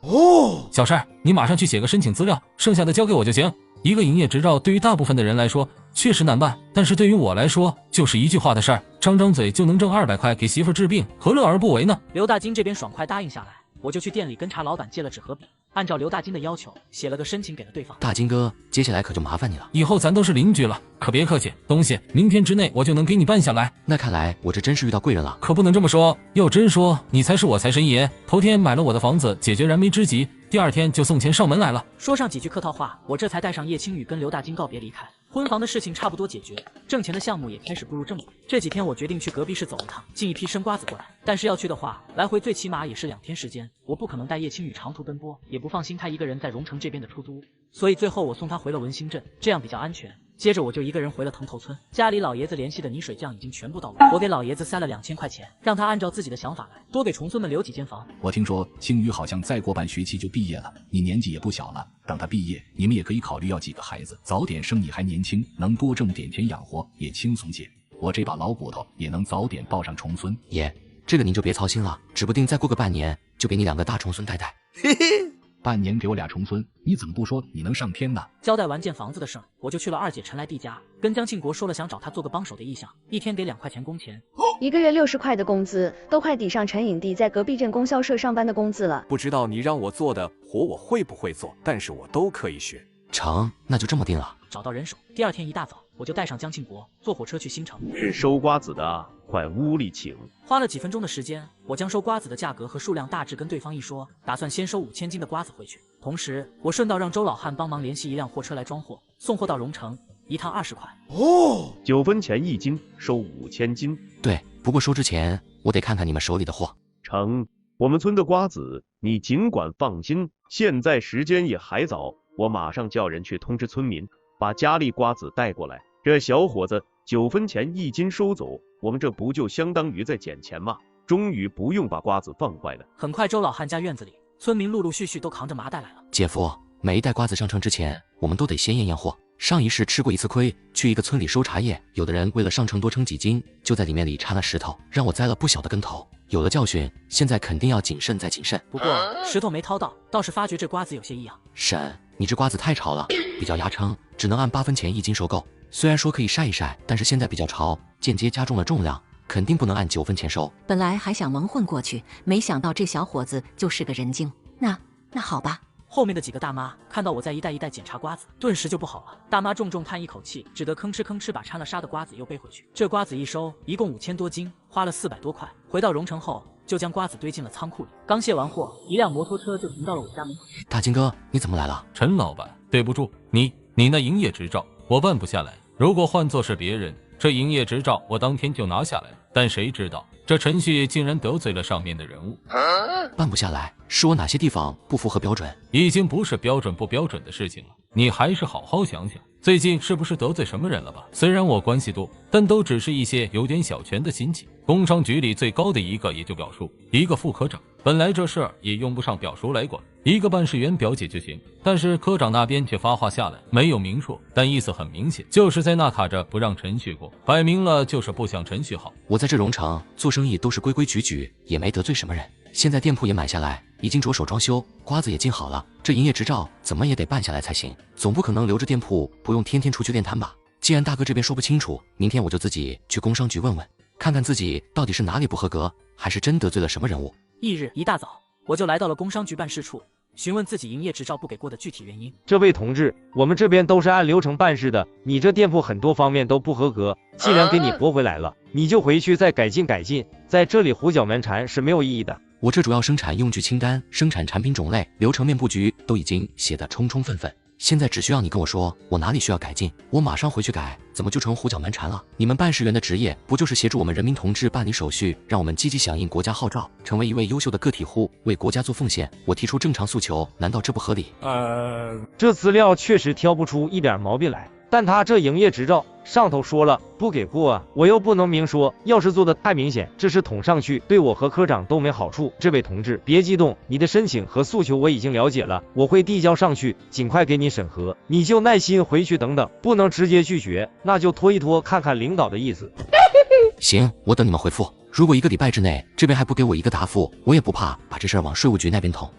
小事儿，你马上去写个申请资料，剩下的交给我就行。一个营业执照对于大部分的人来说确实难办，但是对于我来说就是一句话的事儿，张嘴就能挣200块给媳妇儿治病，何乐而不为呢？刘大金这边爽快答应下来，我就去店里跟茶老板借了纸和笔，按照刘大金的要求写了个申请给了对方。大金哥，接下来可就麻烦你了，以后咱都是邻居了，可别客气，东西明天之内我就能给你办下来。那看来我这真是遇到贵人了。可不能这么说，要真说你才是我财神爷，头天买了我的房子解决燃眉之急，第2天就送钱上门来了。说上几句客套话，我这才带上叶青雨跟刘大金告别离开。婚房的事情差不多解决，挣钱的项目也开始步入正轨。这几天我决定去隔壁市走一趟，进一批生瓜子过来。但是要去的话，来回最起码也是2天时间，我不可能带叶青雨长途奔波，也不放心她一个人在荣城这边的出租屋，所以最后我送她回了文兴镇，这样比较安全。接着我就一个人回了藤头村，家里老爷子联系的泥水匠已经全部到位，我给老爷子塞了2000块钱，让他按照自己的想法来，多给重孙们留几间房。我听说青雨好像再过半学期就毕业了，你年纪也不小了，等他毕业，你们也可以考虑要几个孩子，早点生，你还年轻，能多挣点钱养活也轻松些。我这把老骨头也能早点抱上重孙。爷，这个您就别操心了，指不定再过个半年就给你2个大重孙带带。嘿嘿。半年给我俩重孙，你怎么不说你能上天呢？交代完建房子的事儿，我就去了二姐陈来娣家，跟江庆国说了想找他做个帮手的意向，1天给2块钱工钱。1个月60块的工资，都快抵上陈影帝在隔壁镇供销社上班的工资了。不知道你让我做的活我会不会做，但是我都可以学。成，那就这么定了。找到人手，第2天一大早，我就带上江庆国，坐火车去新城。是收瓜子的啊，快屋里请。花了几分钟的时间，我将收瓜子的价格和数量大致跟对方一说，打算先收5000斤的瓜子回去。同时，我顺道让周老汉帮忙联系一辆货车来装货，送货到荣城，一趟20块。哦，9分钱1斤，收5000斤。对，不过收之前我得看看你们手里的货。成，我们村的瓜子你尽管放心，现在时间也还早，我马上叫人去通知村民，把家里瓜子带过来。这小伙子9分钱1斤收走，我们这不就相当于在捡钱吗？终于不用把瓜子放坏了。很快，周老汉家院子里，村民陆陆续续都扛着麻袋来了。姐夫，每一袋瓜子上称之前，我们都得先验验货。上一世吃过一次亏，去一个村里收茶叶，有的人为了上称多称几斤，就在里面里插那石头，让我栽了不小的跟头。有了教训，现在肯定要谨慎再谨慎。不过石头没掏到，倒是发觉这瓜子有些异样。婶，你这瓜子太潮了，比较压称，只能按8分钱1斤收购。虽然说可以晒一晒，但是现在比较潮，间接加重了重量，肯定不能按9分钱收。本来还想蒙混过去，没想到这小伙子就是个人精。那好吧。后面的几个大妈看到我在一袋一袋检查瓜子，顿时就不好了。大妈重重叹一口气，只得吭哧吭哧把掺了沙的瓜子又背回去。这瓜子一收，一共5000多斤，花了400多块。回到荣城后，就将瓜子堆进了仓库里。刚卸完货，一辆摩托车就停到了我家门口。大金哥，你怎么来了？陈老板，对不住，你那营业执照我办不下来。如果换作是别人，这营业执照我当天就拿下来了。但谁知道这陈旭竟然得罪了上面的人物。办不下来，是我哪些地方不符合标准？已经不是标准不标准的事情了，你还是好好想想，最近是不是得罪什么人了吧？虽然我关系多，但都只是一些有点小权的亲戚。工商局里最高的一个也就表叔，一个副科长。本来这事儿也用不上表叔来管，一个办事员表姐就行。但是科长那边却发话下来，没有明说，但意思很明显，就是在那卡着不让陈旭过，摆明了就是不想陈旭好。我在这荣城做生意都是规规矩矩，也没得罪什么人。现在店铺也买下来，已经着手装修，瓜子也进好了，这营业执照怎么也得办下来才行。总不可能留着店铺不用天天出去练摊吧？既然大哥这边说不清楚，明天我就自己去工商局问问，看看自己到底是哪里不合格，还是真得罪了什么人物。翌日一大早，我就来到了工商局办事处，询问自己营业执照不给过的具体原因。这位同志，我们这边都是按流程办事的，你这店铺很多方面都不合格，既然给你驳回来了，你就回去再改进改进，在这里胡搅蛮缠是没有意义的。我这主要生产用具清单、生产产品种类、流程面布局都已经写得充充分分，现在只需要你跟我说我哪里需要改进，我马上回去改，怎么就成胡搅蛮缠了？你们办事员的职业不就是协助我们人民同志办理手续，让我们积极响应国家号召，成为一位优秀的个体户，为国家做奉献？我提出正常诉求，难道这不合理？这资料确实挑不出一点毛病来，但他这营业执照上头说了不给过啊，我又不能明说，要是做的太明显，这事捅上去对我和科长都没好处。这位同志别激动，你的申请和诉求我已经了解了，我会递交上去，尽快给你审核，你就耐心回去等等，不能直接拒绝，那就拖一拖，看看领导的意思。行，我等你们回复。如果1个礼拜之内这边还不给我一个答复，我也不怕把这事儿往税务局那边捅，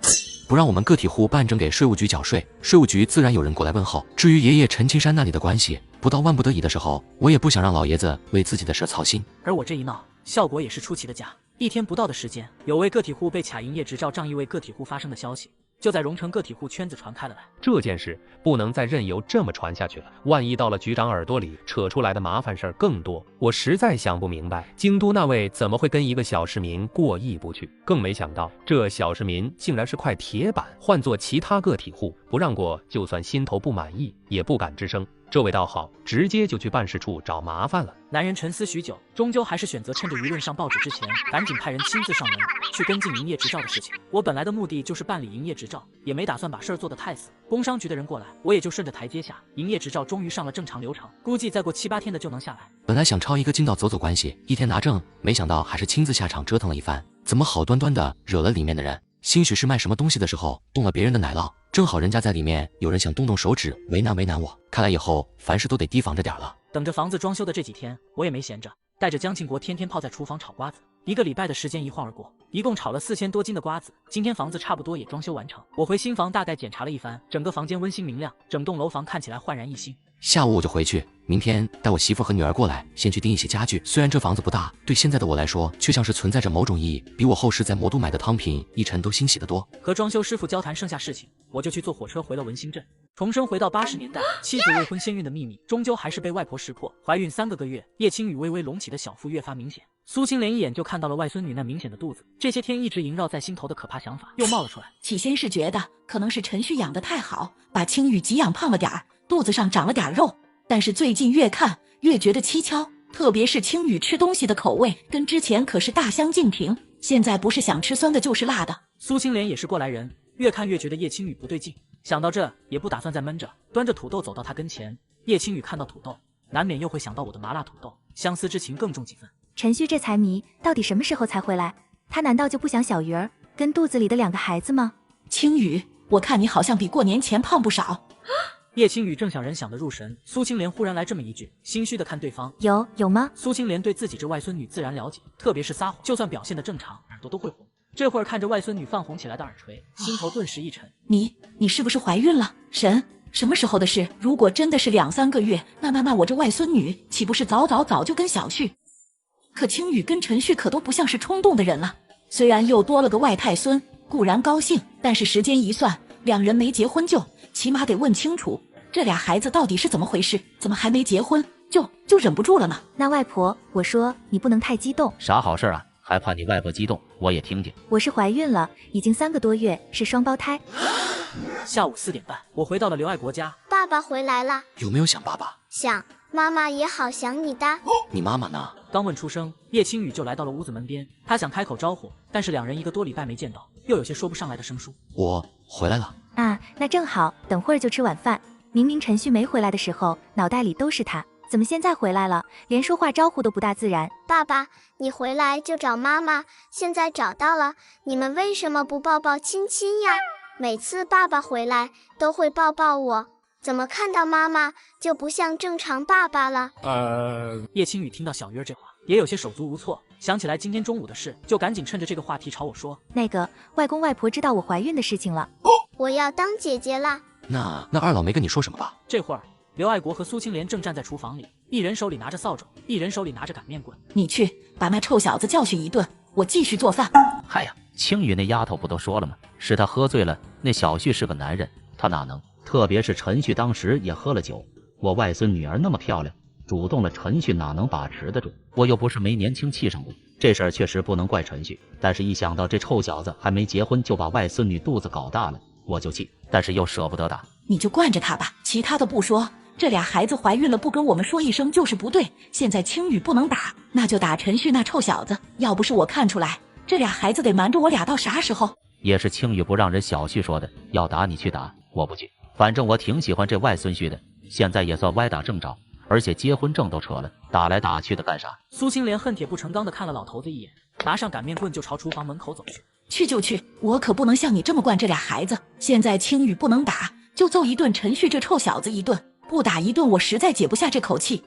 不让我们个体户办证给税务局缴税，税务局自然有人过来问候。至于爷爷陈青山那里的关系，不到万不得已的时候，我也不想让老爷子为自己的事操心。而我这一闹，效果也是出奇的佳。1天不到的时间，有位个体户被卡营业执照仗义为个体户发生的消息，就在荣城个体户圈子传开了来。这件事不能再任由这么传下去了，万一到了局长耳朵里，扯出来的麻烦事儿更多。我实在想不明白，京都那位怎么会跟一个小市民过意不去？更没想到，这小市民竟然是块铁板，换做其他个体户，不让过，就算心头不满意，也不敢吱声。这位倒好，直接就去办事处找麻烦了。男人沉思许久，终究还是选择趁着舆论上报纸之前，赶紧派人亲自上门去跟进营业执照的事情。我本来的目的就是办理营业执照，也没打算把事儿做得太死。工商局的人过来，我也就顺着台阶下，营业执照终于上了正常流程，估计再过7、8天的就能下来。本来想抄一个筋道走走关系，1天拿证，没想到还是亲自下场折腾了一番，怎么好端端的惹了里面的人？兴许是卖什么东西的时候动了别人的奶酪，正好人家在里面有人想动动手指为难我，看来以后凡事都得提防着点了。等着房子装修的这几天，我也没闲着，带着江庆国天天泡在厨房炒瓜子。1个礼拜的时间一晃而过，一共炒了4000多斤的瓜子。今天房子差不多也装修完成，我回新房大概检查了一番，整个房间温馨明亮，整栋楼房看起来焕然一新。下午我就回去，明天带我媳妇和女儿过来，先去订一些家具。虽然这房子不大，对现在的我来说，却像是存在着某种意义，比我后世在魔都买的汤品一尘都欣喜得多。和装修师傅交谈剩下事情，我就去坐火车回了文兴镇。重生回到80年代，妻子未婚先孕的秘密，终究还是被外婆识破。怀孕3个多月，叶青雨微微隆起的小腹越发明显。苏青莲一眼就看到了外孙女那明显的肚子，这些天一直萦绕在心头的可怕想法又冒了出来。起先是觉得可能是陈旭养得太好，把青雨给养胖了点儿，肚子上长了点肉。但是最近越看越觉得蹊跷，特别是青雨吃东西的口味跟之前可是大相径庭，现在不是想吃酸的就是辣的。苏青莲也是过来人，越看越觉得叶青雨不对劲，想到这也不打算再闷着，端着土豆走到他跟前。叶青雨看到土豆，难免又会想到我的麻辣土豆，相思之情更重几分。陈旭这财迷到底什么时候才回来？他难道就不想小鱼儿跟肚子里的2个孩子吗？青雨，我看你好像比过年前胖不少。叶青雨正想人想得入神，苏青莲忽然来这么一句，心虚的看对方，有吗？苏青莲对自己这外孙女自然了解，特别是撒谎，就算表现得正常，耳朵都会红。这会儿看着外孙女泛红起来的耳垂，心头顿时一沉。你是不是怀孕了？神，什么时候的事？如果真的是2、3个月，那我这外孙女岂不是早就跟小旭？可青雨跟陈旭可都不像是冲动的人了，虽然又多了个外太孙，固然高兴，但是时间一算，2人没结婚就起码得问清楚，这俩孩子到底是怎么回事？怎么还没结婚就忍不住了呢？那外婆，我说你不能太激动。啥好事啊？还怕你外婆激动？我也听听。我是怀孕了，已经3个多月，是双胞胎。下午4点半，我回到了刘爱国家。爸爸回来了。有没有想爸爸？想，妈妈也好想你的。你妈妈呢？刚问出声，叶青雨就来到了屋子门边，他想开口招呼，但是2人1个多礼拜没见到，又有些说不上来的生疏。我回来了啊，那正好，等会儿就吃晚饭。明明陈旭没回来的时候，脑袋里都是他，怎么现在回来了，连说话招呼都不大自然？爸爸，你回来就找妈妈，现在找到了，你们为什么不抱抱亲亲呀？每次爸爸回来都会抱抱我，怎么看到妈妈就不像正常爸爸了？叶青雨听到小鱼儿这话，也有些手足无措，想起来今天中午的事，就赶紧趁着这个话题朝我说：“那个外公外婆知道我怀孕的事情了，我要当姐姐啦。”那二老没跟你说什么吧？这会儿，刘爱国和苏青莲正站在厨房里，一人手里拿着扫帚，一人手里拿着擀面棍。你去把那臭小子教训一顿，我继续做饭。嗨呀，青雨那丫头不都说了吗？是她喝醉了，那小旭是个男人，他哪能？特别是陈旭当时也喝了酒，我外孙女儿那么漂亮，主动了陈旭哪能把持得住？我又不是没年轻气盛过，这事儿确实不能怪陈旭，但是一想到这臭小子还没结婚就把外孙女肚子搞大了，我就气，但是又舍不得打。你就惯着他吧，其他的不说，这俩孩子怀孕了不跟我们说一声就是不对。现在青雨不能打，那就打陈旭那臭小子。要不是我看出来，这俩孩子得瞒着我俩到啥时候？也是青雨不让人小旭说的，要打你去打，我不去。反正我挺喜欢这外孙婿的，现在也算歪打正着，而且结婚证都扯了，打来打去的干啥？苏青莲恨铁不成钢的看了老头子一眼，拿上擀面棍就朝厨房门口走去。去就去，我可不能像你这么惯这俩孩子。现在青雨不能打，就揍一顿陈旭这臭小子一顿，不打一顿我实在解不下这口气。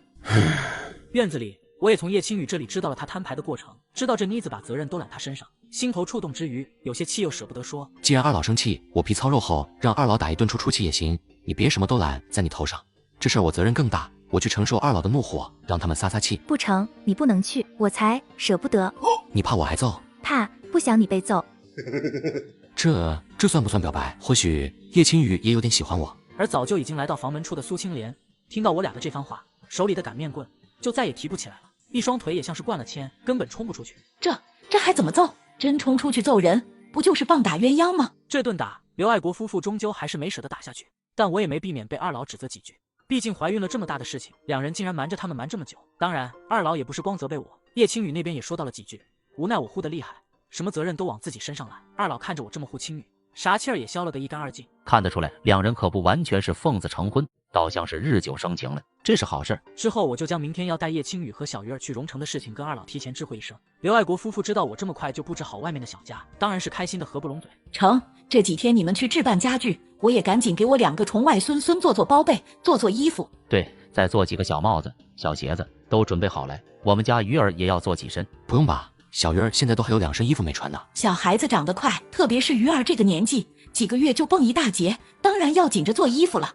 院子里，我也从叶青雨这里知道了他摊牌的过程，知道这妮子把责任都揽他身上，心头触动之余，有些气又舍不得说。既然二老生气，我皮糙肉厚，让二老打一顿出气也行，你别什么都揽在你头上。这事儿我责任更大，我去承受二老的怒火，让他们撒撒气。不成，你不能去，我才舍不得。你怕我挨揍？怕，不想你被揍。这算不算表白？或许叶青雨也有点喜欢我。而早就已经来到房门处的苏青莲，听到我俩的这番话，手里的擀面棍就再也提不起来了，一双腿也像是灌了铅，根本冲不出去。这还怎么揍？真冲出去揍人，不就是棒打鸳鸯吗？这顿打，刘爱国夫妇终究还是没舍得打下去，但我也没避免被二老指责几句。毕竟怀孕了这么大的事情，2人竟然瞒着他们瞒这么久。当然，二老也不是光责备我，叶青雨那边也说到了几句，无奈我护得厉害，什么责任都往自己身上揽。二老看着我这么护青雨，啥气儿也消了个一干二净。看得出来，2人可不完全是奉子成婚，倒像是日久生情了，这是好事。之后我就将明天要带叶青雨和小鱼儿去荣城的事情跟二老提前知会一声。刘爱国夫妇知道我这么快就布置好外面的小家，当然是开心的合不拢嘴。成，这几天你们去置办家具，我也赶紧给我2个宠外孙孙做包被，做衣服。对，再做几个小帽子、小鞋子，都准备好来。我们家鱼儿也要做几身。不用吧，小鱼儿现在都还有2身衣服没穿呢。小孩子长得快，特别是鱼儿这个年纪，几个月就蹦一大截，当然要紧着做衣服了。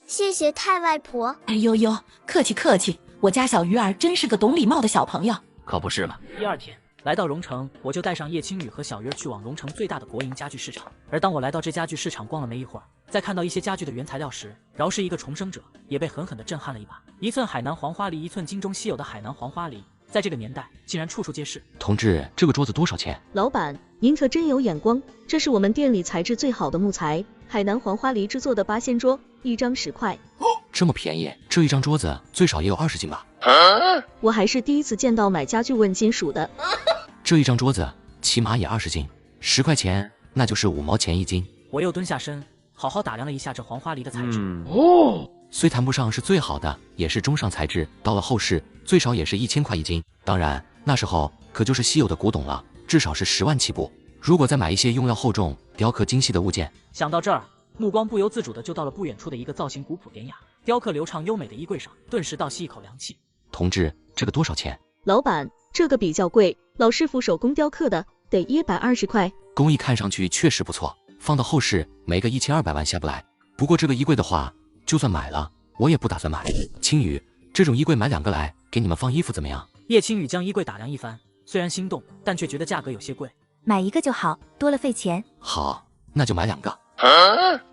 谢谢太外婆。哎呦呦，客气客气，我家小鱼儿真是个懂礼貌的小朋友。可不是嘛。第2天来到荣城，我就带上叶青雨和小鱼儿去往荣城最大的国营家具市场。而当我来到这家具市场逛了没一会儿，在看到一些家具的原材料时，饶是一个重生者也被狠狠地震撼了一把。1寸海南黄花梨，1寸京中稀有的海南黄花梨，在这个年代竟然处处皆是。同志，这个桌子多少钱？老板，您可真有眼光，这是我们店里材质最好的木材，海南黄花梨制作的8仙桌，1张10块。这么便宜，这一张桌子最少也有20斤吧？我还是第一次见到买家具问金属的。这一张桌子起码也20斤，10块钱，那就是5毛钱1斤。我又蹲下身，好好打量了一下这黄花梨的材质。虽谈不上是最好的，也是中上材质，到了后市最少也是1000块1斤。当然，那时候可就是稀有的古董了，至少是10万起步。如果再买一些用料厚重、雕刻精细的物件，想到这儿，目光不由自主的就到了不远处的一个造型古朴典雅、雕刻流畅优美的衣柜上，顿时倒吸一口凉气。同志，这个多少钱？老板，这个比较贵，老师傅手工雕刻的，得120块。工艺看上去确实不错，放到后市没个1200万下不来。不过这个衣柜的话，就算买了，我也不打算买。青雨，这种衣柜买2个来，给你们放衣服怎么样？叶青雨将衣柜打量一番，虽然心动，但却觉得价格有些贵。买1个就好，多了费钱。好，那就买2个。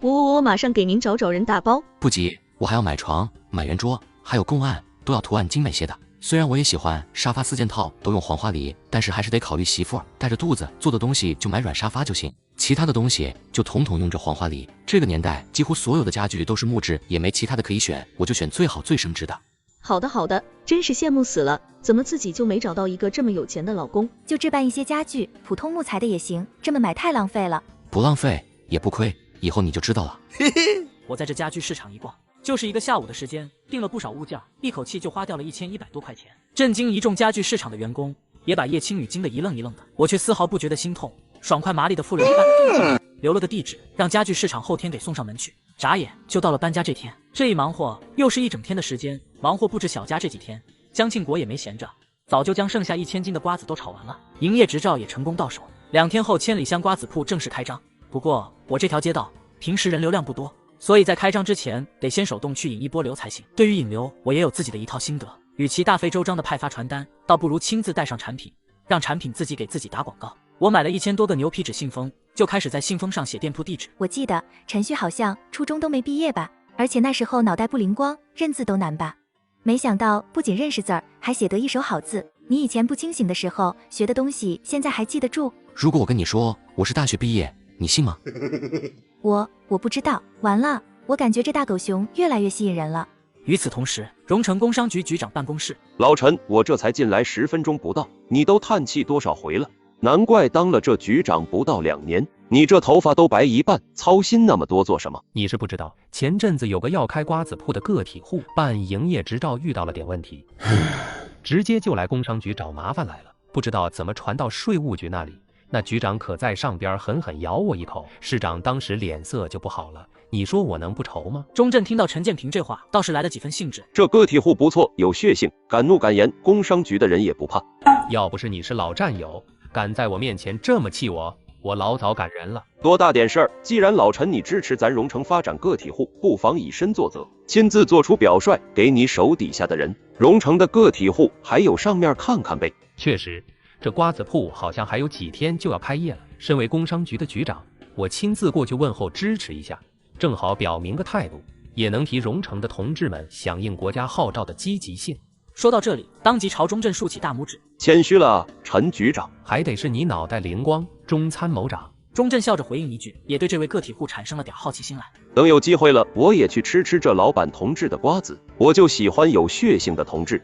我马上给您找人打包。不急，我还要买床、买圆桌，还有供案，都要图案精美些的。虽然我也喜欢沙发4件套都用黄花梨，但是还是得考虑媳妇儿带着肚子做的东西，就买软沙发就行。其他的东西就统统用这黄花梨。这个年代几乎所有的家具都是木质，也没其他的可以选，我就选最好最升值的。好的好的，真是羡慕死了，怎么自己就没找到一个这么有钱的老公？就置办一些家具，普通木材的也行，这么买太浪费了。不浪费也不亏，以后你就知道了。我在这家具市场一逛，就是一个下午的时间，订了不少物件，一口气就花掉了1100多块钱。震惊一众家具市场的员工，也把叶青雨惊得一愣一愣的，我却丝毫不觉得心痛，爽快麻利的付了100多，留了个地址，让家具市场后天给送上门去。眨眼就到了搬家这天，这一忙活又是一整天的时间，忙活不止小家这几天，江庆国也没闲着，早就将剩下1000斤的瓜子都炒完了，营业执照也成功到手。2天后，千里香瓜子铺正式开张。不过我这条街道平时人流量不多，所以在开张之前得先手动去引一波流才行。对于引流，我也有自己的一套心得，与其大费周章的派发传单，倒不如亲自带上产品，让产品自己给自己打广告。我买了1000多个牛皮纸信封，就开始在信封上写店铺地址。我记得陈旭好像初中都没毕业吧，而且那时候脑袋不灵光，认字都难吧。没想到不仅认识字儿，还写得一手好字。你以前不清醒的时候学的东西，现在还记得住？如果我跟你说我是大学毕业，你信吗？我不知道。完了，我感觉这大狗熊越来越吸引人了。与此同时，荣城工商局局长办公室，老陈，我这才进来10分钟不到，你都叹气多少回了？难怪当了这局长不到2年，你这头发都白一半，操心那么多做什么？你是不知道，前阵子有个要开瓜子铺的个体户办营业执照遇到了点问题，直接就来工商局找麻烦来了，不知道怎么传到税务局那里。那局长可在上边狠狠咬我一口，市长当时脸色就不好了。你说我能不愁吗？钟震听到陈建平这话，倒是来了几分兴致。这个体户不错，有血性，敢怒敢言，工商局的人也不怕。要不是你是老战友，敢在我面前这么气我，我老早赶人了。多大点事儿？既然老陈你支持咱荣城发展个体户，不妨以身作则，亲自做出表率，给你手底下的人，荣城的个体户还有上面看看呗。确实，这瓜子铺好像还有几天就要开业了。身为工商局的局长，我亲自过去问候支持一下，正好表明个态度，也能提荣城的同志们响应国家号召的积极性。说到这里，当即朝钟震竖起大拇指，谦虚了，陈局长。还得是你脑袋灵光，钟参谋长。钟震笑着回应一句，也对这位个体户产生了点好奇心来。等有机会了，我也去吃吃这老板同志的瓜子，我就喜欢有血性的同志。